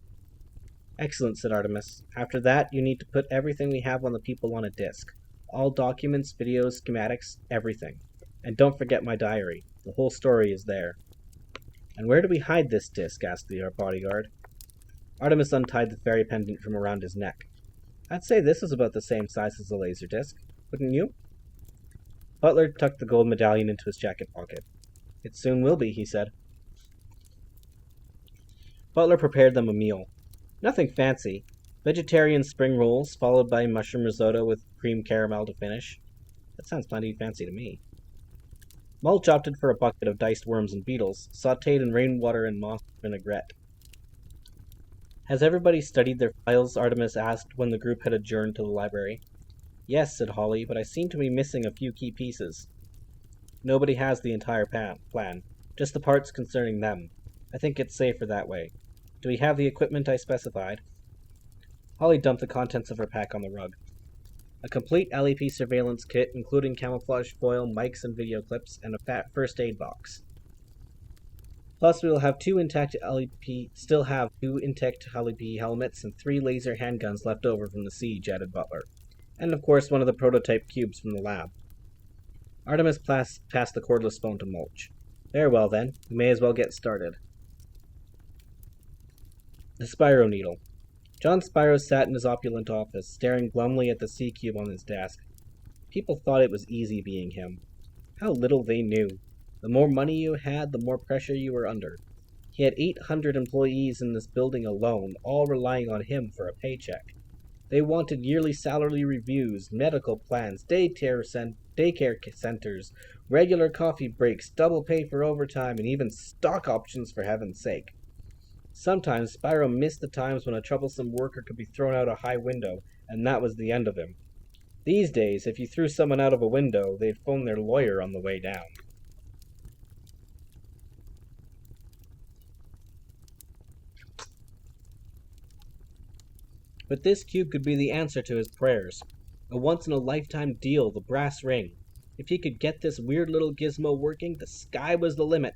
"Excellent," said Artemis. "After that, you need to put everything we have on the people on a disk. All documents, videos, schematics, everything. And don't forget my diary. The whole story is there." "And where do we hide this disk?" asked the bodyguard. Artemis untied the fairy pendant from around his neck. "I'd say this is about the same size as the laser disc. Wouldn't you?" Butler tucked the gold medallion into his jacket pocket. "It soon will be," he said. Butler prepared them a meal. Nothing fancy. Vegetarian spring rolls, followed by mushroom risotto with cream caramel to finish. That sounds plenty fancy to me. Mulch opted for a bucket of diced worms and beetles, sautéed in rainwater and moss vinaigrette. "Has everybody studied their files?" Artemis asked when the group had adjourned to the library. "Yes," said Holly, "but I seem to be missing a few key pieces." "Nobody has the entire plan, just the parts concerning them. I think it's safer that way. Do we have the equipment I specified?" Holly dumped the contents of her pack on the rug. "A complete LEP surveillance kit, including camouflage foil, mics and video clips, and a fat first aid box. Plus, we will have still have two intact LEP helmets and 3 laser handguns left over from the siege," added Butler. "And of course one of the prototype cubes from the lab." Artemis passed the cordless phone to Mulch. "Very well then, we may as well get started." The Spyro Needle. John Spyro sat in his opulent office, staring glumly at the C-cube on his desk. People thought it was easy being him. How little they knew. The more money you had, the more pressure you were under. He had 800 employees in this building alone, all relying on him for a paycheck. They wanted yearly salary reviews, medical plans, daycare centers, regular coffee breaks, double pay for overtime, and even stock options, for heaven's sake. Sometimes Spyro missed the times when a troublesome worker could be thrown out a high window, and that was the end of him. These days, if you threw someone out of a window, they'd phone their lawyer on the way down. But this cube could be the answer to his prayers. A once-in-a-lifetime deal, the brass ring. If he could get this weird little gizmo working, the sky was the limit.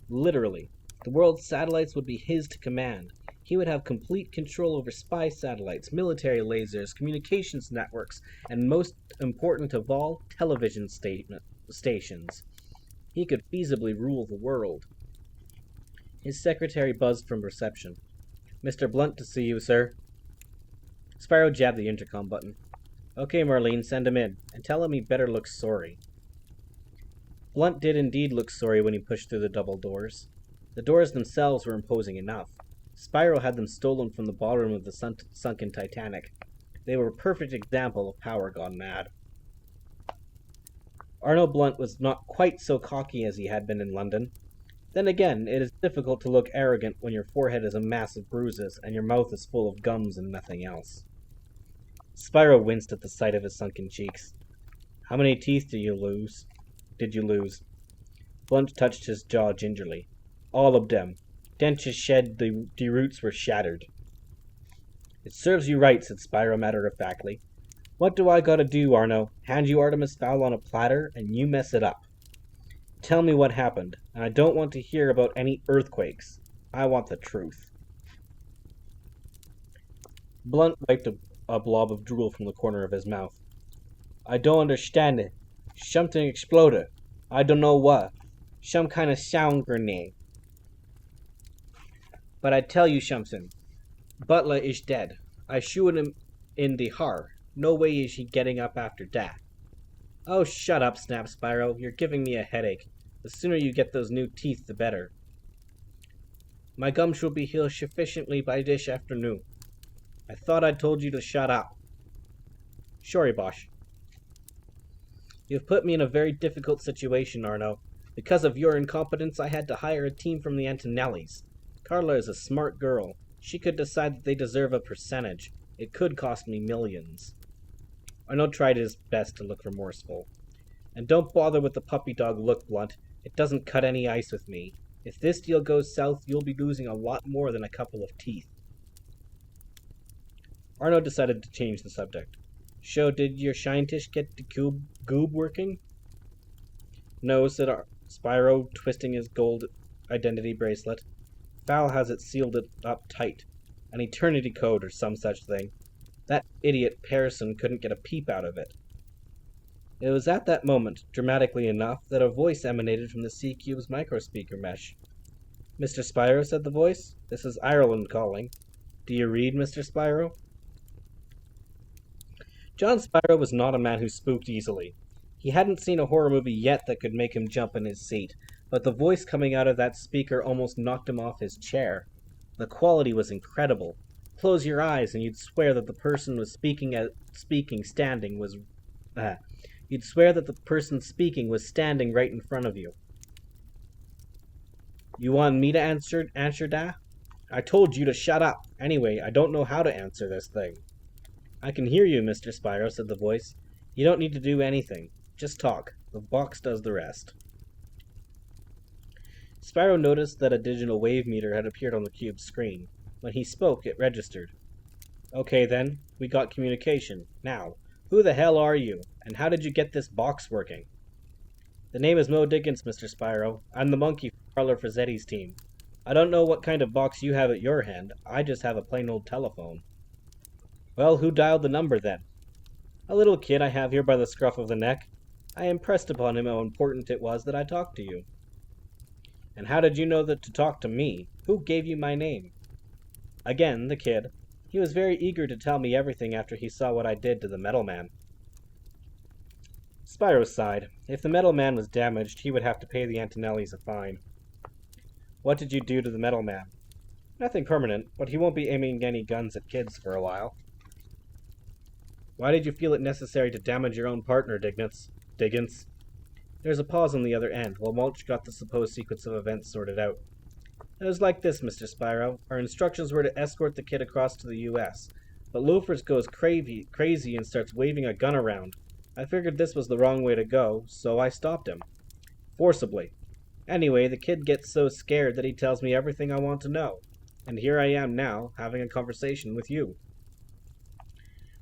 Literally. The world's satellites would be his to command. He would have complete control over spy satellites, military lasers, communications networks, and most important of all, television stations. He could feasibly rule the world. His secretary buzzed from reception. "Mr. Blunt to see you, sir." Spyro jabbed the intercom button. "Okay, Marlene, send him in, and tell him he better look sorry." Blunt did indeed look sorry when he pushed through the double doors. The doors themselves were imposing enough. Spyro had them stolen from the ballroom of the sunken Titanic. They were a perfect example of power gone mad. Arnold Blunt was not quite so cocky as he had been in London. Then again, it is difficult to look arrogant when your forehead is a mass of bruises and your mouth is full of gums and nothing else. Spyro winced at the sight of his sunken cheeks. "How many teeth did you lose? Blunt touched his jaw gingerly. "All of them. Dentures shed, the roots were shattered." "It serves you right," said Spyro matter-of-factly. "What do I gotta do, Arno? Hand you Artemis Fowl on a platter, and you mess it up. Tell me what happened, and I don't want to hear about any earthquakes. I want the truth." Blunt wiped a blob of drool from the corner of his mouth. "I don't understand it. Something exploded. I don't know what. Some kind of sound grenade. But I tell you something. Butler is dead. I shoot him in the heart. No way is he getting up after that." "Oh, shut up," snapped Spyro. "You're giving me a headache. The sooner you get those new teeth, the better." "My gums will be healed sufficiently by this afternoon." "I thought I told you to shut up." "Sorry, Bosch." "You've put me in a very difficult situation, Arno. Because of your incompetence, I had to hire a team from the Antonellis. Carla is a smart girl. She could decide that they deserve a percentage. It could cost me millions." Arnold tried his best to look remorseful. "And don't bother with the puppy dog look, Blunt. It doesn't cut any ice with me. If this deal goes south, you'll be losing a lot more than a couple of teeth." Arnold decided to change the subject. "So, did your scientist get the goob working?" "No," said Spyro, twisting his gold identity bracelet. "Fowl has it sealed up tight. An eternity code or some such thing. That idiot Pearson couldn't get a peep out of it." It was at that moment, dramatically enough, that a voice emanated from the C-Cube's microspeaker mesh. "Mr. Spyro," said the voice, "this is Ireland calling. Do you read, Mr. Spyro?" John Spyro was not a man who spooked easily. He hadn't seen a horror movie yet that could make him jump in his seat, but the voice coming out of that speaker almost knocked him off his chair. The quality was incredible. Close your eyes and you'd swear that the person speaking was standing right in front of you. "You want me to answer that? I told you to shut up. Anyway, I don't know how to answer this thing." "I can hear you, Mr. Spyro," said the voice. "You don't need to do anything. Just talk. The box does the rest." Spyro noticed that a digital wave meter had appeared on the cube's screen. When he spoke, it registered. "Okay then, we got communication. Now, who the hell are you? And how did you get this box working?" "The name is Mo Dickens, Mr. Spyro. I'm the monkey parlor for Zeddy's team. I don't know what kind of box you have at your hand. I just have a plain old telephone." "Well, who dialed the number then?" "A little kid I have here by the scruff of the neck. I impressed upon him how important it was that I talk to you." "And how did you know that to talk to me? Who gave you my name?" "Again, the kid. He was very eager to tell me everything after he saw what I did to the Metal Man." Spyro sighed. If the Metal Man was damaged, he would have to pay the Antonellis a fine. "What did you do to the Metal Man?" "Nothing permanent, but he won't be aiming any guns at kids for a while." "Why did you feel it necessary to damage your own partner, Diggins?" There was a pause on the other end, while Mulch got the supposed sequence of events sorted out. "It was like this, Mr. Spyro. Our instructions were to escort the kid across to the U.S., but Loafers goes crazy and starts waving a gun around. I figured this was the wrong way to go, so I stopped him. Forcibly. Anyway, the kid gets so scared that he tells me everything I want to know. And here I am now, having a conversation with you."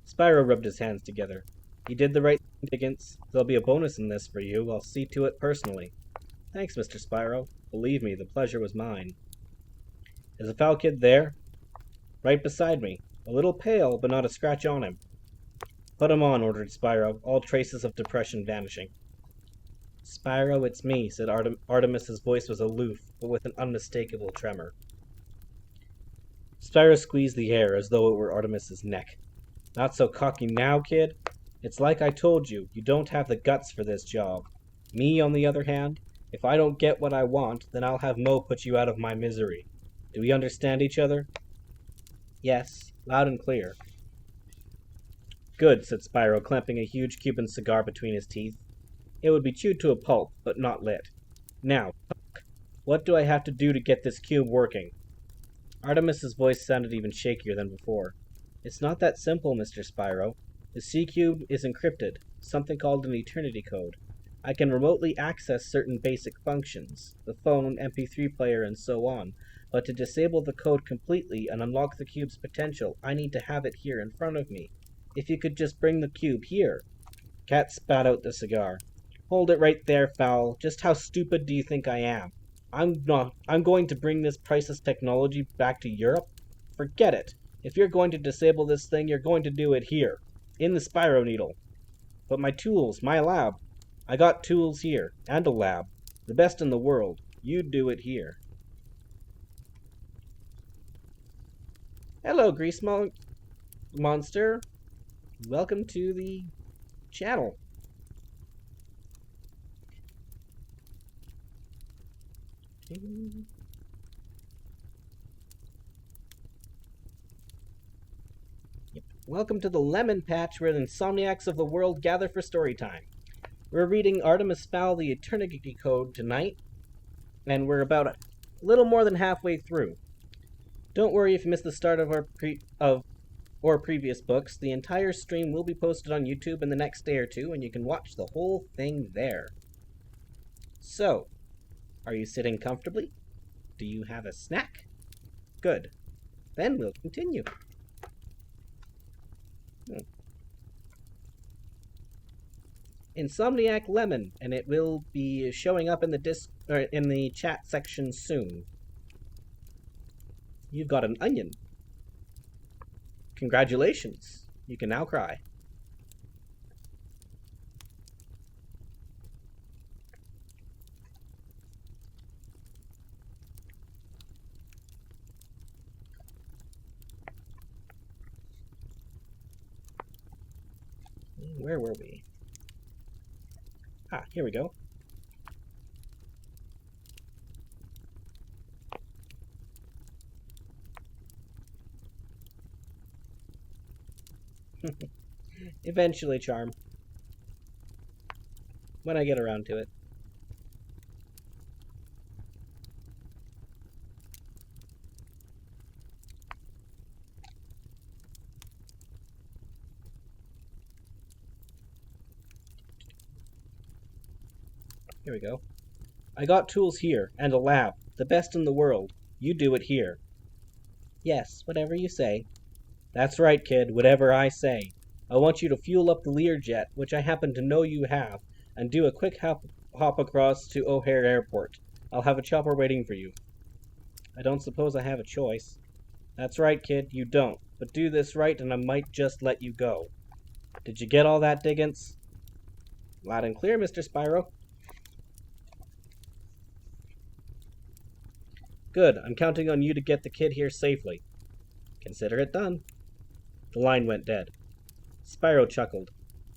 Spyro rubbed his hands together. You did the right thing, Diggins. There'll be a bonus in this for you. I'll see to it personally. Thanks, Mr. Spyro. Believe me, the pleasure was mine. Is the Fowl Kid there? Right beside me. A little pale, but not a scratch on him. Put him on, ordered Spyro, all traces of depression vanishing. Spyro, it's me, said Artemis's voice was aloof, but with an unmistakable tremor. Spyro squeezed the air as though it were Artemis's neck. Not so cocky now, kid. It's like I told you, you don't have the guts for this job. Me, on the other hand, if I don't get what I want, then I'll have Mo put you out of my misery. Do we understand each other? Yes, loud and clear. Good, said Spyro, clamping a huge Cuban cigar between his teeth. It would be chewed to a pulp, but not lit. Now, talk. What do I have to do to get this cube working? Artemis's voice sounded even shakier than before. It's not that simple, Mr. Spyro. The C-cube is encrypted, something called an eternity code. I can remotely access certain basic functions, the phone, MP3 player, and so on, but to disable the code completely and unlock the cube's potential, I need to have it here in front of me. If you could just bring the cube here. Cat spat out the cigar. Hold it right there, Fowl. Just how stupid do you think I am? I'm going to bring this priceless technology back to Europe? Forget it. If you're going to disable this thing, you're going to do it here. In the Spyro Needle. But my tools, my lab. I got tools here, and a lab. The best in the world. You do it here. Hello, Grease Monster. Welcome to the channel. Welcome to the Lemon Patch where the insomniacs of the world gather for story time. We're reading Artemis Fowl, the Eternity Code tonight, and we're about a little more than halfway through. Don't worry if you missed the start of our previous books. The entire stream will be posted on YouTube in the next day or two, and you can watch the whole thing there. So, are you sitting comfortably? Do you have a snack? Good. Then we'll continue. Insomniac Lemon, and it will be showing up in the chat section soon. You've got an onion. Congratulations. You can now cry. Where were we? Ah, here we go. Eventually, Charm. When I get around to it. Here we go. I got tools here, and a lab. The best in the world. You do it here. Yes, whatever you say. That's right, kid, whatever I say. I want you to fuel up the Learjet, which I happen to know you have, and do a quick hop across to O'Hare Airport. I'll have a chopper waiting for you. I don't suppose I have a choice. That's right, kid, you don't. But do this right and I might just let you go. Did you get all that, Diggins? Loud and clear, Mr. Spyro. Good, I'm counting on you to get the kid here safely. Consider it done. The line went dead. Spyro chuckled.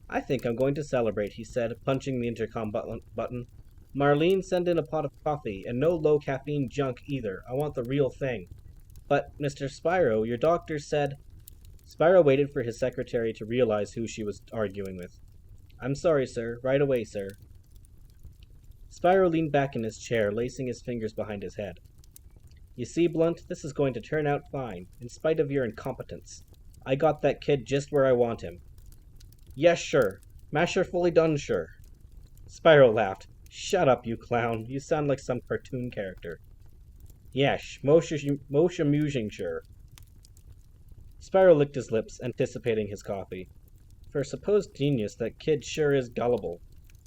I think I'm going to celebrate, he said, punching the intercom button. Marlene, send in a pot of coffee, and no low-caffeine junk either. I want the real thing. But, Mr. Spyro, your doctor said... Spyro waited for his secretary to realize who she was arguing with. I'm sorry, sir. Right away, sir. Spyro leaned back in his chair, lacing his fingers behind his head. You see, Blunt, this is going to turn out fine, in spite of your incompetence. I got that kid just where I want him. Yes, sure. Masterfully done, sure. Spyro laughed. Shut up, you clown. You sound like some cartoon character. Yes, most amusing, sure. Spyro licked his lips, anticipating his coffee. For a supposed genius, that kid sure is gullible.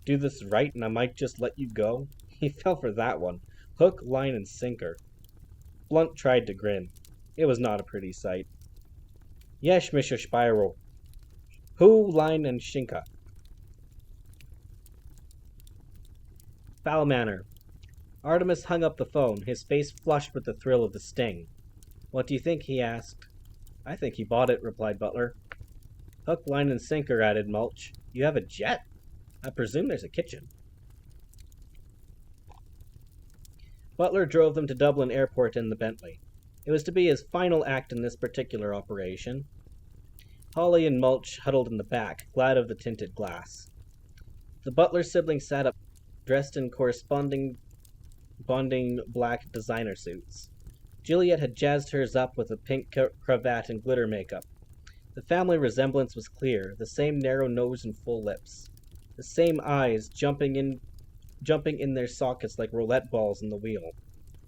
Do this right and I might just let you go? He fell for that one. Hook, line, and sinker. Blunt tried to grin. It was not a pretty sight. Yes, Mr. Spyro. Who, line, and shinka? Foul manner. Artemis hung up the phone, his face flushed with the thrill of the sting. What do you think? He asked. I think he bought it, replied Butler. Hook, line, and sinker, added Mulch. You have a jet? I presume there's a kitchen. Butler drove them to Dublin Airport in the Bentley. It was to be his final act in this particular operation. Holly and Mulch huddled in the back, glad of the tinted glass. The Butler siblings sat up, dressed in corresponding bonding black designer suits. Juliet had jazzed hers up with a pink cravat and glitter makeup. The family resemblance was clear, the same narrow nose and full lips. The same eyes jumping in their sockets like roulette balls in the wheel.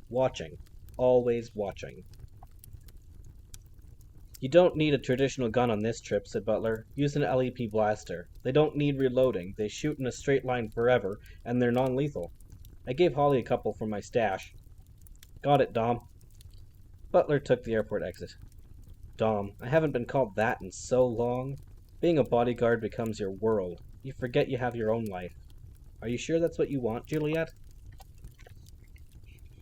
Watching. Always watching. You don't need a traditional gun on this trip, said Butler. Use an LEP blaster. They don't need reloading. They shoot in a straight line forever, and they're non-lethal. I gave Holly a couple from my stash. Got it, Dom. Butler took the airport exit. Dom, I haven't been called that in so long. Being a bodyguard becomes your world. You forget you have your own life. Are you sure that's what you want, Juliet?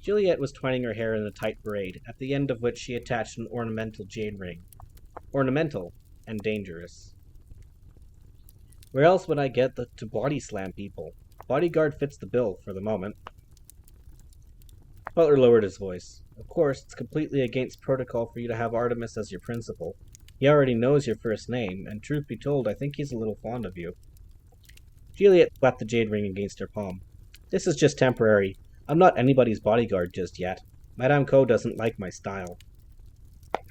Juliet was twining her hair in a tight braid, at the end of which she attached an ornamental jade ring. Ornamental and dangerous. Where else would I get to body slam people? Bodyguard fits the bill for the moment. Butler lowered his voice. Of course, it's completely against protocol for you to have Artemis as your principal. He already knows your first name, and truth be told, I think he's a little fond of you. Juliet slapped the jade ring against her palm. This is just temporary. I'm not anybody's bodyguard just yet. Madame Co doesn't like my style.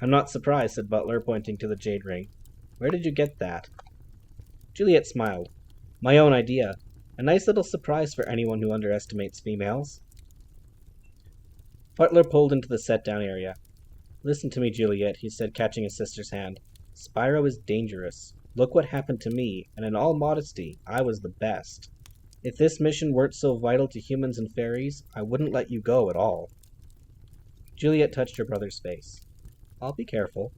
I'm not surprised, said Butler, pointing to the jade ring. Where did you get that? Juliet smiled. My own idea. A nice little surprise for anyone who underestimates females. Butler pulled into the set-down area. Listen to me, Juliet, he said, catching his sister's hand. Spyro is dangerous. Look what happened to me, and in all modesty, I was the best. If this mission weren't so vital to humans and fairies, I wouldn't let you go at all. Juliet touched her brother's face. I'll be careful.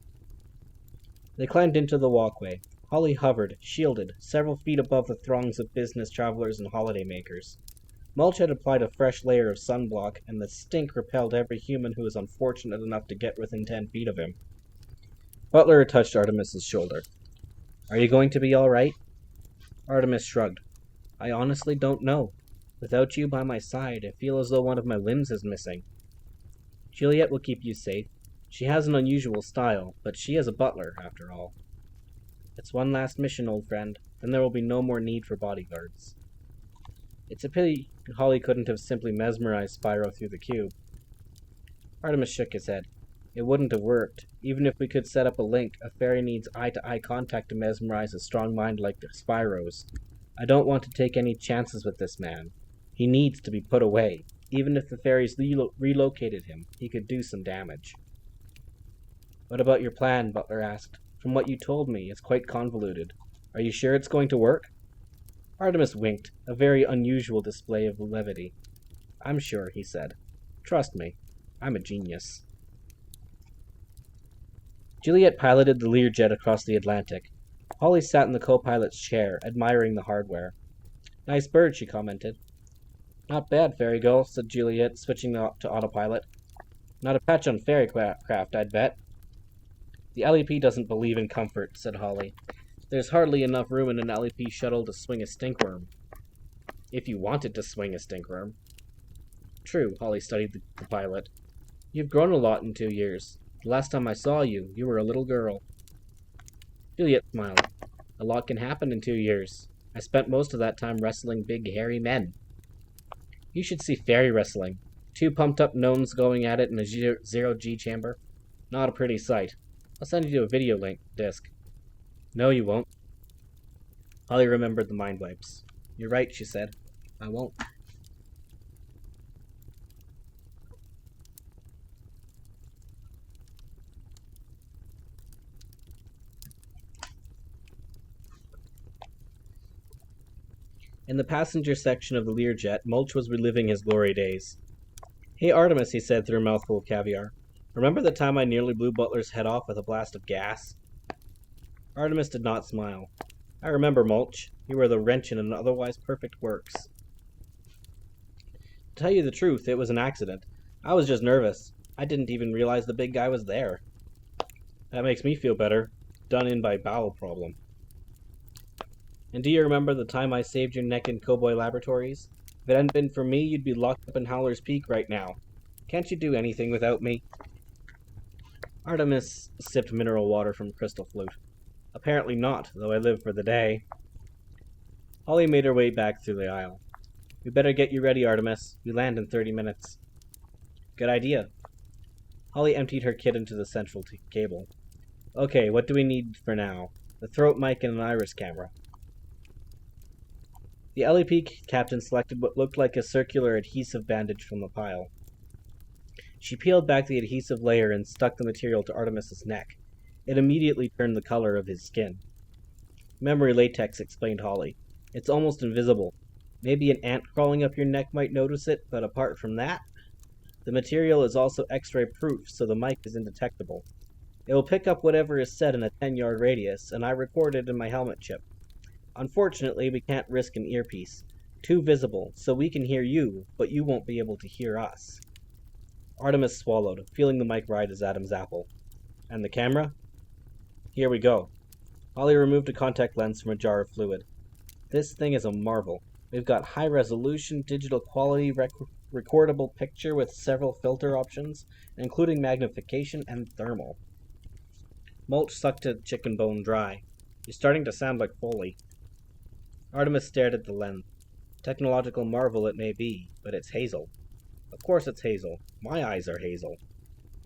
They climbed into the walkway. Holly hovered, shielded, several feet above the throngs of business travelers and holidaymakers. Mulch had applied a fresh layer of sunblock, and the stink repelled every human who was unfortunate enough to get within 10 feet of him. Butler touched Artemis's shoulder. Are you going to be all right? Artemis shrugged. I honestly don't know. Without you by my side, I feel as though one of my limbs is missing. Juliet will keep you safe. She has an unusual style, but she is a butler, after all. It's one last mission, old friend. Then there will be no more need for bodyguards. It's a pity Holly couldn't have simply mesmerized Spyro through the cube. Artemis shook his head. It wouldn't have worked. Even if we could set up a link, a fairy needs eye-to-eye contact to mesmerize a strong mind like Spyro's. I don't want to take any chances with this man. He needs to be put away. Even if the fairies relocated him, he could do some damage. What about your plan? Butler asked. From what you told me, it's quite convoluted. Are you sure it's going to work? Artemis winked, a very unusual display of levity. I'm sure, he said. Trust me, I'm a genius. Juliet piloted the Learjet across the Atlantic. Holly sat in the co-pilot's chair, admiring the hardware. Nice bird, she commented. Not bad, fairy girl, said Juliet, switching to autopilot. Not a patch on fairy craft, I'd bet. The LEP doesn't believe in comfort, said Holly. There's hardly enough room in an LEP shuttle to swing a stinkworm. If you wanted to swing a stinkworm. True, Holly studied the pilot. You've grown a lot in 2 years. The last time I saw you, you were a little girl. Juliet smiled. A lot can happen in 2 years. I spent most of that time wrestling big, hairy men. You should see fairy wrestling. 2 pumped-up gnomes going at it in a zero-G chamber. Not a pretty sight. I'll send you a video link disc. No, you won't. Holly remembered the mind wipes. You're right, she said. I won't. In the passenger section of the Learjet, Mulch was reliving his glory days. "Hey, Artemis," he said through a mouthful of caviar. "Remember the time I nearly blew Butler's head off with a blast of gas?" Artemis did not smile. "I remember, Mulch. You were the wrench in an otherwise perfect works." "To tell you the truth, it was an accident. I was just nervous. I didn't even realize the big guy was there." "That makes me feel better. Done in by bowel problem." "And do you remember the time I saved your neck in Cowboy Laboratories? If it hadn't been for me, you'd be locked up in Howler's Peak right now. Can't you do anything without me?" Artemis sipped mineral water from a crystal flute. "Apparently not, though I live for the day." Holly made her way back through the aisle. "We better get you ready, Artemis. We land in 30 minutes. "Good idea." Holly emptied her kit into the central cable. "Okay, what do we need for now?" "The throat mic and an iris camera." The LEP captain selected what looked like a circular adhesive bandage from the pile. She peeled back the adhesive layer and stuck the material to Artemis's neck. It immediately turned the color of his skin. "Memory latex," explained Holly. "It's almost invisible. Maybe an ant crawling up your neck might notice it, but apart from that, the material is also X-ray proof, so the mic is indetectable. It will pick up whatever is said in a 10-yard radius, and I record it in my helmet chip. Unfortunately, we can't risk an earpiece. Too visible, so we can hear you, but you won't be able to hear us." Artemis swallowed, feeling the mic ride as Adam's apple. "And the camera?" "Here we go." Holly removed a contact lens from a jar of fluid. "This thing is a marvel. We've got high-resolution, digital quality recordable picture with several filter options, including magnification and thermal." Mulch sucked a chicken bone dry. "You're starting to sound like Foley." Artemis stared at the lens. "Technological marvel it may be, but it's hazel." "Of course it's hazel. My eyes are hazel."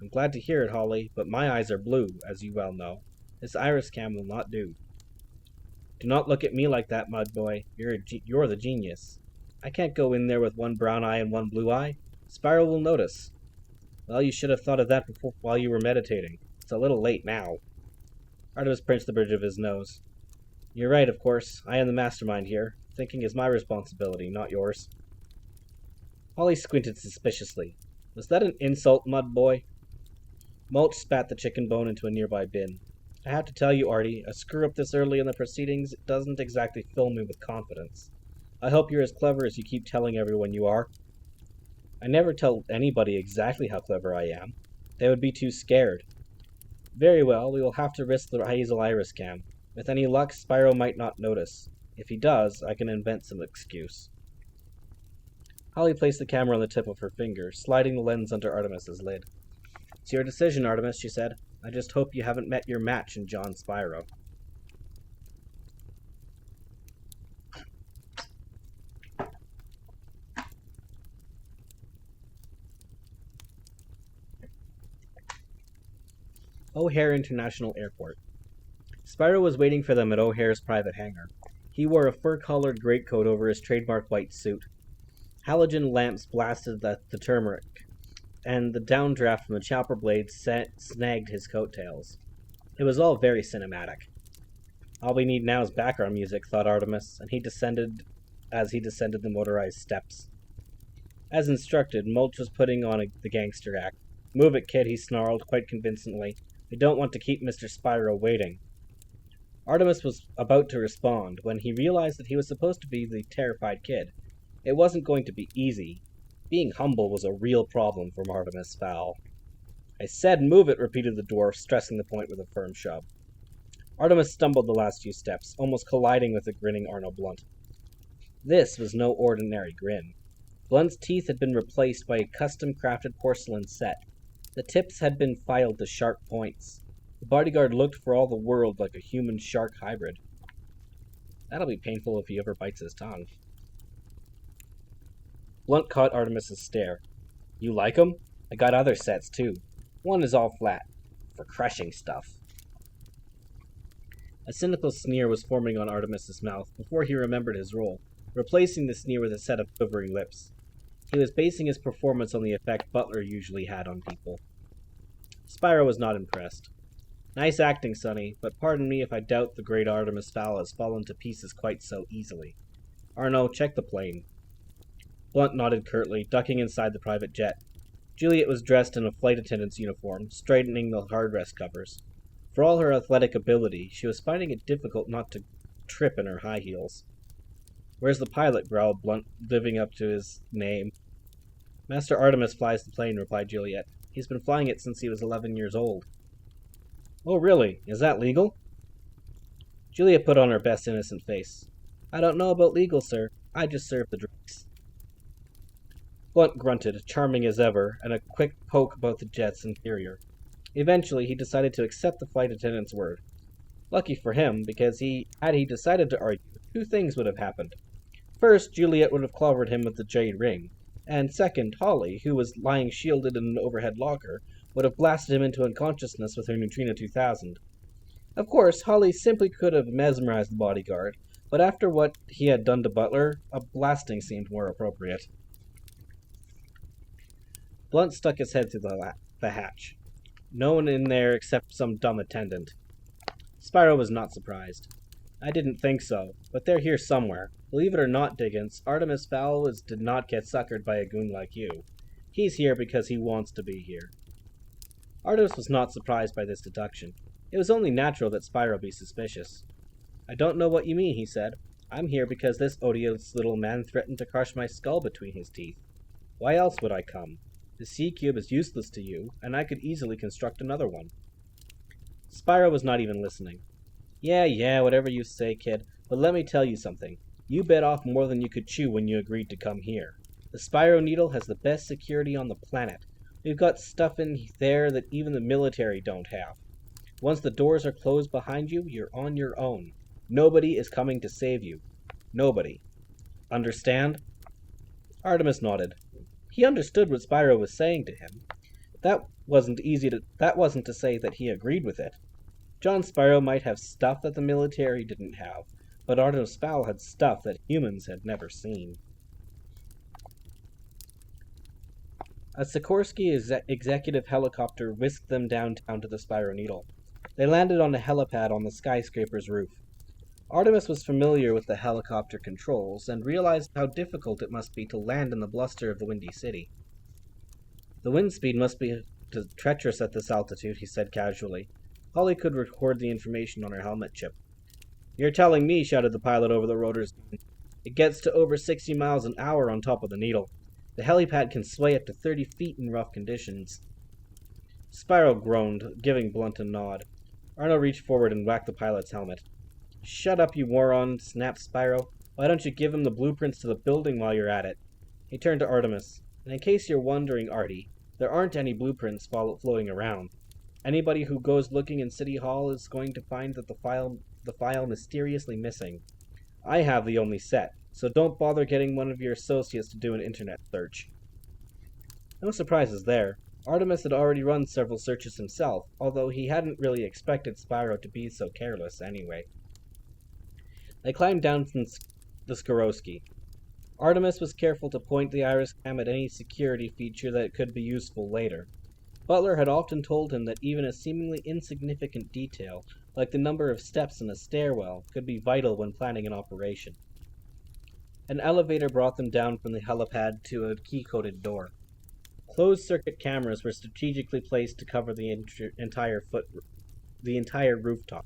"I'm glad to hear it, Holly, but my eyes are blue, as you well know. This iris cam will not do." "Do not look at me like that, mud boy. You're the genius. I can't go in there with one brown eye and one blue eye. Spyro will notice." "Well, you should have thought of that before while you were meditating. It's a little late now." Artemis pinched the bridge of his nose. "You're right, of course. I am the mastermind here. Thinking is my responsibility, not yours." Holly squinted suspiciously. "Was that an insult, mud boy?" Mulch spat the chicken bone into a nearby bin. "I have to tell you, Artie, a screw-up this early in the proceedings doesn't exactly fill me with confidence. I hope you're as clever as you keep telling everyone you are." "I never tell anybody exactly how clever I am. They would be too scared." "Very well, we will have to risk the hazel iris cam. With any luck, Spyro might not notice. If he does, I can invent some excuse." Holly placed the camera on the tip of her finger, sliding the lens under Artemis's lid. "It's your decision, Artemis," she said. "I just hope you haven't met your match in John Spyro." O'Hare International Airport. Spyro was waiting for them at O'Hare's private hangar. He wore a fur-collared greatcoat over his trademark white suit. Halogen lamps blasted the turmeric, and the downdraft from the chopper blades snagged his coattails. It was all very cinematic. "All we need now is background music," thought Artemis, and he descended the motorized steps. As instructed, Mulch was putting on the gangster act. "Move it, kid," he snarled, quite convincingly. "We don't want to keep Mr. Spyro waiting." Artemis was about to respond when he realized that he was supposed to be the terrified kid. It wasn't going to be easy. Being humble was a real problem for Artemis Fowl. "I said move it," repeated the dwarf, stressing the point with a firm shove. Artemis stumbled the last few steps, almost colliding with the grinning Arnold Blunt. This was no ordinary grin. Blunt's teeth had been replaced by a custom-crafted porcelain set. The tips had been filed to sharp points. The bodyguard looked for all the world like a human-shark hybrid. That'll be painful if he ever bites his tongue. Blunt caught Artemis's stare. "You like 'em? I got other sets, too. One is all flat. For crushing stuff." A cynical sneer was forming on Artemis's mouth before he remembered his role, replacing the sneer with a set of quivering lips. He was basing his performance on the effect Butler usually had on people. Spyro was not impressed. "Nice acting, Sonny, but pardon me if I doubt the great Artemis Fowl has fallen to pieces quite so easily." Arnold, check the plane. Blunt nodded curtly, ducking inside the private jet. Juliet was dressed in a flight attendant's uniform, straightening the hardrest covers. For all her athletic ability, she was finding it difficult not to trip in her high heels. Where's the pilot? Growled Blunt, living up to his name. Master Artemis flies the plane, replied Juliet. He's been flying it since he was 11 years old. Oh, really? Is that legal? Juliet put on her best innocent face. I don't know about legal, sir. I just serve the drinks. Blunt grunted, charming as ever, and a quick poke about the jet's interior. Eventually, he decided to accept the flight attendant's word. Lucky for him, because had he decided to argue, two things would have happened. First, Juliet would have clobbered him with the jade ring, and second, Holly, who was lying shielded in an overhead locker, would have blasted him into unconsciousness with her Neutrino 2000. Of course, Holly simply could have mesmerized the bodyguard, but after what he had done to Butler, a blasting seemed more appropriate. Blunt stuck his head through the hatch. No one in there except some dumb attendant. Spyro was not surprised. I didn't think so, but they're here somewhere. Believe it or not, Diggins, Artemis Fowl did not get suckered by a goon like you. He's here because he wants to be here. Artemis was not surprised by this deduction. It was only natural that Spyro be suspicious. I don't know what you mean, he said. I'm here because this odious little man threatened to crush my skull between his teeth. Why else would I come? The C-cube is useless to you, and I could easily construct another one. Spyro was not even listening. Yeah, whatever you say, kid, but let me tell you something. You bit off more than you could chew when you agreed to come here. The Spyro Needle has the best security on the planet. We've got stuff in there that even the military don't have. Once the doors are closed behind you, you're on your own. Nobody is coming to save you. Nobody. Understand? Artemis nodded. He understood what Spyro was saying to him. That wasn't to say that he agreed with it. John Spyro might have stuff that the military didn't have, but Artemis Fowl had stuff that humans had never seen. A Sikorsky executive helicopter whisked them downtown to the Spyro Needle. They landed on a helipad on the skyscraper's roof. Artemis was familiar with the helicopter controls and realized how difficult it must be to land in the bluster of the Windy City. The wind speed must be treacherous at this altitude, he said casually. Holly could record the information on her helmet chip. You're telling me, shouted the pilot over the rotor's. It gets to over 60 miles an hour on top of the Needle. The helipad can sway up to 30 feet in rough conditions. Spyro groaned, giving Blunt a nod. Arnold reached forward and whacked the pilot's helmet. Shut up, you moron, snapped Spyro. Why don't you give him the blueprints to the building while you're at it? He turned to Artemis. And in case you're wondering, Artie, there aren't any blueprints floating around. Anybody who goes looking in City Hall is going to find that the file mysteriously missing. I have the only set, so don't bother getting one of your associates to do an internet search. No surprises there. Artemis had already run several searches himself, although he hadn't really expected Spyro to be so careless anyway. They climbed down from the Sikorsky. Artemis was careful to point the iris cam at any security feature that could be useful later. Butler had often told him that even a seemingly insignificant detail, like the number of steps in a stairwell, could be vital when planning an operation. An elevator brought them down from the helipad to a key-coded door. Closed-circuit cameras were strategically placed to cover the entire rooftop.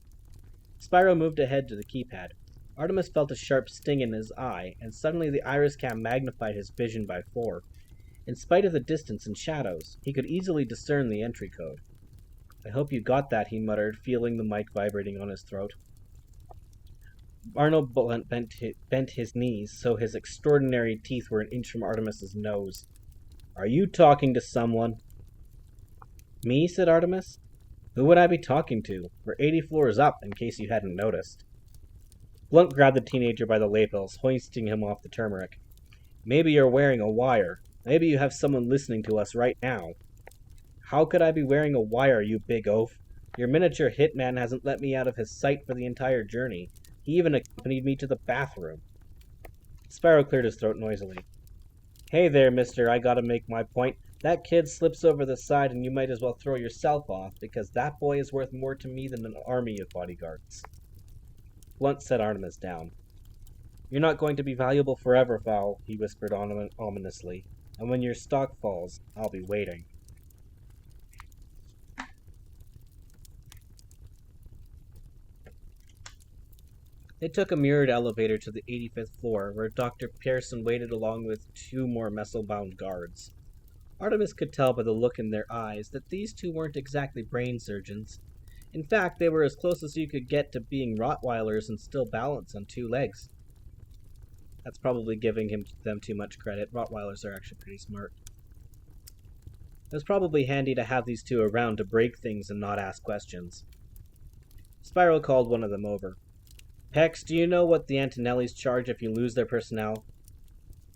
Spyro moved ahead to the keypad. Artemis felt a sharp sting in his eye, and suddenly the iris cam magnified his vision by 4. In spite of the distance and shadows, he could easily discern the entry code. I hope you got that, he muttered, feeling the mic vibrating on his throat. Arnold bent his knees so his extraordinary teeth were an inch from Artemis's nose. Are you talking to someone? Me, said Artemis. Who would I be talking to? We're 80 floors up, in case you hadn't noticed. Blunt grabbed the teenager by the lapels, hoisting him off the turmeric. Maybe you're wearing a wire. Maybe you have someone listening to us right now. How could I be wearing a wire, you big oaf? Your miniature hitman hasn't let me out of his sight for the entire journey. He even accompanied me to the bathroom. Spyro cleared his throat noisily. Hey there, mister, I gotta make my point. That kid slips over the side and you might as well throw yourself off, because that boy is worth more to me than an army of bodyguards. Blunt set Artemis down. You're not going to be valuable forever, Fowl, he whispered ominously. And when your stock falls, I'll be waiting. They took a mirrored elevator to the 85th floor, where Dr. Pearson waited along with 2 more muscle-bound guards. Artemis could tell by the look in their eyes that these 2 weren't exactly brain surgeons. In fact, they were as close as you could get to being Rottweilers and still balance on 2 legs. That's probably giving them too much credit. Rottweilers are actually pretty smart. It was probably handy to have these 2 around to break things and not ask questions. Spyro called one of them over. Pex, do you know what the Antonellis charge if you lose their personnel?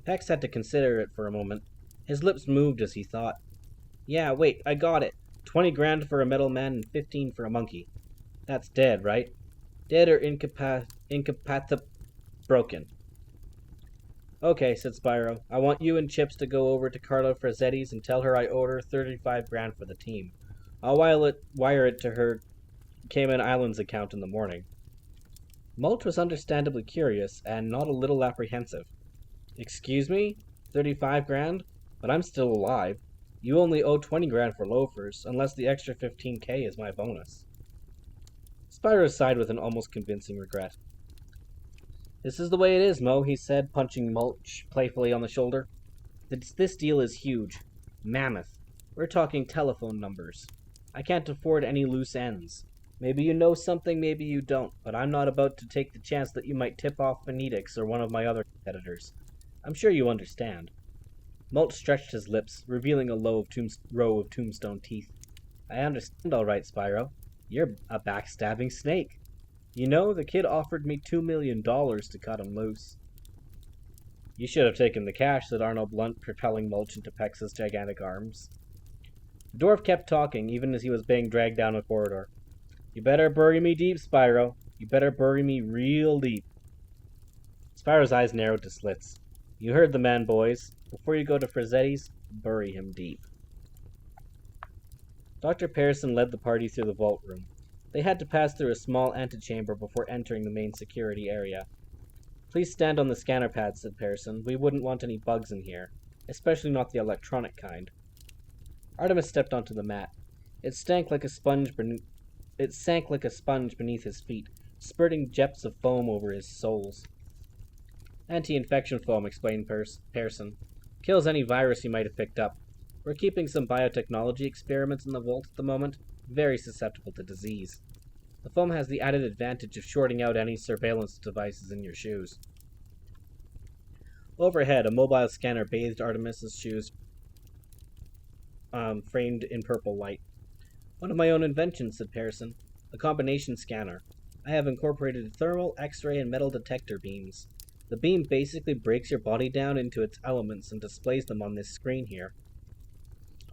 Pex had to consider it for a moment. His lips moved as he thought. Yeah, wait, I got it. 20 grand for a metal man and 15 for a monkey. That's dead, right? Dead or broken. Okay, said Spyro. I want you and Chips to go over to Carla Frazzetti's and tell her I owe her 35 grand for the team. I'll wire it to her Cayman Islands account in the morning. Mulch was understandably curious and not a little apprehensive. Excuse me? 35 grand? But I'm still alive. You only owe 20 grand for loafers, unless the extra 15K is my bonus. Spyro sighed with an almost convincing regret. This is the way it is, Mo, he said, punching Mulch playfully on the shoulder. This deal is huge. Mammoth. We're talking telephone numbers. I can't afford any loose ends. Maybe you know something, maybe you don't, but I'm not about to take the chance that you might tip off Phoenix or one of my other competitors. I'm sure you understand. Mulch stretched his lips, revealing a row of tombstone teeth. I understand all right, Spyro. You're a backstabbing snake. You know, the kid offered me $2 million to cut him loose. You should have taken the cash, said Arnold Blunt, propelling Mulch into Pex's gigantic arms. The dwarf kept talking, even as he was being dragged down a corridor. You better bury me deep, Spyro. You better bury me real deep. Spyro's eyes narrowed to slits. You heard the man, boys. Before you go to Frazzetti's, bury him deep. Dr. Pearson led the party through the vault room. They had to pass through a small antechamber before entering the main security area. Please stand on the scanner pad, said Pearson. We wouldn't want any bugs in here, especially not the electronic kind. Artemis stepped onto the mat. It sank like a sponge beneath his feet, spurting jets of foam over his soles. Anti-infection foam, explained Pearson. Kills any virus you might have picked up. We're keeping some biotechnology experiments in the vault at the moment, very susceptible to disease. The foam has the added advantage of shorting out any surveillance devices in your shoes. Overhead, a mobile scanner bathed Artemis's shoes, framed in purple light. One of my own inventions, said Pearson. A combination scanner. I have incorporated thermal, X-ray, and metal detector beams. The beam basically breaks your body down into its elements and displays them on this screen here.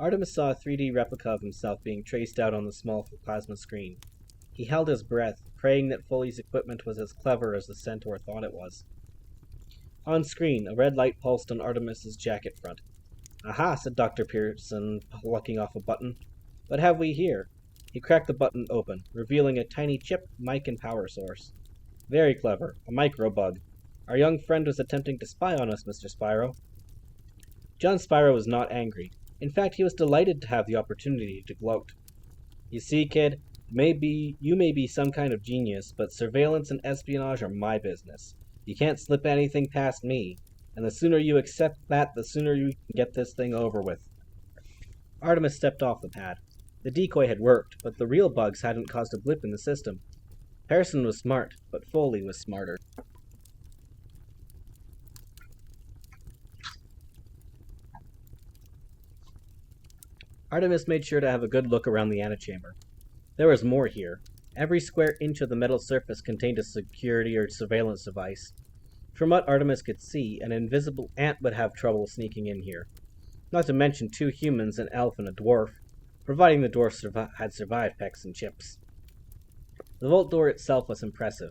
Artemis saw a 3D replica of himself being traced out on the small plasma screen. He held his breath, praying that Foley's equipment was as clever as the Centaur thought it was. On screen, a red light pulsed on Artemis's jacket front. Aha, said Dr. Pearson, plucking off a button. What have we here? He cracked the button open, revealing a tiny chip, mic, and power source. Very clever. A micro-bug. Our young friend was attempting to spy on us, Mr. Spyro. John Spyro was not angry. In fact, he was delighted to have the opportunity to gloat. You see, kid, you may be some kind of genius, but surveillance and espionage are my business. You can't slip anything past me, and the sooner you accept that, the sooner you can get this thing over with. Artemis stepped off the pad. The decoy had worked, but the real bugs hadn't caused a blip in the system. Pearson was smart, but Foley was smarter. Artemis made sure to have a good look around the antechamber. There was more here. Every square inch of the metal surface contained a security or surveillance device. From what Artemis could see, an invisible ant would have trouble sneaking in here. Not to mention 2 humans, an elf, and a dwarf, providing the dwarf had survived Pex and Chips. The vault door itself was impressive.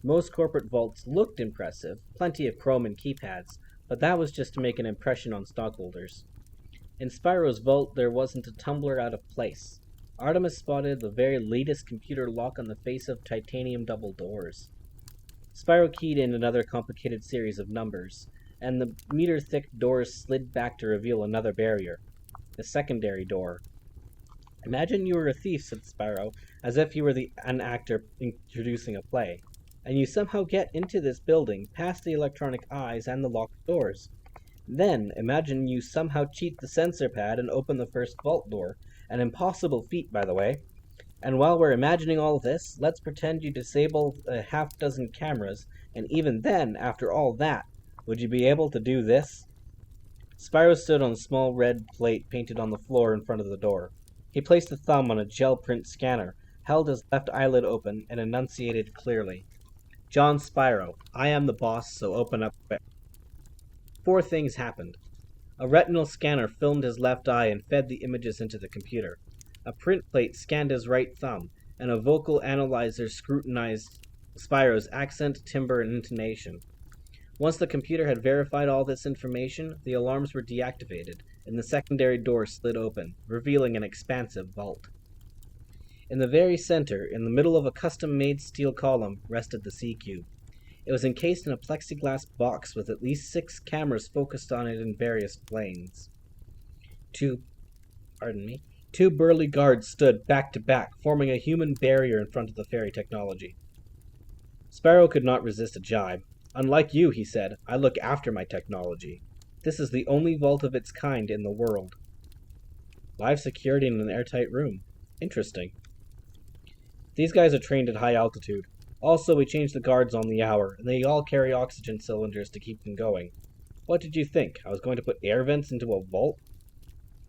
Most corporate vaults looked impressive, plenty of chrome and keypads, but that was just to make an impression on stockholders. In Spyro's vault, there wasn't a tumbler out of place. Artemis spotted the very latest computer lock on the face of titanium double doors. Spyro keyed in another complicated series of numbers, and the meter-thick doors slid back to reveal another barrier. The secondary door. "Imagine you were a thief," said Spyro, as if he were an actor introducing a play, "and you somehow get into this building, past the electronic eyes and the locked doors. Then, imagine you somehow cheat the sensor pad and open the first vault door, an impossible feat, by the way. And while we're imagining all this, let's pretend you disable a half-dozen cameras, and even then, after all that, would you be able to do this?" Spyro stood on a small red plate painted on the floor in front of the door. He placed a thumb on a gel print scanner, held his left eyelid open, and enunciated clearly. "John Spyro, I am the boss, so open up quick." 4 things happened. A retinal scanner filmed his left eye and fed the images into the computer. A print plate scanned his right thumb, and a vocal analyzer scrutinized Spyro's accent, timbre, and intonation. Once the computer had verified all this information, the alarms were deactivated, and the secondary door slid open, revealing an expansive vault. In the very center, in the middle of a custom-made steel column, rested the C-Cube. It was encased in a plexiglass box with at least 6 cameras focused on it in various planes. Two burly guards stood back to back, forming a human barrier in front of the fairy technology. Spyro could not resist a jibe. "Unlike you," he said, "I look after my technology. This is the only vault of its kind in the world." Live security in an airtight room. Interesting. "These guys are trained at high altitude. Also, we changed the guards on the hour, and they all carry oxygen cylinders to keep them going. What did you think? I was going to put air vents into a vault?"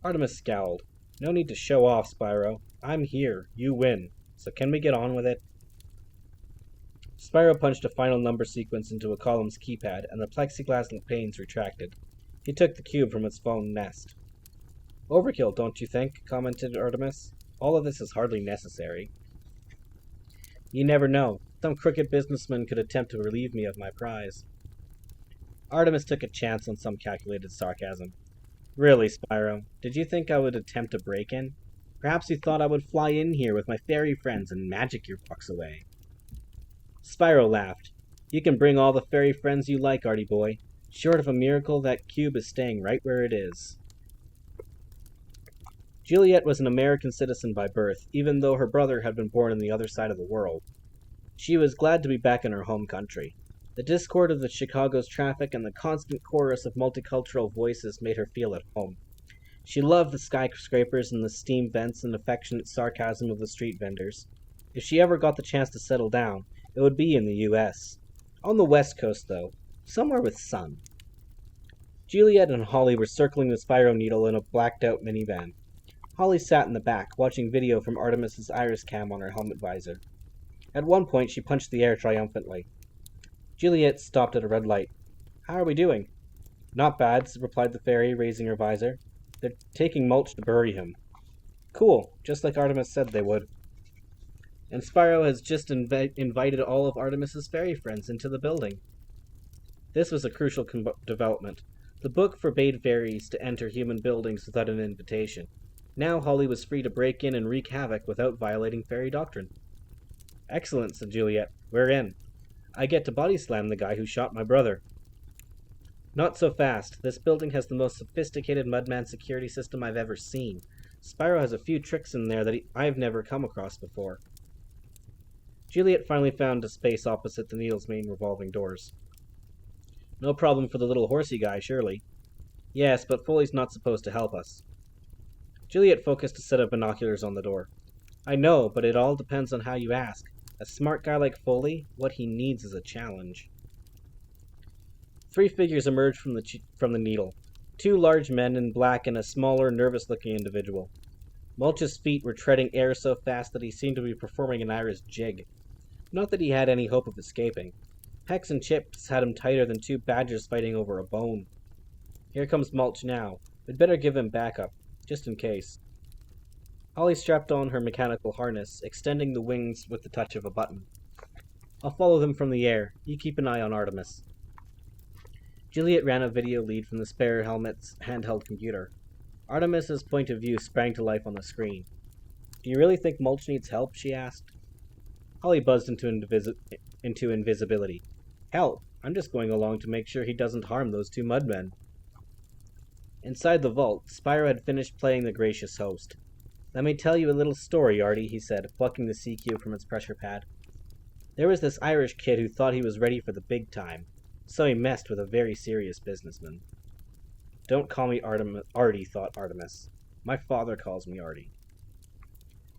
Artemis scowled. "No need to show off, Spyro. I'm here. You win. So can we get on with it?" Spyro punched a final number sequence into a column's keypad, and the plexiglass panes retracted. He took the cube from its foam nest. "Overkill, don't you think?" commented Artemis. "All of this is hardly necessary." "You never know. Some crooked businessman could attempt to relieve me of my prize." Artemis took a chance on some calculated sarcasm. "Really, Spyro, did you think I would attempt a break-in? Perhaps you thought I would fly in here with my fairy friends and magic your box away." Spyro laughed. "You can bring all the fairy friends you like, Artie boy. Short of a miracle, that cube is staying right where it is." Juliet was an American citizen by birth, even though her brother had been born on the other side of the world. She was glad to be back in her home country. The discord of the Chicago's traffic and the constant chorus of multicultural voices made her feel at home. She loved the skyscrapers and the steam vents and affectionate sarcasm of the street vendors. If she ever got the chance to settle down, it would be in the U.S. On the West Coast, though, somewhere with sun. Juliet and Holly were circling the Spyro needle in a blacked-out minivan. Holly sat in the back, watching video from Artemis's iris cam on her helmet visor. At one point, she punched the air triumphantly. Juliet stopped at a red light. "How are we doing?" "Not bad," replied the fairy, raising her visor. "They're taking mulch to bury him." "Cool, just like Artemis said they would." And Spyro has just invited all of Artemis's fairy friends into the building. This was a crucial development. The book forbade fairies to enter human buildings without an invitation. Now Holly was free to break in and wreak havoc without violating fairy doctrine. "Excellent," said Juliet. "We're in. I get to body slam the guy who shot my brother." "Not so fast. This building has the most sophisticated Mudman security system I've ever seen. Spyro has a few tricks in there that I've never come across before." Juliet finally found a space opposite the needle's main revolving doors. "No problem for the little horsey guy, surely." "Yes, but Foley's not supposed to help us." Juliet focused a set of binoculars on the door. "I know, but it all depends on how you ask. A smart guy like Foley, what he needs is a challenge." 3 figures emerged from the needle. 2 large men in black and a smaller, nervous-looking individual. Mulch's feet were treading air so fast that he seemed to be performing an Irish jig. Not that he had any hope of escaping. Hex and Chips had him tighter than 2 badgers fighting over a bone. "Here comes Mulch now. We'd better give him backup, just in case." Holly strapped on her mechanical harness, extending the wings with the touch of a button. "I'll follow them from the air. You keep an eye on Artemis." Juliet ran a video lead from the spare helmet's handheld computer. Artemis's point of view sprang to life on the screen. "Do you really think Mulch needs help?" she asked. Holly buzzed into invisibility. Hell, I'm just going along to make sure he doesn't harm those two mudmen. Inside the vault, Spyro had finished playing the gracious host. Let me tell you a little story, Artie, he said, plucking the sea cube from its pressure pad. There was this Irish kid who thought he was ready for the big time, so he messed with a very serious businessman. Don't call me Artie, thought Artemis. My father calls me Artie.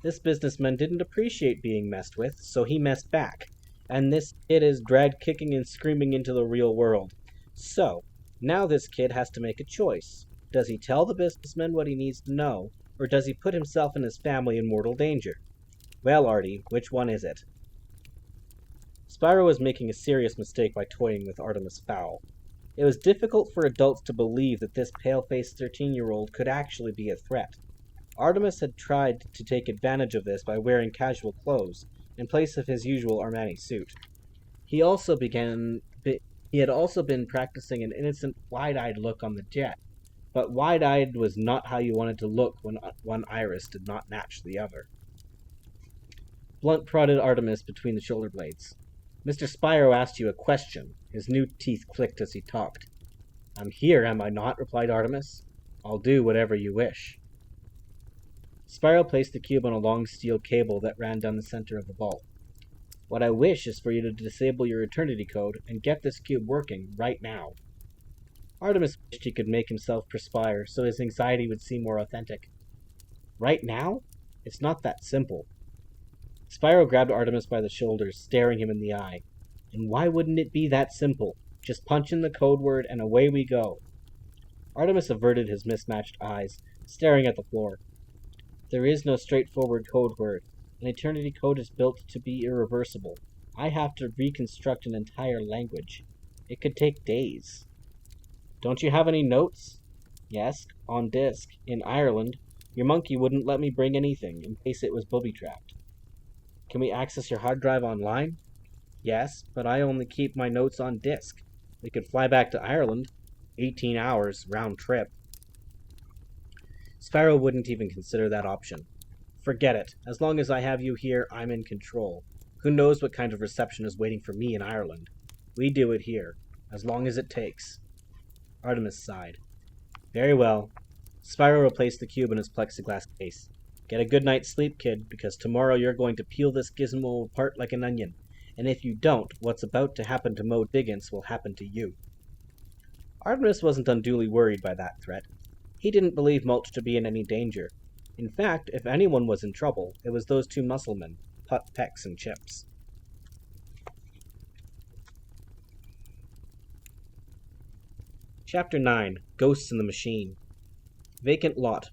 This businessman didn't appreciate being messed with, so he messed back, and this kid is dragged kicking and screaming into the real world. So, now this kid has to make a choice. Does he tell the businessman what he needs to know, or does he put himself and his family in mortal danger? Well, Artie, which one is it? Spyro was making a serious mistake by toying with Artemis Fowl. It was difficult for adults to believe that this pale-faced 13-year-old could actually be a threat. Artemis had tried to take advantage of this by wearing casual clothes, in place of his usual Armani suit. He had also been practicing an innocent, wide-eyed look on the jet, but wide-eyed was not how you wanted to look when one iris did not match the other. Blunt prodded Artemis between the shoulder blades. Mr. Spyro asked you a question. His new teeth clicked as he talked. I'm here, am I not? Replied Artemis. I'll do whatever you wish. Spyro placed the cube on a long steel cable that ran down the center of the vault. What I wish is for you to disable your eternity code and get this cube working right now. Artemis wished he could make himself perspire so his anxiety would seem more authentic. Right now? It's not that simple. Spyro grabbed Artemis by the shoulders, staring him in the eye. And why wouldn't it be that simple? Just punch in the code word and away we go. Artemis averted his mismatched eyes, staring at the floor. There is no straightforward code word. An eternity code is built to be irreversible. I have to reconstruct an entire language. It could take days. Don't you have any notes? Yes, on disk, in Ireland. Your monkey wouldn't let me bring anything, in case it was booby-trapped. Can we access your hard drive online? Yes, but I only keep my notes on disk. We could fly back to Ireland. 18 hours, round trip. Spyro wouldn't even consider that option. Forget it. As long as I have you here, I'm in control. Who knows what kind of reception is waiting for me in Ireland? We do it here, as long as it takes. Artemis sighed. Very well. Spyro replaced the cube in his plexiglass case. Get a good night's sleep, kid, because tomorrow you're going to peel this gizmo apart like an onion. And if you don't, what's about to happen to Mo Diggins will happen to you. Artemis wasn't unduly worried by that threat. He didn't believe Mulch to be in any danger. In fact, if anyone was in trouble, it was those two musclemen, Pex and Chips. Chapter 9, Ghosts in the Machine. Vacant lot,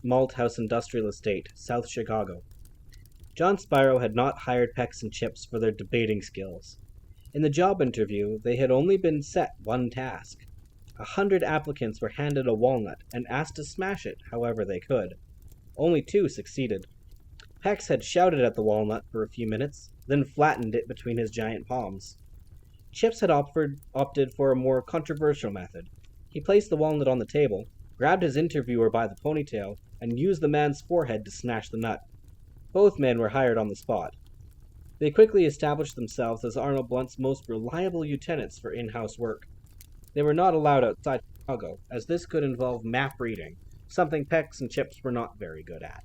Malt House Industrial Estate, South Chicago. John Spyro had not hired Pex and Chips for their debating skills. In the job interview, they had only been set one task. 100 applicants were handed a walnut and asked to smash it however they could. Only 2 succeeded. Pex had shouted at the walnut for a few minutes, then flattened it between his giant palms. Chips had opted for a more controversial method. He placed the walnut on the table, grabbed his interviewer by the ponytail, and used the man's forehead to smash the nut. Both men were hired on the spot. They quickly established themselves as Arnold Blunt's most reliable lieutenants for in-house work. They were not allowed outside Chicago, as this could involve map reading, something Pex and Chips were not very good at.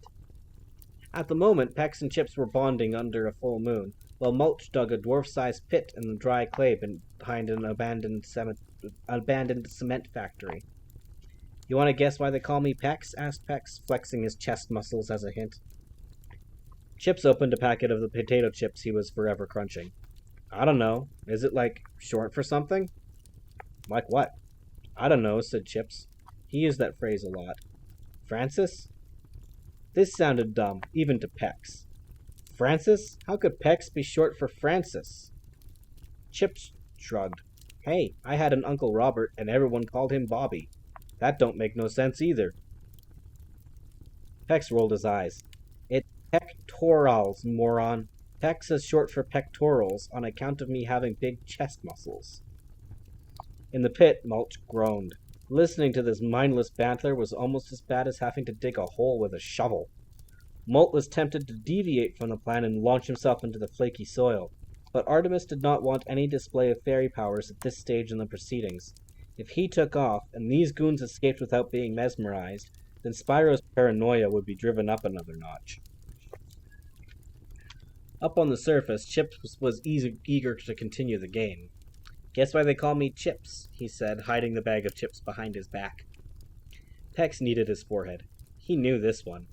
At the moment, Pex and Chips were bonding under a full moon, while Mulch dug a dwarf-sized pit in the dry clay behind an abandoned cement factory. You want to guess why they call me Pex? Asked Pex, flexing his chest muscles as a hint. Chips opened a packet of the potato chips he was forever crunching. I don't know. Is it, like, short for something? Like what? I don't know, said Chips. He used that phrase a lot. Francis? This sounded dumb, even to Pex. Francis? How could Pex be short for Francis? Chips shrugged. Hey, I had an Uncle Robert, and everyone called him Bobby. That don't make no sense either. Pex rolled his eyes. It's pectorals, moron. Pex is short for pectorals on account of me having big chest muscles. In the pit, Mulch groaned. Listening to this mindless banter was almost as bad as having to dig a hole with a shovel. Malt was tempted to deviate from the plan and launch himself into the flaky soil. But Artemis did not want any display of fairy powers at this stage in the proceedings. If he took off, and these goons escaped without being mesmerized, then Spyro's paranoia would be driven up another notch. Up on the surface, Chips was eager to continue the game. "Guess why they call me Chips," he said, hiding the bag of chips behind his back. Pex kneaded his forehead. He knew this one.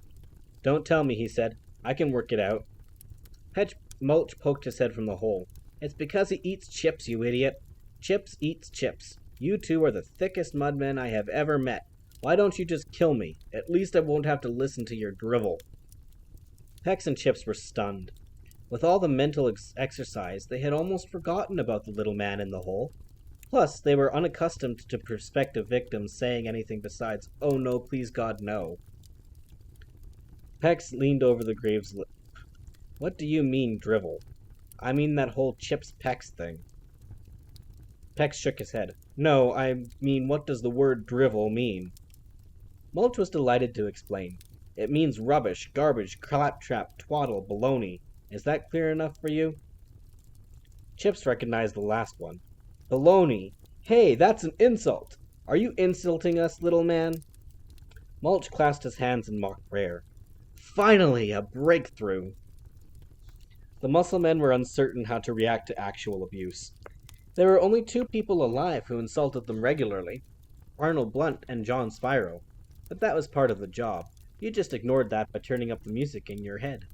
"Don't tell me," he said. "I can work it out." Mulch poked his head from the hole. "It's because he eats chips, you idiot. Chips eats chips. You two are the thickest mudmen I have ever met. Why don't you just kill me? At least I won't have to listen to your drivel." Pex and Chips were stunned. With all the mental exercise, they had almost forgotten about the little man in the hole. Plus, they were unaccustomed to prospective victims saying anything besides, "Oh no, please God, no." Pex leaned over the grave's lip. "What do you mean, drivel?" "I mean that whole Chips Pex thing." Pex shook his head. "No, I mean, what does the word drivel mean?" Mulch was delighted to explain. "It means rubbish, garbage, claptrap, twaddle, baloney. Is that clear enough for you?" Chips recognized the last one. "Baloney! Hey, that's an insult! Are you insulting us, little man?" Mulch clasped his hands in mock prayer. Finally, a breakthrough! The muscle men were uncertain how to react to actual abuse. There were only two people alive who insulted them regularly, Arnold Blunt and John Spyro. But that was part of the job. You just ignored that by turning up the music in your head.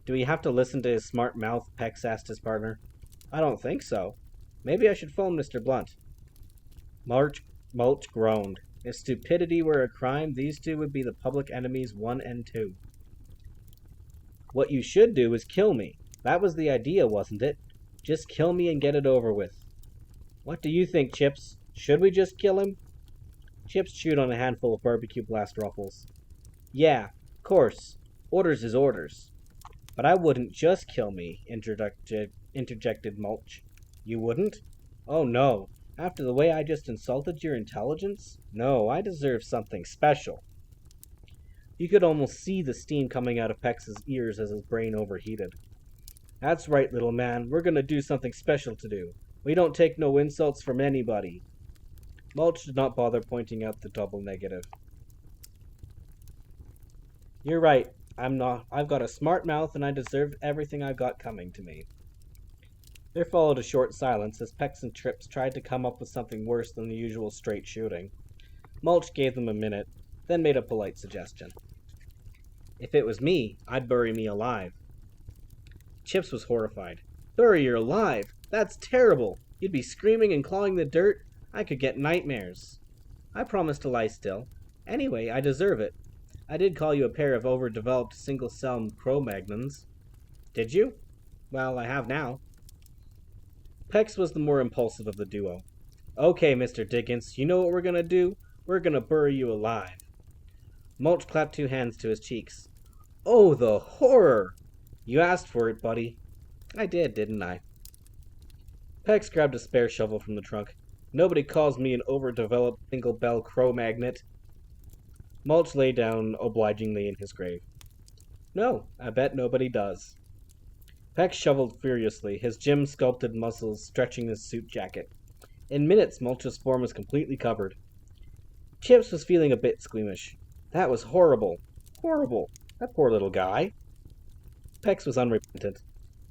"Do we have to listen to his smart mouth?" Pex asked his partner. "I don't think so. Maybe I should phone Mr. Blunt." Mulch groaned. If stupidity were a crime, these two would be the public enemies 1 and 2. "What you should do is kill me. That was the idea, wasn't it? Just kill me and get it over with." "What do you think, Chips? Should we just kill him?" Chips chewed on a handful of barbecue blast ruffles. "Yeah, course. Orders is orders." "But I wouldn't just kill me," interjected Mulch. "You wouldn't?" "Oh, no. After the way I just insulted your intelligence? No, I deserve something special." You could almost see the steam coming out of Pex's ears as his brain overheated. "That's right, little man. We're gonna do something special to do. We don't take no insults from anybody." Mulch did not bother pointing out the double negative. "You're right. I've got a smart mouth and I deserve everything I've got coming to me." There followed a short silence as Pex and Chips tried to come up with something worse than the usual straight shooting. Mulch gave them a minute, then made a polite suggestion. "If it was me, I'd bury me alive." Chips was horrified. "Bury you alive? That's terrible! You'd be screaming and clawing the dirt. I could get nightmares." "I promise to lie still. Anyway, I deserve it. I did call you a pair of overdeveloped single-cell Cro-Magnons." "Did you? Well, I have now." Pex was the more impulsive of the duo. "Okay, Mr. Dickens, you know what we're gonna do? We're gonna bury you alive." Mulch clapped two hands to his cheeks. "Oh, the horror! You asked for it, buddy." "I did, didn't I?" Pex grabbed a spare shovel from the trunk. "Nobody calls me an overdeveloped single-bell Cro-Magnet." Mulch lay down obligingly in his grave. "No, I bet nobody does." Pex shoveled furiously, his gym-sculpted muscles stretching his suit jacket. In minutes, Mulch's form was completely covered. Chips was feeling a bit squeamish. That was horrible. Horrible. That poor little guy. Pex was unrepentant.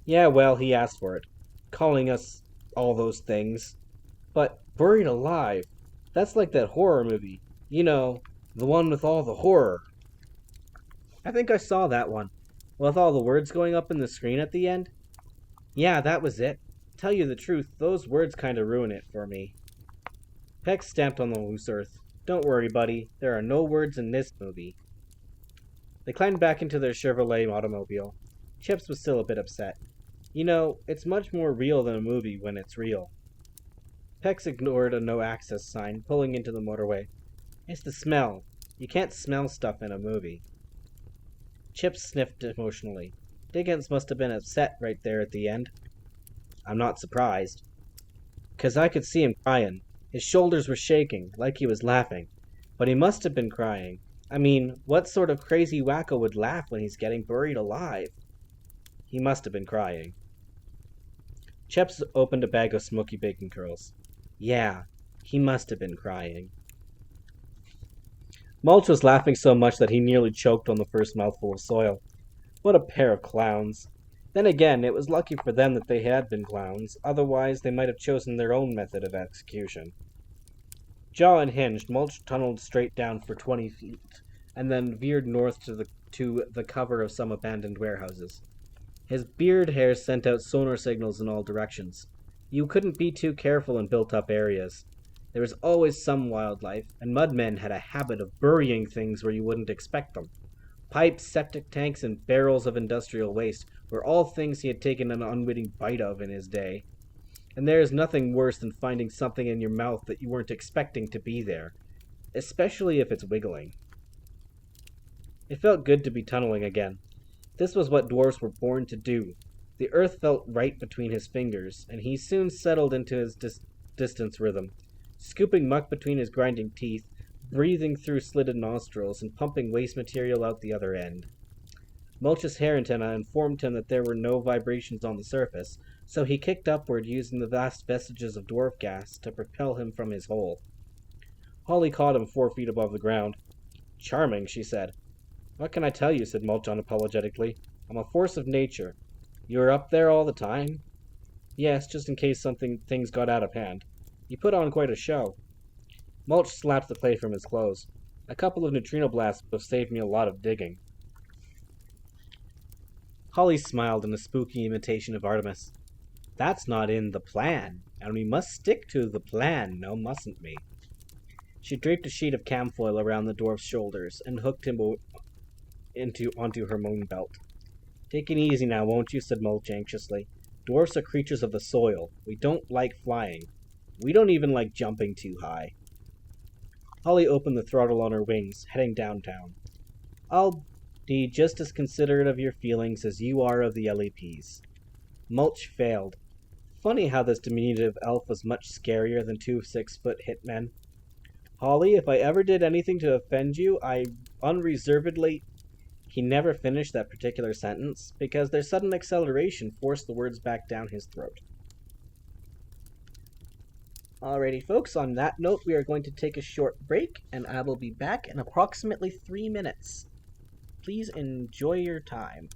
"Yeah, well, he asked for it. Calling us all those things. But buried alive. That's like that horror movie. You know, the one with all the horror." "I think I saw that one. With all the words going up in the screen at the end?" "Yeah, that was it. Tell you the truth, those words kinda ruin it for me." Pex stamped on the loose earth. "Don't worry, buddy. There are no words in this movie." They climbed back into their Chevrolet automobile. Chips was still a bit upset. "You know, it's much more real than a movie when it's real." Pex ignored a no-access sign, pulling into the motorway. "It's the smell. You can't smell stuff in a movie." Chips sniffed emotionally. Dickens must have been upset right there at the end. "I'm not surprised." "'Cause I could see him crying. His shoulders were shaking, like he was laughing. But he must have been crying. I mean, what sort of crazy wacko would laugh when he's getting buried alive?" "He must have been crying." Cheps opened a bag of smoky bacon curls. Yeah, he must have been crying. Mulch was laughing so much that he nearly choked on the first mouthful of soil. What a pair of clowns. Then again, it was lucky for them that they had been clowns, otherwise they might have chosen their own method of execution. Jaw unhinged, Mulch tunneled straight down for 20 feet, and then veered north to the cover of some abandoned warehouses. His beard hairs sent out sonar signals in all directions. You couldn't be too careful in built-up areas. There was always some wildlife, and mudmen had a habit of burying things where you wouldn't expect them. Pipes, septic tanks, and barrels of industrial waste were all things he had taken an unwitting bite of in his day. And there is nothing worse than finding something in your mouth that you weren't expecting to be there, especially if it's wiggling. It felt good to be tunneling again. This was what dwarves were born to do. The earth felt right between his fingers, and he soon settled into his distance rhythm, scooping muck between his grinding teeth, breathing through slitted nostrils, and pumping waste material out the other end. Mulch's hair antenna informed him that there were no vibrations on the surface, so he kicked upward using the vast vestiges of dwarf gas to propel him from his hole. Holly caught him 4 feet above the ground. "Charming," she said. "What can I tell you?" said Mulch unapologetically. "I'm a force of nature. You were up there all the time?" "Yes, just in case things got out of hand. You put on quite a show." Mulch slapped the clay from his clothes. "A couple of neutrino blasts would have saved me a lot of digging." Holly smiled in a spooky imitation of Artemis. "That's not in the plan, and we must stick to the plan, now mustn't we?" She draped a sheet of camfoil around the dwarf's shoulders and hooked him onto her moon belt. "Take it easy now, won't you?" said Mulch anxiously. "Dwarfs are creatures of the soil. We don't like flying. We don't even like jumping too high." Holly opened the throttle on her wings, heading downtown. "I'll be just as considerate of your feelings as you are of the LEP's." Mulch failed. Funny how this diminutive elf was much scarier than 2 6-foot hitmen. "Holly, if I ever did anything to offend you, I unreservedly—" He never finished that particular sentence, because their sudden acceleration forced the words back down his throat. Alrighty, folks, on that note, we are going to take a short break, and I will be back in approximately 3 minutes. Please enjoy your time.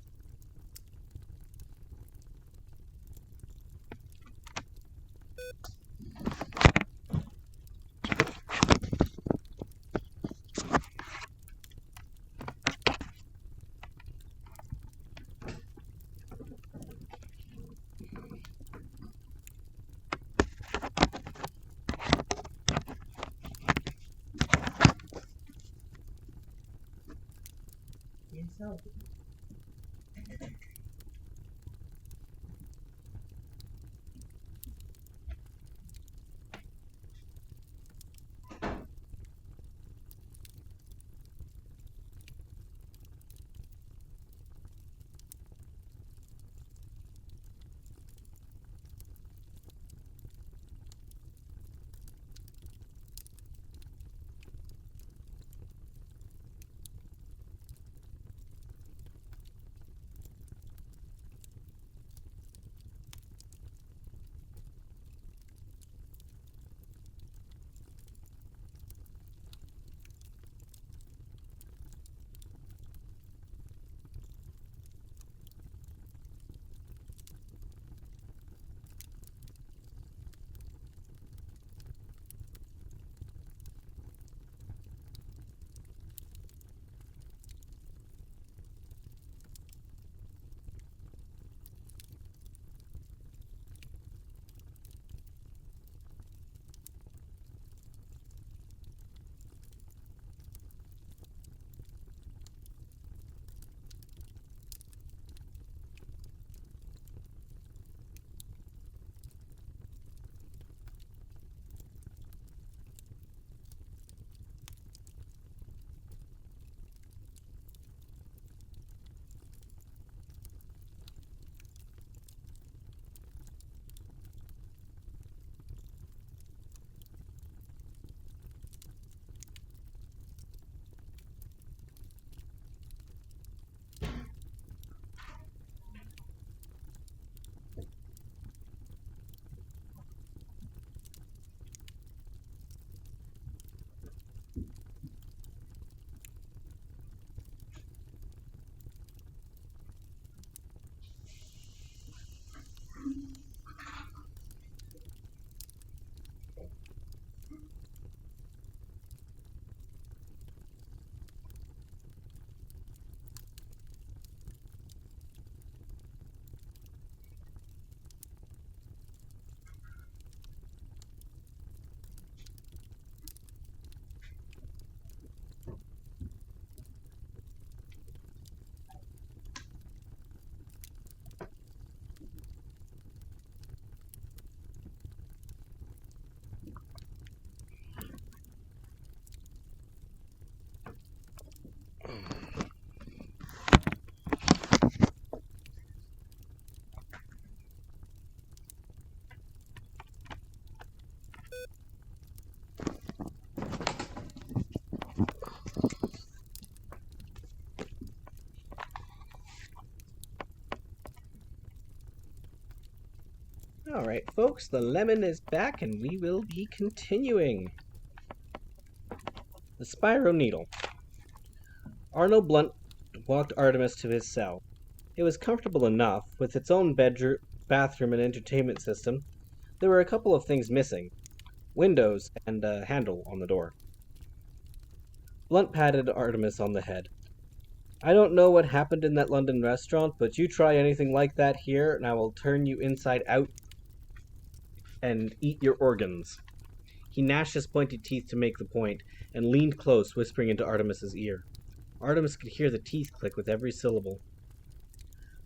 Yourself. Alright, folks, the lemon is back and we will be continuing. The Spyro Needle. Arnold Blunt walked Artemis to his cell. It was comfortable enough, with its own bedroom, bathroom, and entertainment system. There were a couple of things missing. Windows and a handle on the door. Blunt patted Artemis on the head. I don't know what happened in that London restaurant, but you try anything like that here, and I will turn you inside out and eat your organs. He gnashed his pointed teeth to make the point, and leaned close, whispering into Artemis's ear. Artemis could hear the teeth click with every syllable.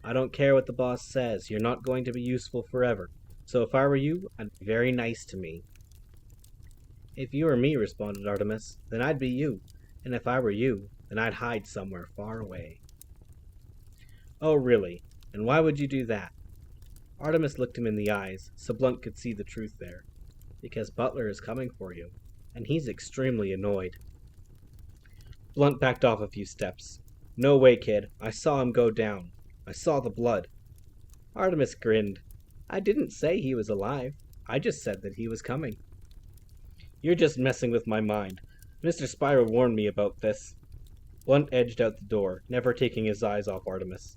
I don't care what the boss says, you're not going to be useful forever. So if I were you, I'd be very nice to me. If you were me, responded Artemis, then I'd be you. And if I were you, then I'd hide somewhere far away. Oh, really? And why would you do that? Artemis looked him in the eyes, so Blunt could see the truth there. Because Butler is coming for you, and he's extremely annoyed. Blunt backed off a few steps. No way, kid. I saw him go down. I saw the blood. Artemis grinned. I didn't say he was alive. I just said that he was coming. You're just messing with my mind. Mr. Spyro warned me about this. Blunt edged out the door, never taking his eyes off Artemis.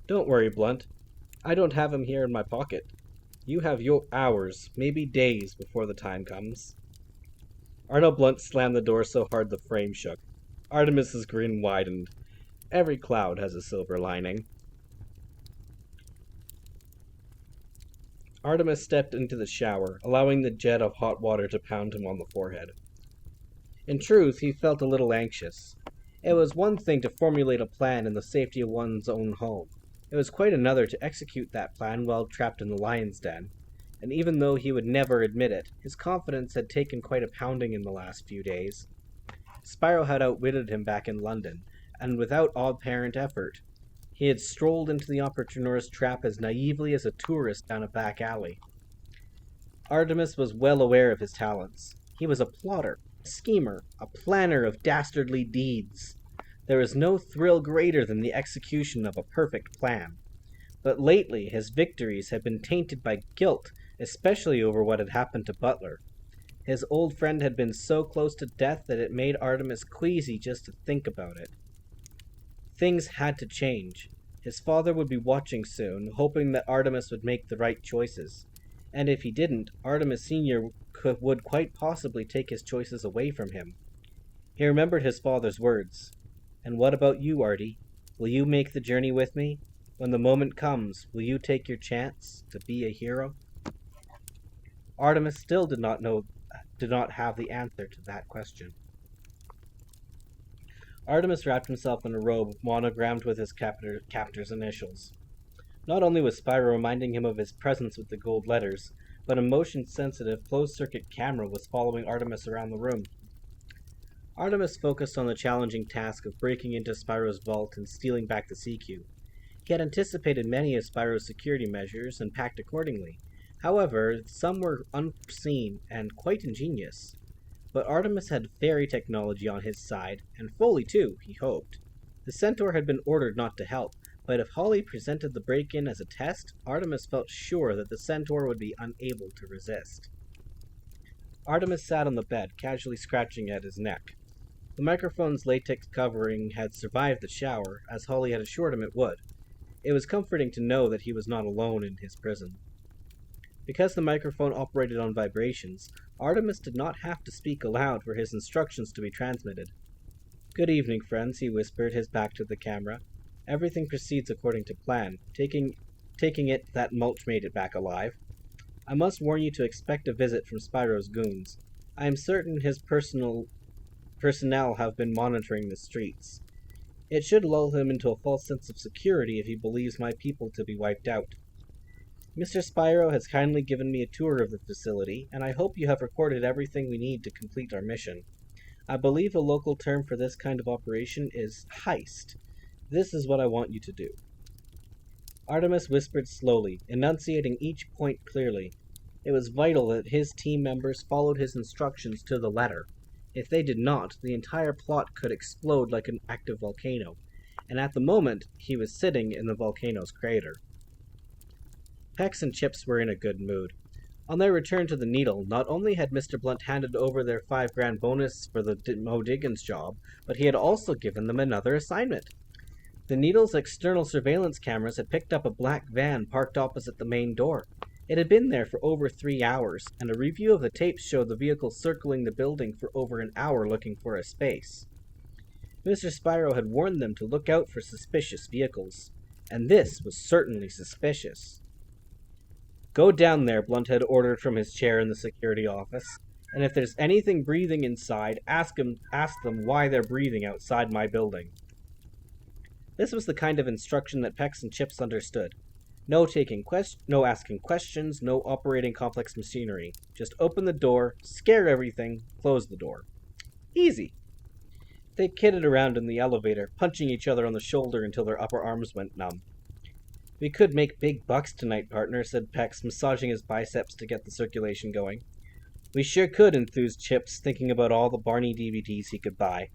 Don't worry, Blunt. I don't have him here in my pocket. You have your hours, maybe days, before the time comes. Arnold Blunt slammed the door so hard the frame shook. Artemis's grin widened. Every cloud has a silver lining. Artemis stepped into the shower, allowing the jet of hot water to pound him on the forehead. In truth, he felt a little anxious. It was one thing to formulate a plan in the safety of one's own home. It was quite another to execute that plan while trapped in the lion's den. And even though he would never admit it, his confidence had taken quite a pounding in the last few days. Spyro had outwitted him back in London, and without apparent effort. He had strolled into the entrepreneur's trap as naively as a tourist down a back alley. Artemis was well aware of his talents. He was a plotter, a schemer, a planner of dastardly deeds. There was no thrill greater than the execution of a perfect plan. But lately his victories had been tainted by guilt, especially over what had happened to Butler. His old friend had been so close to death that it made Artemis queasy just to think about it. Things had to change. His father would be watching soon, hoping that Artemis would make the right choices. And if he didn't, Artemis Sr. would quite possibly take his choices away from him. He remembered his father's words. And what about you, Artie? Will you make the journey with me? When the moment comes, will you take your chance to be a hero? Artemis still did not have the answer to that question. Artemis wrapped himself in a robe monogrammed with his captor's initials. Not only was Spyro reminding him of his presence with the gold letters, but a motion-sensitive closed-circuit camera was following Artemis around the room. Artemis focused on the challenging task of breaking into Spyro's vault and stealing back the CQ. He had anticipated many of Spyro's security measures and packed accordingly. However, some were unforeseen and quite ingenious. But Artemis had fairy technology on his side, and Foley too, he hoped. The Centaur had been ordered not to help, but if Holly presented the break-in as a test, Artemis felt sure that the Centaur would be unable to resist. Artemis sat on the bed, casually scratching at his neck. The microphone's latex covering had survived the shower, as Holly had assured him it would. It was comforting to know that he was not alone in his prison. Because the microphone operated on vibrations, Artemis did not have to speak aloud for his instructions to be transmitted. Good evening, friends, he whispered, his back to the camera. Everything proceeds according to plan, taking it that Mulch made it back alive. I must warn you to expect a visit from Spyro's goons. I am certain his personnel have been monitoring the streets. It should lull him into a false sense of security if he believes my people to be wiped out. Mr. Spyro has kindly given me a tour of the facility, and I hope you have recorded everything we need to complete our mission. I believe a local term for this kind of operation is heist. This is what I want you to do. Artemis whispered slowly, enunciating each point clearly. It was vital that his team members followed his instructions to the letter. If they did not, the entire plot could explode like an active volcano, and at the moment he was sitting in the volcano's crater. Pex and Chips were in a good mood. On their return to the Needle, not only had Mr. Blunt handed over their $5,000 bonus for the Mo Diggins job, but he had also given them another assignment. The Needle's external surveillance cameras had picked up a black van parked opposite the main door. It had been there for over 3 hours, and a review of the tapes showed the vehicle circling the building for over an hour looking for a space. Mr. Spyro had warned them to look out for suspicious vehicles, and this was certainly suspicious. "Go down there," Blunt had ordered from his chair in the security office, "and if there's anything breathing inside, ask them why they're breathing outside my building." This was the kind of instruction that Pex and Chips understood. No asking questions, no operating complex machinery. Just open the door, scare everything, close the door. Easy. They kidded around in the elevator, punching each other on the shoulder until their upper arms went numb. "We could make big bucks tonight, partner," said Pex, massaging his biceps to get the circulation going. "We sure could," enthused Chips, thinking about all the Barney DVDs he could buy.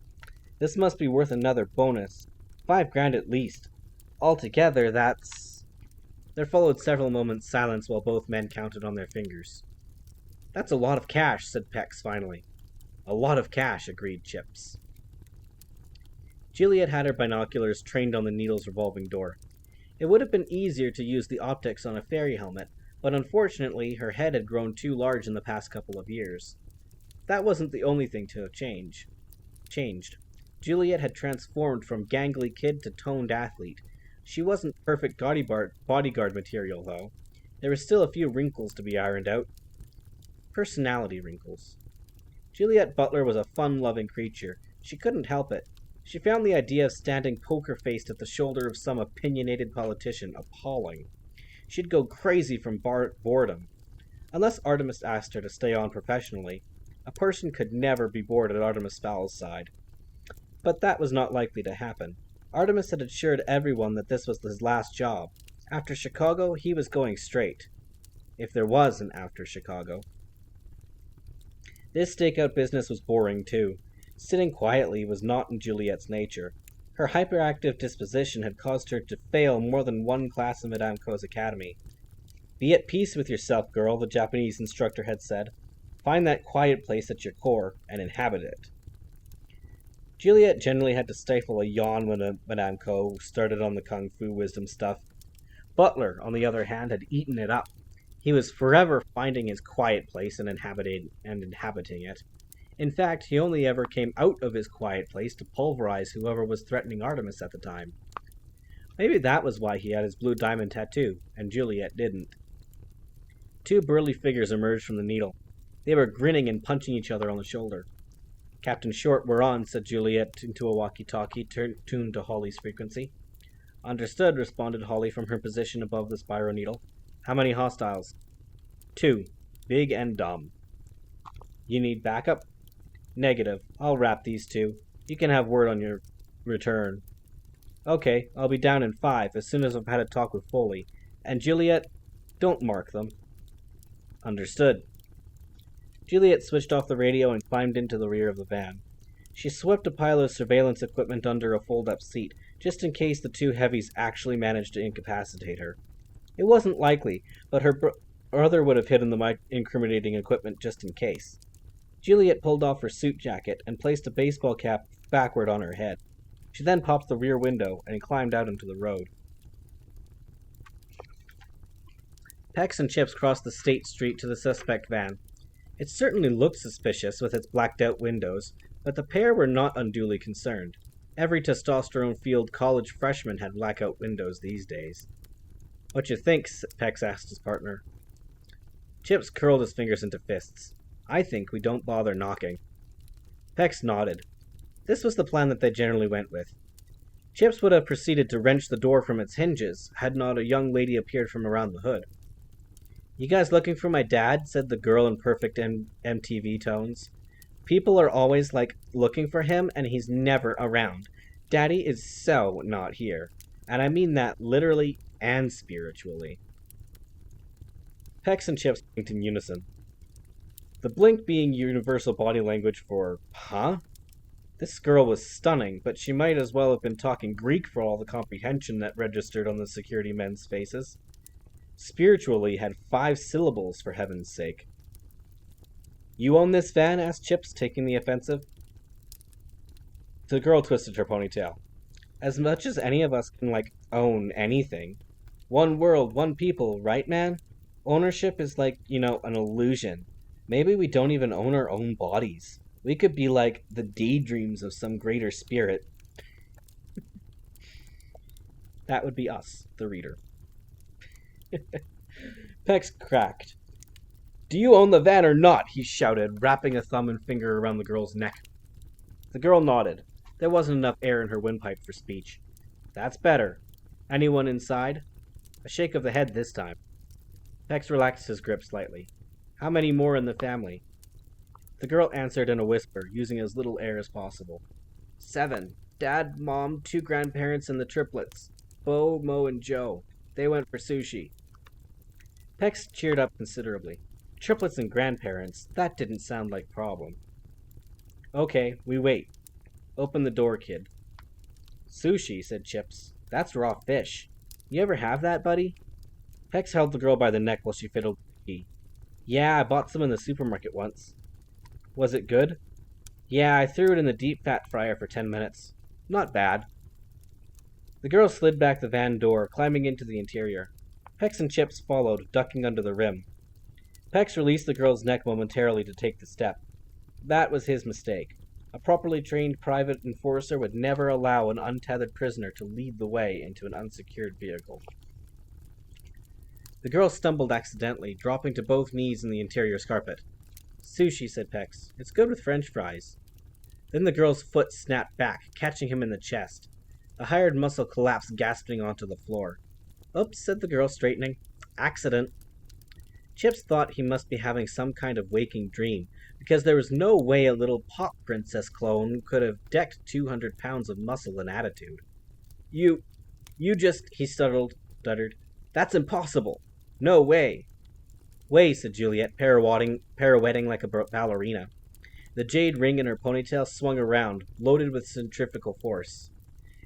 "This must be worth another bonus. $5,000 at least. Altogether, that's..." There followed several moments' silence while both men counted on their fingers. "That's a lot of cash," said Pex finally. "A lot of cash," agreed Chips. Juliet had her binoculars trained on the Needle's revolving door. It would have been easier to use the optics on a fairy helmet, but unfortunately her head had grown too large in the past couple of years. That wasn't the only thing to have changed. Juliet had transformed from gangly kid to toned athlete. She wasn't perfect bodyguard material, though. There were still a few wrinkles to be ironed out. Personality wrinkles. Juliet Butler was a fun-loving creature. She couldn't help it. She found the idea of standing poker-faced at the shoulder of some opinionated politician appalling. She'd go crazy from boredom. Unless Artemis asked her to stay on professionally, a person could never be bored at Artemis Fowl's side. But that was not likely to happen. Artemis had assured everyone that this was his last job. After Chicago, he was going straight. If there was an after Chicago. This stakeout business was boring, too. Sitting quietly was not in Juliet's nature. Her hyperactive disposition had caused her to fail more than one class in Madame Co's academy. "Be at peace with yourself, girl," the Japanese instructor had said. "Find that quiet place at your core and inhabit it." Juliet generally had to stifle a yawn when Madame Co started on the kung fu wisdom stuff. Butler, on the other hand, had eaten it up. He was forever finding his quiet place and inhabiting it. In fact, he only ever came out of his quiet place to pulverize whoever was threatening Artemis at the time. Maybe that was why he had his blue diamond tattoo, and Juliet didn't. Two burly figures emerged from the Needle. They were grinning and punching each other on the shoulder. "Captain Short, we're on," said Juliet into a walkie-talkie tuned to Holly's frequency. "Understood," responded Holly from her position above the Spyro Needle. "How many hostiles?" "2. Big and dumb." "You need backup?" "Negative. I'll wrap these two. You can have word on your return." "Okay, I'll be down in 5 as soon as I've had a talk with Foley. And Juliet, don't mark them." "Understood." Juliet switched off the radio and climbed into the rear of the van. She swept a pile of surveillance equipment under a fold-up seat, just in case the two heavies actually managed to incapacitate her. It wasn't likely, but her brother would have hidden the incriminating equipment just in case. Juliet pulled off her suit jacket and placed a baseball cap backward on her head. She then popped the rear window and climbed out into the road. Pex and Chips crossed the State Street to the suspect van. It certainly looked suspicious with its blacked-out windows, but the pair were not unduly concerned. Every testosterone-fueled college freshman had blackout windows these days. "What you think?" Pex asked his partner. Chips curled his fingers into fists. "I think we don't bother knocking." Pex nodded. This was the plan that they generally went with. Chips would have proceeded to wrench the door from its hinges, had not a young lady appeared from around the hood. "You guys looking for my dad?" said the girl in perfect MTV tones. "People are always, looking for him, and he's never around. Daddy is so not here. And I mean that literally and spiritually." Pex and Chips blinked in unison. The blink being universal body language for, huh? This girl was stunning, but she might as well have been talking Greek for all the comprehension that registered on the security men's faces. Spiritually had 5 syllables, for heaven's sake. You own this van? Asked Chips, taking the offensive. The girl twisted her ponytail. As much as any of us can, own anything. One world, one people, right, man? Ownership is an illusion. Maybe we don't even own our own bodies. We could be like the daydreams of some greater spirit. That would be us, the reader. Pex cracked. Do you own the van or not? He shouted, wrapping a thumb and finger around the girl's neck. The girl nodded. There wasn't enough air in her windpipe for speech. That's better. Anyone inside? A shake of the head this time. Pex relaxed his grip slightly. How many more in the family? The girl answered in a whisper, using as little air as possible. 7. Dad, Mom, 2 grandparents, and the triplets. Bo, Mo, and Joe. They went for sushi. Pex cheered up considerably. Triplets and grandparents, that didn't sound like problem. Okay, we wait. Open the door, kid. Sushi, said Chips. That's raw fish. You ever have that, buddy? Pex held the girl by the neck while she fiddled with the key. Yeah, I bought some in the supermarket once. Was it good? Yeah, I threw it in the deep fat fryer for 10 minutes. Not bad. The girl slid back the van door, climbing into the interior. Pex and Chips followed, ducking under the rim. Pex released the girl's neck momentarily to take the step. That was his mistake. A properly trained private enforcer would never allow an untethered prisoner to lead the way into an unsecured vehicle. The girl stumbled accidentally, dropping to both knees in the interior carpet. Sushi, said Pex. It's good with French fries. Then the girl's foot snapped back, catching him in the chest. A hired muscle collapsed, gasping onto the floor. Oops, said the girl, straightening. Accident. Chips thought he must be having some kind of waking dream, because there was no way a little pop princess clone could have decked 200 pounds of muscle and attitude. You just, he stuttered. That's impossible. No way. Way, said Juliet, pirouetting like a ballerina. The jade ring in her ponytail swung around, loaded with centrifugal force.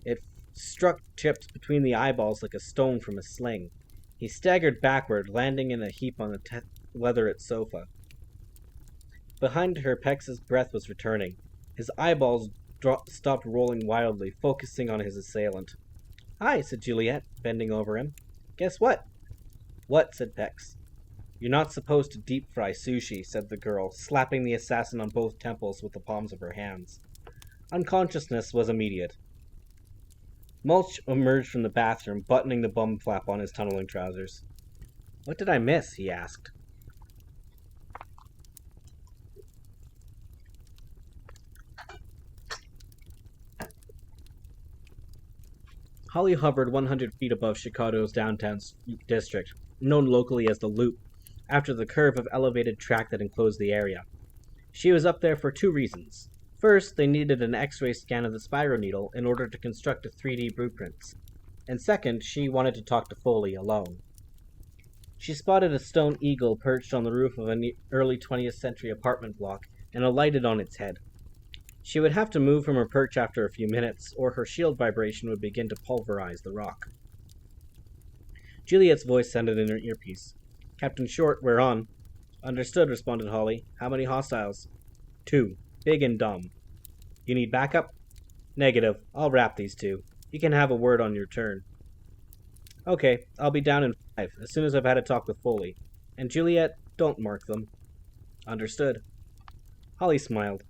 It struck Chips between the eyeballs like a stone from a sling. He staggered backward, landing in a heap on the leatherette sofa. Behind her, Pex's breath was returning. His eyeballs stopped rolling wildly, focusing on his assailant. Hi, said Juliet, bending over him. Guess what? What, said Pex. You're not supposed to deep fry sushi, said the girl, slapping the assassin on both temples with the palms of her hands. Unconsciousness was immediate. Mulch emerged from the bathroom, buttoning the bum flap on his tunneling trousers. What did I miss? He asked. Holly hovered 100 feet above Chicago's downtown district, known locally as the Loop, after the curve of elevated track that enclosed the area. She was up there for 2 reasons. First, they needed an X-ray scan of the Spyro needle in order to construct a 3D blueprints. And second, she wanted to talk to Foley alone. She spotted a stone eagle perched on the roof of an early 20th century apartment block and alighted on its head. She would have to move from her perch after a few minutes, or her shield vibration would begin to pulverize the rock. Juliet's voice sounded in her earpiece. Captain Short, we're on. Understood, responded Holly. How many hostiles? 2. Big and dumb. You need backup? Negative. I'll wrap these 2. You can have a word on your turn. Okay, I'll be down in 5, as soon as I've had a talk with Foley. And Juliet, don't mark them. Understood. Holly smiled.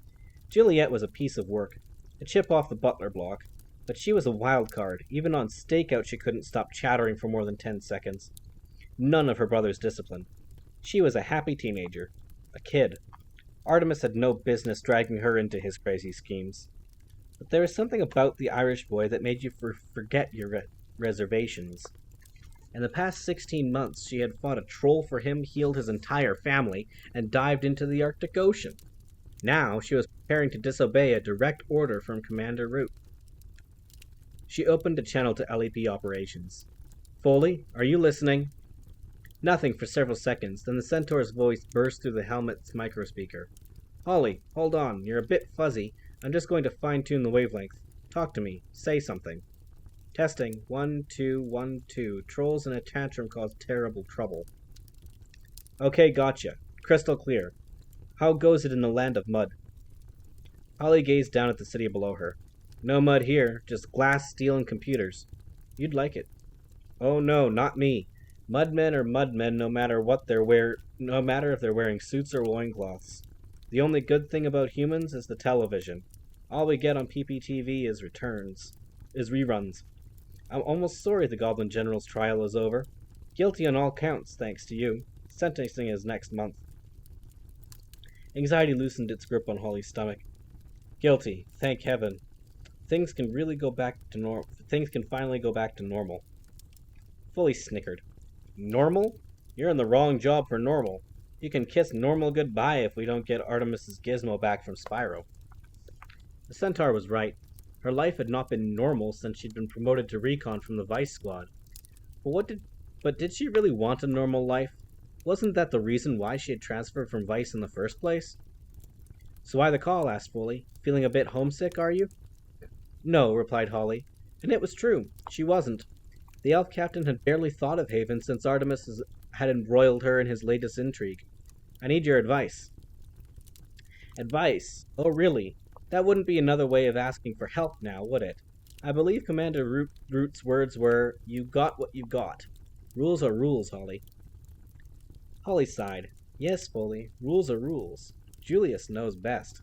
Juliet was a piece of work, a chip off the butler block, but she was a wild card. Even on stakeout she couldn't stop chattering for more than 10 seconds. None of her brother's discipline. She was a happy teenager. A kid. Artemis had no business dragging her into his crazy schemes. But there was something about the Irish boy that made you forget your reservations. In the past 16 months, she had fought a troll for him, healed his entire family, and dived into the Arctic Ocean. Now she was preparing to disobey a direct order from Commander Root. She opened a channel to LEP operations. Foley, are you listening? Nothing for several seconds, then the Centaur's voice burst through the helmet's microspeaker. Holly, hold on, you're a bit fuzzy. I'm just going to fine-tune the wavelength. Talk to me. Say something. Testing. 1, 2, 1, 2. Trolls in a tantrum cause terrible trouble. Okay, gotcha. Crystal clear. How goes it in the land of mud? Holly gazed down at the city below her. No mud here, just glass, steel, and computers. You'd like it. Oh no, not me. Mudmen are mudmen no matter if they're wearing suits or loincloths. The only good thing about humans is the television. All we get on PPTV is reruns. I'm almost sorry the Goblin General's trial is over. Guilty on all counts, thanks to you. Sentencing is next month. Anxiety loosened its grip on Holly's stomach. Guilty, thank heaven. Things can finally go back to normal. Foley snickered. Normal? You're in the wrong job for normal. You can kiss normal goodbye if we don't get Artemis's gizmo back from Spyro. The centaur was right. Her life had not been normal since she'd been promoted to recon from the Vice Squad. But did she really want a normal life? Wasn't that the reason why she had transferred from Vice in the first place? So why the call? Asked Foley. Feeling a bit homesick, are you? No, replied Holly. And it was true. She wasn't. The elf captain had barely thought of Haven since Artemis had embroiled her in his latest intrigue. I need your advice. Advice? Oh, really? That wouldn't be another way of asking for help now, would it? I believe Commander Root's words were, you got what you got. Rules are rules, Holly. Holly sighed. Yes, Foley, rules are rules. Julius knows best.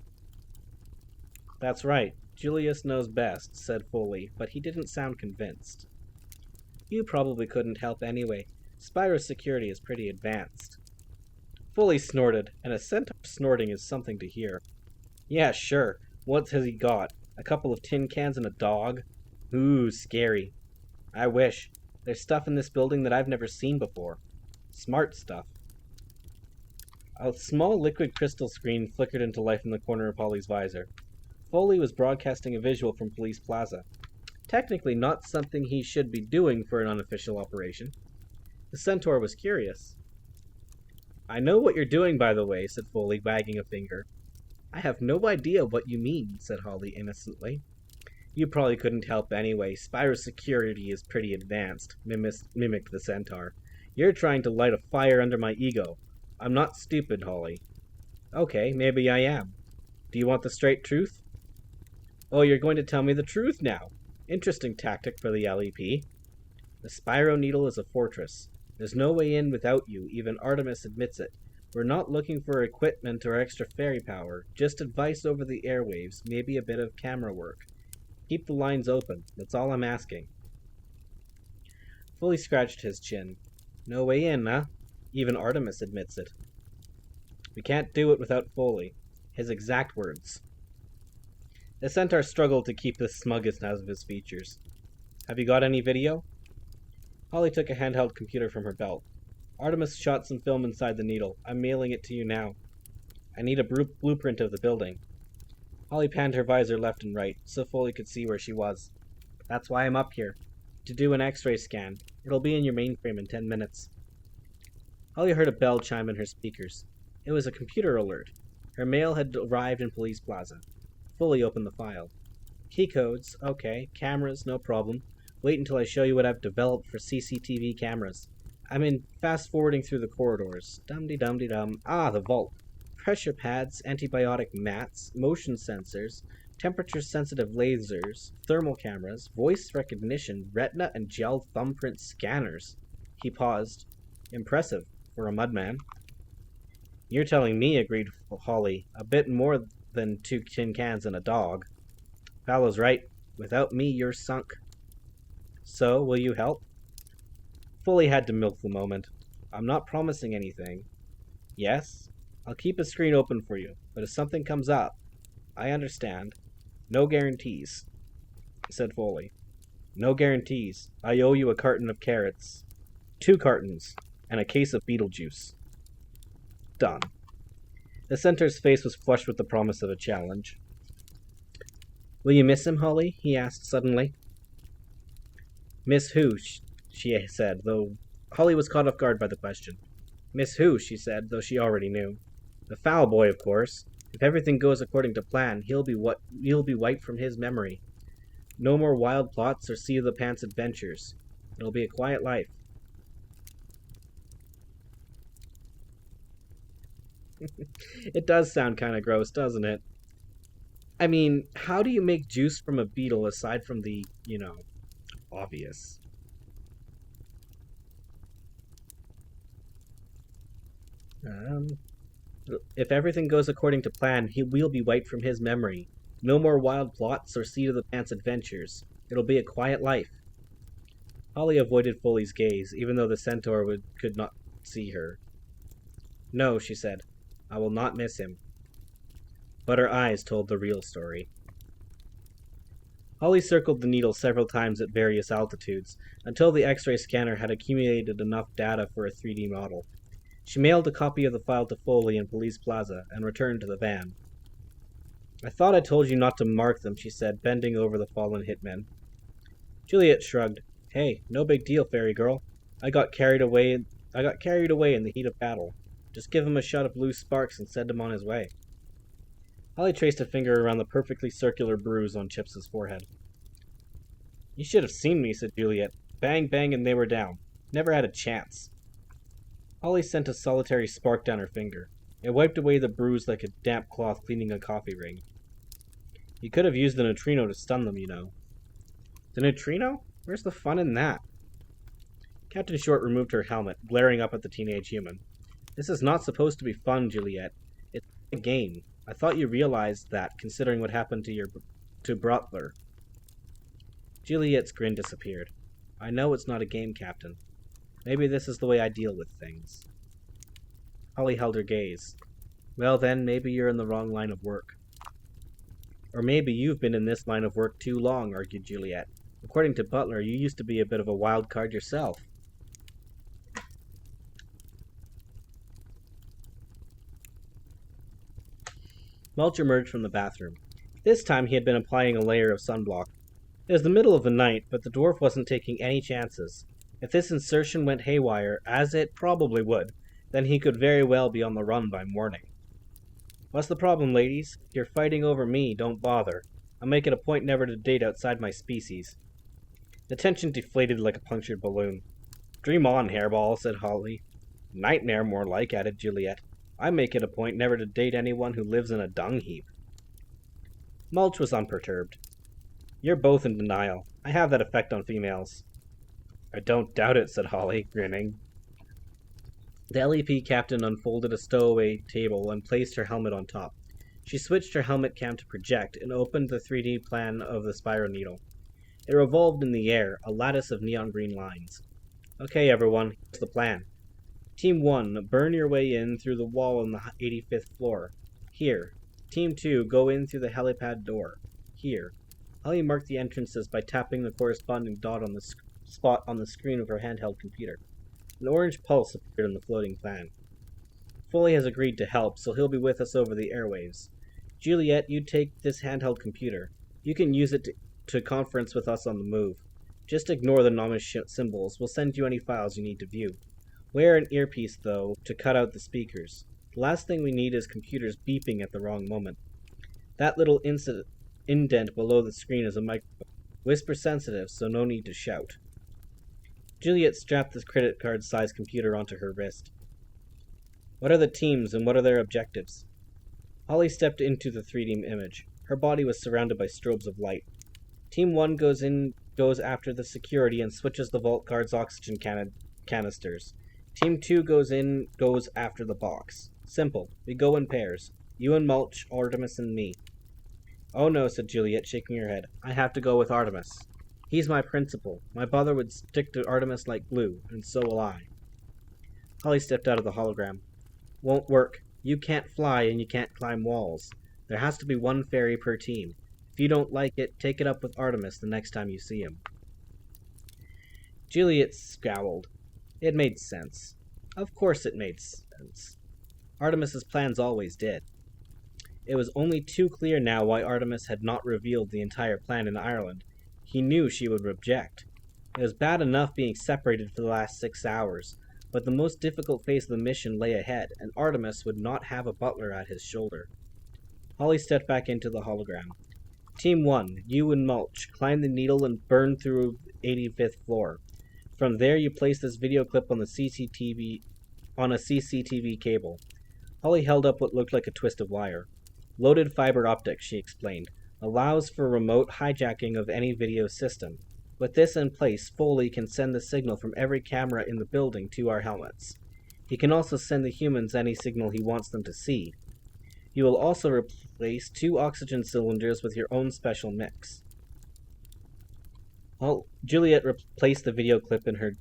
That's right, Julius knows best, said Foley, but he didn't sound convinced. You probably couldn't help anyway. Spyro's security is pretty advanced. Foley snorted, and a centaur snorting is something to hear. Yeah, sure. What has he got? A couple of tin cans and a dog? Ooh, scary. I wish. There's stuff in this building that I've never seen before. Smart stuff. A small liquid crystal screen flickered into life in the corner of Holly's visor. Foley was broadcasting a visual from Police Plaza. Technically not something he should be doing for an unofficial operation. The centaur was curious. I know what you're doing, by the way, said Foley, wagging a finger. I have no idea what you mean, said Holly innocently. You probably couldn't help anyway. Spyro's security is pretty advanced, mimicked the centaur. You're trying to light a fire under my ego. I'm not stupid, Holly. Okay, maybe I am. Do you want the straight truth? Oh, you're going to tell me the truth now. Interesting tactic for the LEP. The Spyro Needle is a fortress. There's no way in without you, even Artemis admits it. We're not looking for equipment or extra fairy power, just advice over the airwaves, maybe a bit of camera work. Keep the lines open, that's all I'm asking. Foley scratched his chin. No way in, huh? Even Artemis admits it. We can't do it without Foley. His exact words. The centaur struggled to keep the smuggest out of his features. Have you got any video? Holly took a handheld computer from her belt. Artemis shot some film inside the needle. I'm mailing it to you now. I need a blueprint of the building. Holly panned her visor left and right, so Foley could see where she was. That's why I'm up here. To do an X-ray scan. It'll be in your mainframe in 10 minutes. Holly heard a bell chime in her speakers. It was a computer alert. Her mail had arrived in Police Plaza. Foley opened the file. Key codes, okay. Cameras, no problem. Wait until I show you what I've developed for CCTV cameras. I'm in fast-forwarding through the corridors. Dum-de-dum-de-dum. Ah, the vault. Pressure pads, antibiotic mats, motion sensors, temperature-sensitive lasers, thermal cameras, voice recognition, retina and gel thumbprint scanners. He paused. Impressive, for a mudman. You're telling me, agreed Holly. A bit more than 2 tin cans and a dog. Fallow's right. Without me, you're sunk. So, will you help? Foley had to milk the moment. I'm not promising anything. Yes? I'll keep a screen open for you, but if something comes up... I understand. No guarantees, said Foley. No guarantees. I owe you a carton of carrots. 2 cartons, and a case of Beetlejuice. Done. The centaur's face was flushed with the promise of a challenge. Will you miss him, Holly? He asked suddenly. Miss who? She said, though Holly was caught off guard by the question. Miss who? She said, though she already knew. The Fowl boy, of course. If everything goes according to plan, he'll be wiped from his memory. No more wild plots or seat of the pants adventures. It'll be a quiet life. It does sound kind of gross, doesn't it? I mean, how do you make juice from a beetle aside from the, obvious? If everything goes according to plan, he will be wiped from his memory. No more wild plots or seat of the pants adventures. It'll be a quiet life. Holly avoided Foley's gaze, even though the centaur could not see her. No, she said. I will not miss him. But her eyes told the real story. Holly circled the needle several times at various altitudes, until the X-ray scanner had accumulated enough data for a 3D model. She mailed a copy of the file to Foley in Police Plaza and returned to the van. I thought I told you not to mark them, she said, bending over the fallen hitmen. Juliet shrugged. Hey, no big deal, fairy girl. I got carried away in the heat of battle. Just give him a shot of blue sparks and send him on his way. Holly traced a finger around the perfectly circular bruise on Chips's forehead. You should have seen me, said Juliet. Bang, bang, and they were down. Never had a chance. Holly sent a solitary spark down her finger. It wiped away the bruise like a damp cloth cleaning a coffee ring. You could have used the neutrino to stun them, you know. The neutrino? Where's the fun in that? Captain Short removed her helmet, glaring up at the teenage human. This is not supposed to be fun, Juliet. It's a game. I thought you realized that, considering what happened to Butler. Juliet's grin disappeared. I know it's not a game, Captain. Maybe this is the way I deal with things. Holly held her gaze. Well then, maybe you're in the wrong line of work. Or maybe you've been in this line of work too long, argued Juliet. According to Butler, you used to be a bit of a wild card yourself. Mulch emerged from the bathroom. This time he had been applying a layer of sunblock. It was the middle of the night, but the dwarf wasn't taking any chances. If this insertion went haywire, as it probably would, then he could very well be on the run by morning. What's the problem, ladies? If you're fighting over me, don't bother. I'll make it a point never to date outside my species. The tension deflated like a punctured balloon. Dream on, hairball, said Holly. Nightmare, more like, added Juliet. I make it a point never to date anyone who lives in a dung heap. Mulch was unperturbed. You're both in denial. I have that effect on females. I don't doubt it, said Holly, grinning. The LEP captain unfolded a stowaway table and placed her helmet on top. She switched her helmet cam to project and opened the 3D plan of the Spyro needle. It revolved in the air, a lattice of neon green lines. Okay, everyone, here's the plan. Team 1, burn your way in through the wall on the 85th floor. Here. Team 2, go in through the helipad door. Here. Holly marked the entrances by tapping the corresponding dot on the spot on the screen of her handheld computer. An orange pulse appeared on the floating plan. Foley has agreed to help, so he'll be with us over the airwaves. Juliet, you take this handheld computer. You can use it to conference with us on the move. Just ignore the nomish symbols. We'll send you any files you need to view. Wear an earpiece, though, to cut out the speakers. The last thing we need is computers beeping at the wrong moment. That little indent below the screen is a microphone. Whisper sensitive, so no need to shout. Juliet strapped the credit card-sized computer onto her wrist. What are the teams, and what are their objectives? Holly stepped into the 3D image. Her body was surrounded by strobes of light. Team 1 goes after the security and switches the vault guard's oxygen canisters. Team 2 goes after the box. Simple. We go in pairs. You and Mulch, Artemis and me. Oh no, said Juliet, shaking her head. I have to go with Artemis. He's my principal. My brother would stick to Artemis like glue, and so will I. Holly stepped out of the hologram. Won't work. You can't fly and you can't climb walls. There has to be one fairy per team. If you don't like it, take it up with Artemis the next time you see him. Juliet scowled. It made sense. Of course it made sense. Artemis's plans always did. It was only too clear now why Artemis had not revealed the entire plan in Ireland. He knew she would object. It was bad enough being separated for the last 6 hours, but the most difficult phase of the mission lay ahead, and Artemis would not have a butler at his shoulder. Holly stepped back into the hologram. Team 1, you and Mulch, climb the needle and burn through 85th floor. From there, you place this video clip on a CCTV cable. Holly held up what looked like a twist of wire. Loaded fiber optics, she explained, allows for remote hijacking of any video system. With this in place, Foley can send the signal from every camera in the building to our helmets. He can also send the humans any signal he wants them to see. You will also replace 2 oxygen cylinders with your own special mix. Juliet replaced the video clip in her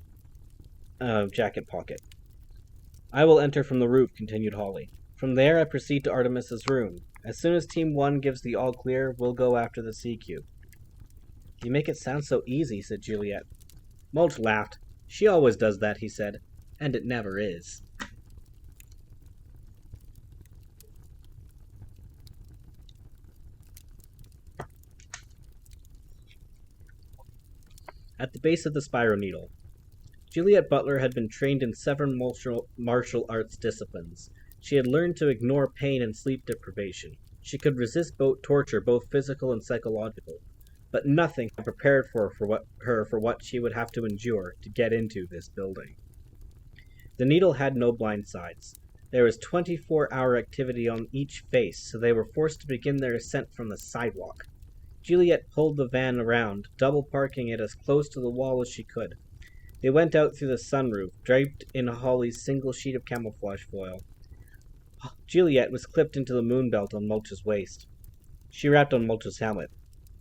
jacket pocket. I will enter from the roof, continued Holly. From there, I proceed to Artemis's room. As soon as Team 1 gives the all clear, we'll go after the sea cube. You make it sound so easy, said Juliet. Mulch laughed. She always does that, he said. And it never is. At the base of the Spyro Needle. Juliet Butler had been trained in 7 martial arts disciplines. She had learned to ignore pain and sleep deprivation. She could resist torture, both physical and psychological. But nothing had prepared her for what she would have to endure to get into this building. The needle had no blind sides. There was 24-hour activity on each face, so they were forced to begin their ascent from the sidewalk. Juliet pulled the van around, double parking it as close to the wall as she could. They went out through the sunroof, draped in Holly's single sheet of camouflage foil. Juliet was clipped into the moon belt on Mulch's waist. She rapped on Mulch's helmet.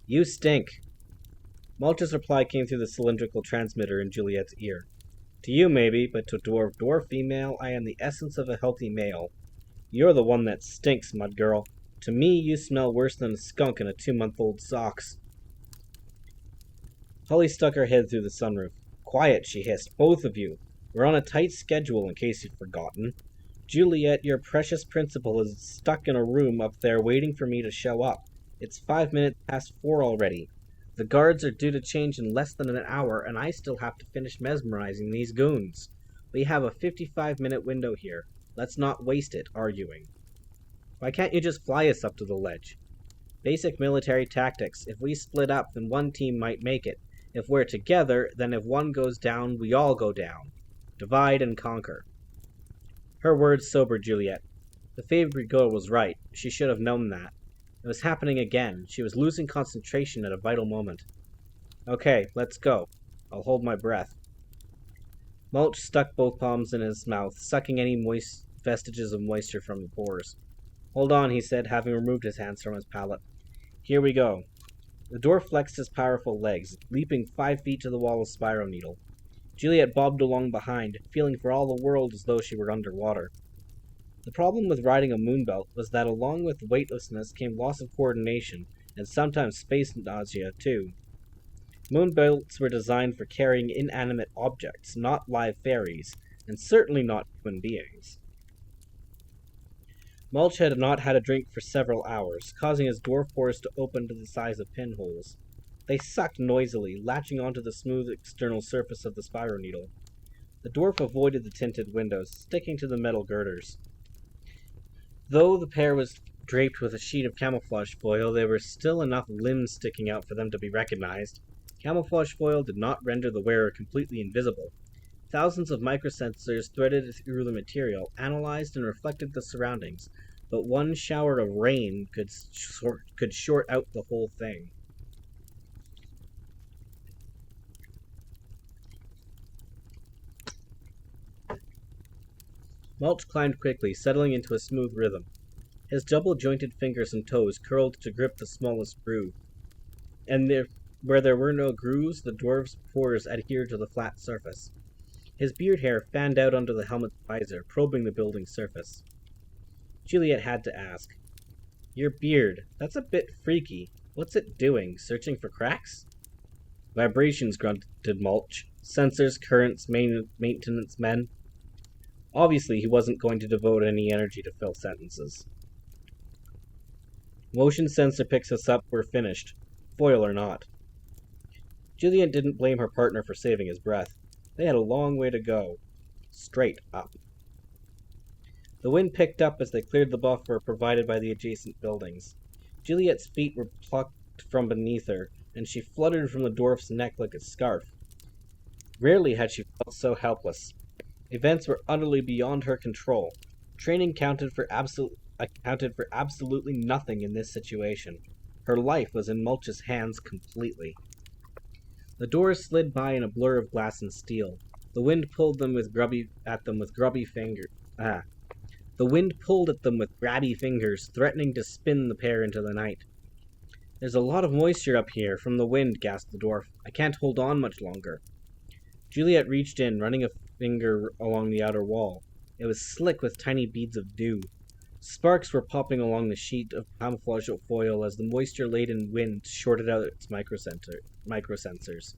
You stink. Mulch's reply came through the cylindrical transmitter in Juliet's ear. To you, maybe, but to dwarf female, I am the essence of a healthy male. You're the one that stinks, mud girl. To me, you smell worse than a skunk in a 2-month-old socks. Holly stuck her head through the sunroof. Quiet, she hissed. Both of you. We're on a tight schedule, in case you've forgotten. Juliet, your precious principal, is stuck in a room up there waiting for me to show up. It's 5 minutes past 4 already. The guards are due to change in less than an hour, and I still have to finish mesmerizing these goons. We have a 55-minute window here. Let's not waste it arguing. Why can't you just fly us up to the ledge? Basic military tactics. If we split up, then one team might make it. If we're together, then if one goes down, we all go down. Divide and conquer. Her words sobered Juliet. The favorite girl was right. She should have known that. It was happening again. She was losing concentration at a vital moment. Okay, let's go. I'll hold my breath. Mulch stuck both palms in his mouth, sucking any vestiges of moisture from the pores. Hold on, he said, having removed his hands from his palate. Here we go. The dwarf flexed his powerful legs, leaping 5 feet to the wall of Spyro Needle. Juliet bobbed along behind, feeling for all the world as though she were underwater. The problem with riding a moonbelt was that along with weightlessness came loss of coordination, and sometimes space nausea, too. Moonbelts were designed for carrying inanimate objects, not live fairies, and certainly not human beings. Mulch had not had a drink for several hours, causing his dwarf pores to open to the size of pinholes. They sucked noisily, latching onto the smooth external surface of the Spyro Needle. The dwarf avoided the tinted windows, sticking to the metal girders. Though the pair was draped with a sheet of camouflage foil, there were still enough limbs sticking out for them to be recognized. Camouflage foil did not render the wearer completely invisible. Thousands of microsensors threaded through the material, analyzed and reflected the surroundings, but one shower of rain could short out the whole thing. Mulch climbed quickly, settling into a smooth rhythm. His double-jointed fingers and toes curled to grip the smallest groove, and where there were no grooves, the dwarf's pores adhered to the flat surface. His beard hair fanned out under the helmet's visor, probing the building's surface. Juliet had to ask, Your beard, that's a bit freaky. What's it doing, searching for cracks? Vibrations, grunted Mulch. Sensors, currents, maintenance men. Obviously, he wasn't going to devote any energy to fill sentences. Motion sensor picks us up, we're finished. Foil or not. Juliet didn't blame her partner for saving his breath. They had a long way to go. Straight up. The wind picked up as they cleared the buffer provided by the adjacent buildings. Juliet's feet were from beneath her, and she fluttered from the dwarf's neck like a scarf. Rarely had she felt so helpless. Events were utterly beyond her control. Training accounted for absolutely nothing in this situation. Her life was in Mulch's hands completely. The doors slid by in a blur of glass and steel. The wind pulled with grubby fingers. The wind pulled at them with grabby fingers, threatening to spin the pair into the night. "There's a lot of moisture up here from the wind," gasped the dwarf. "I can't hold on much longer." Juliet reached in, running a finger along the outer wall. It was slick with tiny beads of dew. Sparks were popping along the sheet of camouflage foil as the moisture-laden wind shorted out its microsensors.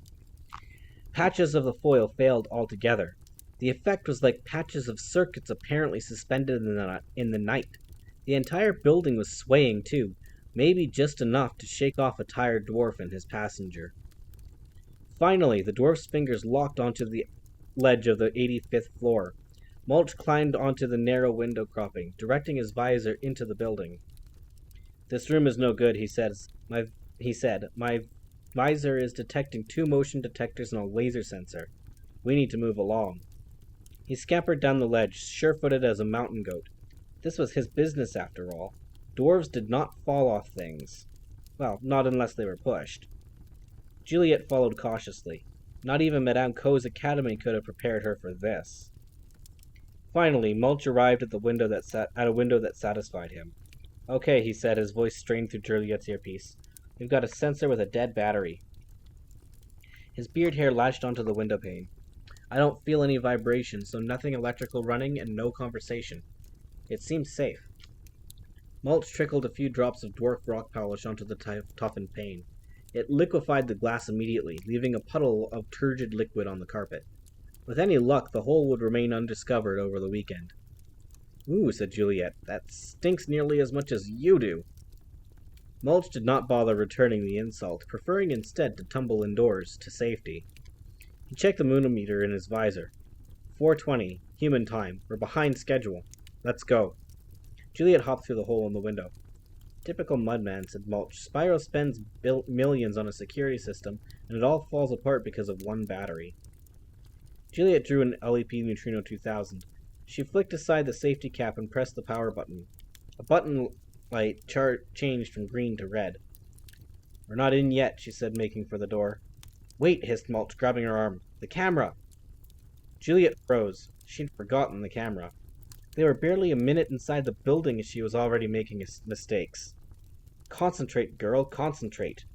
Patches of the foil failed altogether. The effect was like patches of circuits apparently suspended in the night. The entire building was swaying too, maybe just enough to shake off a tired dwarf and his passenger. Finally, the dwarf's fingers locked onto the ledge of the 85th floor. Mulch climbed onto the narrow window cropping, directing his visor into the building. "This room is no good," he said. My visor is detecting 2 motion detectors and a laser sensor. We need to move along." He scampered down the ledge, sure-footed as a mountain goat. This was his business, after all. Dwarves did not fall off things. Well, not unless they were pushed. Juliet followed cautiously. Not even Madame Co's academy could have prepared her for this. Finally, Mulch arrived at a window that satisfied him. "Okay," he said, his voice strained through Juliet's earpiece. "We've got a sensor with a dead battery." His beard hair latched onto the window pane. "I don't feel any vibration, so nothing electrical running and no conversation. It seems safe." Mulch trickled a few drops of dwarf rock polish onto the toughened pane. It liquefied the glass immediately, leaving a puddle of turgid liquid on the carpet. With any luck, the whole would remain undiscovered over the weekend. "Ooh," said Juliet, "that stinks nearly as much as you do." Mulch did not bother returning the insult, preferring instead to tumble indoors, to safety. He checked the moonometer in his visor. 4:20, human time. We're behind schedule. Let's go. Juliet hopped through the hole in the window. "Typical mudman," said Mulch. "Spyro spends millions on a security system, and it all falls apart because of one battery." Juliet drew an LEP Neutrino 2000. She flicked aside the safety cap and pressed the power button. A button light changed from green to red. "We're not in yet," she said, making for the door. "Wait," hissed Mulch, grabbing her arm. "The camera!" Juliet froze. She'd forgotten the camera. They were barely a minute inside the building and she was already making mistakes. "Concentrate, girl, concentrate."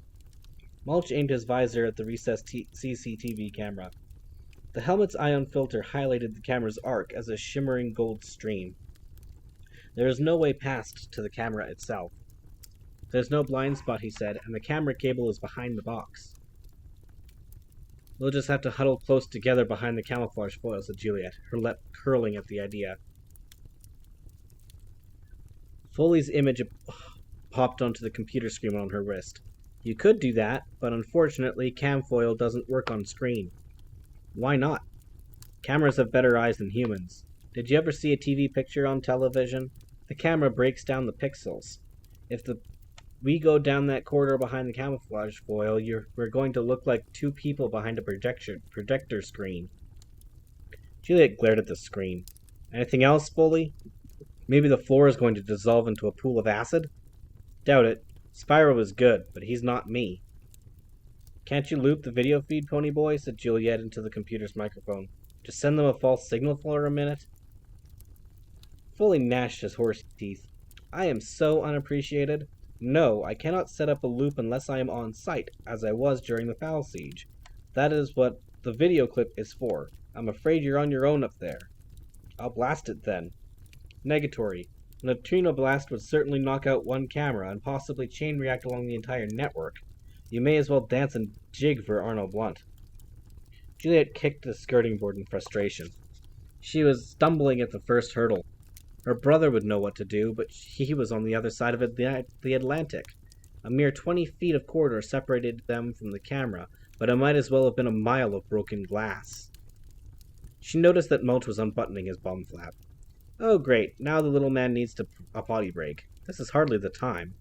Mulch aimed his visor at the recessed CCTV camera. The helmet's ion filter highlighted the camera's arc as a shimmering gold stream. There is no way past to the camera itself. "There's no blind spot," he said, "and the camera cable is behind the box." "We'll just have to huddle close together behind the camouflage foil," said Juliet, her lip curling at the idea. Foley's image popped onto the computer screen on her wrist. "You could do that, but unfortunately cam foil doesn't work on screen." "Why not?" "Cameras have better eyes than humans. Did you ever see a TV picture on television? The camera breaks down the pixels. If we go down that corridor behind the camouflage foil, we're going to look like 2 people behind a projector screen." Juliet glared at the screen. "Anything else, Foley? Maybe the floor is going to dissolve into a pool of acid?" "Doubt it. Spyro is good, but he's not me." "Can't you loop the video feed, Pony Boy?" said Juliet into the computer's microphone. "Just send them a false signal for a minute." Foley gnashed his horsey teeth. "I am so unappreciated. No, I cannot set up a loop unless I am on site, as I was during the Fowl siege. That is what the video clip is for. I'm afraid you're on your own up there." "I'll blast it then." "Negatory. A neutrino blast would certainly knock out one camera and possibly chain react along the entire network. You may as well dance and jig for Arnold Blunt." Juliet kicked the skirting board in frustration. She was stumbling at the first hurdle. Her brother would know what to do, but he was on the other side of the Atlantic. A mere 20 feet of corridor separated them from the camera, but it might as well have been a mile of broken glass. She noticed that Mulch was unbuttoning his bum flap. "Oh great, now the little man needs a potty break. This is hardly the time."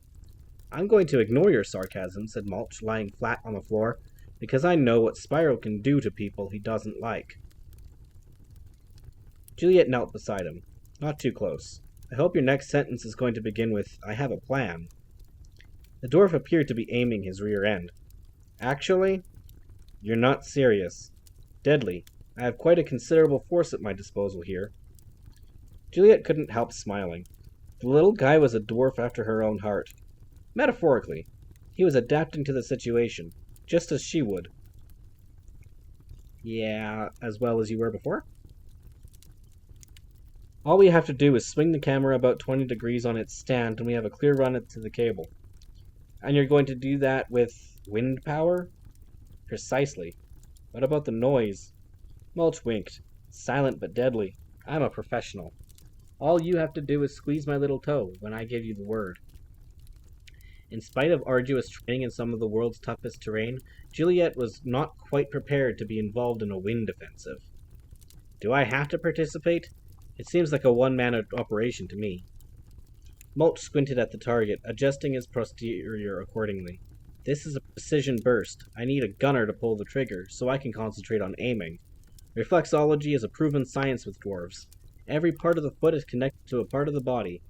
I'm going to ignore your sarcasm, said Mulch, lying flat on the floor, because I know what Spyro can do to people he doesn't like. Juliet knelt beside him. Not too close. I hope your next sentence is going to begin with, I have a plan. The dwarf appeared to be aiming his rear end. Actually, you're not serious. Deadly. I have quite a considerable force at my disposal here. Juliet couldn't help smiling. The little guy was a dwarf after her own heart. Metaphorically, he was adapting to the situation, just as she would. Yeah, as well as you were before? All we have to do is swing the camera about 20 degrees on its stand and we have a clear run to the cable. And you're going to do that with wind power? Precisely. What about the noise? Mulch winked. Silent but deadly. I'm a professional. All you have to do is squeeze my little toe when I give you the word. In spite of arduous training in some of the world's toughest terrain, Juliet was not quite prepared to be involved in a wind offensive. Do I have to participate? It seems like a one-man operation to me. Mulch squinted at the target, adjusting his posterior accordingly. This is a precision burst. I need a gunner to pull the trigger, so I can concentrate on aiming. Reflexology is a proven science with dwarves. Every part of the foot is connected to a part of the body,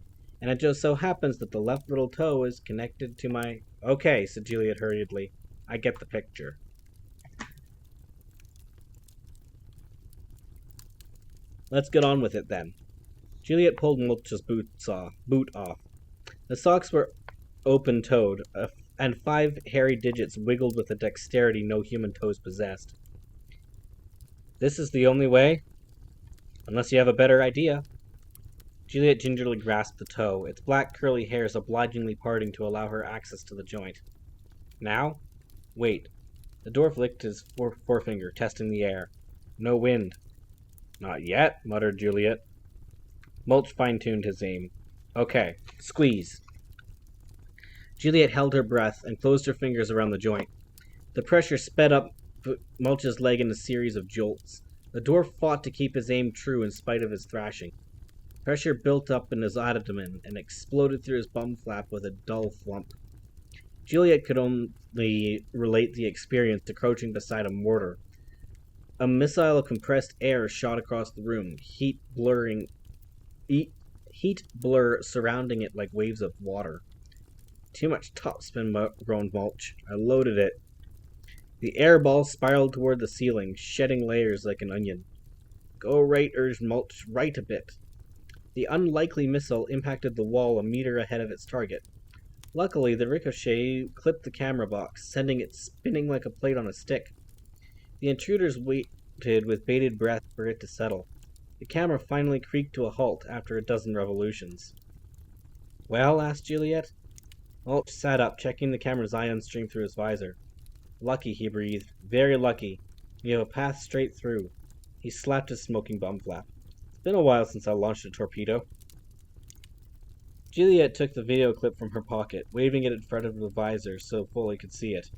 and it just so happens that the left little toe is connected to my... Okay, said Juliet hurriedly. I get the picture. Let's get on with it then. Juliet pulled Mulch's boot off. The socks were open-toed, and 5 hairy digits wiggled with a dexterity no human toes possessed. This is the only way? Unless you have a better idea. Juliet gingerly grasped the toe, its black curly hairs obligingly parting to allow her access to the joint. Now? Wait. The dwarf licked his forefinger, testing the air. No wind. Not yet, muttered Juliet. Mulch fine-tuned his aim. Okay, squeeze. Juliet held her breath and closed her fingers around the joint. The pressure sped up Mulch's leg in a series of jolts. The dwarf fought to keep his aim true in spite of his thrashing. Pressure built up in his abdomen and exploded through his bum flap with a dull thump. Juliet could only relate the experience to crouching beside a mortar. A missile of compressed air shot across the room, heat blur surrounding it like waves of water. Too much topspin, groaned Mulch. I loaded it. The air ball spiraled toward the ceiling, shedding layers like an onion. Go right, urged Mulch, right a bit. The unlikely missile impacted the wall a meter ahead of its target. Luckily, the ricochet clipped the camera box, sending it spinning like a plate on a stick. The intruders waited with bated breath for it to settle. The camera finally creaked to a halt after a dozen revolutions. Well? Asked Juliet. Mulch sat up, checking the camera's ion stream through his visor. Lucky, he breathed. Very lucky. You have a path straight through. He slapped his smoking bum flap. It's been a while since I launched a torpedo. Juliet took the video clip from her pocket, waving it in front of the visor so Foley could see it.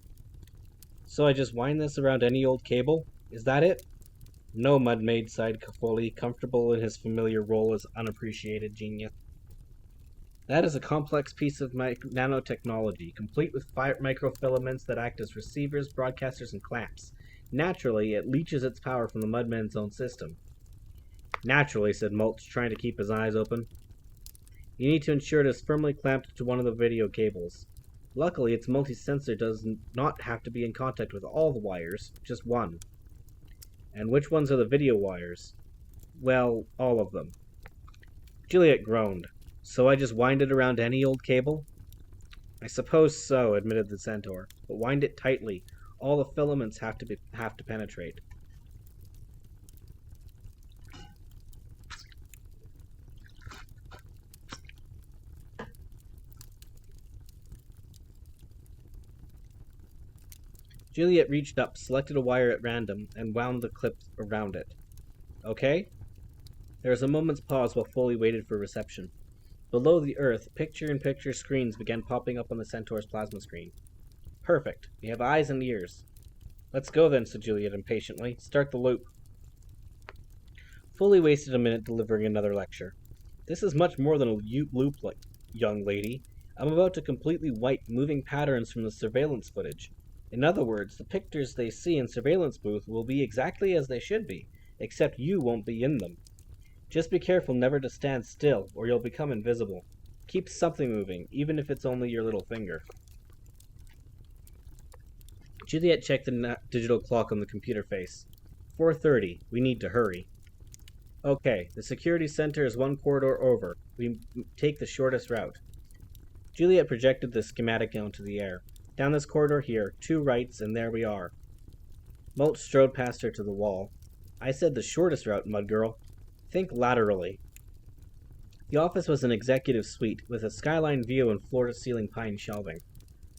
So I just wind this around any old cable? Is that it? No, Mudmaid, sighed Foley, comfortable in his familiar role as unappreciated genius. That is a complex piece of nanotechnology, complete with microfilaments that act as receivers, broadcasters, and clamps. Naturally, it leaches its power from the Mudman's own system. Naturally, said Mulch, trying to keep his eyes open. You need to ensure it is firmly clamped to one of the video cables. Luckily, its multi-sensor does not have to be in contact with all the wires, just one. And which ones are the video wires? Well, all of them. Juliet groaned. So I just wind it around any old cable? I suppose so, admitted the centaur, but wind it tightly. All the filaments have to penetrate. Juliet reached up, selected a wire at random, and wound the clip around it. Okay? There was a moment's pause while Foley waited for reception. Below the Earth, picture-in-picture screens began popping up on the Centaur's plasma screen. Perfect. We have eyes and ears. Let's go then, said Juliet impatiently. Start the loop. Foley wasted a minute delivering another lecture. This is much more than a loop, young lady. I'm about to completely wipe moving patterns from the surveillance footage. In other words, the pictures they see in surveillance booth will be exactly as they should be, except you won't be in them. Just be careful never to stand still, or you'll become invisible. Keep something moving, even if it's only your little finger. Juliet checked the digital clock on the computer face. 4:30. We need to hurry. Okay, the security center is one corridor over. We take the shortest route. Juliet projected the schematic onto the air. Down this corridor here, 2 rights, and there we are. Mulch strode past her to the wall. I said the shortest route, mud girl. Think laterally. The office was an executive suite, with a skyline view and floor-to-ceiling pine shelving.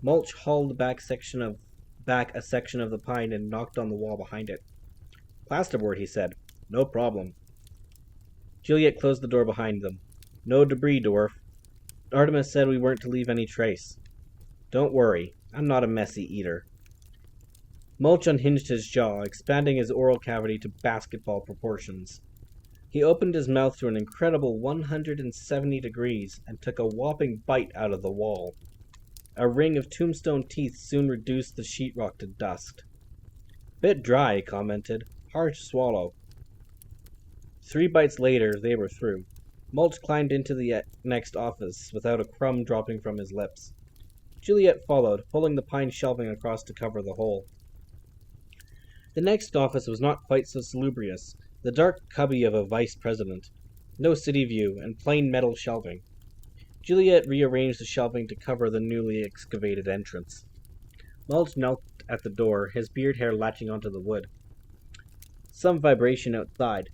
Mulch hauled back a section of the pine and knocked on the wall behind it. Plasterboard, he said. No problem. Juliet closed the door behind them. No debris, dwarf. Artemis said we weren't to leave any trace. Don't worry, I'm not a messy eater. Mulch unhinged his jaw, expanding his oral cavity to basketball proportions. He opened his mouth to an incredible 170 degrees and took a whopping bite out of the wall. A ring of tombstone teeth soon reduced the sheetrock to dust. Bit dry, he commented. Hard to swallow. 3 bites later, they were through. Mulch climbed into the next office without a crumb dropping from his lips. Juliet followed, pulling the pine shelving across to cover the hole. The next office was not quite so salubrious, the dark cubby of a vice president. No city view, and plain metal shelving. Juliet rearranged the shelving to cover the newly excavated entrance. Mulch knelt at the door, his beard hair latching onto the wood. Some vibration outside.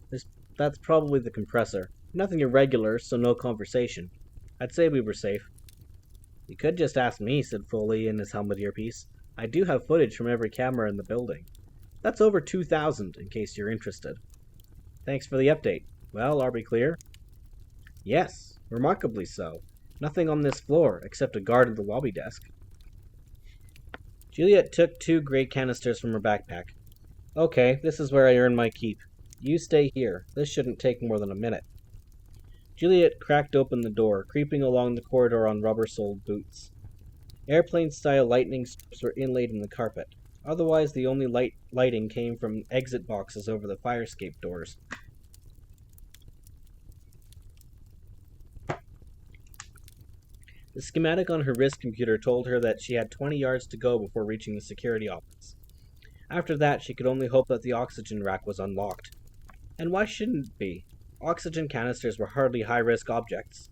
That's probably the compressor. Nothing irregular, so no conversation. I'd say we were safe. You could just ask me, said Foley in his helmet earpiece. I do have footage from every camera in the building. That's over 2,000, in case you're interested. Thanks for the update. Well, are we clear? Yes, remarkably so. Nothing on this floor, except a guard at the lobby desk. Juliet took 2 gray canisters from her backpack. Okay, this is where I earn my keep. You stay here. This shouldn't take more than a minute. Juliet cracked open the door, creeping along the corridor on rubber-soled boots. Airplane-style lightning strips were inlaid in the carpet. Otherwise, the only lighting came from exit boxes over the fire escape doors. The schematic on her wrist computer told her that she had 20 yards to go before reaching the security office. After that, she could only hope that the oxygen rack was unlocked. And why shouldn't it be? Oxygen canisters were hardly high-risk objects.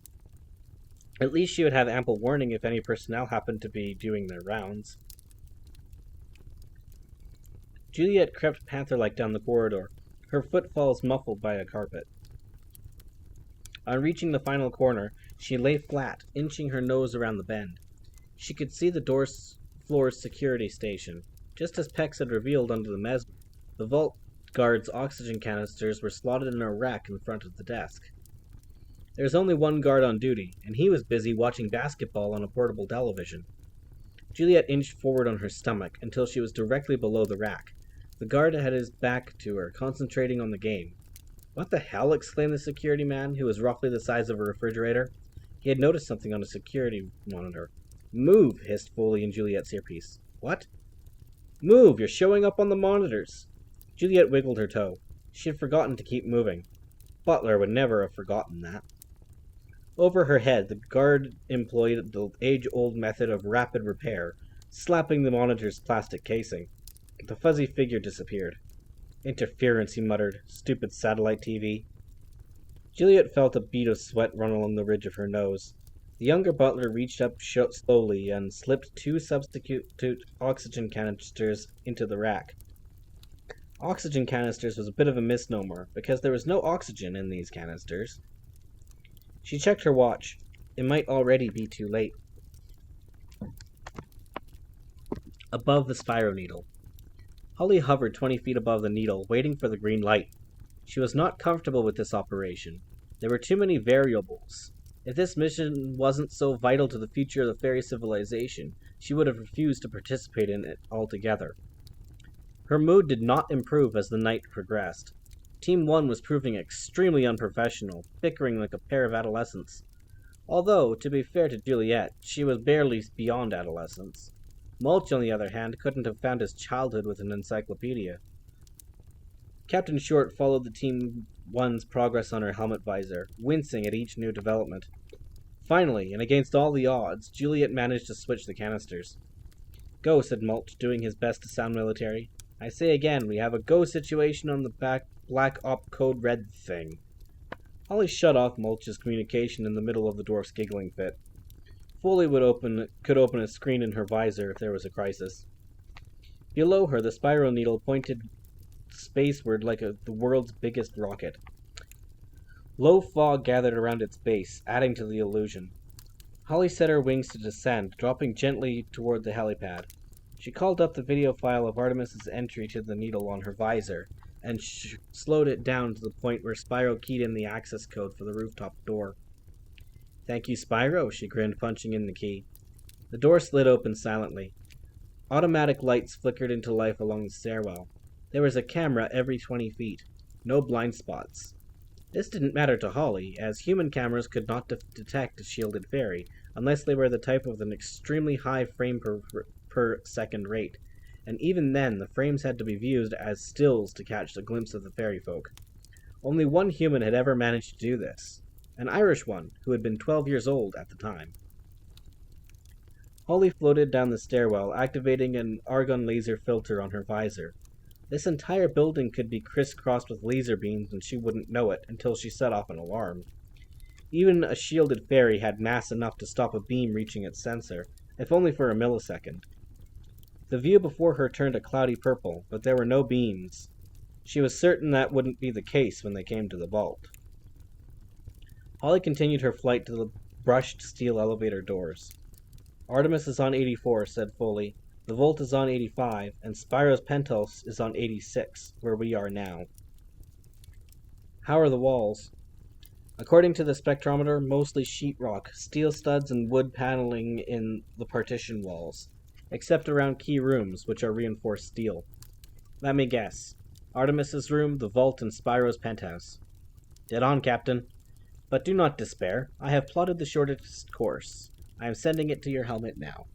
At least she would have ample warning if any personnel happened to be doing their rounds. Juliet crept panther-like down the corridor, her footfalls muffled by a carpet. On reaching the final corner, she lay flat, inching her nose around the bend. She could see the floor's security station. Just as Pex had revealed under the mesmer, the vault guard's oxygen canisters were slotted in a rack in front of the desk. There was only one guard on duty, and he was busy watching basketball on a portable television. Juliet inched forward on her stomach until she was directly below the rack. The guard had his back to her, concentrating on the game. What the hell? Exclaimed the security man, who was roughly the size of a refrigerator. He had noticed something on a security monitor. Move, hissed Foley in Juliet's earpiece. What? Move, you're showing up on the monitors. Juliet wiggled her toe. She had forgotten to keep moving. Butler would never have forgotten that. Over her head, the guard employed the age-old method of rapid repair, slapping the monitor's plastic casing. The fuzzy figure disappeared. Interference, he muttered. Stupid satellite TV. Juliet felt a bead of sweat run along the ridge of her nose. The younger butler reached up slowly and slipped 2 substitute oxygen canisters into the rack. Oxygen canisters was a bit of a misnomer, because there was no oxygen in these canisters. She checked her watch. It might already be too late. Above the Spyro needle. Holly hovered 20 feet above the needle, waiting for the green light. She was not comfortable with this operation. There were too many variables. If this mission wasn't so vital to the future of the fairy civilization, she would have refused to participate in it altogether. Her mood did not improve as the night progressed. Team 1 was proving extremely unprofessional, bickering like a pair of adolescents. Although, to be fair to Juliet, she was barely beyond adolescence. Mulch, on the other hand, couldn't have found his childhood with an encyclopedia. Captain Short followed the Team 1's progress on her helmet visor, wincing at each new development. Finally, and against all the odds, Juliet managed to switch the canisters. "Go," said Mulch, doing his best to sound military. "I say again, we have a go situation on the black op code red thing." Holly shut off Mulch's communication in the middle of the dwarf's giggling fit. Foley could open a screen in her visor if there was a crisis. Below her, the Spyro needle pointed spaceward like the world's biggest rocket. Low fog gathered around its base, adding to the illusion. Holly set her wings to descend, dropping gently toward the helipad. She called up the video file of Artemis's entry to the needle on her visor, and slowed it down to the point where Spyro keyed in the access code for the rooftop door. "Thank you, Spyro," she grinned, punching in the key. The door slid open silently. Automatic lights flickered into life along the stairwell. There was a camera every 20 feet. No blind spots. This didn't matter to Holly, as human cameras could not detect a shielded fairy, unless they were the type with an extremely high frame per second rate, and even then the frames had to be viewed as stills to catch a glimpse of the fairy folk. Only one human had ever managed to do this. An Irish one, who had been 12 years old at the time. Holly floated down the stairwell, activating an argon laser filter on her visor. This entire building could be crisscrossed with laser beams and she wouldn't know it until she set off an alarm. Even a shielded fairy had mass enough to stop a beam reaching its sensor, if only for a millisecond. The view before her turned a cloudy purple, but there were no beams. She was certain that wouldn't be the case when they came to the vault. Holly continued her flight to the brushed steel elevator doors. "Artemis is on 84, said Foley. "The vault is on 85, and Spyro's penthouse is on 86, where we are now." "How are the walls?" "According to the spectrometer, mostly sheetrock, steel studs and wood paneling in the partition walls, except around key rooms, which are reinforced steel. Let me guess. Artemis's room, the vault, and Spyro's penthouse." "Dead on, Captain. But do not despair. I have plotted the shortest course. I am sending it to your helmet now."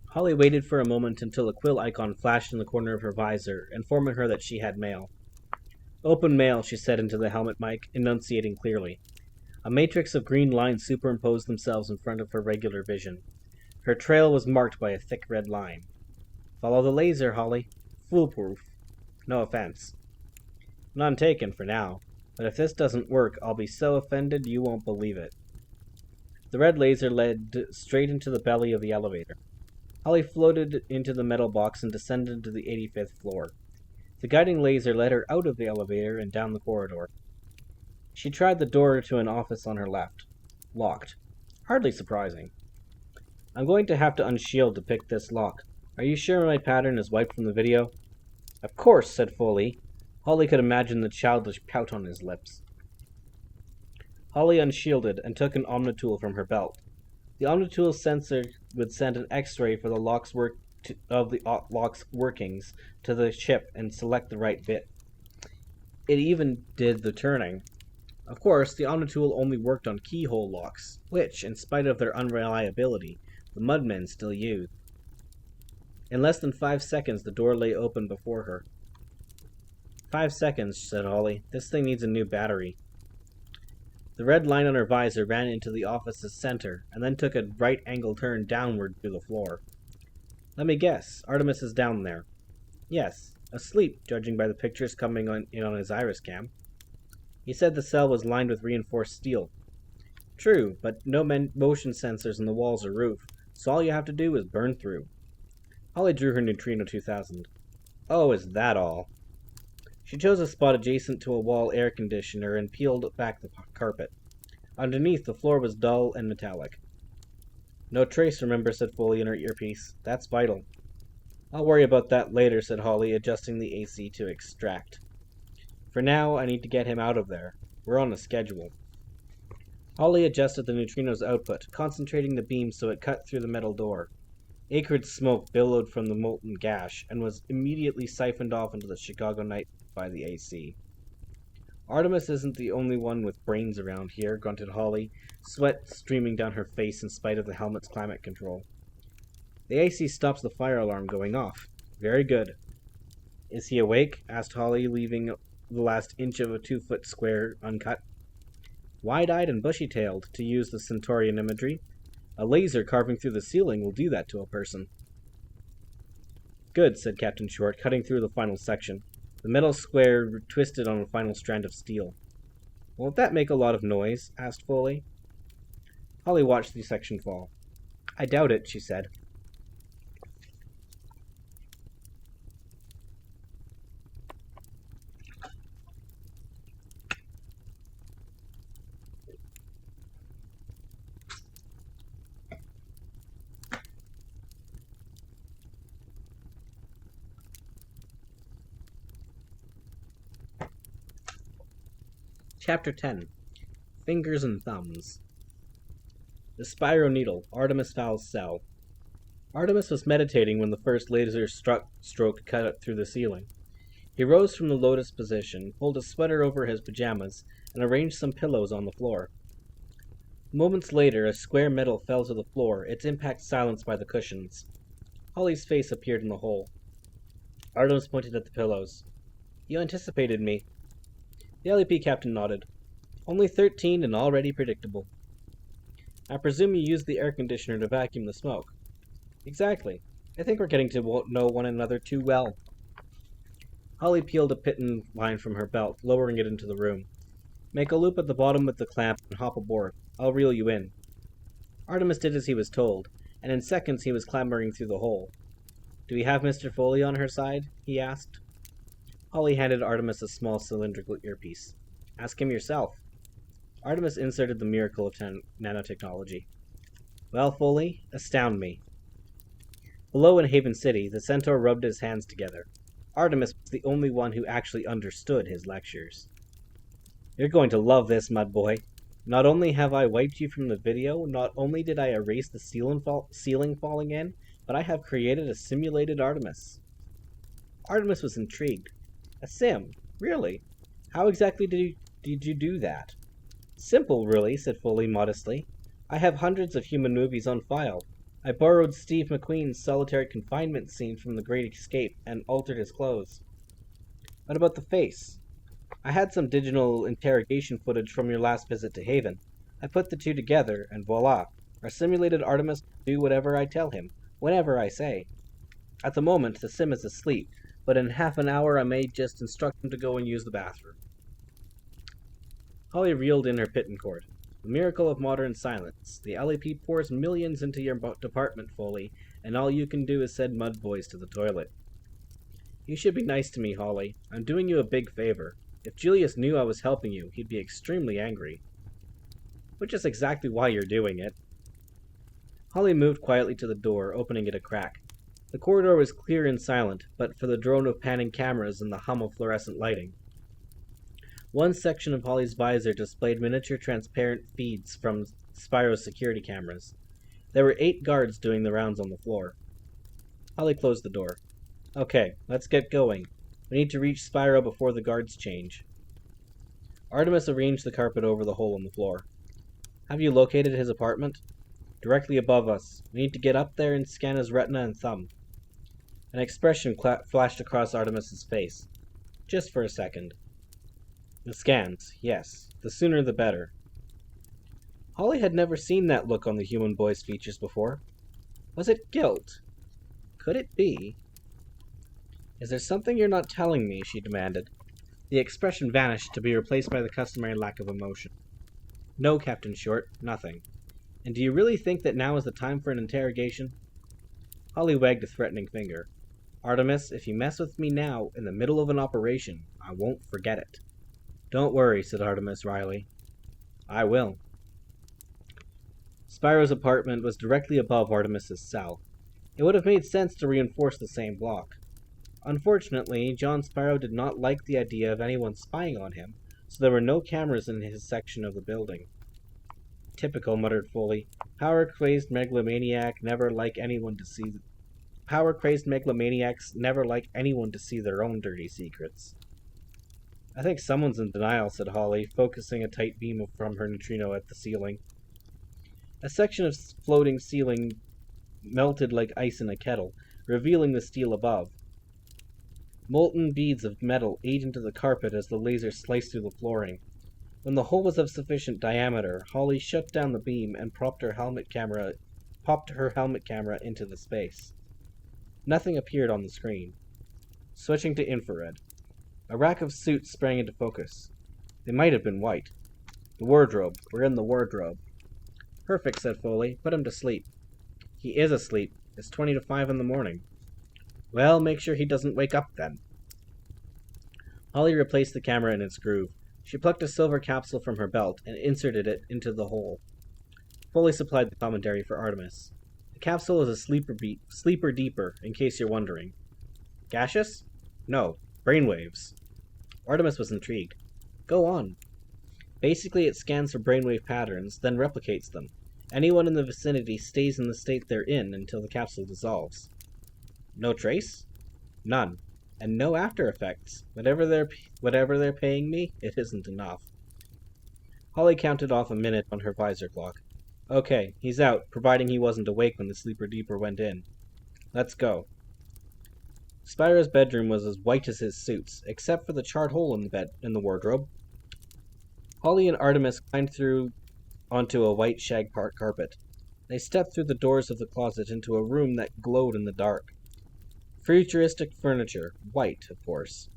Holly waited for a moment until a quill icon flashed in the corner of her visor, informing her that she had mail. "Open mail," she said into the helmet mic, enunciating clearly. A matrix of green lines superimposed themselves in front of her regular vision. Her trail was marked by a thick red line. "Follow the laser, Holly. Foolproof. No offense. None taken for now, but if this doesn't work, I'll be so offended you won't believe it." The red laser led straight into the belly of the elevator. Holly floated into the metal box and descended to the 85th floor. The guiding laser led her out of the elevator and down the corridor. She tried the door to an office on her left. Locked. Hardly surprising. "I'm going to have to unshield to pick this lock. Are you sure my pattern is wiped from the video?" "Of course," said Foley. Holly could imagine the childish pout on his lips. Holly unshielded and took an Omnitool from her belt. The Omnitool sensor would send an X-ray for the lock's lock's workings to the chip and select the right bit. It even did the turning. Of course, the Omnitool only worked on keyhole locks, which, in spite of their unreliability, the Mudmen still used. In less than 5 seconds, the door lay open before her. 5 seconds, said Holly. "This thing needs a new battery." The red line on her visor ran into the office's center, and then took a right-angle turn downward through the floor. "Let me guess. Artemis is down there." "Yes. Asleep, judging by the pictures coming in on his iris cam. He said the cell was lined with reinforced steel." "True, but no motion sensors in the walls or roof, so all you have to do is burn through." Holly drew her Neutrino 2000. "Oh, is that all?" She chose a spot adjacent to a wall air conditioner and peeled back the carpet. Underneath, the floor was dull and metallic. "No trace, remember," said Foley in her earpiece. "That's vital." "I'll worry about that later," said Holly, adjusting the AC to extract. "For now, I need to get him out of there. We're on a schedule." Holly adjusted the neutrino's output, concentrating the beam so it cut through the metal door. Acrid smoke billowed from the molten gash and was immediately siphoned off into the Chicago night by the AC. Artemis isn't the only one with brains around here, grunted Holly, sweat streaming down her face in spite of the helmet's climate control. The AC stops the fire alarm going off. Very good. Is he awake? Asked Holly, leaving the last inch of a 2-foot square uncut. Wide-eyed and bushy-tailed, to use the Centaurian imagery. A laser carving through the ceiling will do that to a person. Good, said Captain Short, cutting through the final section. The metal square twisted on a final strand of steel. Won't that make a lot of noise? Asked Foley. Holly watched the section fall. I doubt it, she said. Chapter 10. Fingers and Thumbs. The Spyro Needle, Artemis Fowl's cell. Artemis was meditating when the first laser stroke cut through the ceiling. He rose from the lotus position, pulled a sweater over his pajamas, and arranged some pillows on the floor. Moments later, a square metal fell to the floor, its impact silenced by the cushions. Holly's face appeared in the hole. Artemis pointed at the pillows. You anticipated me. The LEP captain nodded. Only 13 and already predictable. I presume you used the air conditioner to vacuum the smoke. Exactly. I think we're getting to know one another too well. Holly peeled a pitten line from her belt, lowering it into the room. Make a loop at the bottom with the clamp and hop aboard. I'll reel you in. Artemis did as he was told, and in seconds he was clambering through the hole. Do we have Mr. Foley on her side? He asked. Holly handed Artemis a small cylindrical earpiece. Ask him yourself. Artemis inserted the miracle of nanotechnology. Well, Foley, astound me. Below in Haven City, the centaur rubbed his hands together. Artemis was the only one who actually understood his lectures. You're going to love this, mud boy. Not only have I wiped you from the video, not only did I erase the ceiling falling in, but I have created a simulated Artemis. Artemis was intrigued. A sim? Really? How exactly did you do that? Simple, really, said Foley modestly. I have hundreds of human movies on file. I borrowed Steve McQueen's solitary confinement scene from The Great Escape and altered his clothes. What about the face? I had some digital interrogation footage from your last visit to Haven. I put the two together, and voila, our simulated Artemis will do whatever I tell him, whenever I say. At the moment, the sim is asleep, but in half an hour I may just instruct him to go and use the bathroom. Holly reeled in her pitten cord. The miracle of modern silence. The LAP pours millions into your department, Foley, and all you can do is send mud boys to the toilet. You should be nice to me, Holly. I'm doing you a big favor. If Julius knew I was helping you, he'd be extremely angry. Which is exactly why you're doing it. Holly moved quietly to the door, opening it a crack. The corridor was clear and silent, but for the drone of panning cameras and the hum of fluorescent lighting. One section of Holly's visor displayed miniature transparent feeds from Spyro's security cameras. There were 8 guards doing the rounds on the floor. Holly closed the door. Okay, let's get going. We need to reach Spyro before the guards change. Artemis arranged the carpet over the hole in the floor. Have you located his apartment? Directly above us. We need to get up there and scan his retina and thumb. An expression flashed across Artemis's face. Just for a second. The scans, yes. The sooner the better. Holly had never seen that look on the human boy's features before. Was it guilt? Could it be? Is there something you're not telling me? She demanded. The expression vanished to be replaced by the customary lack of emotion. No, Captain Short, nothing. And do you really think that now is the time for an interrogation? Holly wagged a threatening finger. Artemis, if you mess with me now, in the middle of an operation, I won't forget it. Don't worry, said Artemis wryly. I will. Spyro's apartment was directly above Artemis's cell. It would have made sense to reinforce the same block. Unfortunately, John Spyro did not like the idea of anyone spying on him, so there were no cameras in his section of the building. Typical, muttered Foley. Power-crazed megalomaniacs never like anyone to see their own dirty secrets. I think someone's in denial, said Holly, focusing a tight beam from her neutrino at the ceiling. A section of floating ceiling melted like ice in a kettle, revealing the steel above. Molten beads of metal ate into the carpet as the laser sliced through the flooring. When the hole was of sufficient diameter, Holly shut down the beam and popped her helmet camera into the space. Nothing appeared on the screen. Switching to infrared. A rack of suits sprang into focus. They might have been white. The wardrobe. We're in the wardrobe. Perfect, said Foley. Put him to sleep. He is asleep. It's 20 to 5 in the morning. Well, make sure he doesn't wake up then. Holly replaced the camera in its groove. She plucked a silver capsule from her belt and inserted it into the hole. Foley supplied the commentary for Artemis. The capsule is a sleeper deeper, in case you're wondering. Gaseous? No, brainwaves. Artemis was intrigued. Go on. Basically, it scans for brainwave patterns, then replicates them. Anyone in the vicinity stays in the state they're in until the capsule dissolves. No trace? None. And no after effects. Whatever they're paying me, it isn't enough. Holly counted off a minute on her visor clock. Okay, he's out, providing he wasn't awake when the sleeper deeper went in. Let's go. Spyro's bedroom was as white as his suits, except for the charred hole in the wardrobe. Holly and Artemis climbed through onto a white shag carpet. They stepped through the doors of the closet into a room that glowed in the dark. Futuristic furniture, white, of course.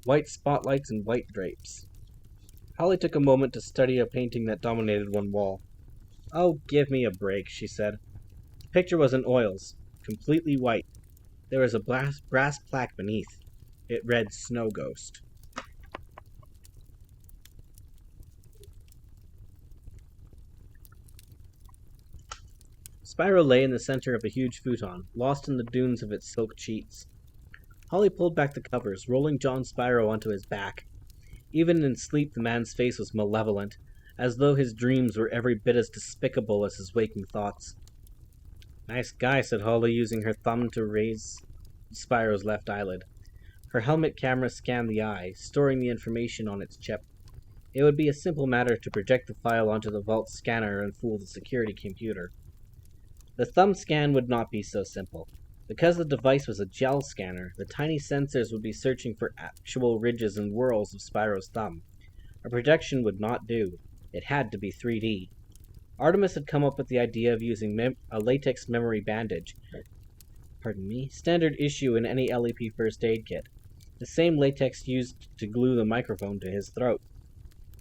White spotlights and white drapes. Holly took a moment to study a painting that dominated one wall. Oh, give me a break, she said. The picture was in oils, completely white. There was a brass plaque beneath. It read Snow Ghost. Spyro lay in the center of a huge futon, lost in the dunes of its silk sheets. Holly pulled back the covers, rolling John Spyro onto his back. Even in sleep, the man's face was malevolent, as though his dreams were every bit as despicable as his waking thoughts. Nice guy, said Holly, using her thumb to raise Spyro's left eyelid. Her helmet camera scanned the eye, storing the information on its chip. It would be a simple matter to project the file onto the vault scanner and fool the security computer. The thumb scan would not be so simple. Because the device was a gel scanner, the tiny sensors would be searching for actual ridges and whorls of Spyro's thumb. A projection would not do. It had to be 3D. Artemis had come up with the idea of using a latex memory bandage. Standard issue in any LEP first aid kit. The same latex used to glue the microphone to his throat.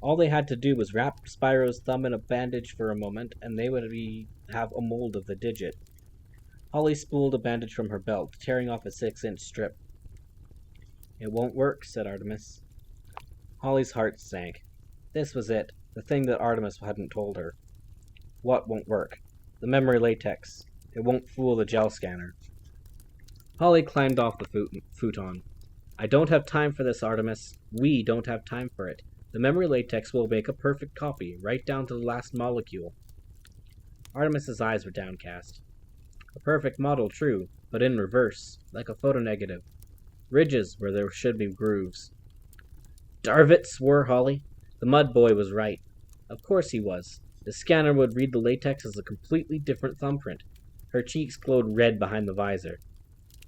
All they had to do was wrap Spyro's thumb in a bandage for a moment, and they would have a mold of the digit. Holly spooled a bandage from her belt, tearing off a 6-inch strip. It won't work, said Artemis. Holly's heart sank. This was it, the thing that Artemis hadn't told her. What won't work? The memory latex. It won't fool the gel scanner. Holly climbed off the futon. I don't have time for this, Artemis. We don't have time for it. The memory latex will make a perfect copy, right down to the last molecule. Artemis's eyes were downcast. A perfect model, true, but in reverse, like a photonegative. Ridges where there should be grooves. Darvit, swore Holly. The mud boy was right. Of course he was. The scanner would read the latex as a completely different thumbprint. Her cheeks glowed red behind the visor.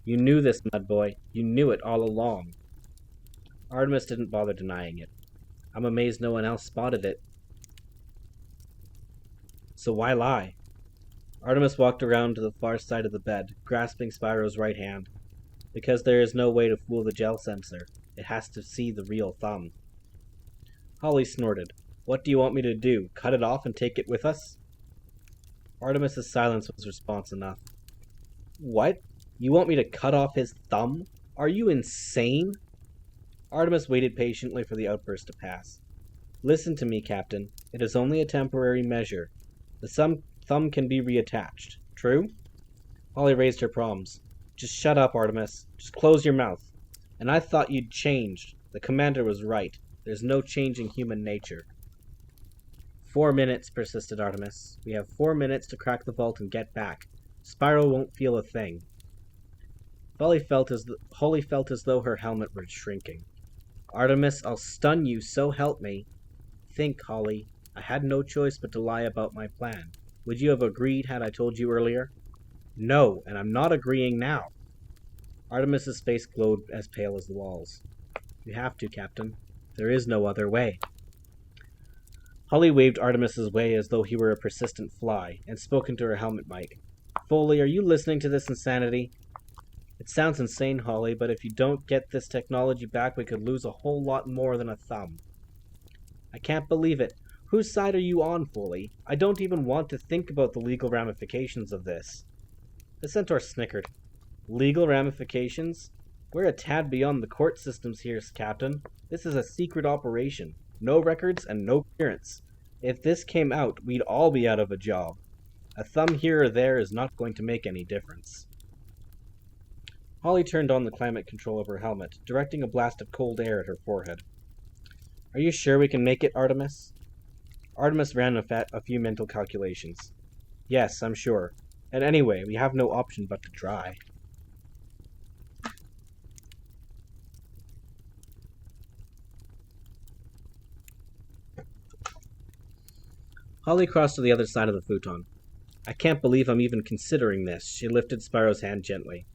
You knew this, mud boy. You knew it all along. Artemis didn't bother denying it. I'm amazed no one else spotted it. So why lie? Artemis walked around to the far side of the bed, grasping Spyro's right hand. Because there is no way to fool the gel sensor. It has to see the real thumb. Holly snorted. What do you want me to do? Cut it off and take it with us? Artemis's silence was response enough. What? You want me to cut off his thumb? Are you insane? Artemis waited patiently for the outburst to pass. Listen to me, Captain. It is only a temporary measure. The thumb can be reattached. True? Holly raised her palms. Just shut up, Artemis. Just close your mouth. And I thought you'd changed. The commander was right. There's no changing human nature. 4 minutes, persisted Artemis. We have 4 minutes to crack the vault and get back. Spyro won't feel a thing. Holly felt as though her helmet were shrinking. Artemis, I'll stun you, so help me. Think, Holly. I had no choice but to lie about my plan. Would you have agreed had I told you earlier? No, and I'm not agreeing now. Artemis's face glowed as pale as the walls. You have to, Captain. There is no other way. Holly waved Artemis's way as though he were a persistent fly, and spoke into her helmet mic. Foley, are you listening to this insanity? It sounds insane, Holly, but if you don't get this technology back, we could lose a whole lot more than a thumb. I can't believe it. Whose side are you on, Foley? I don't even want to think about the legal ramifications of this. The centaur snickered. Legal ramifications? We're a tad beyond the court systems here, Captain. This is a secret operation. No records and no clearance. If this came out, we'd all be out of a job. A thumb here or there is not going to make any difference. Holly turned on the climate control of her helmet, directing a blast of cold air at her forehead. Are you sure we can make it, Artemis? Artemis ran a few mental calculations. Yes, I'm sure. And anyway, we have no option but to try. Holly crossed to the other side of the futon. I can't believe I'm even considering this. She lifted Spyro's hand gently.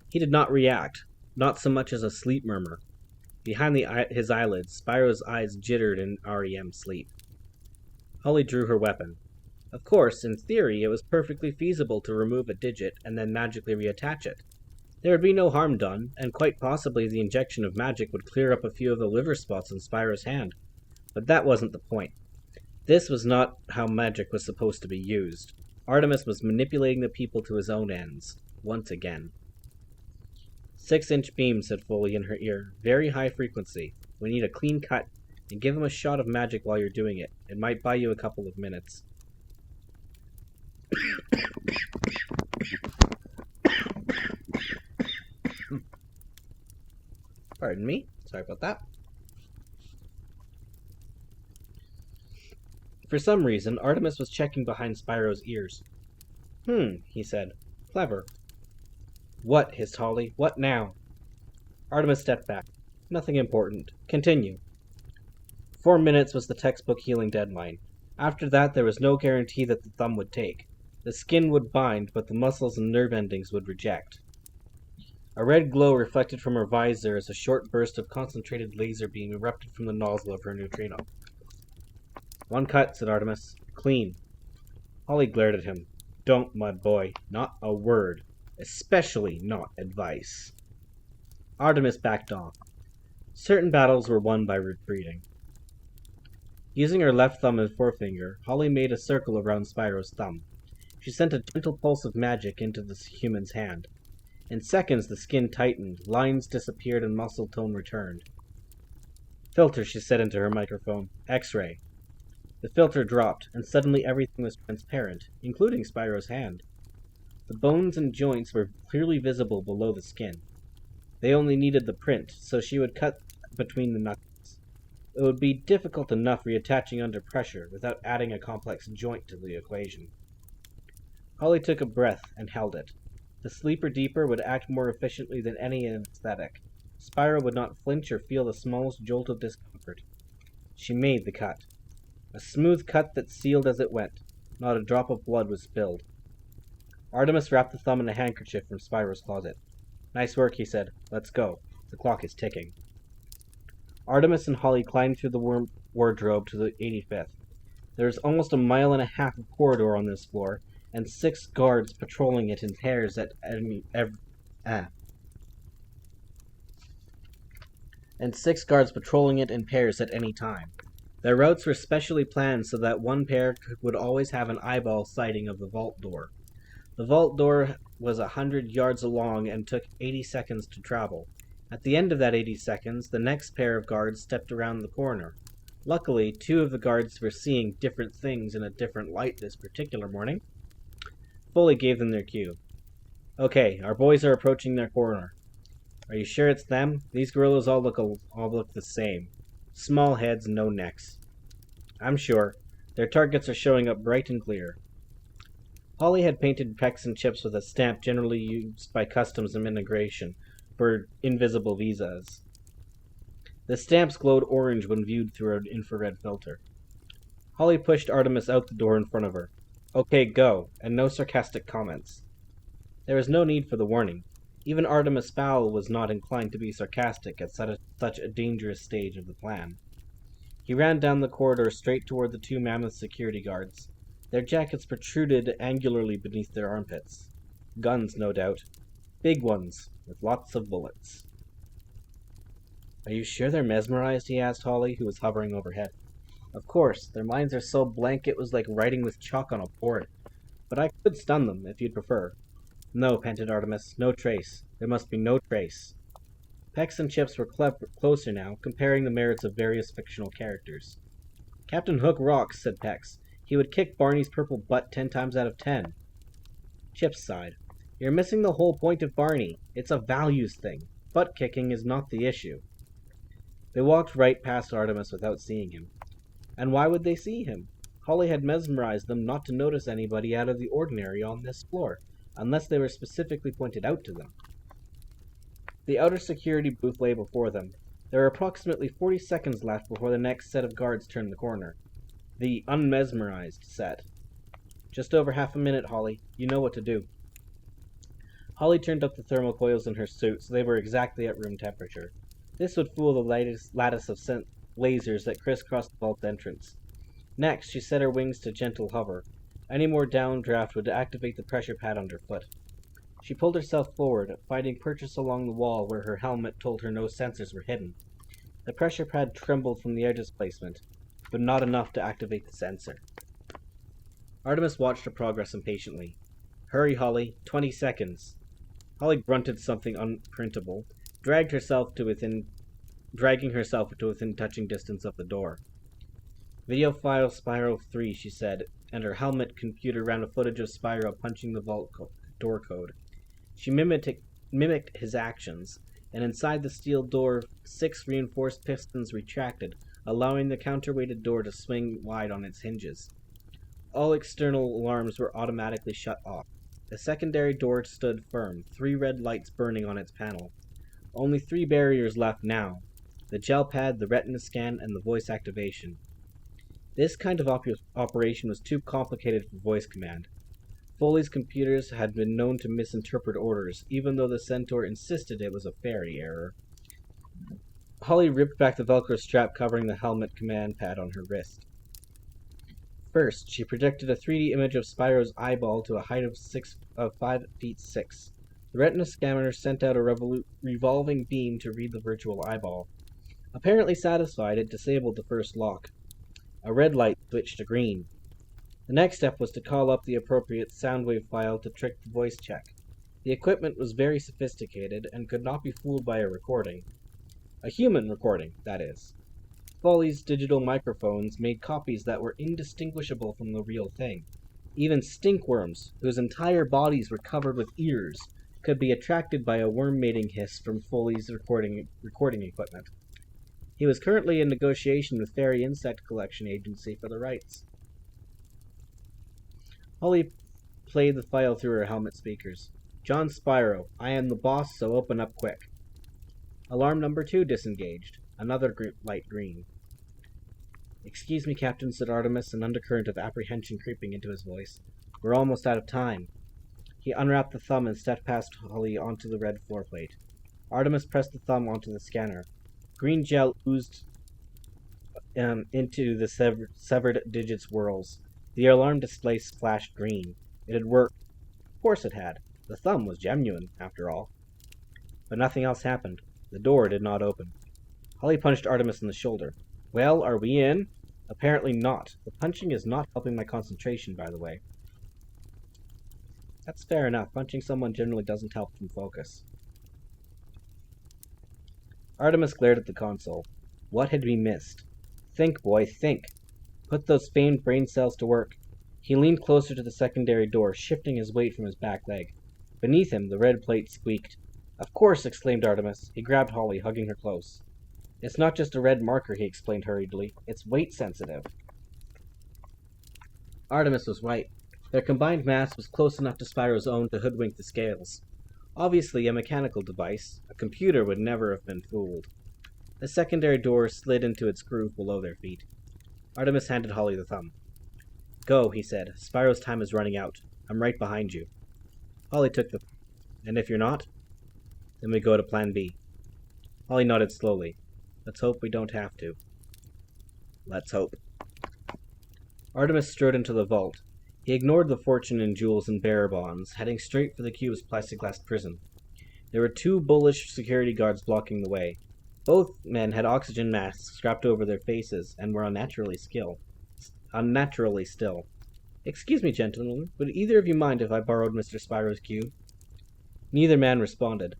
He did not react, not so much as a sleep murmur. Behind his eyelids, Spyro's eyes jittered in REM sleep. Holly drew her weapon. Of course, in theory, it was perfectly feasible to remove a digit and then magically reattach it. There would be no harm done, and quite possibly the injection of magic would clear up a few of the liver spots on Spyro's hand. But that wasn't the point. This was not how magic was supposed to be used. Artemis was manipulating the people to his own ends, once again. 6-inch beam, said Foley in her ear. Very high frequency. We need a clean cut, and give him a shot of magic while you're doing it. It might buy you a couple of minutes. Pardon me. Sorry about that. For some reason, Artemis was checking behind Spyro's ears. He said. Clever. What? Hissed Holly. What now? Artemis stepped back. Nothing important. Continue. 4 minutes was the textbook healing deadline. After that, there was no guarantee that the thumb would take. The skin would bind, but the muscles and nerve endings would reject. A red glow reflected from her visor as a short burst of concentrated laser beam erupted from the nozzle of her neutrino. One cut, said Artemis. Clean. Holly glared at him. Don't, my boy. Not a word. Especially not advice. Artemis backed off. Certain battles were won by retreating. Using her left thumb and forefinger, Holly made a circle around Spyro's thumb. She sent a gentle pulse of magic into the human's hand. In seconds the skin tightened, lines disappeared, and muscle tone returned. Filter, she said into her microphone. X-ray. The filter dropped, and suddenly everything was transparent, including Spyro's hand. The bones and joints were clearly visible below the skin. They only needed the print, so she would cut between the knuckles. It would be difficult enough reattaching under pressure without adding a complex joint to the equation. Holly took a breath and held it. The sleeper deeper would act more efficiently than any anesthetic. Spyro would not flinch or feel the smallest jolt of discomfort. She made the cut. A smooth cut that sealed as it went. Not a drop of blood was spilled. Artemis wrapped the thumb in a handkerchief from Spyro's closet. Nice work, he said. Let's go. The clock is ticking. Artemis and Holly climbed through the wardrobe to the 85th. There was almost a mile and a half of corridor on this floor, and 6 guards patrolling it in pairs at any time. Their routes were specially planned so that one pair would always have an eyeball sighting of the vault door. The vault door was 100 yards long and took 80 seconds to travel. At the end of that 80 seconds, the next pair of guards stepped around the corner. Luckily, 2 of the guards were seeing different things in a different light this particular morning. Foley gave them their cue. Okay, our boys are approaching their corner. Are you sure it's them? These gorillas all look the same. Small heads, no necks. I'm sure. Their targets are showing up bright and clear. Holly had painted pecks and chips with a stamp generally used by customs and immigration for invisible visas. The stamps glowed orange when viewed through an infrared filter. Holly pushed Artemis out the door in front of her. Okay, go, and no sarcastic comments. There was no need for the warning. Even Artemis Fowl was not inclined to be sarcastic at such a dangerous stage of the plan. He ran down the corridor straight toward the two mammoth security guards. Their jackets protruded angularly beneath their armpits. Guns, no doubt. Big ones, with lots of bullets. Are you sure they're mesmerized? He asked Holly, who was hovering overhead. Of course, their minds are so blank it was like writing with chalk on a board. But I could stun them, if you'd prefer. No, panted Artemis, no trace. There must be no trace. Pex and Chips were closer now, comparing the merits of various fictional characters. Captain Hook rocks, said Pex. He would kick Barney's purple butt 10 times out of 10. Chips sighed. You're missing the whole point of Barney. It's a values thing. Butt kicking is not the issue. They walked right past Artemis without seeing him. And why would they see him? Holly had mesmerized them not to notice anybody out of the ordinary on this floor, unless they were specifically pointed out to them. The outer security booth lay before them. There were approximately 40 seconds left before the next set of guards turned the corner. The unmesmerized set. Just over half a minute, Holly. You know what to do. Holly turned up the thermal coils in her suit so they were exactly at room temperature. This would fool the lattice of lasers that crisscrossed the vault's entrance. Next, she set her wings to gentle hover. Any more downdraft would activate the pressure pad underfoot. She pulled herself forward, finding purchase along the wall where her helmet told her no sensors were hidden. The pressure pad trembled from the edge displacement, but not enough to activate the sensor. Artemis watched her progress impatiently. Hurry, Holly. 20 seconds. Holly grunted something unprintable, dragging herself to within touching distance of the door. Video file Spyro 3, she said, and her helmet computer ran a footage of Spyro punching the vault door code. She mimicked his actions, and inside the steel door, 6 reinforced pistons retracted, allowing the counterweighted door to swing wide on its hinges. All external alarms were automatically shut off. The secondary door stood firm, 3 red lights burning on its panel. Only 3 barriers left now: the gel pad, the retina scan, and the voice activation. This kind of operation was too complicated for voice command. Foley's computers had been known to misinterpret orders, even though the Centaur insisted it was a fairy error. Holly ripped back the Velcro strap covering the helmet command pad on her wrist. First, she projected a 3D image of Spyro's eyeball to a height of 5 feet 6. The retina scanner sent out a revolving beam to read the virtual eyeball. Apparently satisfied, it disabled the first lock. A red light switched to green. The next step was to call up the appropriate soundwave file to trick the voice check. The equipment was very sophisticated and could not be fooled by a recording. A human recording, that is. Foley's digital microphones made copies that were indistinguishable from the real thing. Even stinkworms, whose entire bodies were covered with ears, could be attracted by a worm-mating hiss from Foley's recording equipment. He was currently in negotiation with Fairy Insect Collection Agency for the rights. Holly played the file through her helmet speakers. John Spyro, I am the boss, so open up quick. Alarm number 2 disengaged. Another light green. Excuse me, Captain, said Artemis, an undercurrent of apprehension creeping into his voice. We're almost out of time. He unwrapped the thumb and stepped past Holly onto the red floor plate. Artemis pressed the thumb onto the scanner. Green gel oozed into the severed digits whirls. The alarm display flashed green. It had worked. Of course it had. The thumb was genuine, after all. But nothing else happened. The door did not open. Holly punched Artemis in the shoulder. Well, are we in? Apparently not. The punching is not helping my concentration, by the way. That's fair enough. Punching someone generally doesn't help them focus. Artemis glared at the console. What had we missed? Think, boy, think. Put those famed brain cells to work. He leaned closer to the secondary door, shifting his weight from his back leg. Beneath him, the red plate squeaked. Of course, exclaimed Artemis. He grabbed Holly, hugging her close. It's not just a red marker, he explained hurriedly. It's weight sensitive. Artemis was right. Their combined mass was close enough to Spyro's own to hoodwink the scales. Obviously a mechanical device. A computer would never have been fooled. The secondary door slid into its groove below their feet. Artemis handed Holly the thumb. Go, he said. Spyro's time is running out. I'm right behind you. Holly took the... And if you're not? Then we go to Plan B. Holly nodded slowly. Let's hope we don't have to. Let's hope. Artemis strode into the vault. He ignored the fortune in jewels and bearer bonds, heading straight for the cube's plexiglass prison. There were 2 bullish security guards blocking the way. Both men had oxygen masks strapped over their faces and were unnaturally still. Excuse me, gentlemen, would either of you mind if I borrowed Mr. Spyro's cube? Neither man responded.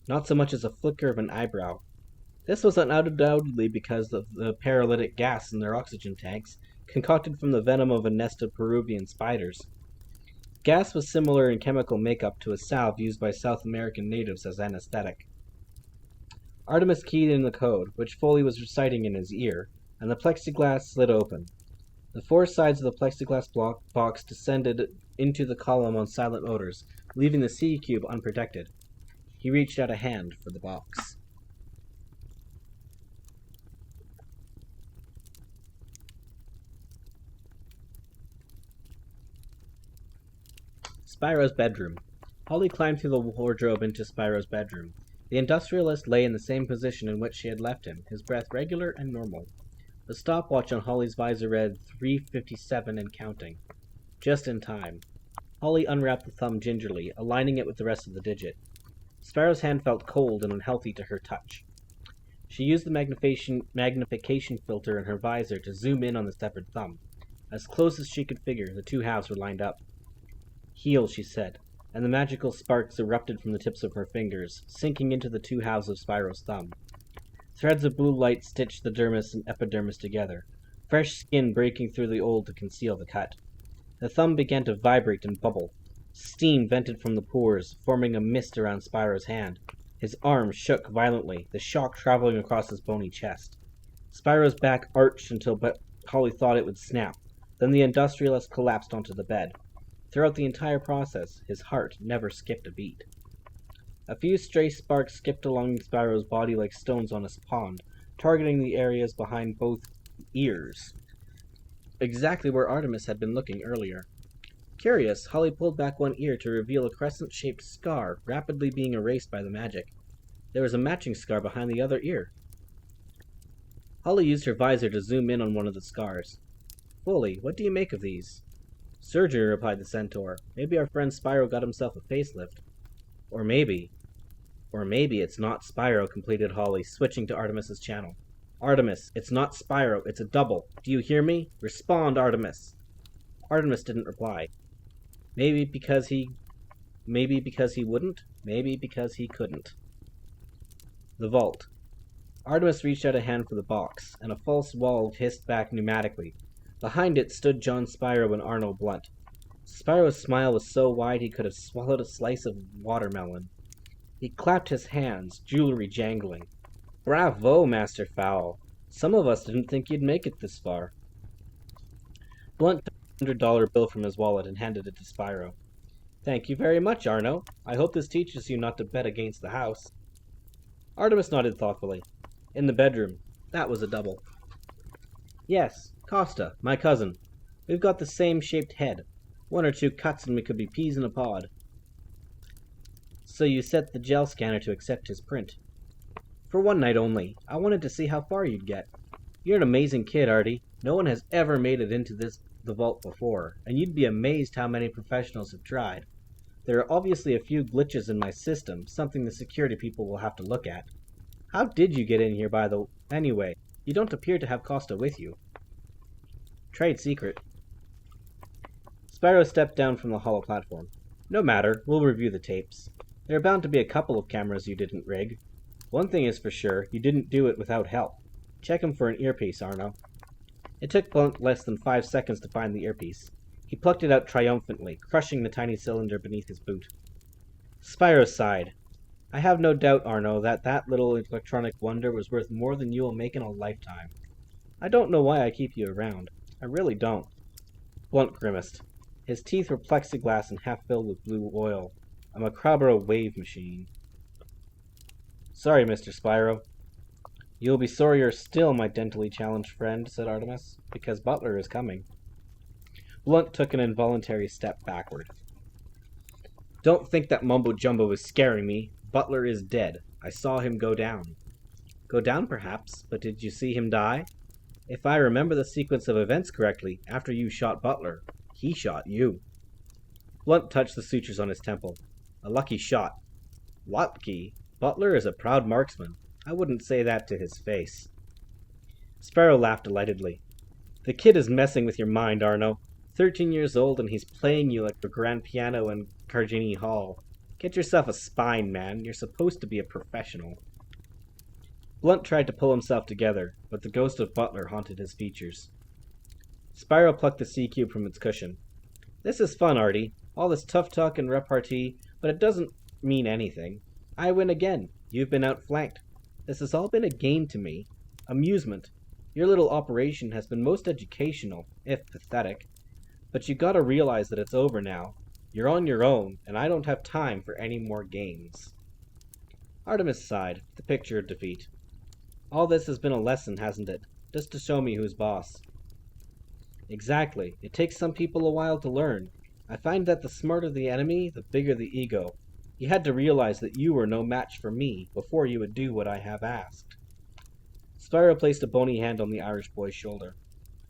Not so much as a flicker of an eyebrow. This was undoubtedly because of the paralytic gas in their oxygen tanks, concocted from the venom of a nest of Peruvian spiders. Gas was similar in chemical makeup to a salve used by South American natives as anesthetic. Artemis keyed in the code, which Foley was reciting in his ear, and the plexiglass slid open. The 4 sides of the plexiglass box descended into the column on silent motors, leaving the C-cube unprotected. He reached out a hand for the box. Spyro's bedroom. Holly climbed through the wardrobe into Spyro's bedroom. The industrialist lay in the same position in which she had left him, his breath regular and normal. The stopwatch on Holly's visor read 3:57 and counting. Just in time. Holly unwrapped the thumb gingerly, aligning it with the rest of the digit. Spyro's hand felt cold and unhealthy to her touch. She used the magnification filter in her visor to zoom in on the severed thumb. As close as she could figure, the 2 halves were lined up. Heal, she said, and the magical sparks erupted from the tips of her fingers, sinking into the 2 halves of Spyro's thumb. Threads of blue light stitched the dermis and epidermis together, fresh skin breaking through the old to conceal the cut. The thumb began to vibrate and bubble. Steam vented from the pores, forming a mist around Spyro's hand. His arm shook violently, the shock traveling across his bony chest. Spyro's back arched until Holly thought it would snap. Then the industrialist collapsed onto the bed. Throughout the entire process, his heart never skipped a beat. A few stray sparks skipped along Spyro's body like stones on a pond, targeting the areas behind both ears, exactly where Artemis had been looking earlier. Curious, Holly pulled back one ear to reveal a crescent-shaped scar rapidly being erased by the magic. There was a matching scar behind the other ear. Holly used her visor to zoom in on one of the scars. Foley, what do you make of these? Surgery, replied the centaur. Maybe our friend Spyro got himself a facelift. Or maybe it's not Spyro, completed Holly, switching to Artemis's channel. Artemis, it's not Spyro, it's a double. Do you hear me? Respond, Artemis. Artemis didn't reply. Maybe because he wouldn't. Maybe because he couldn't. The vault. Artemis reached out a hand for the box, and a false wall hissed back pneumatically. Behind it stood John Spyro and Arnold Blunt. Spyro's smile was so wide he could have swallowed a slice of watermelon. He clapped his hands, jewelry jangling. Bravo, Master Fowl. Some of us didn't think you'd make it this far. Blunt took a $100 bill from his wallet and handed it to Spyro. Thank you very much, Arno. I hope this teaches you not to bet against the house. Artemis nodded thoughtfully. In the bedroom. That was a double. Yes, Costa, my cousin. We've got the same shaped head. 1 or 2 cuts and we could be peas in a pod. So you set the gel scanner to accept his print. For one night only. I wanted to see how far you'd get. You're an amazing kid, Artie. No one has ever made it into the vault before, and you'd be amazed how many professionals have tried. There are obviously a few glitches in my system, something the security people will have to look at. How did you get in here, anyway? You don't appear to have Costa with you. Trade secret. Spyro stepped down from the hollow platform. No matter, we'll review the tapes. There are bound to be a couple of cameras you didn't rig. One thing is for sure, you didn't do it without help. Check him for an earpiece, Arno. It took Blunt less than 5 seconds to find the earpiece. He plucked it out triumphantly, crushing the tiny cylinder beneath his boot. Spyro sighed. I have no doubt, Arno, that little electronic wonder was worth more than you will make in a lifetime. I don't know why I keep you around. I really don't. Blunt grimaced. His teeth were plexiglass and half filled with blue oil. A Macabro wave machine. Sorry, Mr. Spyro. You'll be sorrier still, my dentally challenged friend, said Artemis, because Butler is coming. Blunt took an involuntary step backward. Don't think that mumbo-jumbo is scaring me. Butler is dead. I saw him go down. Go down, perhaps, but did you see him die? If I remember the sequence of events correctly, after you shot Butler, he shot you. Blunt touched the sutures on his temple. A lucky shot. Lucky? Butler is a proud marksman. I wouldn't say that to his face. Spyro laughed delightedly. The kid is messing with your mind, Arno. 13 years old and he's playing you like a grand piano in Cargini Hall. Get yourself a spine, man. You're supposed to be a professional. Blunt tried to pull himself together, but the ghost of Butler haunted his features. Spyro plucked the C-cube from its cushion. This is fun, Artie. All this tough talk and repartee, but it doesn't mean anything. I win again. You've been outflanked. This has all been a game to me. Amusement. Your little operation has been most educational, if pathetic. But you gotta realize that it's over now. You're on your own, and I don't have time for any more games. Artemis sighed, the picture of defeat. All this has been a lesson, hasn't it? Just to show me who's boss. Exactly. It takes some people a while to learn. I find that the smarter the enemy, the bigger the ego. You had to realize that you were no match for me before you would do what I have asked. Spyro placed a bony hand on the Irish boy's shoulder.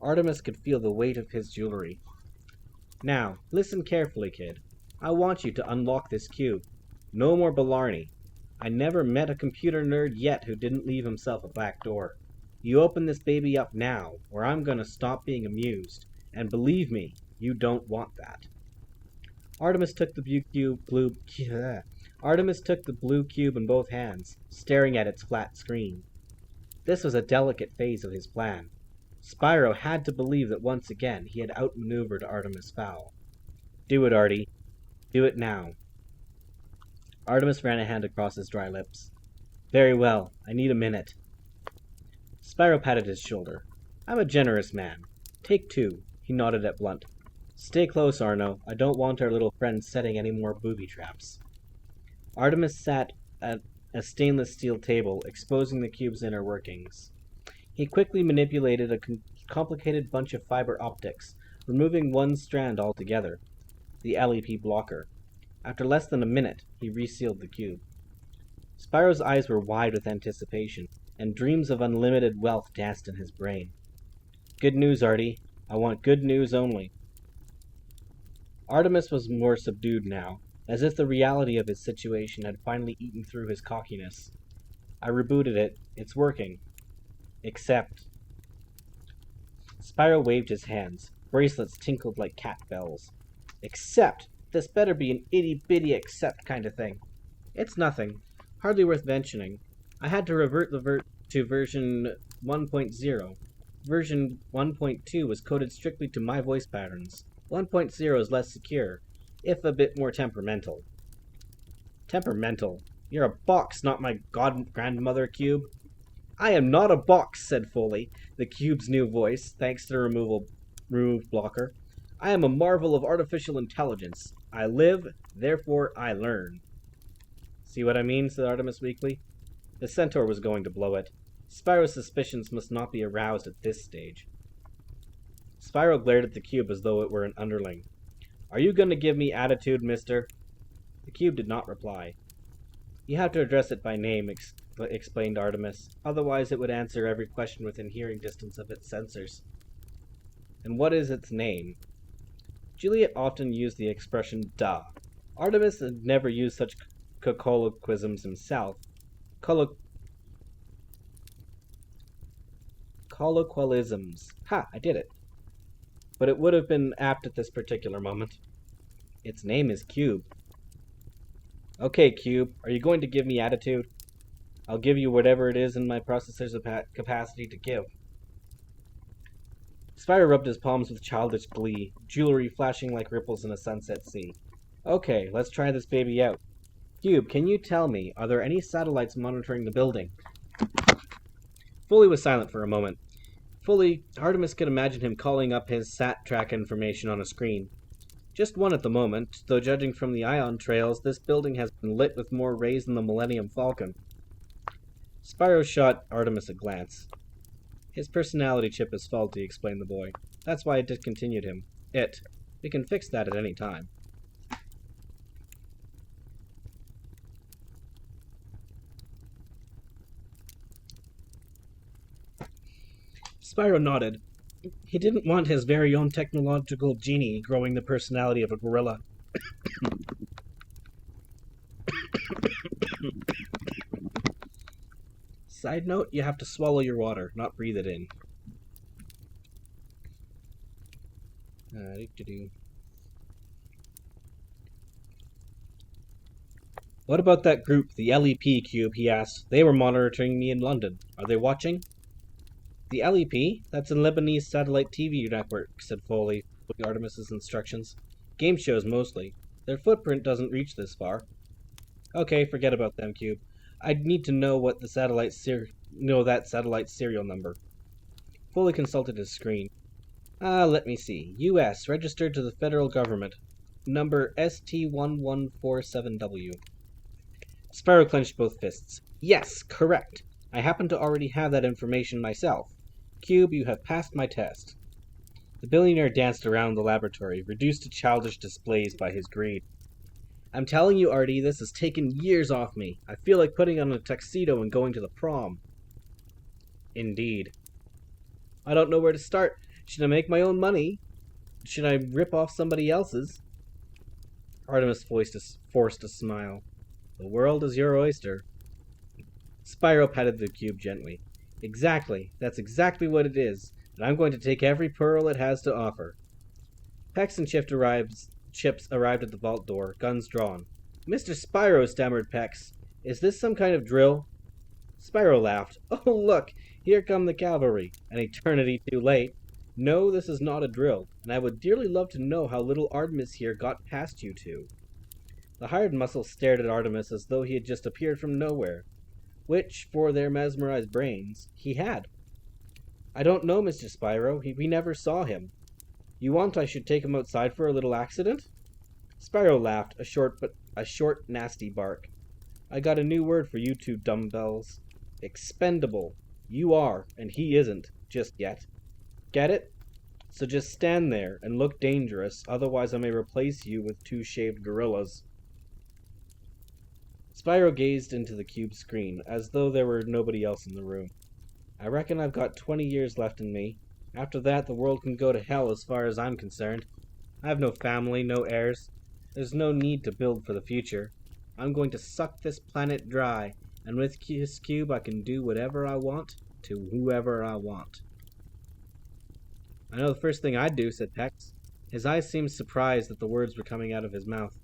Artemis could feel the weight of his jewelry. Now, listen carefully, kid. I want you to unlock this cube. No more Blarney. I never met a computer nerd yet who didn't leave himself a back door. You open this baby up now, or I'm gonna stop being amused. And believe me, you don't want that. Artemis took the blue cube in both hands, staring at its flat screen. This was a delicate phase of his plan. Spyro had to believe that once again he had outmaneuvered Artemis Fowl. Do it, Artie. Do it now. Artemis ran a hand across his dry lips. Very well. I need a minute. Spyro patted his shoulder. I'm a generous man. Take 2. He nodded at Blunt. Stay close, Arno. I don't want our little friend setting any more booby traps. Artemis sat at a stainless steel table, exposing the cube's inner workings. He quickly manipulated a complicated bunch of fiber optics, removing one strand altogether, the LEP blocker. After less than a minute, he resealed the cube. Spyro's eyes were wide with anticipation, and dreams of unlimited wealth danced in his brain. Good news, Artie. I want good news only. Artemis was more subdued now, as if the reality of his situation had finally eaten through his cockiness. I rebooted it. It's working. Except... Spyro waved his hands. Bracelets tinkled like cat bells. Except! This better be an itty-bitty except kind of thing. It's nothing. Hardly worth mentioning. I had to revert to version 1.0. Version 1.2 was coded strictly to my voice patterns. 1.0 is less secure, if a bit more temperamental. Temperamental? You're a box, not my grandmother cube. I am not a box, said Foley, the cube's new voice, thanks to the removed blocker. I am a marvel of artificial intelligence. I live, therefore I learn. See what I mean? Said Artemis weakly. The centaur was going to blow it. Spyro's suspicions must not be aroused at this stage. Spyro glared at the cube as though it were an underling. Are you going to give me attitude, mister? The cube did not reply. You have to address it by name, explained Artemis. Otherwise it would answer every question within hearing distance of its sensors. And what is its name? Juliet often used the expression duh. Artemis had never used such colloquisms himself. Colloquialisms. Ha! I did it. But it would have been apt at this particular moment. Its name is Cube. Okay, Cube, are you going to give me attitude? I'll give you whatever it is in my processor's capacity to give. Spyro rubbed his palms with childish glee, jewelry flashing like ripples in a sunset sea. Okay, let's try this baby out. Cube, can you tell me, are there any satellites monitoring the building? Foley was silent for a moment. Artemis could imagine him calling up his sat track information on a screen. Just one at the moment, though judging from the ion trails, this building has been lit with more rays than the Millennium Falcon. Spyro shot Artemis a glance. His personality chip is faulty, explained the boy. That's why it discontinued him. We can fix that at any time. Spyro nodded. He didn't want his very own technological genie growing the personality of a gorilla. Side note, you have to swallow your water, not breathe it in. What about that group, the LEP, Cube, he asked. They were monitoring me in London. Are they watching? The LEP? That's a Lebanese satellite TV network, said Foley, following Artemis's instructions. Game shows mostly. Their footprint doesn't reach this far. Okay, forget about them, Cube. I'd need to know what the satellite that satellite serial number. Foley consulted his screen. Let me see. U.S. registered to the federal government. Number ST1147W. Spyro clenched both fists. Yes, correct. I happen to already have that information myself. Cube, you have passed my test. The billionaire danced around the laboratory, reduced to childish displays by his greed. I'm telling you, Artie, this has taken years off me. I feel like putting on a tuxedo and going to the prom. Indeed. I don't know where to start. Should I make my own money? Should I rip off somebody else's? Artemis forced a smile. The world is your oyster. Spyro patted the cube gently. Exactly. That's exactly what it is. And I'm going to take every pearl it has to offer. Pex and Chips arrived at the vault door, guns drawn. Mr. Spyro, stammered Pex. Is this some kind of drill? Spyro laughed. Oh, look! Here come the cavalry. An eternity too late. No, this is not a drill, and I would dearly love to know how little Artemis here got past you two. The hired muscle stared at Artemis as though he had just appeared from nowhere, which, for their mesmerized brains, he had. I don't know, Mr. Spyro. We never saw him. You want I should take him outside for a little accident? Spyro laughed, a short, nasty bark. I got a new word for you two dumbbells. Expendable. You are, and he isn't, just yet. Get it? So just stand there and look dangerous, otherwise I may replace you with two shaved gorillas. Spyro gazed into the cube screen, as though there were nobody else in the room. I reckon I've got 20 years left in me. After that, the world can go to hell as far as I'm concerned. I have no family, no heirs. There's no need to build for the future. I'm going to suck this planet dry, and with this cube I can do whatever I want to whoever I want. I know the first thing I'd do, said Pex. His eyes seemed surprised that the words were coming out of his mouth.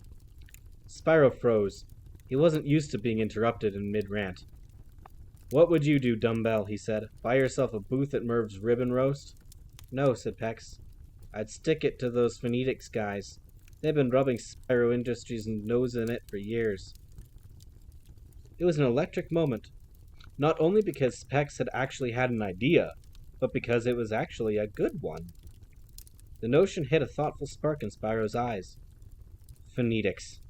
Spyro froze. He wasn't used to being interrupted in mid-rant. What would you do, dumbbell, he said. Buy yourself a booth at Merv's ribbon roast? No, said Pex. I'd stick it to those Phonetics guys. They've been rubbing Spyro Industries' nose in it for years. It was an electric moment. Not only because Pex had actually had an idea, but because it was actually a good one. The notion hit a thoughtful spark in Spyro's eyes. Phonetics.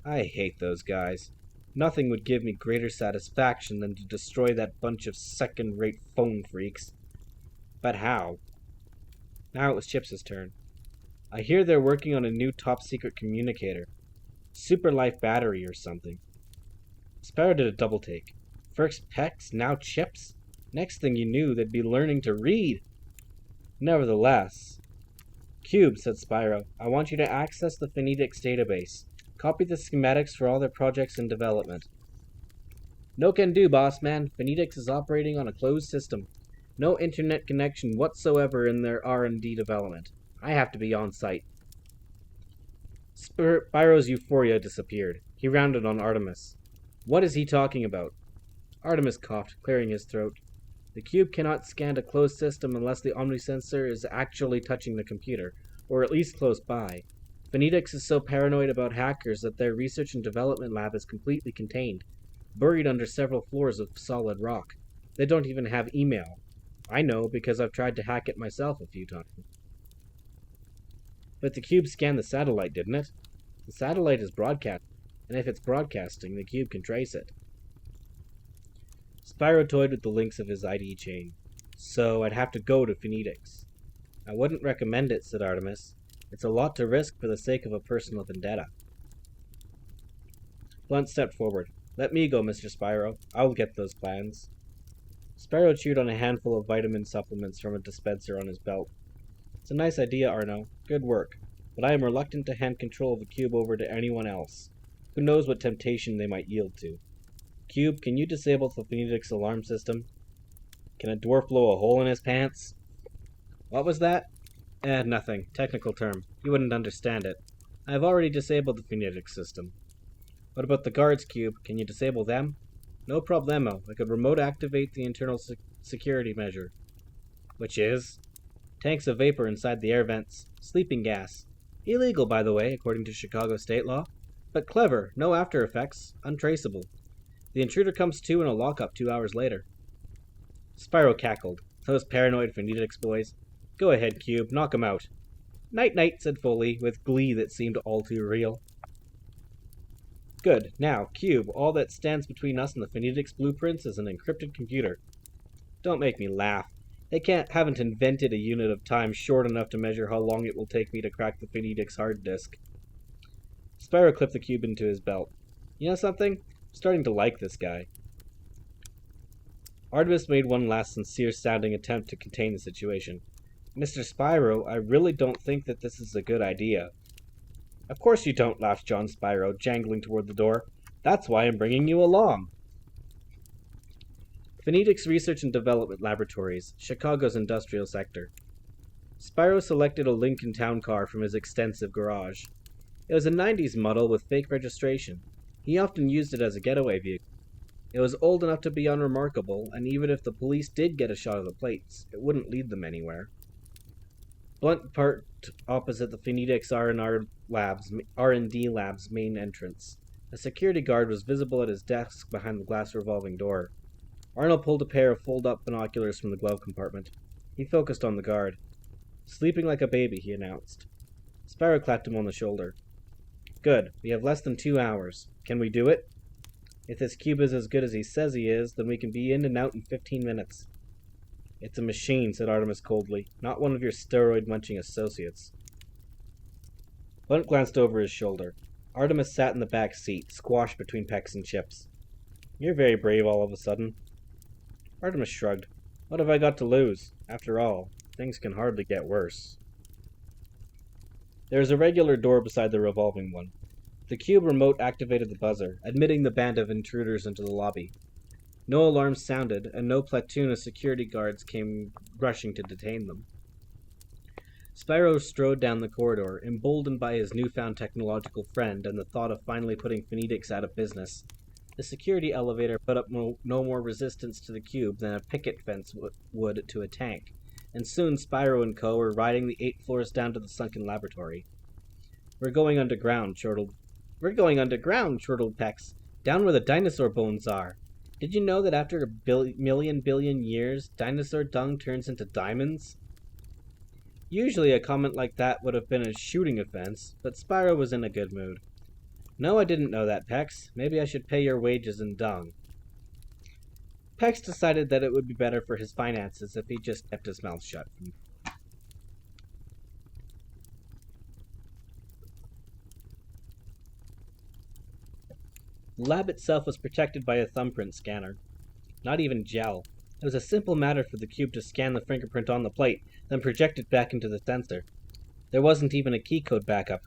I hate those guys. Nothing would give me greater satisfaction than to destroy that bunch of second-rate phone freaks. But how? Now it was Chips' turn. I hear they're working on a new top-secret communicator. Super life battery or something. Spyro did a double-take. First Pex, now Chips? Next thing you knew, they'd be learning to read. Nevertheless... Cube, said Spyro, I want you to access the Phonetics database. Copy the schematics for all their projects in development. No can do, boss man. Phonetics is operating on a closed system. No internet connection whatsoever in their R&D development. I have to be on site. Spyro's euphoria disappeared. He rounded on Artemis. What is he talking about? Artemis coughed, clearing his throat. The cube cannot scan a closed system unless the omnisensor is actually touching the computer, or at least close by. Phonetics is so paranoid about hackers that their research and development lab is completely contained, buried under several floors of solid rock. They don't even have email. I know because I've tried to hack it myself a few times. But the cube scanned the satellite, didn't it? The satellite is broadcast, and if it's broadcasting, the cube can trace it. Spyro toyed with the links of his ID chain. So I'd have to go to Phoenix. I wouldn't recommend it, said Artemis. It's a lot to risk for the sake of a personal vendetta. Blunt stepped forward. Let me go, Mr. Spyro. I'll get those plans. Spyro chewed on a handful of vitamin supplements from a dispenser on his belt. It's a nice idea, Arno. Good work. But I am reluctant to hand control of the cube over to anyone else. Who knows what temptation they might yield to. Cube, can you disable the Phoenix alarm system? Can a dwarf blow a hole in his pants? What was that? Nothing. Technical term. You wouldn't understand it. I have already disabled the Phoenix system. What about the guards, Cube? Can you disable them? No problemo. I could remote activate the internal security measure. Which is? Tanks of vapor inside the air vents. Sleeping gas. Illegal, by the way, according to Chicago state law. But clever. No after effects. Untraceable. The intruder comes to in a lockup 2 hours later. Spyro cackled. Those paranoid Phoenix boys. Go ahead, Cube. Knock 'em out. Night-night, said Foley, with glee that seemed all too real. Good. Now, Cube, all that stands between us and the Phoenix blueprints is an encrypted computer. Don't make me laugh. They haven't invented a unit of time short enough to measure how long it will take me to crack the Phoenix hard disk. Spyro clipped the cube into his belt. You know something? I'm starting to like this guy. Artemis made one last sincere-sounding attempt to contain the situation. Mr. Spyro, I really don't think that this is a good idea. Of course you don't, laughed John Spyro, jangling toward the door. That's why I'm bringing you along. Phoenix Research and Development Laboratories, Chicago's industrial sector. Spyro selected a Lincoln Town car from his extensive garage. It was a 90s model with fake registration. He often used it as a getaway vehicle. It was old enough to be unremarkable, and even if the police did get a shot of the plates, it wouldn't lead them anywhere. Blunt parked opposite the Phoenix R&D lab's main entrance. A security guard was visible at his desk behind the glass revolving door. Arnold pulled a pair of fold-up binoculars from the glove compartment. He focused on the guard. Sleeping like a baby, he announced. Spyro clapped him on the shoulder. Good. We have less than 2 hours. Can we do it? If this cube is as good as he says he is, then we can be in and out in 15 minutes. It's a machine, said Artemis coldly, not one of your steroid-munching associates. Blunt glanced over his shoulder. Artemis sat in the back seat, squashed between pecks and chips. You're very brave all of a sudden. Artemis shrugged. What have I got to lose? After all, things can hardly get worse. There was a regular door beside the revolving one. The cube remote activated the buzzer, admitting the band of intruders into the lobby. No alarms sounded, and no platoon of security guards came rushing to detain them. Spyro strode down the corridor, emboldened by his newfound technological friend and the thought of finally putting Phoenix out of business. The security elevator put up no more resistance to the cube than a picket fence would to a tank, and soon Spyro and co. were riding the 8 floors down to the sunken laboratory. We're going underground, chortled Pex. Down where the dinosaur bones are. Did you know that after a billion years, dinosaur dung turns into diamonds? Usually a comment like that would have been a shooting offense, but Spyro was in a good mood. No, I didn't know that, Pex. Maybe I should pay your wages in dung. Pex decided that it would be better for his finances if he just kept his mouth shut. The lab itself was protected by a thumbprint scanner. Not even gel. It was a simple matter for the cube to scan the fingerprint on the plate, then project it back into the sensor. There wasn't even a key code backup.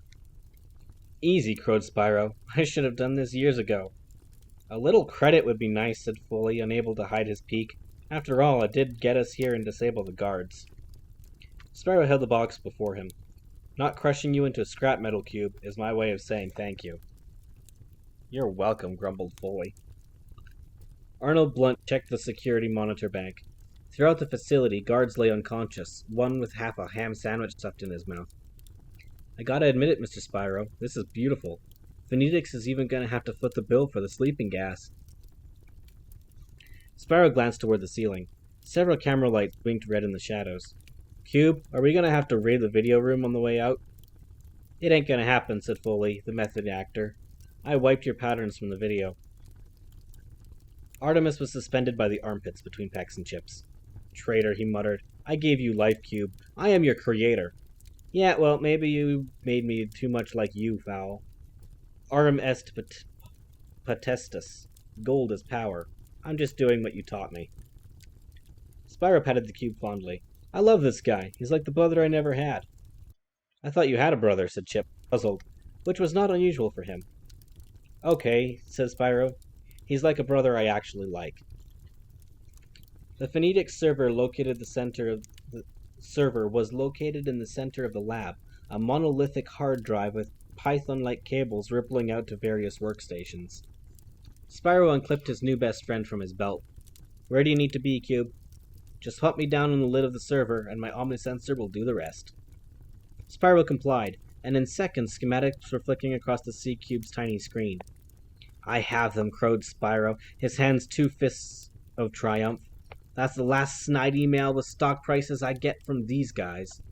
Easy, crowed Spyro. I should have done this years ago. A little credit would be nice, said Foley, unable to hide his pique. After all, it did get us here and disable the guards. Spyro held the box before him. Not crushing you into a scrap metal cube is my way of saying thank you. You're welcome, grumbled Foley. Arnold Blunt checked the security monitor bank. Throughout the facility, guards lay unconscious, one with half a ham sandwich stuffed in his mouth. I gotta admit it, Mr. Spyro. This is beautiful. Phoenix is even gonna have to foot the bill for the sleeping gas. Spyro glanced toward the ceiling. Several camera lights blinked red in the shadows. Cube, are we gonna have to raid the video room on the way out? It ain't gonna happen, said Foley, the method actor. I wiped your patterns from the video. Artemis was suspended by the armpits between Pex and Chips. Traitor, he muttered. I gave you life, Cube. I am your creator. Yeah, well, maybe you made me too much like you, Fowl. Artem est potestas. Gold is power. I'm just doing what you taught me. Spyro patted the cube fondly. I love this guy. He's like the brother I never had. I thought you had a brother, said Chip, puzzled, which was not unusual for him. Okay, said Spyro. He's like a brother I actually like. The Phoenix server was located in the center of the lab, a monolithic hard drive with python-like cables rippling out to various workstations. Spyro unclipped his new best friend from his belt. Where do you need to be, Cube? Just put me down on the lid of the server, and my omnisensor will do the rest. Spyro complied, and in seconds schematics were flicking across the C-Cube's tiny screen. I have them, crowed Spyro, his hands two fists of triumph. That's the last snide email with stock prices I get from these guys.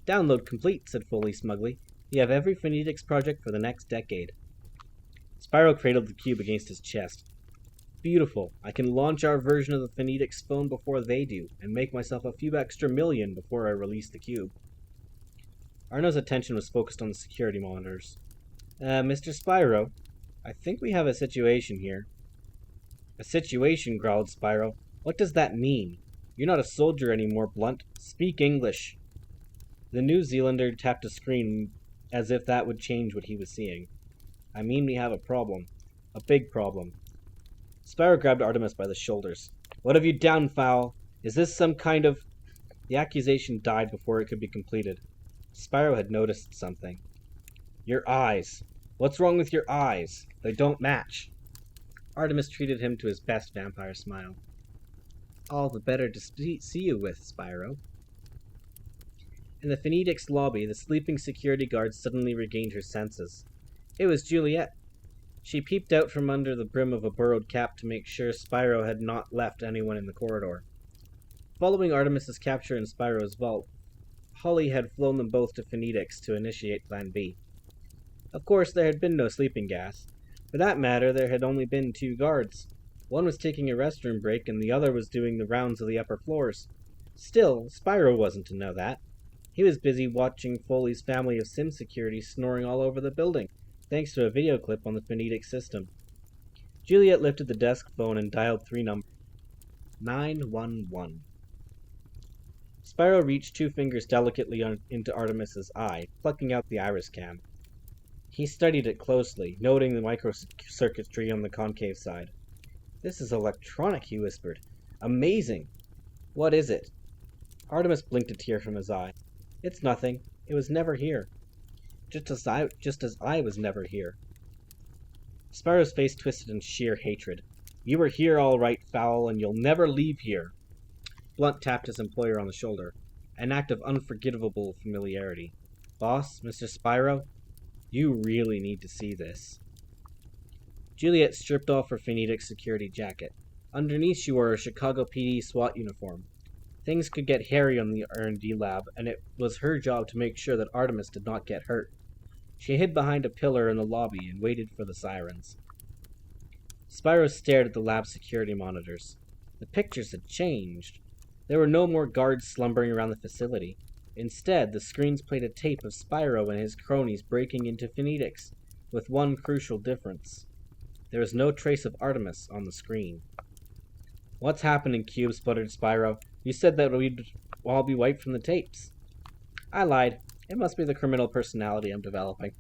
Download complete, said Foley smugly. You have every Phoenix project for the next decade. Spyro cradled the cube against his chest. Beautiful. I can launch our version of the Phoenix phone before they do, and make myself a few extra million before I release the cube. Arno's attention was focused on the security monitors. Mr. Spyro, I think we have a situation here. A situation, growled Spyro. What does that mean? You're not a soldier anymore, Blunt. Speak English. The New Zealander tapped a screen as if that would change what he was seeing. I mean, we have a problem. A big problem. Spyro grabbed Artemis by the shoulders. What have you done, Fowl? Is this some kind of... The accusation died before it could be completed. Spyro had noticed something. Your eyes. What's wrong with your eyes? They don't match. Artemis treated him to his best vampire smile. All the better to see you with, Spyro. In the Phoenix lobby, the sleeping security guard suddenly regained her senses. It was Juliet. She peeped out from under the brim of a burrowed cap to make sure Spyro had not left anyone in the corridor. Following Artemis's capture in Spyro's vault, Holly had flown them both to Phoenix to initiate Plan B. Of course, there had been no sleeping gas. For that matter, there had only been 2 guards. One was taking a restroom break, and the other was doing the rounds of the upper floors. Still, Spyro wasn't to know that. He was busy watching Foley's family of sim security snoring all over the building, thanks to a video clip on the Phoenix system. Juliet lifted the desk phone and dialed 3 numbers. 911. Spyro reached 2 fingers delicately into Artemis's eye, plucking out the iris cam. He studied it closely, noting the microcircuitry on the concave side. This is electronic, he whispered. Amazing! What is it? Artemis blinked a tear from his eye. It's nothing. It was never here. Just as I was never here. Spyro's face twisted in sheer hatred. You were here all right, Fowl, and you'll never leave here. Blunt tapped his employer on the shoulder, an act of unforgivable familiarity. Boss, Mr. Spyro, you really need to see this. Juliet stripped off her Phoenix security jacket. Underneath she wore a Chicago PD SWAT uniform. Things could get hairy on the R&D lab, and it was her job to make sure that Artemis did not get hurt. She hid behind a pillar in the lobby and waited for the sirens. Spyro stared at the lab security monitors. The pictures had changed. There were no more guards slumbering around the facility. Instead, the screens played a tape of Spyro and his cronies breaking into Phoenix, with one crucial difference. There was no trace of Artemis on the screen. What's happening, Cube? Sputtered Spyro. You said that we'd all be wiped from the tapes. I lied. It must be the criminal personality I'm developing.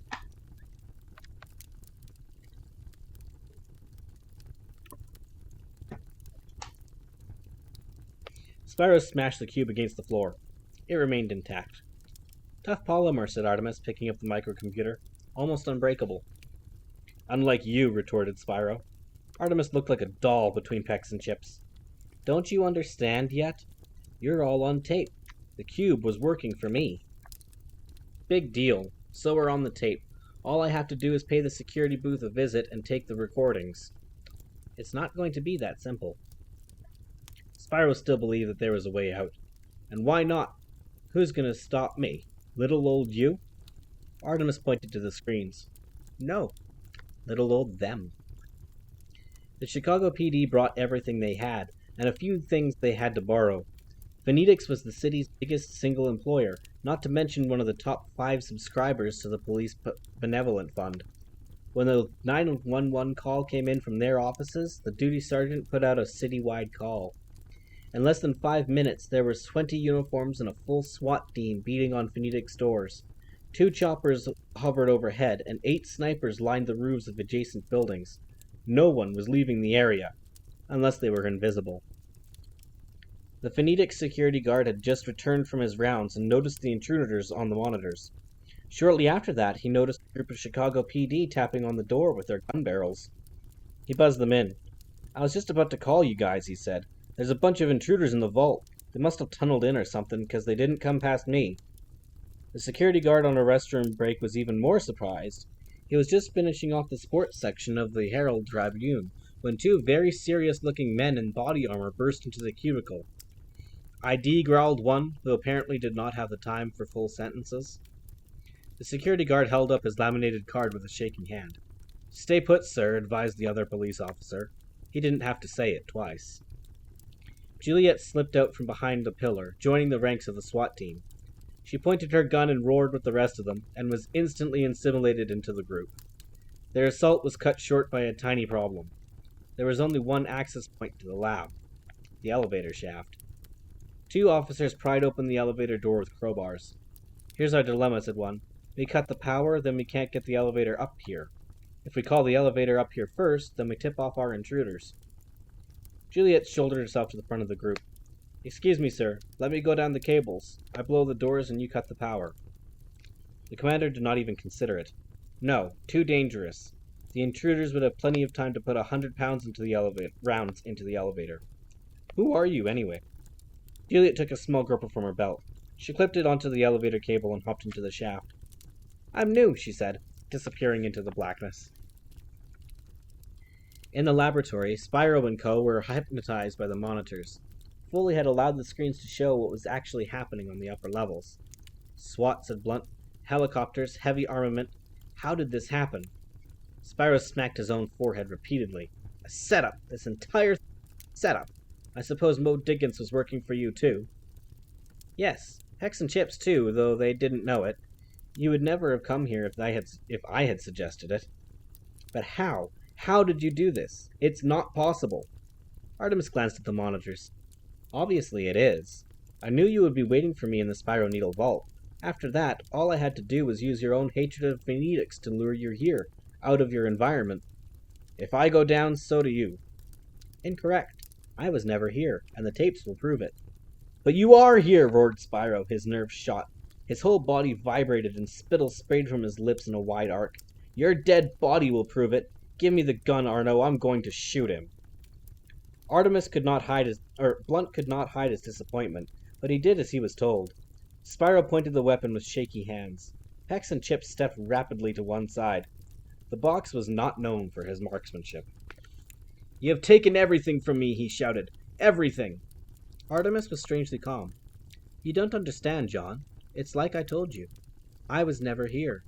Spyro smashed the cube against the floor. It remained intact. Tough polymer, said Artemis, picking up the microcomputer. Almost unbreakable. Unlike you, retorted Spyro. Artemis looked like a doll between Pex and Chips. Don't you understand yet? You're all on tape. The cube was working for me. Big deal. So we're on the tape. All I have to do is pay the security booth a visit and take the recordings. It's not going to be that simple. Spyro still believed that there was a way out. And why not? Who's going to stop me? Little old you? Artemis pointed to the screens. No. Little old them. The Chicago PD brought everything they had, and a few things they had to borrow. Phoenix was the city's biggest single employer, not to mention one of the top 5 subscribers to the Police Benevolent Fund. When the 911 call came in from their offices, the duty sergeant put out a citywide call. In less than 5 minutes, there were 20 uniforms and a full SWAT team beating on Phoenix doors. 2 choppers hovered overhead, and 8 snipers lined the roofs of adjacent buildings. No one was leaving the area, unless they were invisible. The Phoenix security guard had just returned from his rounds and noticed the intruders on the monitors. Shortly after that, he noticed a group of Chicago PD tapping on the door with their gun barrels. He buzzed them in. "I was just about to call you guys," he said. "There's a bunch of intruders in the vault. They must have tunneled in or something, because they didn't come past me." The security guard on a restroom break was even more surprised. He was just finishing off the sports section of the Herald Tribune when 2 very serious-looking men in body armor burst into the cubicle. "ID," growled one, who apparently did not have the time for full sentences. The security guard held up his laminated card with a shaking hand. "Stay put, sir," advised the other police officer. He didn't have to say it twice. Juliet slipped out from behind the pillar, joining the ranks of the SWAT team. She pointed her gun and roared with the rest of them, and was instantly assimilated into the group. Their assault was cut short by a tiny problem. There was only one access point to the lab: the elevator shaft. 2 officers pried open the elevator door with crowbars. "Here's our dilemma," said one. "We cut the power, then we can't get the elevator up here. If we call the elevator up here first, then we tip off our intruders." Juliet shouldered herself to the front of the group. "Excuse me, sir. Let me go down the cables. I blow the doors and you cut the power." The commander did not even consider it. No, too dangerous. The intruders would have plenty of time to put 100 pounds into the elevator. "Who are you, anyway?" Juliet took a small gripper from her belt. She clipped it onto the elevator cable and hopped into the shaft. "I'm new," she said, disappearing into the blackness. In the laboratory, Spyro and co. were hypnotized by the monitors. Foley had allowed the screens to show what was actually happening on the upper levels. "SWAT," said Blunt. "Helicopters, heavy armament. How did this happen?" Spyro smacked his own forehead repeatedly. "A setup! This entire setup! I suppose Mo Diggins was working for you, too." "Yes, Hex and Chips, too, though they didn't know it. You would never have come here if I had suggested it." "But how? How did you do this? It's not possible." Artemis glanced at the monitors. "Obviously it is. I knew you would be waiting for me in the Spyro Needle Vault. After that, all I had to do was use your own hatred of Phoenix to lure you here, out of your environment. If I go down, so do you." "Incorrect. I was never here, and the tapes will prove it." "But you are here!" roared Spyro, his nerves shot. His whole body vibrated and spittle sprayed from his lips in a wide arc. "Your dead body will prove it. Give me the gun, Arno. I'm going to shoot him." Blunt could not hide his disappointment, but he did as he was told. Spyro pointed the weapon with shaky hands. Hex and Chips stepped rapidly to one side. The box was not known for his marksmanship. "You have taken everything from me," he shouted. "Everything!" Artemis was strangely calm. "You don't understand, John. It's like I told you. I was never here."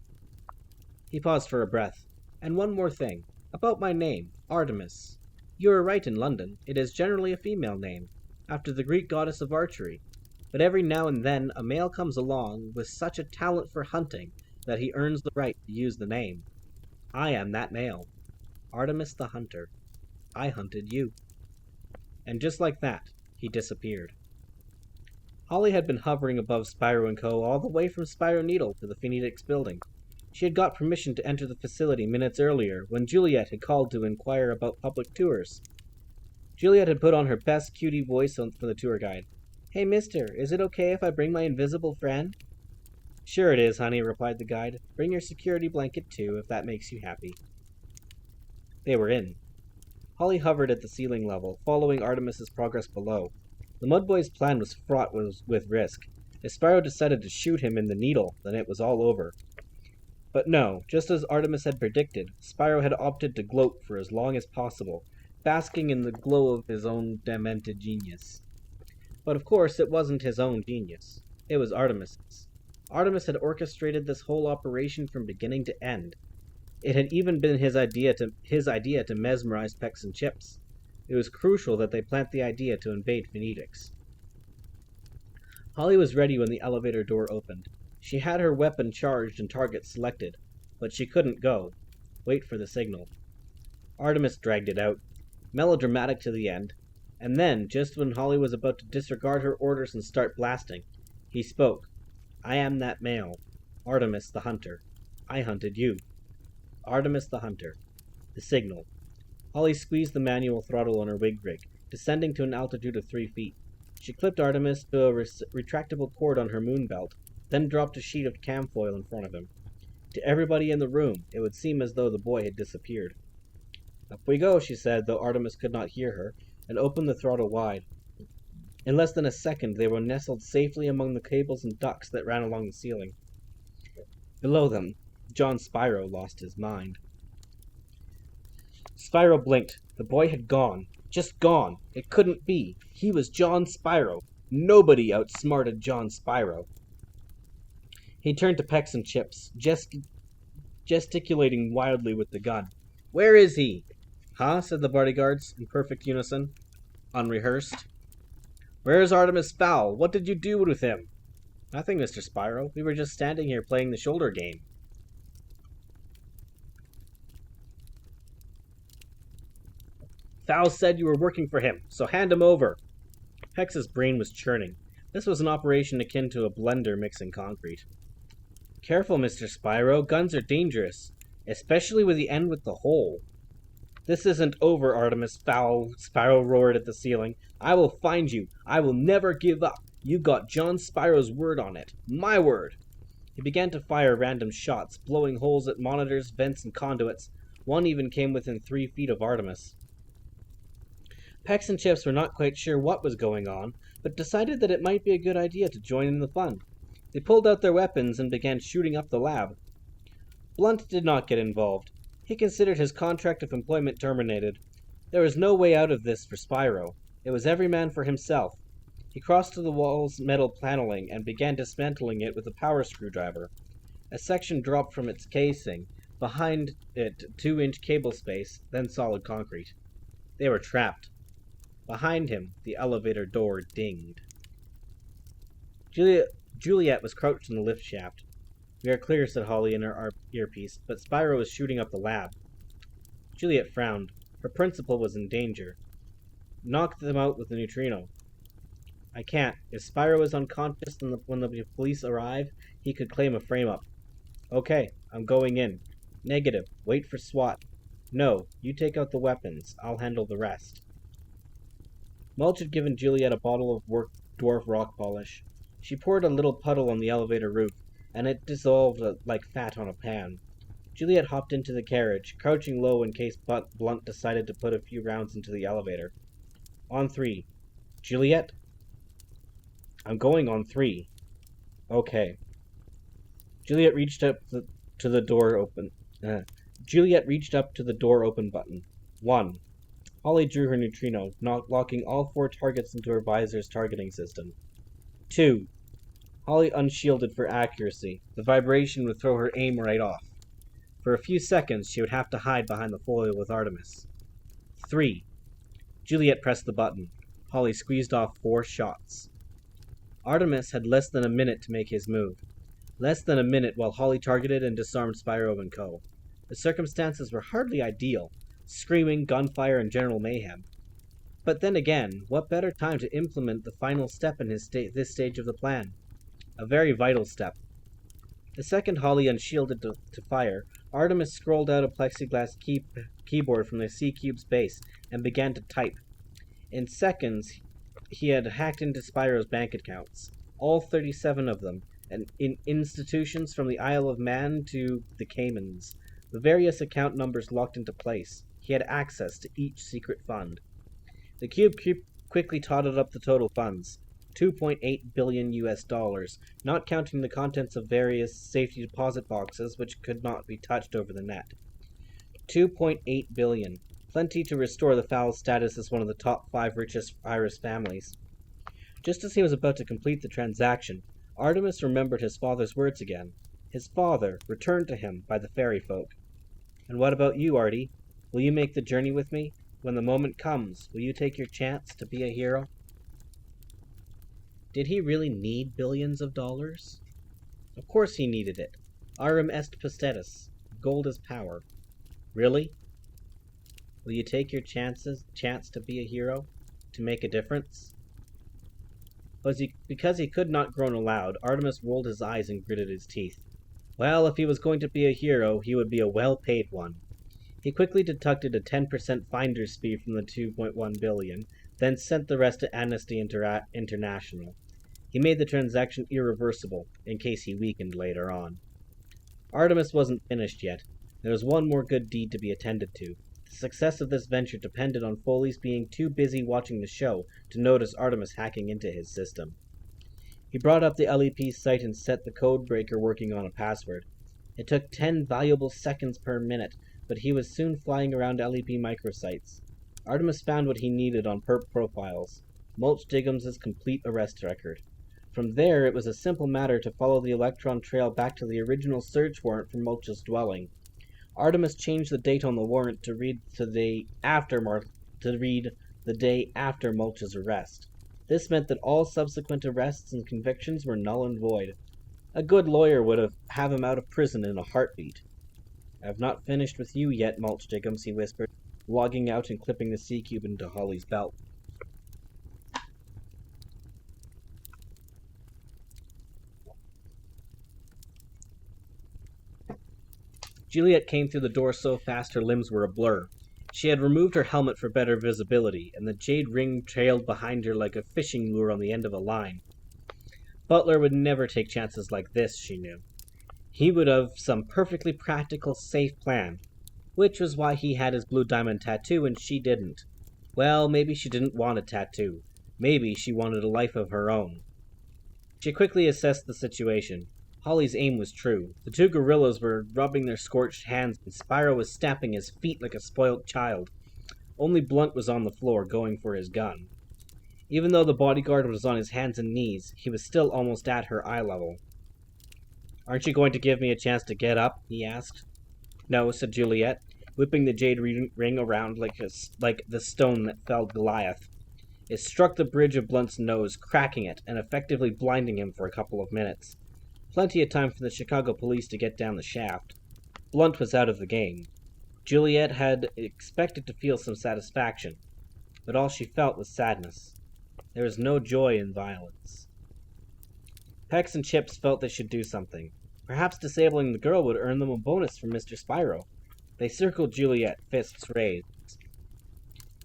He paused for a breath. "And one more thing. About my name, Artemis. You are right in London. It is generally a female name, after the Greek goddess of archery. But every now and then a male comes along with such a talent for hunting that he earns the right to use the name. I am that male. Artemis the Hunter. I hunted you." And just like that, he disappeared. Holly had been hovering above Spyro and Co. all the way from Spyro Needle to the Phoenix building. She had got permission to enter the facility minutes earlier, when Juliet had called to inquire about public tours. Juliet had put on her best cutie voice for the tour guide. "Hey, mister, is it okay if I bring my invisible friend?" "Sure it is, honey," replied the guide. "Bring your security blanket, too, if that makes you happy." They were in. Holly hovered at the ceiling level, following Artemis's progress below. The Mudboy's plan was fraught with risk. If Spyro decided to shoot him in the needle, then it was all over. But no, just as Artemis had predicted, Spyro had opted to gloat for as long as possible, basking in the glow of his own demented genius. But of course it wasn't his own genius. It was Artemis's. Artemis had orchestrated this whole operation from beginning to end. It had even been his idea to mesmerize Pex and Chips. It was crucial that they plant the idea to invade Phoenix. Holly was ready when the elevator door opened. She had her weapon charged and target selected, but she couldn't go. Wait for the signal. Artemis dragged it out, melodramatic to the end, and then, just when Holly was about to disregard her orders and start blasting, he spoke. I am that male. Artemis the Hunter. I hunted you. Artemis the Hunter. The signal. Holly squeezed the manual throttle on her wig rig, descending to an altitude of 3 feet. She clipped Artemis to a retractable cord on her moon belt, then dropped a sheet of cam foil in front of him. To everybody in the room, it would seem as though the boy had disappeared. Up we go, she said, though Artemis could not hear her, and opened the throttle wide. In less than a second, they were nestled safely among the cables and ducts that ran along the ceiling. Below them, John Spyro lost his mind. Spyro blinked. The boy had gone. Just gone. It couldn't be. He was John Spyro. Nobody outsmarted John Spyro. He turned to Pex and Chips, gesticulating wildly with the gun. Where is he? Huh? Said the bodyguards, in perfect unison. Unrehearsed. Where's Artemis Fowl? What did you do with him? Nothing, Mr. Spyro. We were just standing here playing the shoulder game. Fowl said you were working for him, so hand him over. Pex's brain was churning. This was an operation akin to a blender mixing concrete. Careful, Mr. Spyro. Guns are dangerous, especially with the end with the hole. This isn't over, Artemis Fowl, Spyro roared at the ceiling. I will find you. I will never give up. You've got John Spyro's word on it. My word. He began to fire random shots, blowing holes at monitors, vents, and conduits. One even came within 3 feet of Artemis. Pex and Chips were not quite sure what was going on, but decided that it might be a good idea to join in the fun. They pulled out their weapons and began shooting up the lab. Blunt did not get involved. He considered his contract of employment terminated. There was no way out of this for Spyro. It was every man for himself. He crossed to the wall's metal paneling and began dismantling it with a power screwdriver. A section dropped from its casing, behind it 2-inch cable space, then solid concrete. They were trapped. Behind him, the elevator door dinged. Juliet was crouched in the lift shaft. We are clear, said Holly in her earpiece, but Spyro is shooting up the lab. Juliet frowned. Her principal was in danger. Knock them out with the neutrino. I can't. If Spyro is unconscious when the police arrive, he could claim a frame-up. Okay, I'm going in. Negative. Wait for SWAT. No, you take out the weapons. I'll handle the rest. Mulch had given Juliet a bottle of dwarf rock polish. She poured a little puddle on the elevator roof, and it dissolved like fat on a pan. Juliet hopped into the carriage, crouching low in case Blunt decided to put a few rounds into the elevator. On 3. Juliet? I'm going on 3. Okay. Juliet reached up to the door open. Juliet reached up to the door open button. 1. Holly drew her neutrino, locking all 4 targets into her visor's targeting system. 2. Holly unshielded for accuracy. The vibration would throw her aim right off. For a few seconds, she would have to hide behind the foil with Artemis. 3. Juliet pressed the button. Holly squeezed off 4 shots. Artemis had less than a minute to make his move. Less than a minute while Holly targeted and disarmed Spyro and co. The circumstances were hardly ideal. Screaming, gunfire, and general mayhem. But then again, what better time to implement the final step in this stage of the plan? A very vital step. The second Holly unshielded to fire, Artemis scrolled out a plexiglass keyboard from the C-Cube's base and began to type. In seconds, he had hacked into Spyro's bank accounts, all 37 of them, and in institutions from the Isle of Man to the Caymans. The various account numbers locked into place. He had access to each secret fund. The cube quickly totted up the total funds. $2.8 billion US, not counting the contents of various safety deposit boxes which could not be touched over the net. 2.8 billion. Plenty to restore the Fowl's status as one of the top 5 richest Irish families. Just as he was about to complete the transaction, Artemis remembered his father's words again. His father, returned to him by the fairy folk. And what about you, Artie? Will you make the journey with me? When the moment comes, will you take your chance to be a hero? Did he really need billions of dollars? Of course he needed it. Aurum est postetus. Gold is power. Really? Will you take your chance to be a hero? To make a difference? Because he could not groan aloud, Artemis rolled his eyes and gritted his teeth. Well, if he was going to be a hero, he would be a well-paid one. He quickly deducted a 10% finder's fee from the $2.1 billion, then sent the rest to Amnesty International. He made the transaction irreversible, in case he weakened later on. Artemis wasn't finished yet. There was one more good deed to be attended to. The success of this venture depended on Foley's being too busy watching the show to notice Artemis hacking into his system. He brought up the LEP site and set the code breaker working on a password. It took 10 valuable seconds per minute, but he was soon flying around LEP microsites. Artemis found what he needed on perp profiles, Mulch Diggum's complete arrest record. From there, it was a simple matter to follow the electron trail back to the original search warrant for Mulch's dwelling. Artemis changed the date on the warrant to read the day after Mulch's arrest. This meant that all subsequent arrests and convictions were null and void. A good lawyer would have him out of prison in a heartbeat. "I've not finished with you yet, Mulch Diggums," he whispered, logging out and clipping the C-cube into Holly's belt. Juliet came through the door so fast her limbs were a blur. She had removed her helmet for better visibility, and the jade ring trailed behind her like a fishing lure on the end of a line. Butler would never take chances like this, she knew. He would have some perfectly practical, safe plan, which was why he had his blue diamond tattoo and she didn't. Well, maybe she didn't want a tattoo. Maybe she wanted a life of her own. She quickly assessed the situation. Holly's aim was true. The two gorillas were rubbing their scorched hands, and Spyro was stamping his feet like a spoilt child. Only Blunt was on the floor, going for his gun. Even though the bodyguard was on his hands and knees, he was still almost at her eye level. "Aren't you going to give me a chance to get up?" he asked. "No," said Juliet, whipping the jade ring around like the stone that felled Goliath. It struck the bridge of Blunt's nose, cracking it, and effectively blinding him for a couple of minutes. Plenty of time for the Chicago police to get down the shaft. Blunt was out of the game. Juliet had expected to feel some satisfaction, but all she felt was sadness. There was no joy in violence. Pex and Chips felt they should do something. Perhaps disabling the girl would earn them a bonus from Mr. Spyro. They circled Juliet, fists raised.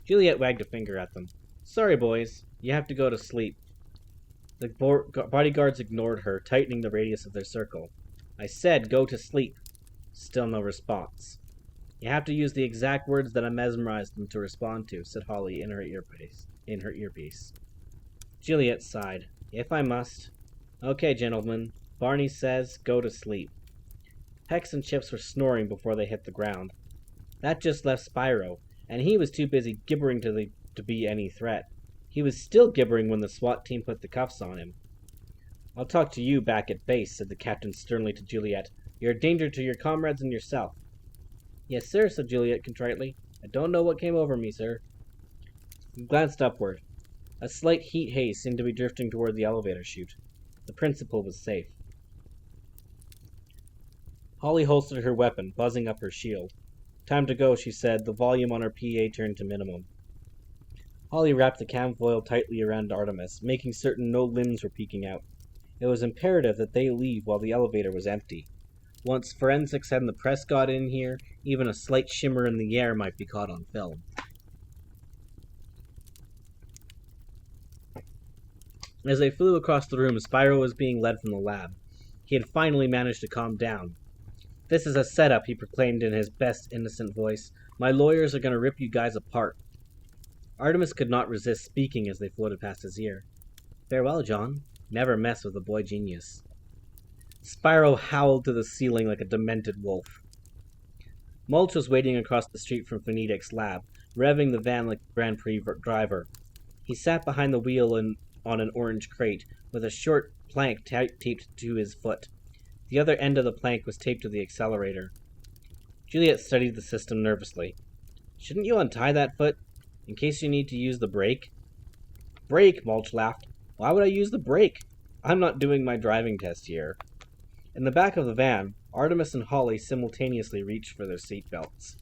Juliet wagged a finger at them. "Sorry, boys. You have to go to sleep." The bodyguards ignored her, tightening the radius of their circle. "I said go to sleep." Still no response. "You have to use the exact words that I mesmerized them to respond to," said Holly in her earpiece. Juliet sighed. "If I must. Okay, gentlemen. Barney says go to sleep." Pex and Chips were snoring before they hit the ground. That just left Spyro, and he was too busy gibbering to be any threat. He was still gibbering when the SWAT team put the cuffs on him. "I'll talk to you back at base," said the captain sternly to Juliet. "You're a danger to your comrades and yourself." "Yes, sir," said Juliet contritely. "I don't know what came over me, sir." He glanced upward. A slight heat haze seemed to be drifting toward the elevator chute. The principal was safe. Holly holstered her weapon, buzzing up her shield. "Time to go," she said, the volume on her PA turned to minimum. Holly wrapped the cam foil tightly around Artemis, making certain no limbs were peeking out. It was imperative that they leave while the elevator was empty. Once forensics and the press got in here, even a slight shimmer in the air might be caught on film. As they flew across the room, Spyro was being led from the lab. He had finally managed to calm down. "This is a setup," he proclaimed in his best innocent voice. "My lawyers are going to rip you guys apart." Artemis could not resist speaking as they floated past his ear. "Farewell, John. Never mess with a boy genius." Spyro howled to the ceiling like a demented wolf. Mulch was waiting across the street from Phonetic's lab, revving the van like a Grand Prix driver. He sat behind the wheel on an orange crate, with a short plank taped to his foot. The other end of the plank was taped to the accelerator. Juliet studied the system nervously. Shouldn't you untie that foot, in case you need to use the brake? Brake, Mulch laughed. Why would I use the brake? I'm not doing my driving test here. In the back of the van, Artemis and Holly simultaneously reached for their seatbelts.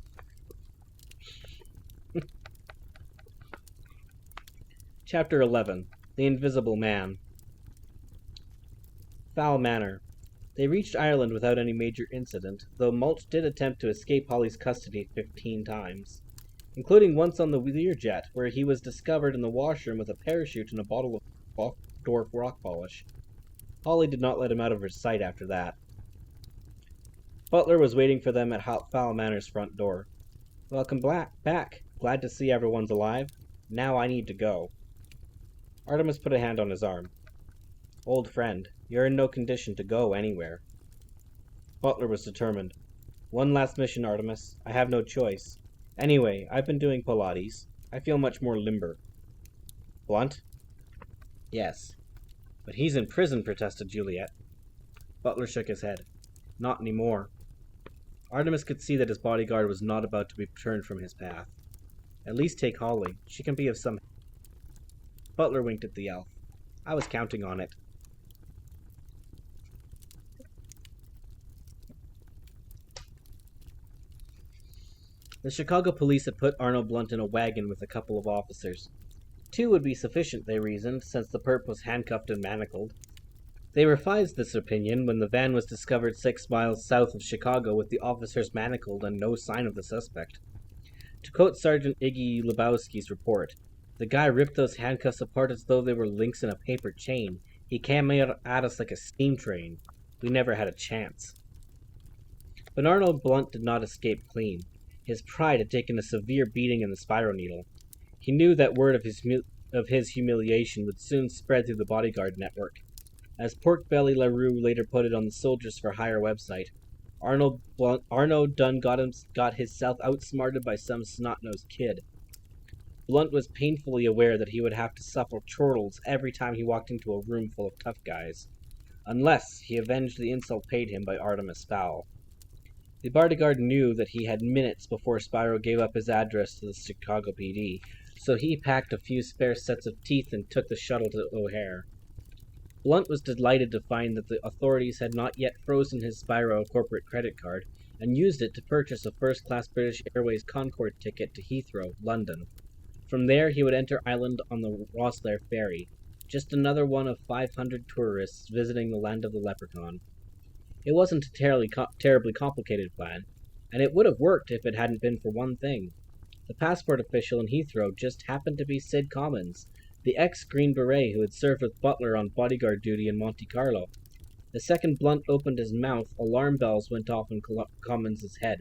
Chapter 11. The Invisible Man. Fowl Manor. They reached Ireland without any major incident, though Mulch did attempt to escape Holly's custody 15 times, including once on the Learjet, where he was discovered in the washroom with a parachute and a bottle of dwarf rock polish. Holly did not let him out of her sight after that. Butler was waiting for them at Fowl Manor's front door. Welcome back. Glad to see everyone's alive. Now I need to go. Artemis put a hand on his arm. Old friend, you're in no condition to go anywhere. Butler was determined. One last mission, Artemis. I have no choice. Anyway, I've been doing Pilates. I feel much more limber. Blunt? Yes. But he's in prison, protested Juliet. Butler shook his head. Not anymore. Artemis could see that his bodyguard was not about to be turned from his path. At least take Holly. She can be of some... Butler winked at the elf. I was counting on it. The Chicago police had put Arnold Blunt in a wagon with a couple of officers. 2 would be sufficient, they reasoned, since the perp was handcuffed and manacled. They revised this opinion when the van was discovered 6 miles south of Chicago with the officers manacled and no sign of the suspect. To quote Sergeant Iggy Lebowski's report, the guy ripped those handcuffs apart as though they were links in a paper chain. He came at us like a steam train. We never had a chance. But Arnold Blunt did not escape clean. His pride had taken a severe beating in the Spyro needle. He knew that word of his humiliation would soon spread through the bodyguard network. As Pork Belly LaRue later put it on the Soldiers for Hire website, Arnold done got himself outsmarted by some snot-nosed kid. Blunt was painfully aware that he would have to suffer chortles every time he walked into a room full of tough guys, unless he avenged the insult paid him by Artemis Fowl. The bodyguard knew that he had minutes before Spyro gave up his address to the Chicago PD, so he packed a few spare sets of teeth and took the shuttle to O'Hare. Blunt was delighted to find that the authorities had not yet frozen his Spyro corporate credit card and used it to purchase a first-class British Airways Concorde ticket to Heathrow, London. From there he would enter Ireland on the Rosslare ferry, just another one of 500 tourists visiting the land of the leprechaun. It wasn't a terribly complicated plan, and it would have worked if it hadn't been for one thing. The passport official in Heathrow just happened to be Sid Commons, the ex-Green Beret who had served with Butler on bodyguard duty in Monte Carlo. The second Blunt opened his mouth, alarm bells went off in Commons' head.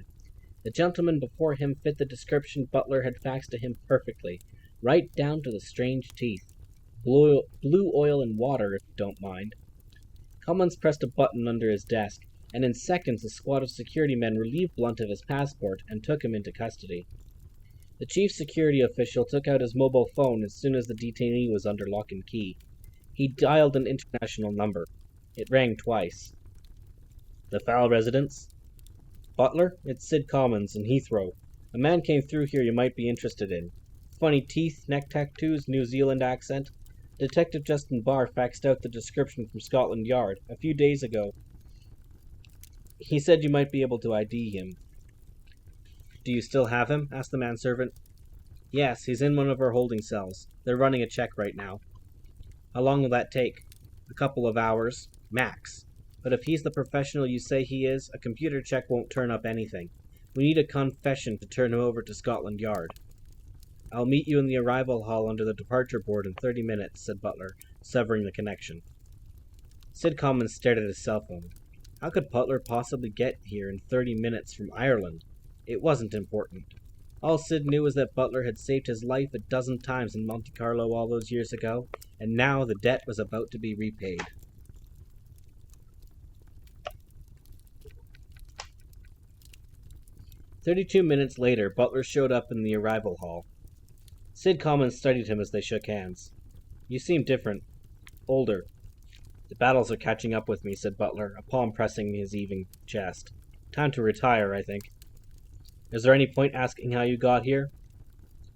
The gentleman before him fit the description Butler had faxed to him perfectly, right down to the strange teeth. Blue oil and water, if you don't mind. Commons pressed a button under his desk, and in seconds a squad of security men relieved Blunt of his passport and took him into custody. The chief security official took out his mobile phone as soon as the detainee was under lock and key. He dialed an international number. It rang twice. The Fowl residence? Butler, it's Sid Commons in Heathrow. A man came through here you might be interested in. Funny teeth, neck tattoos, New Zealand accent. Detective Justin Barr faxed out the description from Scotland Yard a few days ago. He said you might be able to ID him. Do you still have him? Asked the manservant. Yes, he's in one of our holding cells. They're running a check right now. How long will that take? A couple of hours, max. But if he's the professional you say he is, a computer check won't turn up anything. We need a confession to turn him over to Scotland Yard. I'll meet you in the arrival hall under the departure board in 30 minutes, said Butler, severing the connection. Sid Commons stared at his cell phone. How could Butler possibly get here in 30 minutes from Ireland? It wasn't important. All Sid knew was that Butler had saved his life a dozen times in Monte Carlo all those years ago, and now the debt was about to be repaid. "32 minutes later, Butler showed up in the arrival hall. Sid Commons studied him as they shook hands. You seem different. Older. The battles are catching up with me, said Butler, a palm pressing his heaving chest. Time to retire, I think. Is there any point asking how you got here?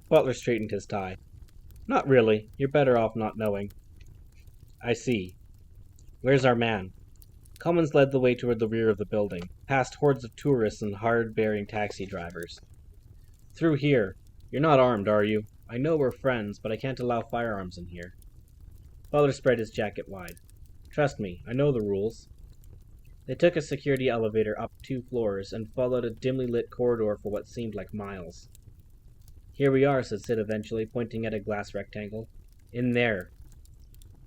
Butler straightened his tie. Not really. You're better off not knowing. I see. Where's our man? Commons led the way toward the rear of the building, past hordes of tourists and hard-bearing taxi drivers. Through here. You're not armed, are you? I know we're friends, but I can't allow firearms in here. Butler spread his jacket wide. Trust me, I know the rules. They took a security elevator up 2 floors and followed a dimly lit corridor for what seemed like miles. Here we are, said Sid eventually, pointing at a glass rectangle. In there.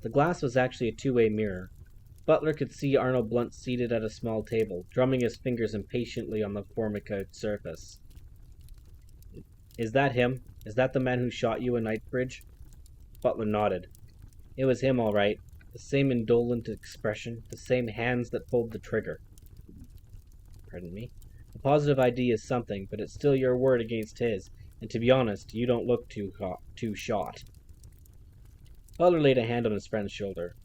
The glass was actually a 2-way mirror. Butler could see Arnold Blunt seated at a small table, drumming his fingers impatiently on the formica surface. Is that him? Is that the man who shot you in Knightsbridge? Butler nodded. It was him, all right. The same indolent expression, the same hands that pulled the trigger. Pardon me. A positive ID is something, but it's still your word against his, and to be honest, you don't look too shot. Butler laid a hand on his friend's shoulder.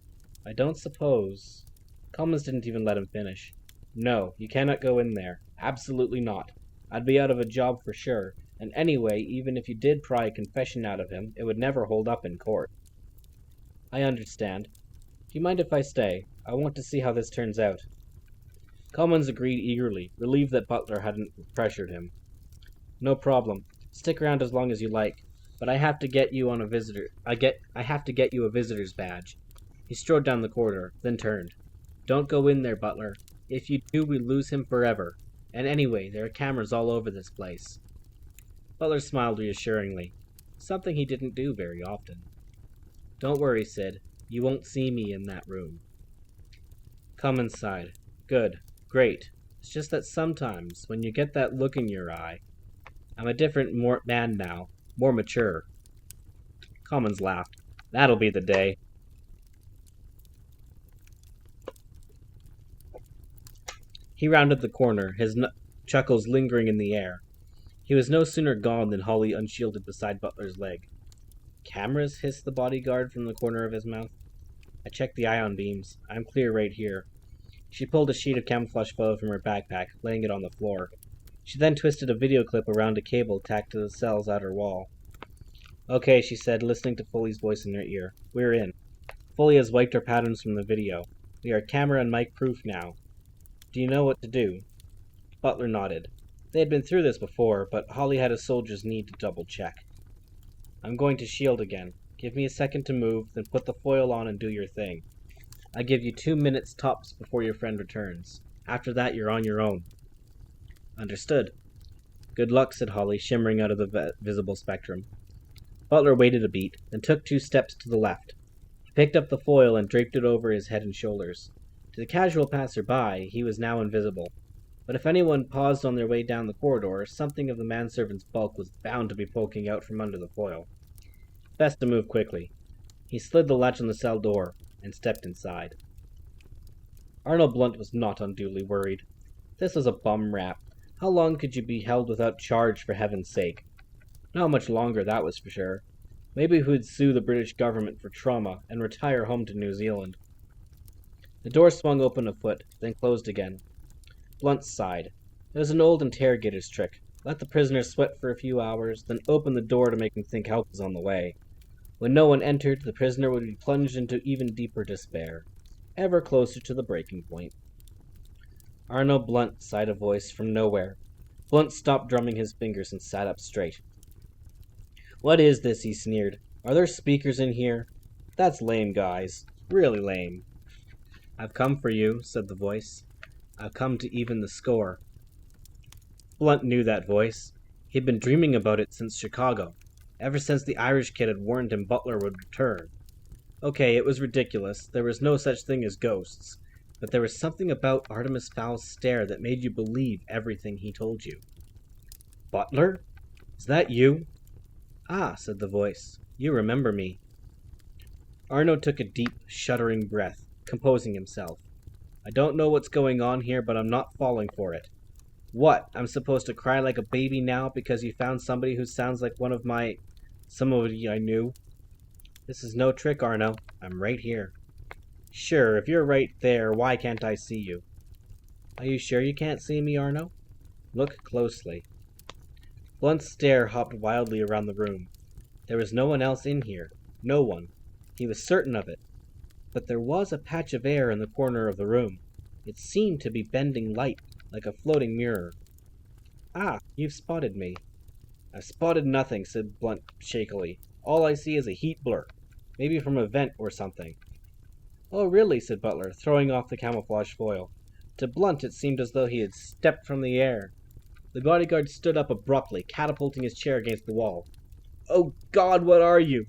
I don't suppose... Commons didn't even let him finish. No, you cannot go in there. Absolutely not. I'd be out of a job for sure, and anyway, even if you did pry a confession out of him, it would never hold up in court. I understand. Do you mind if I stay? I want to see how this turns out. Commons agreed eagerly, relieved that Butler hadn't pressured him. No problem. Stick around as long as you like, but I have to get you on a visitor. I have to get you a visitor's badge. He strode down the corridor, then turned. Don't go in there, Butler. If you do, we lose him forever. And anyway, there are cameras all over this place. Butler smiled reassuringly, something he didn't do very often. Don't worry, Sid. You won't see me in that room. Commons sighed. Good. Great. It's just that sometimes, when you get that look in your eye... I'm a different man now. More mature. Commons laughed. That'll be the day. He rounded the corner, his chuckles lingering in the air. He was no sooner gone than Holly unshielded beside Butler's leg. Cameras? Hissed the bodyguard from the corner of his mouth. I checked the ion beams. I'm clear right here. She pulled a sheet of camouflage photo from her backpack, laying it on the floor. She then twisted a video clip around a cable tacked to the cell's outer wall. Okay, she said, listening to Foley's voice in her ear. We're in. Foley has wiped our patterns from the video. We are camera and mic proof now. Do you know what to do? Butler nodded. They had been through this before, but Holly had a soldier's need to double-check. I'm going to shield again. Give me a second to move, then put the foil on and do your thing. I give you 2 minutes tops before your friend returns. After that, you're on your own. Understood. Good luck, said Holly, shimmering out of the visible spectrum. Butler waited a beat, then took 2 steps to the left. He picked up the foil and draped it over his head and shoulders. To the casual passer-by, he was now invisible. But if anyone paused on their way down the corridor, something of the manservant's bulk was bound to be poking out from under the foil. Best to move quickly. He slid the latch on the cell door and stepped inside. Arnold Blunt was not unduly worried. This was a bum rap. How long could you be held without charge, for heaven's sake? Not much longer, that was for sure. Maybe he'd sue the British government for trauma and retire home to New Zealand. The door swung open a foot, then closed again. Blunt sighed. It was an old interrogator's trick. Let the prisoner sweat for a few hours, then open the door to make him think help was on the way. When no one entered, the prisoner would be plunged into even deeper despair, ever closer to the breaking point. Arnold Blunt, sighed a voice from nowhere. Blunt stopped drumming his fingers and sat up straight. What is this? He sneered. Are there speakers in here? That's lame, guys. Really lame. I've come for you, said the voice. I've come to even the score. Blunt knew that voice. He'd been dreaming about it since Chicago, ever since the Irish kid had warned him Butler would return. Okay, it was ridiculous. There was no such thing as ghosts. But there was something about Artemis Fowl's stare that made you believe everything he told you. Butler? Is that you? Ah, said the voice. You remember me. Arnold took a deep, shuddering breath, composing himself. I don't know what's going on here, but I'm not falling for it. What? I'm supposed to cry like a baby now because you found somebody who sounds like somebody I knew? This is no trick, Arno. I'm right here. Sure, if you're right there, why can't I see you? Are you sure you can't see me, Arno? Look closely. Blunt's stare hopped wildly around the room. There was no one else in here. No one. He was certain of it. But there was a patch of air in the corner of the room. It seemed to be bending light, like a floating mirror. "Ah, you've spotted me." "I've spotted nothing," said Blunt shakily. "All I see is a heat blur. Maybe from a vent or something." "Oh, really?" said Butler, throwing off the camouflage foil. To Blunt it seemed as though he had stepped from the air. The bodyguard stood up abruptly, catapulting his chair against the wall. "Oh, God, what are you?"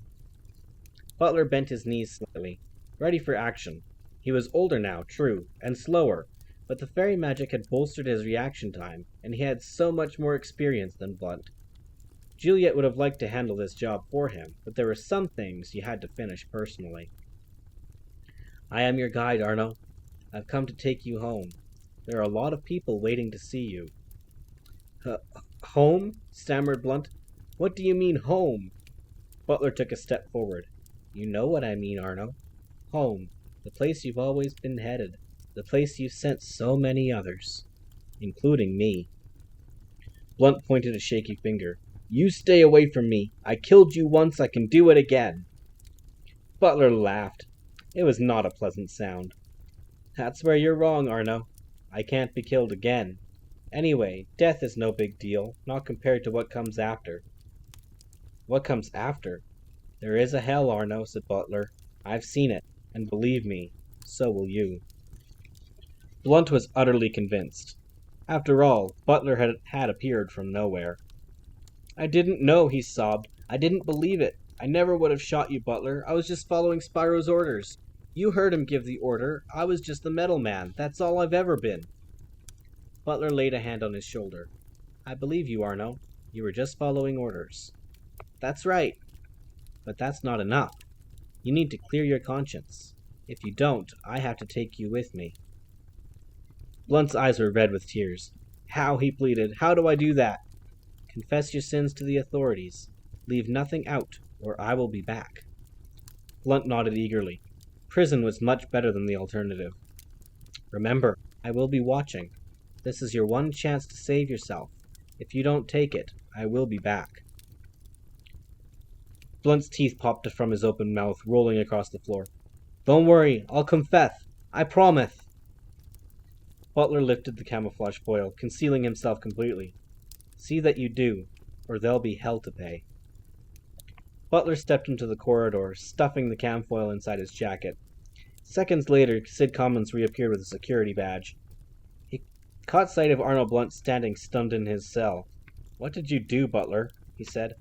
Butler bent his knees slightly, ready for action. He was older now, true, and slower, but the fairy magic had bolstered his reaction time, and he had so much more experience than Blunt. Juliet would have liked to handle this job for him, but there were some things he had to finish personally. "I am your guide, Arno. I've come to take you home. There are a lot of people waiting to see you." Home?" stammered Blunt. "What do you mean, home?" Butler took a step forward. "You know what I mean, Arno. Home. The place you've always been headed. The place you've sent so many others. Including me." Blunt pointed a shaky finger. "You stay away from me. I killed you once, I can do it again." Butler laughed. It was not a pleasant sound. "That's where you're wrong, Arno. I can't be killed again. Anyway, death is no big deal, not compared to what comes after." "What comes after?" "There is a hell, Arno," said Butler. "I've seen it, and believe me, so will you." Blunt was utterly convinced. After all, Butler had appeared from nowhere. "I didn't know," he sobbed. "I didn't believe it. I never would have shot you, Butler. I was just following Spyro's orders. You heard him give the order. I was just the metal man. That's all I've ever been." Butler laid a hand on his shoulder. "I believe you, Arno. You were just following orders." "That's right. But that's not enough. You need to clear your conscience. If you don't, I have to take you with me." Blunt's eyes were red with tears. "How?" he pleaded. "How do I do that?" "Confess your sins to the authorities. Leave nothing out, or I will be back." Blunt nodded eagerly. Prison was much better than the alternative. "Remember, I will be watching. This is your one chance to save yourself. If you don't take it, I will be back." Blunt's teeth popped from his open mouth, rolling across the floor. "Don't worry, I'll confess. I promise." Butler lifted the camouflage foil, concealing himself completely. "See that you do, or there'll be hell to pay." Butler stepped into the corridor, stuffing the cam foil inside his jacket. Seconds later, Sid Commons reappeared with a security badge. He caught sight of Arnold Blunt standing stunned in his cell. "What did you do, Butler?" he said.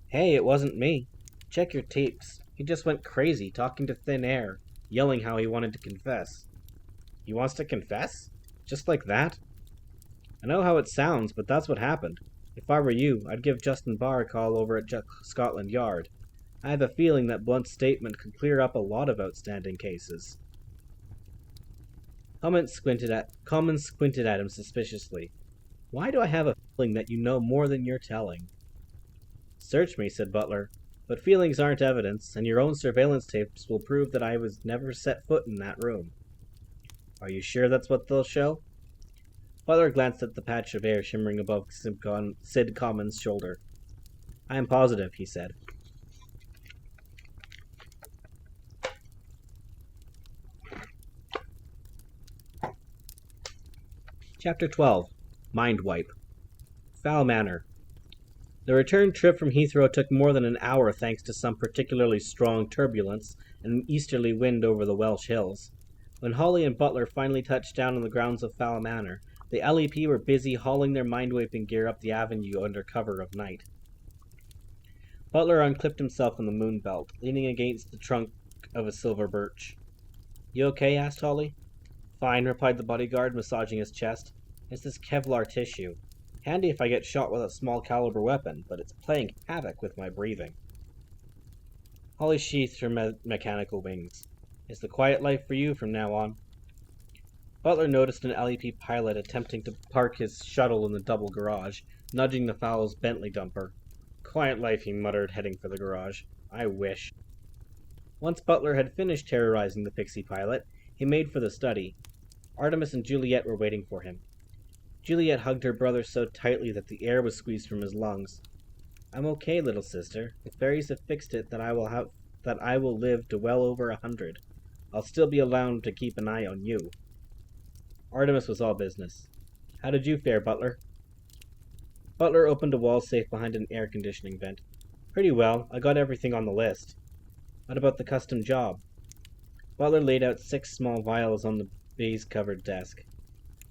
"Hey, it wasn't me. Check your tapes. He just went crazy, talking to thin air, yelling how he wanted to confess." "He wants to confess? Just like that?" "I know how it sounds, but that's what happened. If I were you, I'd give Justin Barr a call over at Scotland Yard. I have a feeling that Blunt's statement could clear up a lot of outstanding cases." Commons squinted at him suspiciously. "Why do I have a feeling that you know more than you're telling?" "Search me," said Butler. "But feelings aren't evidence, and your own surveillance tapes will prove that I was never set foot in that room." "Are you sure that's what they'll show?" Butler glanced at the patch of air shimmering above Sid Commons' shoulder. "I am positive," he said. Chapter 12. Mind Wipe. Fowl Manor. The return trip from Heathrow took more than an hour thanks to some particularly strong turbulence and an easterly wind over the Welsh hills. When Holly and Butler finally touched down on the grounds of Fowl Manor, the LEP were busy hauling their mind-wiping gear up the avenue under cover of night. Butler unclipped himself on the moon belt, leaning against the trunk of a silver birch. "You okay?" asked Holly. "Fine," replied the bodyguard, massaging his chest. "It's this Kevlar tissue. Handy if I get shot with a small caliber weapon, but it's playing havoc with my breathing." Holly sheathed her mechanical wings. "Is the quiet life for you from now on?" Butler noticed an LEP pilot attempting to park his shuttle in the double garage, nudging the Fowl's Bentley dumper. "Quiet life," he muttered, heading for the garage. "I wish." Once Butler had finished terrorizing the pixie pilot, he made for the study. Artemis and Juliet were waiting for him. Juliet hugged her brother so tightly that the air was squeezed from his lungs. I'm okay, little sister. The fairies have fixed it that I will live to well over 100. I'll still be allowed to keep an eye on you. Artemis was all business. How did you fare, Butler? Butler opened a wall safe behind an air conditioning vent. Pretty well. I got everything on the list. What about the custom job? Butler laid out 6 small vials on the baize-covered desk.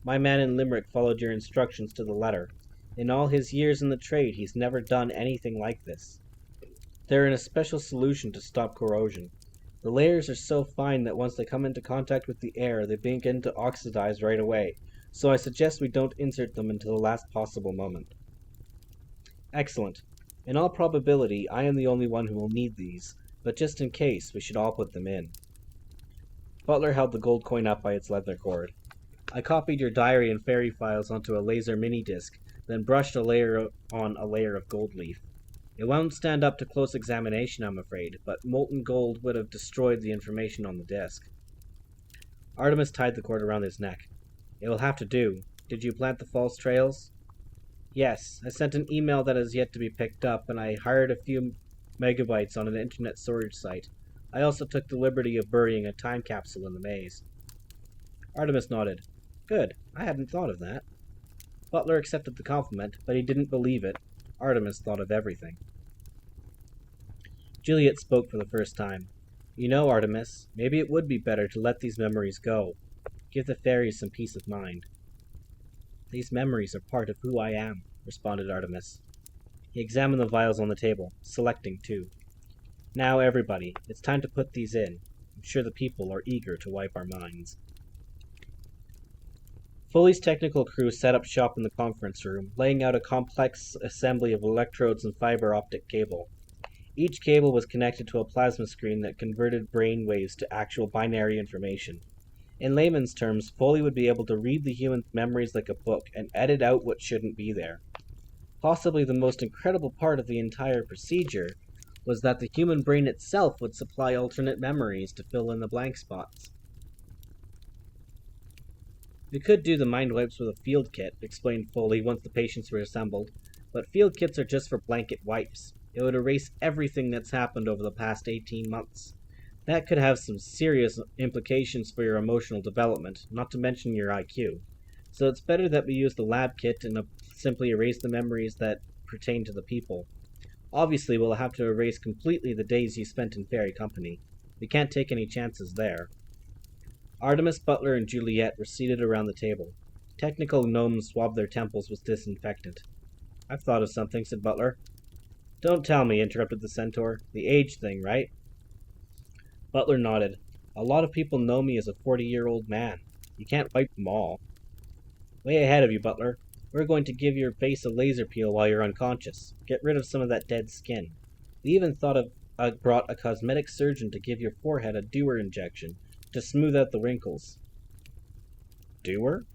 My man in Limerick followed your instructions to the letter. In all his years in the trade, he's never done anything like this. They're in a special solution to stop corrosion. The layers are so fine that once they come into contact with the air, they begin to oxidize right away, so I suggest we don't insert them until the last possible moment. Excellent. In all probability, I am the only one who will need these, but just in case, we should all put them in. Butler held the gold coin up by its leather cord. I copied your diary and fairy files onto a laser mini-disc, then brushed a layer of gold leaf. It won't stand up to close examination, I'm afraid, but molten gold would have destroyed the information on the disc. Artemis tied the cord around his neck. It will have to do. Did you plant the false trails? Yes, I sent an email that has yet to be picked up, and I hired a few megabytes on an internet storage site. I also took the liberty of burying a time capsule in the maze. Artemis nodded. Good, I hadn't thought of that. Butler accepted the compliment, but he didn't believe it. Artemis thought of everything. Juliet spoke for the first time. You know, Artemis, maybe it would be better to let these memories go. Give the fairies some peace of mind. These memories are part of who I am, responded Artemis. He examined the vials on the table, selecting 2. Now, everybody, it's time to put these in. I'm sure the people are eager to wipe our minds. Foley's technical crew set up shop in the conference room, laying out a complex assembly of electrodes and fiber optic cable. Each cable was connected to a plasma screen that converted brain waves to actual binary information. In layman's terms, Foley would be able to read the human's memories like a book and edit out what shouldn't be there. Possibly the most incredible part of the entire procedure was that the human brain itself would supply alternate memories to fill in the blank spots. We could do the mind wipes with a field kit, explained Foley once the patients were assembled, but field kits are just for blanket wipes. It would erase everything that's happened over the past 18 months. That could have some serious implications for your emotional development, not to mention your IQ. So it's better that we use the lab kit and simply erase the memories that pertain to the people. Obviously, we'll have to erase completely the days you spent in fairy company. We can't take any chances there. Artemis, Butler, and Juliet were seated around the table. Technical gnomes swabbed their temples with disinfectant. I've thought of something, said Butler. Don't tell me, interrupted the centaur. The age thing, right? Butler nodded. A lot of people know me as a 40-year-old man. You can't wipe them all. Way ahead of you, Butler. We're going to give your face a laser peel while you're unconscious. Get rid of some of that dead skin. We even brought a cosmetic surgeon to give your forehead a doer injection to smooth out the wrinkles. Doer?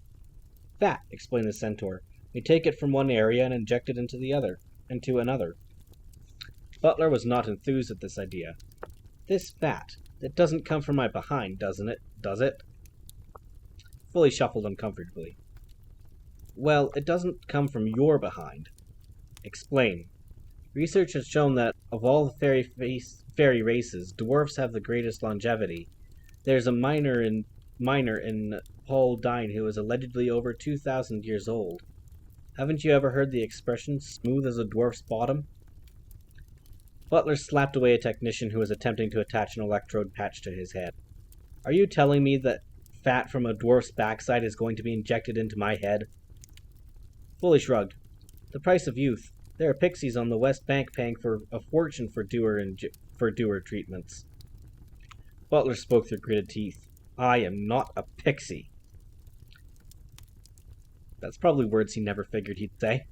Fat, explained the centaur. We take it from one area and inject it into another. Butler was not enthused at this idea. This fat, that doesn't come from my behind, does it? Foley shuffled uncomfortably. Well, it doesn't come from your behind. Explain. Research has shown that of all the fairy races, dwarfs have the greatest longevity. There's a miner in Paul Dine who is allegedly over 2,000 years old. Haven't you ever heard the expression, smooth as a dwarf's bottom? Butler slapped away a technician who was attempting to attach an electrode patch to his head. Are you telling me that fat from a dwarf's backside is going to be injected into my head? Foley shrugged. The price of youth. There are pixies on the West Bank paying for a fortune for doer treatments. Butler spoke through gritted teeth. I am not a pixie. That's probably words he never figured he'd say.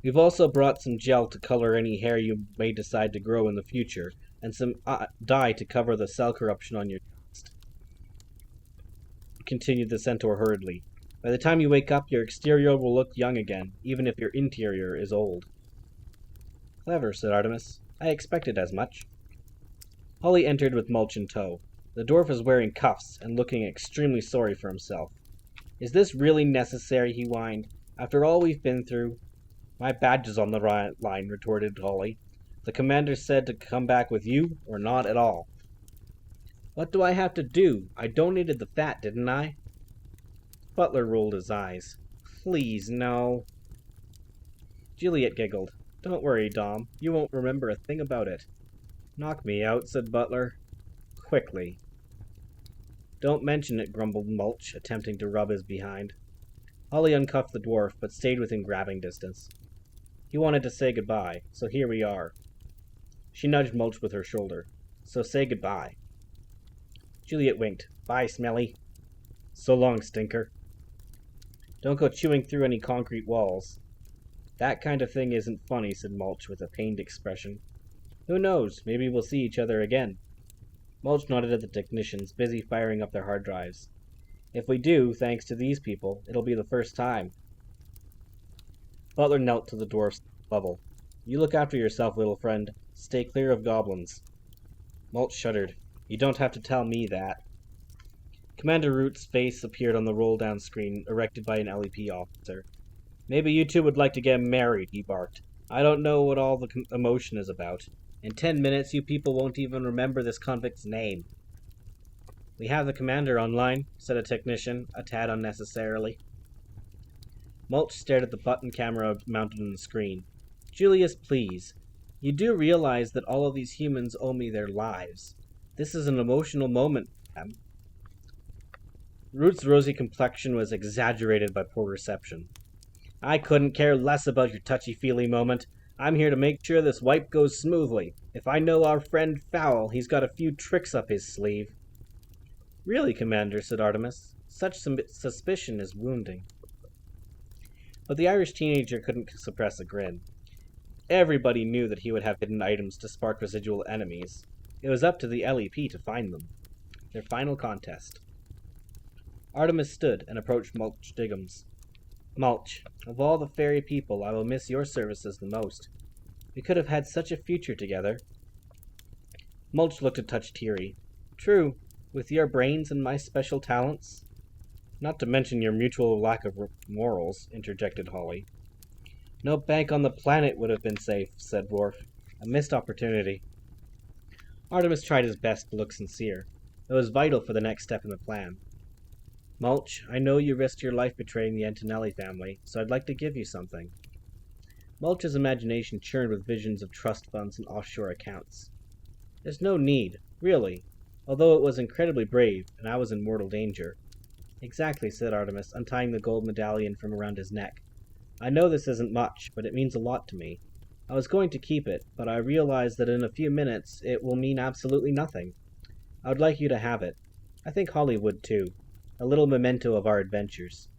We've also brought some gel to color any hair you may decide to grow in the future, and some dye to cover the cell corruption on your chest. Continued the centaur hurriedly. By the time you wake up, your exterior will look young again, even if your interior is old. Clever, said Artemis. I expected as much. Holly entered with Mulch in tow. The dwarf was wearing cuffs and looking extremely sorry for himself. Is this really necessary, he whined. After all we've been through? My badge is on the line, retorted Holly. The commander said to come back with you, or not at all. What do I have to do? I donated the fat, didn't I? Butler rolled his eyes. Please, no. Juliet giggled. Don't worry, Dom. You won't remember a thing about it. Knock me out, said Butler. Quickly. Don't mention it, grumbled Mulch, attempting to rub his behind. Holly uncuffed the dwarf, but stayed within grabbing distance. He wanted to say goodbye, so here we are. She nudged Mulch with her shoulder. So say goodbye. Juliet winked. Bye, Smelly. So long, Stinker. Don't go chewing through any concrete walls. That kind of thing isn't funny, said Mulch with a pained expression. Who knows? Maybe we'll see each other again. Mulch nodded at the technicians, busy firing up their hard drives. If we do, thanks to these people, it'll be the first time. Butler knelt to the dwarf's level. You look after yourself, little friend. Stay clear of goblins. Mulch shuddered. You don't have to tell me that. Commander Root's face appeared on the roll-down screen, erected by an LEP officer. Maybe you two would like to get married, he barked. I don't know what all the emotion is about. In 10 minutes, you people won't even remember this convict's name. We have the commander online, said a technician, a tad unnecessarily. Mulch stared at the button camera mounted on the screen. Julius, please. You do realize that all of these humans owe me their lives. This is an emotional moment for them. Root's rosy complexion was exaggerated by poor reception. I couldn't care less about your touchy-feely moment. I'm here to make sure this wipe goes smoothly. If I know our friend Fowl, he's got a few tricks up his sleeve. Really, Commander, said Artemis. Such suspicion is wounding. But the Irish teenager couldn't suppress a grin. Everybody knew that he would have hidden items to spark residual enemies. It was up to the LEP to find them. Their final contest. Artemis stood and approached Mulch Diggums. Mulch, of all the fairy people, I will miss your services the most. We could have had such a future together. Mulch looked a touch teary. True, with your brains and my special talents. Not to mention your mutual lack of morals, interjected Holly. No bank on the planet would have been safe, said Worf. A missed opportunity. Artemis tried his best to look sincere. It was vital for the next step in the plan. Mulch, I know you risked your life betraying the Antonelli family, so I'd like to give you something. Mulch's imagination churned with visions of trust funds and offshore accounts. There's no need, really, although it was incredibly brave, and I was in mortal danger. Exactly, said Artemis, untying the gold medallion from around his neck. I know this isn't much, but it means a lot to me. I was going to keep it, but I realized that in a few minutes it will mean absolutely nothing. I would like you to have it. I think Holly would too. A little memento of our adventures.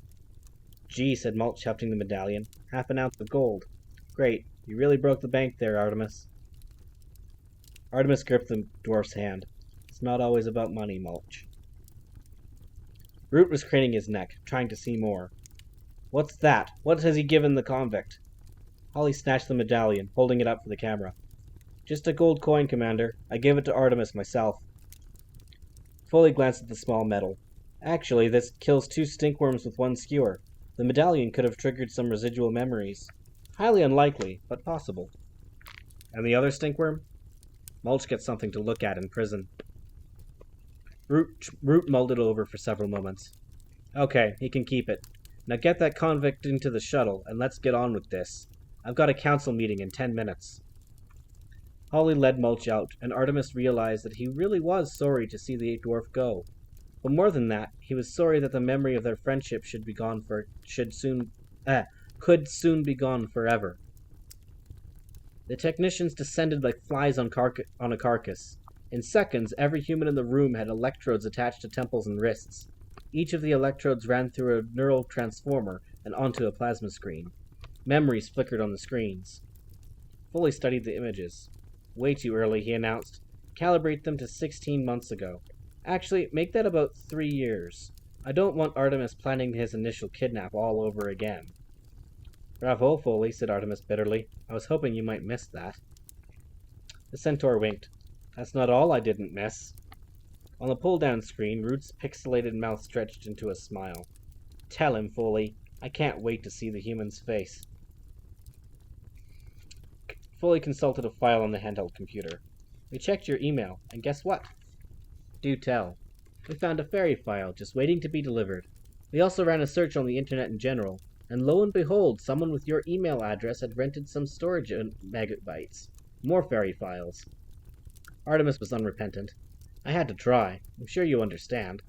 Gee, said Mulch, hefting the medallion. 1/2 an ounce of gold. Great. You really broke the bank there, Artemis. Artemis gripped the dwarf's hand. It's not always about money, Mulch. Root was craning his neck, trying to see more. What's that? What has he given the convict? Holly snatched the medallion, holding it up for the camera. Just a gold coin, Commander. I gave it to Artemis myself. Foley glanced at the small medal. Actually, this kills 2 stinkworms with 1 skewer. The medallion could have triggered some residual memories. Highly unlikely, but possible. And the other stinkworm? Mulch gets something to look at in prison. Root mulled it over for several moments. Okay, he can keep it. Now get that convict into the shuttle, and let's get on with this. I've got a council meeting in 10 minutes. Holly led Mulch out, and Artemis realized that he really was sorry to see the dwarf go. But more than that, he was sorry that the memory of their friendship could soon be gone forever. The technicians descended like flies on a carcass. In seconds, every human in the room had electrodes attached to temples and wrists. Each of the electrodes ran through a neural transformer and onto a plasma screen. Memories flickered on the screens. Foley studied the images. Way too early, he announced. Calibrate them to 16 months ago. Actually, make that about 3 years. I don't want Artemis planning his initial kidnap all over again. Bravo, Foley, said Artemis bitterly. I was hoping you might miss that. The centaur winked. That's not all I didn't miss. On the pull-down screen, Root's pixelated mouth stretched into a smile. Tell him, Foley. I can't wait to see the human's face. Foley consulted a file on the handheld computer. We checked your email, and guess what? Do tell. We found a fairy file just waiting to be delivered. We also ran a search on the internet in general, and lo and behold, someone with your email address had rented some storage megabytes. More fairy files. Artemis was unrepentant. I had to try. I'm sure you understand.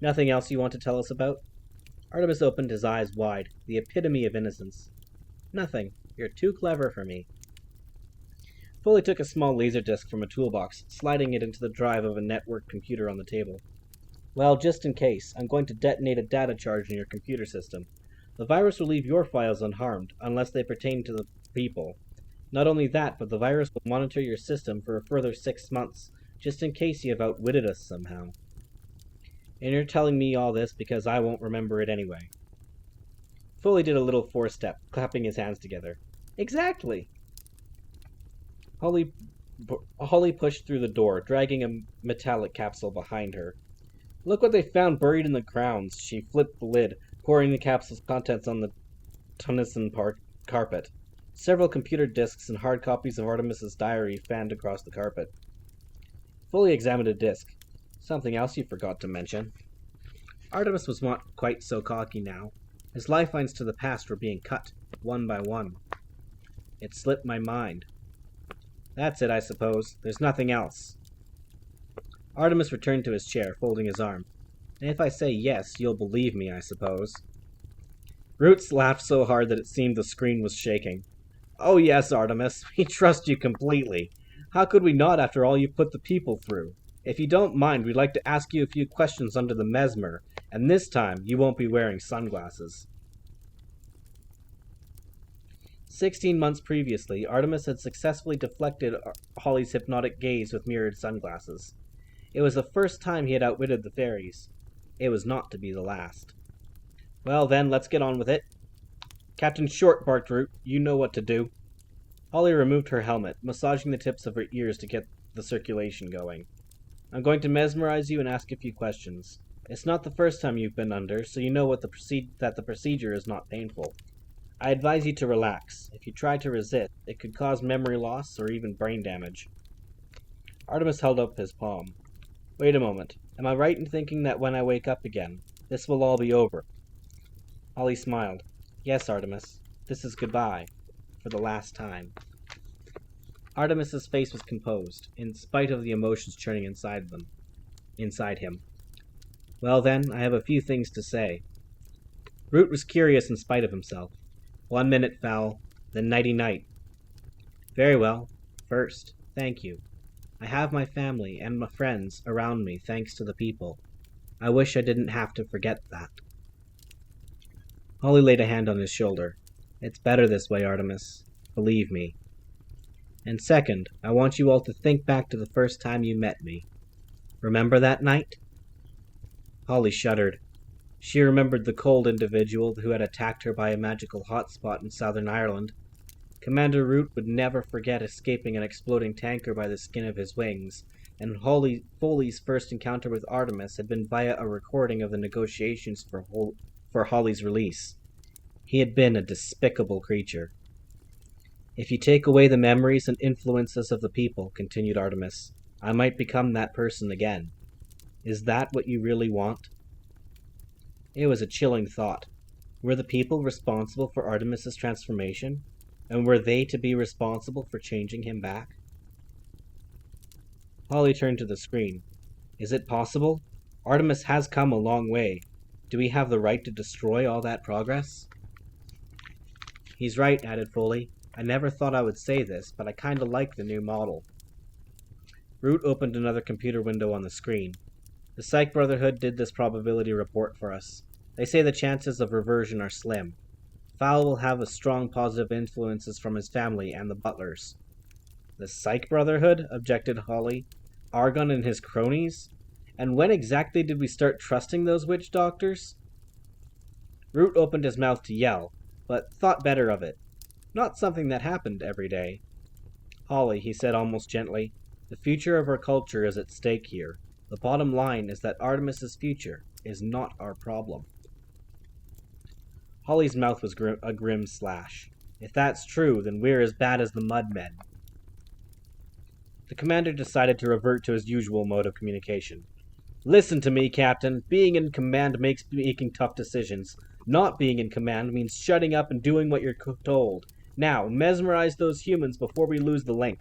Nothing else you want to tell us about? Artemis opened his eyes wide, the epitome of innocence. Nothing. You're too clever for me. Foley took a small laser disc from a toolbox, sliding it into the drive of a network computer on the table. Well, just in case, I'm going to detonate a data charge in your computer system. The virus will leave your files unharmed, unless they pertain to the people. Not only that, but the virus will monitor your system for a further 6 months, just in case you have outwitted us somehow. And you're telling me all this because I won't remember it anyway. Foley did a little four-step, clapping his hands together. Exactly! Holly pushed through the door, dragging a metallic capsule behind her. Look what they found buried in the grounds. She flipped the lid, pouring the capsule's contents on the Tunison carpet. Several computer disks and hard copies of Artemis's diary fanned across the carpet. Foley examined a disk. Something else you forgot to mention. Artemis was not quite so cocky now. His lifelines to the past were being cut, one by one. It slipped my mind. That's it, I suppose. There's nothing else. Artemis returned to his chair, folding his arm. And if I say yes, you'll believe me, I suppose. Roots laughed so hard that it seemed the screen was shaking. Oh yes, Artemis, we trust you completely. How could we not after all you've put the people through? If you don't mind, we'd like to ask you a few questions under the mesmer, and this time you won't be wearing sunglasses. 16 months previously, Artemis had successfully deflected Holly's hypnotic gaze with mirrored sunglasses. It was the first time he had outwitted the fairies. It was not to be the last. Well then, let's get on with it. Captain Short, barked Root. You know what to do. Holly removed her helmet, massaging the tips of her ears to get the circulation going. I'm going to mesmerize you and ask a few questions. It's not the first time you've been under, so you know that the procedure is not painful. I advise you to relax. If you try to resist, it could cause memory loss or even brain damage. Artemis held up his palm. Wait a moment. Am I right in thinking that when I wake up again, this will all be over? Holly smiled. Yes, Artemis. This is goodbye. For the last time. Artemis's face was composed, in spite of the emotions churning inside him. Well then, I have a few things to say. Root was curious in spite of himself. 1 minute, Fowl, then nighty-night. Very well. First, thank you. I have my family and my friends around me thanks to the people. I wish I didn't have to forget that. Holly laid a hand on his shoulder. It's better this way, Artemis. Believe me. And second, I want you all to think back to the first time you met me. Remember that night? Holly shuddered. She remembered the cold individual who had attacked her by a magical hotspot in Southern Ireland. Commander Root would never forget escaping an exploding tanker by the skin of his wings, and Foley's first encounter with Artemis had been via a recording of the negotiations for Holly's release. He had been a despicable creature. If you take away the memories and influences of the people, continued Artemis, I might become that person again. Is that what you really want? It was a chilling thought. Were the people responsible for Artemis's transformation? And were they to be responsible for changing him back? Holly turned to the screen. Is it possible? Artemis has come a long way. Do we have the right to destroy all that progress? He's right, added Foley. I never thought I would say this, but I kinda like the new model. Root opened another computer window on the screen. The Psych Brotherhood did this probability report for us. They say the chances of reversion are slim. Fowl will have a strong positive influences from his family and the butlers. The Psych Brotherhood? Objected Holly. Argon and his cronies? And when exactly did we start trusting those witch doctors? Root opened his mouth to yell, but thought better of it. Not something that happened every day. Holly, he said almost gently, the future of our culture is at stake here. The bottom line is that Artemis's future, is not our problem. Holly's mouth was a grim slash. If that's true, then we're as bad as the Mudmen. The commander decided to revert to his usual mode of communication. Listen to me, Captain. Being in command makes making tough decisions. Not being in command means shutting up and doing what you're told. Now, mesmerize those humans before we lose the link.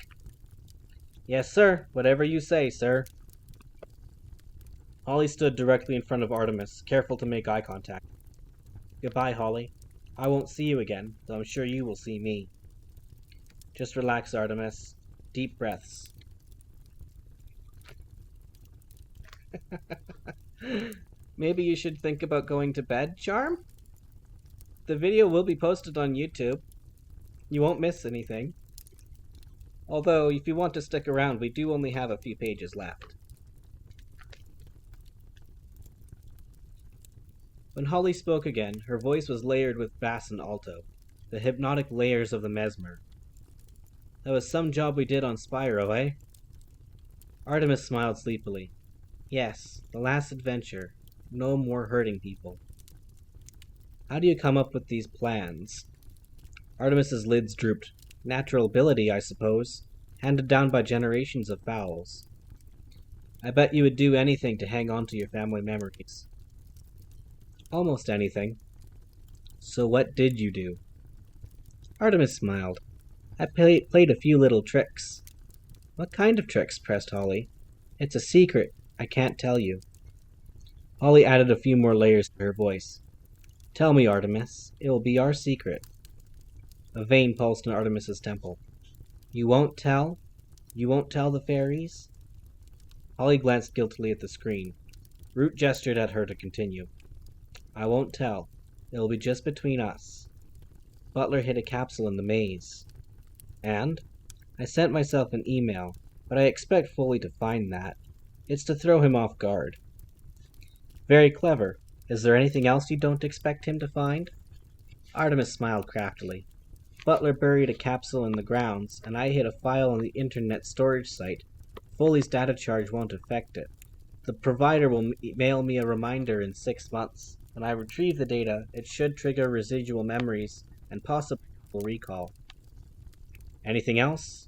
Yes, sir. Whatever you say, sir. Holly stood directly in front of Artemis, careful to make eye contact. Goodbye, Holly. I won't see you again, though I'm sure you will see me. Just relax, Artemis. Deep breaths. Maybe you should think about going to bed, Charm? The video will be posted on YouTube. You won't miss anything. Although, if you want to stick around, we do only have a few pages left. When Holly spoke again, her voice was layered with bass and alto, the hypnotic layers of the mesmer. That was some job we did on Spyro, eh? Artemis smiled sleepily. Yes, the last adventure. No more hurting people. How do you come up with these plans? Artemis's lids drooped. Natural ability, I suppose. Handed down by generations of fowls. I bet you would do anything to hang on to your family memories. Almost anything. So what did you do? Artemis smiled. I played a few little tricks. What kind of tricks? Pressed Holly. It's a secret. I can't tell you. Holly added a few more layers to her voice. Tell me, Artemis. It will be our secret. A vein pulsed in Artemis's temple. You won't tell? You won't tell the fairies? Holly glanced guiltily at the screen. Root gestured at her to continue. I won't tell. It will be just between us. Butler hid a capsule in the maze. And? I sent myself an email, but I expect Foley to find that. It's to throw him off guard. Very clever. Is there anything else you don't expect him to find? Artemis smiled craftily. Butler buried a capsule in the grounds, and I hid a file on the internet storage site. Foley's data charge won't affect it. The provider will mail me a reminder in 6 months. When I retrieve the data, it should trigger residual memories and possible recall. Anything else?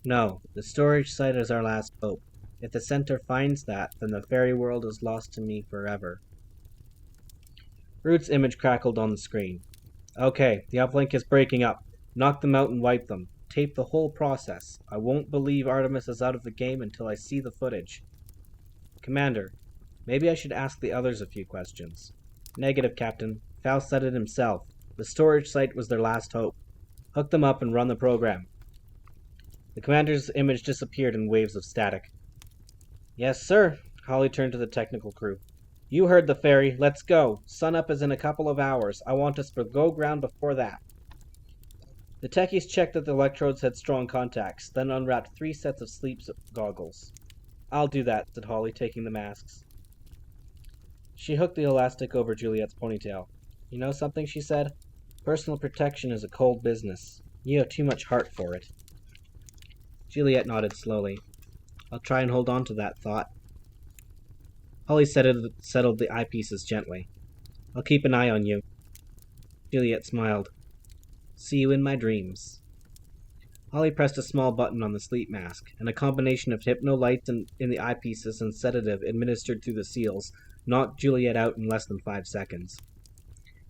No, the storage site is our last hope. If the center finds that, then the fairy world is lost to me forever. Root's image crackled on the screen. Okay, the uplink is breaking up. Knock them out and wipe them. Tape the whole process. I won't believe Artemis is out of the game until I see the footage. Commander, maybe I should ask the others a few questions. Negative, Captain. Fowl said it himself. The storage site was their last hope. Hook them up and run the program. The commander's image disappeared in waves of static. Yes, sir. Holly turned to the technical crew. You heard the fairy. Let's go. Sunup is in a couple of hours. I want us to go ground before that. The techies checked that the electrodes had strong contacts, then unwrapped 3 sets of sleep goggles. I'll do that, said Holly, taking the masks. She hooked the elastic over Juliet's ponytail. You know something, she said? Personal protection is a cold business. You have too much heart for it. Juliet nodded slowly. I'll try and hold on to that thought. Holly settled the eyepieces gently. I'll keep an eye on you. Juliet smiled. See you in my dreams. Holly pressed a small button on the sleep mask, and a combination of hypno-lights in the eyepieces and sedative administered through the seals knocked Juliet out in less than 5 seconds.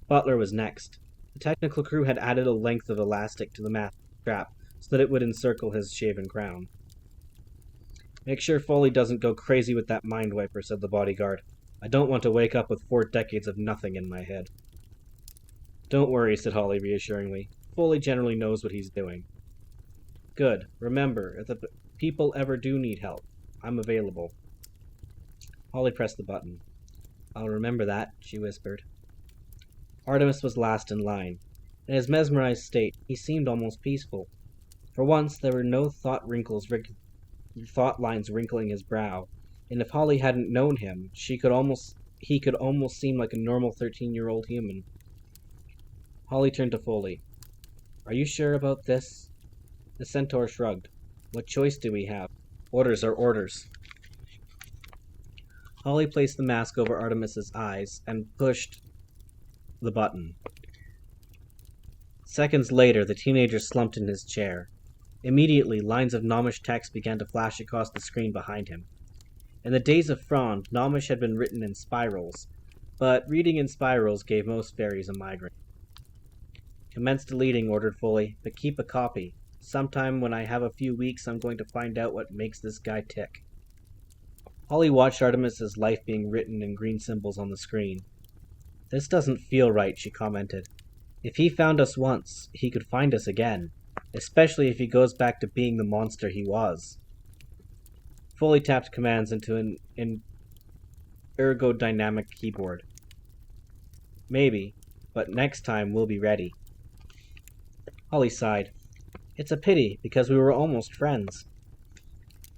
Butler was next. The technical crew had added a length of elastic to the mask strap so that it would encircle his shaven crown. Make sure Foley doesn't go crazy with that mind wiper, said the bodyguard. I don't want to wake up with 4 decades of nothing in my head. Don't worry, said Holly reassuringly. Foley generally knows what he's doing. Good. Remember, if the people ever do need help, I'm available. Holly pressed the button. I'll remember that, she whispered. Artemis was last in line. In his mesmerized state, he seemed almost peaceful. For once, there were no thought lines wrinkling his brow, and if Holly hadn't known him, he could almost seem like a normal 13-year-old human. Holly turned to Foley. Are you sure about this? The centaur shrugged. What choice do we have? Orders are orders. Holly placed the mask over Artemis's eyes and pushed the button. Seconds later, the teenager slumped in his chair. Immediately, lines of Gnomish text began to flash across the screen behind him. In the days of Frond, Gnomish had been written in spirals, but reading in spirals gave most fairies a migraine. "Commence deleting," ordered Foley, "but keep a copy. Sometime when I have a few weeks, I'm going to find out what makes this guy tick." Holly watched Artemis's life being written in green symbols on the screen. "This doesn't feel right," she commented. "If he found us once, he could find us again, especially if he goes back to being the monster he was." Foley tapped commands into an ergodynamic keyboard. "Maybe, but next time we'll be ready." Holly sighed. "It's a pity, because we were almost friends."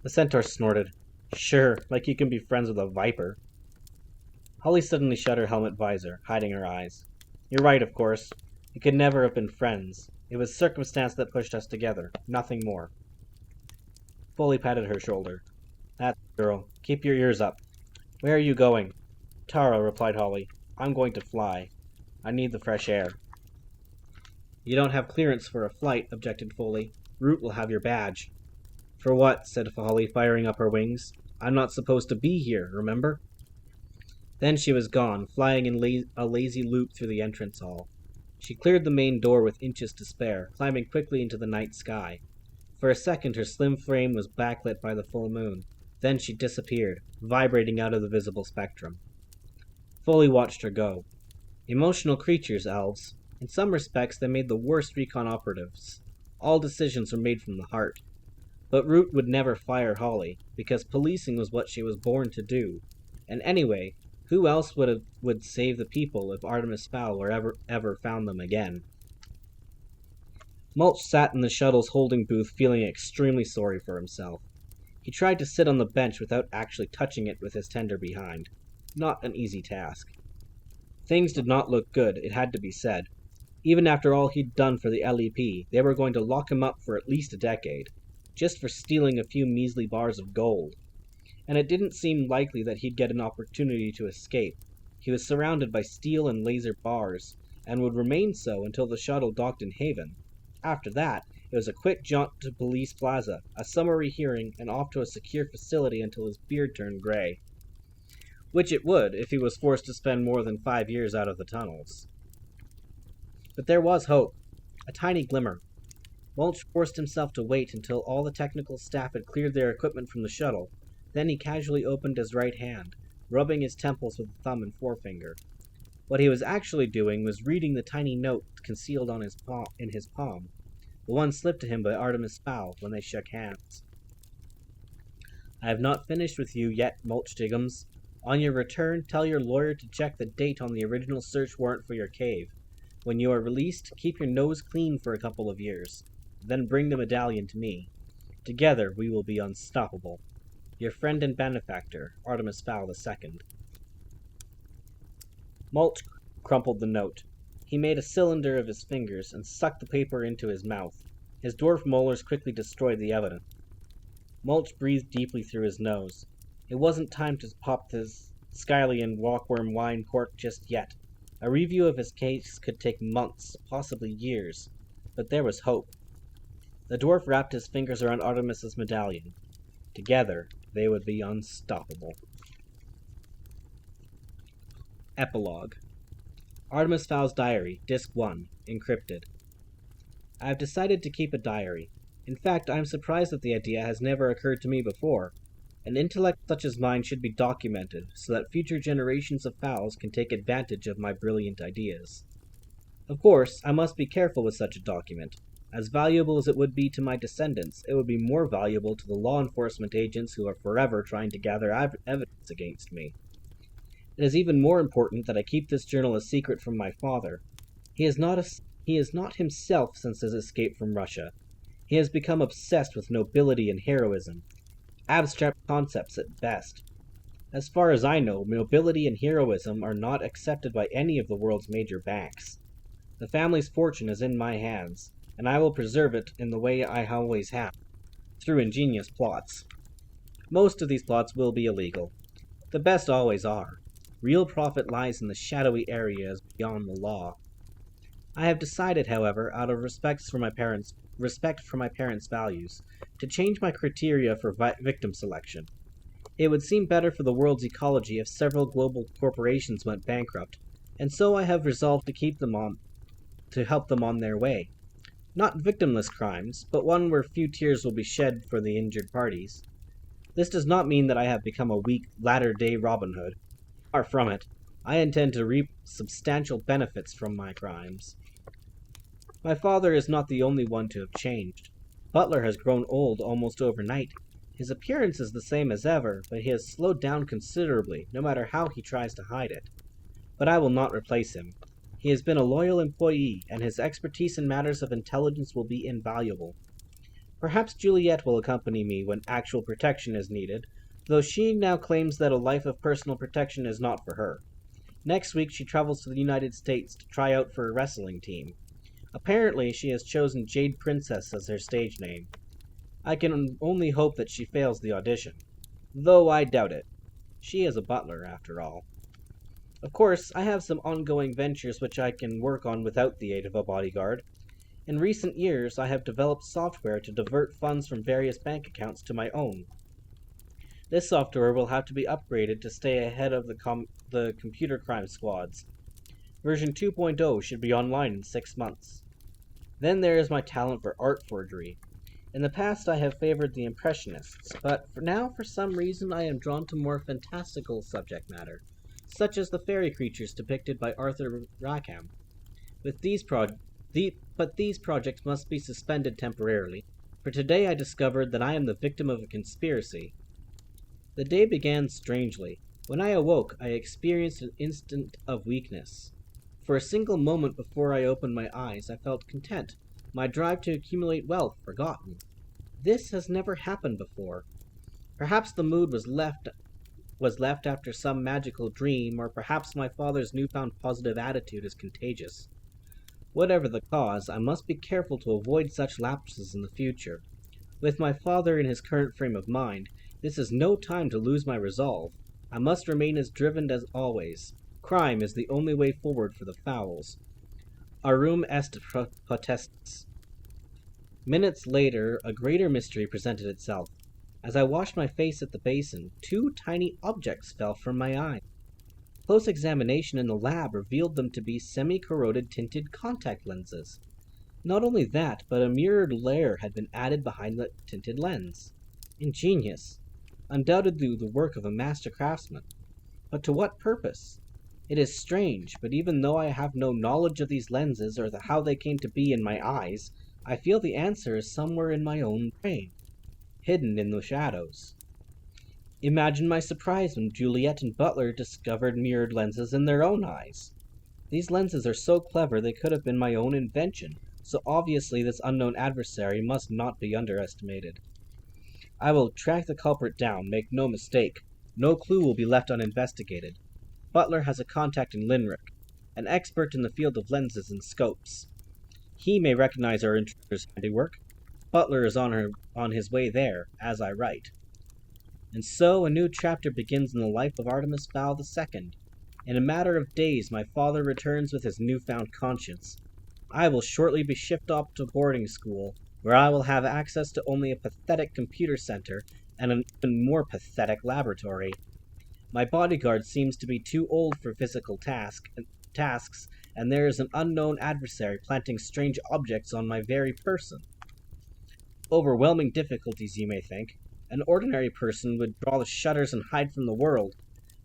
The centaur snorted. "Sure, like you can be friends with a viper." Holly suddenly shut her helmet visor, hiding her eyes. "You're right, of course. We could never have been friends. It was circumstance that pushed us together, nothing more." Foley patted her shoulder. "That's it, girl. Keep your ears up. Where are you going?" "Tara," replied Holly. "I'm going to fly. I need the fresh air." "You don't have clearance for a flight," objected Foley. "Root will have your badge." "For what?" said Holly, firing up her wings. "I'm not supposed to be here, remember?" Then she was gone, flying in a lazy loop through the entrance hall. She cleared the main door with inches to spare, climbing quickly into the night sky. For a second her slim frame was backlit by the full moon. Then she disappeared, vibrating out of the visible spectrum. Foley watched her go. Emotional creatures, elves. In some respects they made the worst recon operatives. All decisions were made from the heart. But Root would never fire Holly, because policing was what she was born to do. And anyway, who else would save the people if Artemis Fowl ever found them again? Mulch sat in the shuttle's holding booth feeling extremely sorry for himself. He tried to sit on the bench without actually touching it with his tender behind. Not an easy task. Things did not look good, it had to be said. Even after all he'd done for the LEP, they were going to lock him up for at least a decade, just for stealing a few measly bars of gold. And it didn't seem likely that he'd get an opportunity to escape. He was surrounded by steel and laser bars, and would remain so until the shuttle docked in Haven. After that, it was a quick jaunt to Police Plaza, a summary hearing, and off to a secure facility until his beard turned gray. Which it would, if he was forced to spend more than 5 years out of the tunnels. But there was hope. A tiny glimmer. Mulch forced himself to wait until all the technical staff had cleared their equipment from the shuttle. Then he casually opened his right hand, rubbing his temples with a thumb and forefinger. What he was actually doing was reading the tiny note concealed on in his palm, the one slipped to him by Artemis Fowl when they shook hands. "I have not finished with you yet, Mulch Diggums. On your return, tell your lawyer to check the date on the original search warrant for your cave. When you are released, keep your nose clean for a couple of years. Then bring the medallion to me. Together we will be unstoppable. Your friend and benefactor, Artemis Fowl II." Mulch crumpled the note. He made a cylinder of his fingers and sucked the paper into his mouth. His dwarf molars quickly destroyed the evidence. Mulch breathed deeply through his nose. It wasn't time to pop his Skylian Walkworm wine cork just yet. A review of his case could take months, possibly years. But there was hope. The dwarf wrapped his fingers around Artemis's medallion. Together, they would be unstoppable. Epilogue. Artemis Fowl's Diary, Disc 1, encrypted. I have decided to keep a diary. In fact, I am surprised that the idea has never occurred to me before. An intellect such as mine should be documented, so that future generations of fowls can take advantage of my brilliant ideas. Of course, I must be careful with such a document. As valuable as it would be to my descendants, it would be more valuable to the law enforcement agents who are forever trying to gather evidence against me. It is even more important that I keep this journal a secret from my father. He is not himself since his escape from Russia. He has become obsessed with nobility and heroism. Abstract concepts at best. As far as I know, nobility and heroism are not accepted by any of the world's major banks. The family's fortune is in my hands, and I will preserve it in the way I always have, through ingenious plots. Most of these plots will be illegal. The best always are. Real profit lies in the shadowy areas beyond the law. I have decided, however, out of respect for my parents' values, to change my criteria for victim selection. It would seem better for the world's ecology if several global corporations went bankrupt, and so I have resolved to help them on their way. Not victimless crimes, but one where few tears will be shed for the injured parties. This does not mean that I have become a weak, latter-day Robin Hood. Far from it. I intend to reap substantial benefits from my crimes. My father is not the only one to have changed. Butler has grown old almost overnight. His appearance is the same as ever, but he has slowed down considerably, no matter how he tries to hide it. But I will not replace him. He has been a loyal employee, and his expertise in matters of intelligence will be invaluable. Perhaps Juliet will accompany me when actual protection is needed, though she now claims that a life of personal protection is not for her. Next week she travels to the United States to try out for a wrestling team. Apparently she has chosen Jade Princess as her stage name. I can only hope that she fails the audition, though I doubt it. She is a butler, after all. Of course, I have some ongoing ventures which I can work on without the aid of a bodyguard. In recent years, I have developed software to divert funds from various bank accounts to my own. This software will have to be upgraded to stay ahead of the computer crime squads. Version 2.0 should be online in 6 months. Then there is my talent for art forgery. In the past I have favored the Impressionists, but for some reason I am drawn to more fantastical subject matter, such as the fairy creatures depicted by Arthur Rackham. But these projects must be suspended temporarily, for today I discovered that I am the victim of a conspiracy. The day began strangely. When I awoke, I experienced an instant of weakness. For a single moment before I opened my eyes, I felt content, my drive to accumulate wealth forgotten. This has never happened before. Perhaps the mood was left after some magical dream, or perhaps my father's newfound positive attitude is contagious. Whatever the cause, I must be careful to avoid such lapses in the future. With my father in his current frame of mind, this is no time to lose my resolve. I must remain as driven as always. Crime is the only way forward for the Fowls. Arum est potestas. Minutes later, a greater mystery presented itself. As I washed my face at the basin, 2 tiny objects fell from my eyes. Close examination in the lab revealed them to be semi-corroded tinted contact lenses. Not only that, but a mirrored layer had been added behind the tinted lens. Ingenious. Undoubtedly the work of a master craftsman. But to what purpose? It is strange, but even though I have no knowledge of these lenses or how they came to be in my eyes, I feel the answer is somewhere in my own brain, hidden in the shadows. Imagine my surprise when Juliet and Butler discovered mirrored lenses in their own eyes. These lenses are so clever they could have been my own invention, so obviously this unknown adversary must not be underestimated. I will track the culprit down, make no mistake. No clue will be left uninvestigated. Butler has a contact in Limerick, an expert in the field of lenses and scopes. He may recognize our intruder's handiwork. Butler is on his way there, as I write. And so a new chapter begins in the life of Artemis Fowl II. In a matter of days, my father returns with his newfound conscience. I will shortly be shipped off to boarding school, where I will have access to only a pathetic computer center and an even more pathetic laboratory. My bodyguard seems to be too old for physical tasks, and there is an unknown adversary planting strange objects on my very person. Overwhelming difficulties, you may think. An ordinary person would draw the shutters and hide from the world.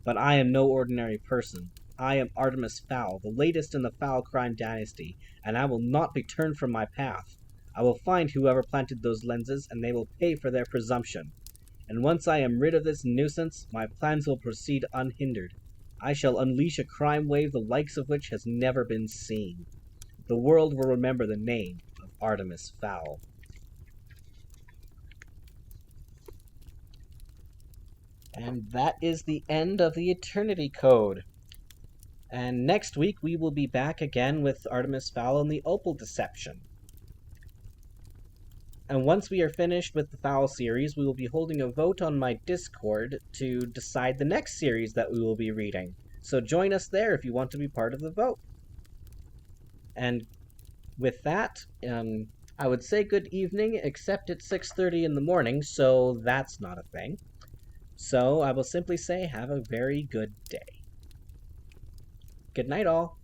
But I am no ordinary person. I am Artemis Fowl, the latest in the Fowl crime dynasty, and I will not be turned from my path. I will find whoever planted those lenses, and they will pay for their presumption. And once I am rid of this nuisance, my plans will proceed unhindered. I shall unleash a crime wave the likes of which has never been seen. The world will remember the name of Artemis Fowl. And that is the end of the Eternity Code. And next week we will be back again with Artemis Fowl and the Opal Deception. And once we are finished with the Fowl series, we will be holding a vote on my Discord to decide the next series that we will be reading. So join us there if you want to be part of the vote. And with that, I would say good evening, except it's 6:30 in the morning, so that's not a thing. So I will simply say have a very good day. Good night, all.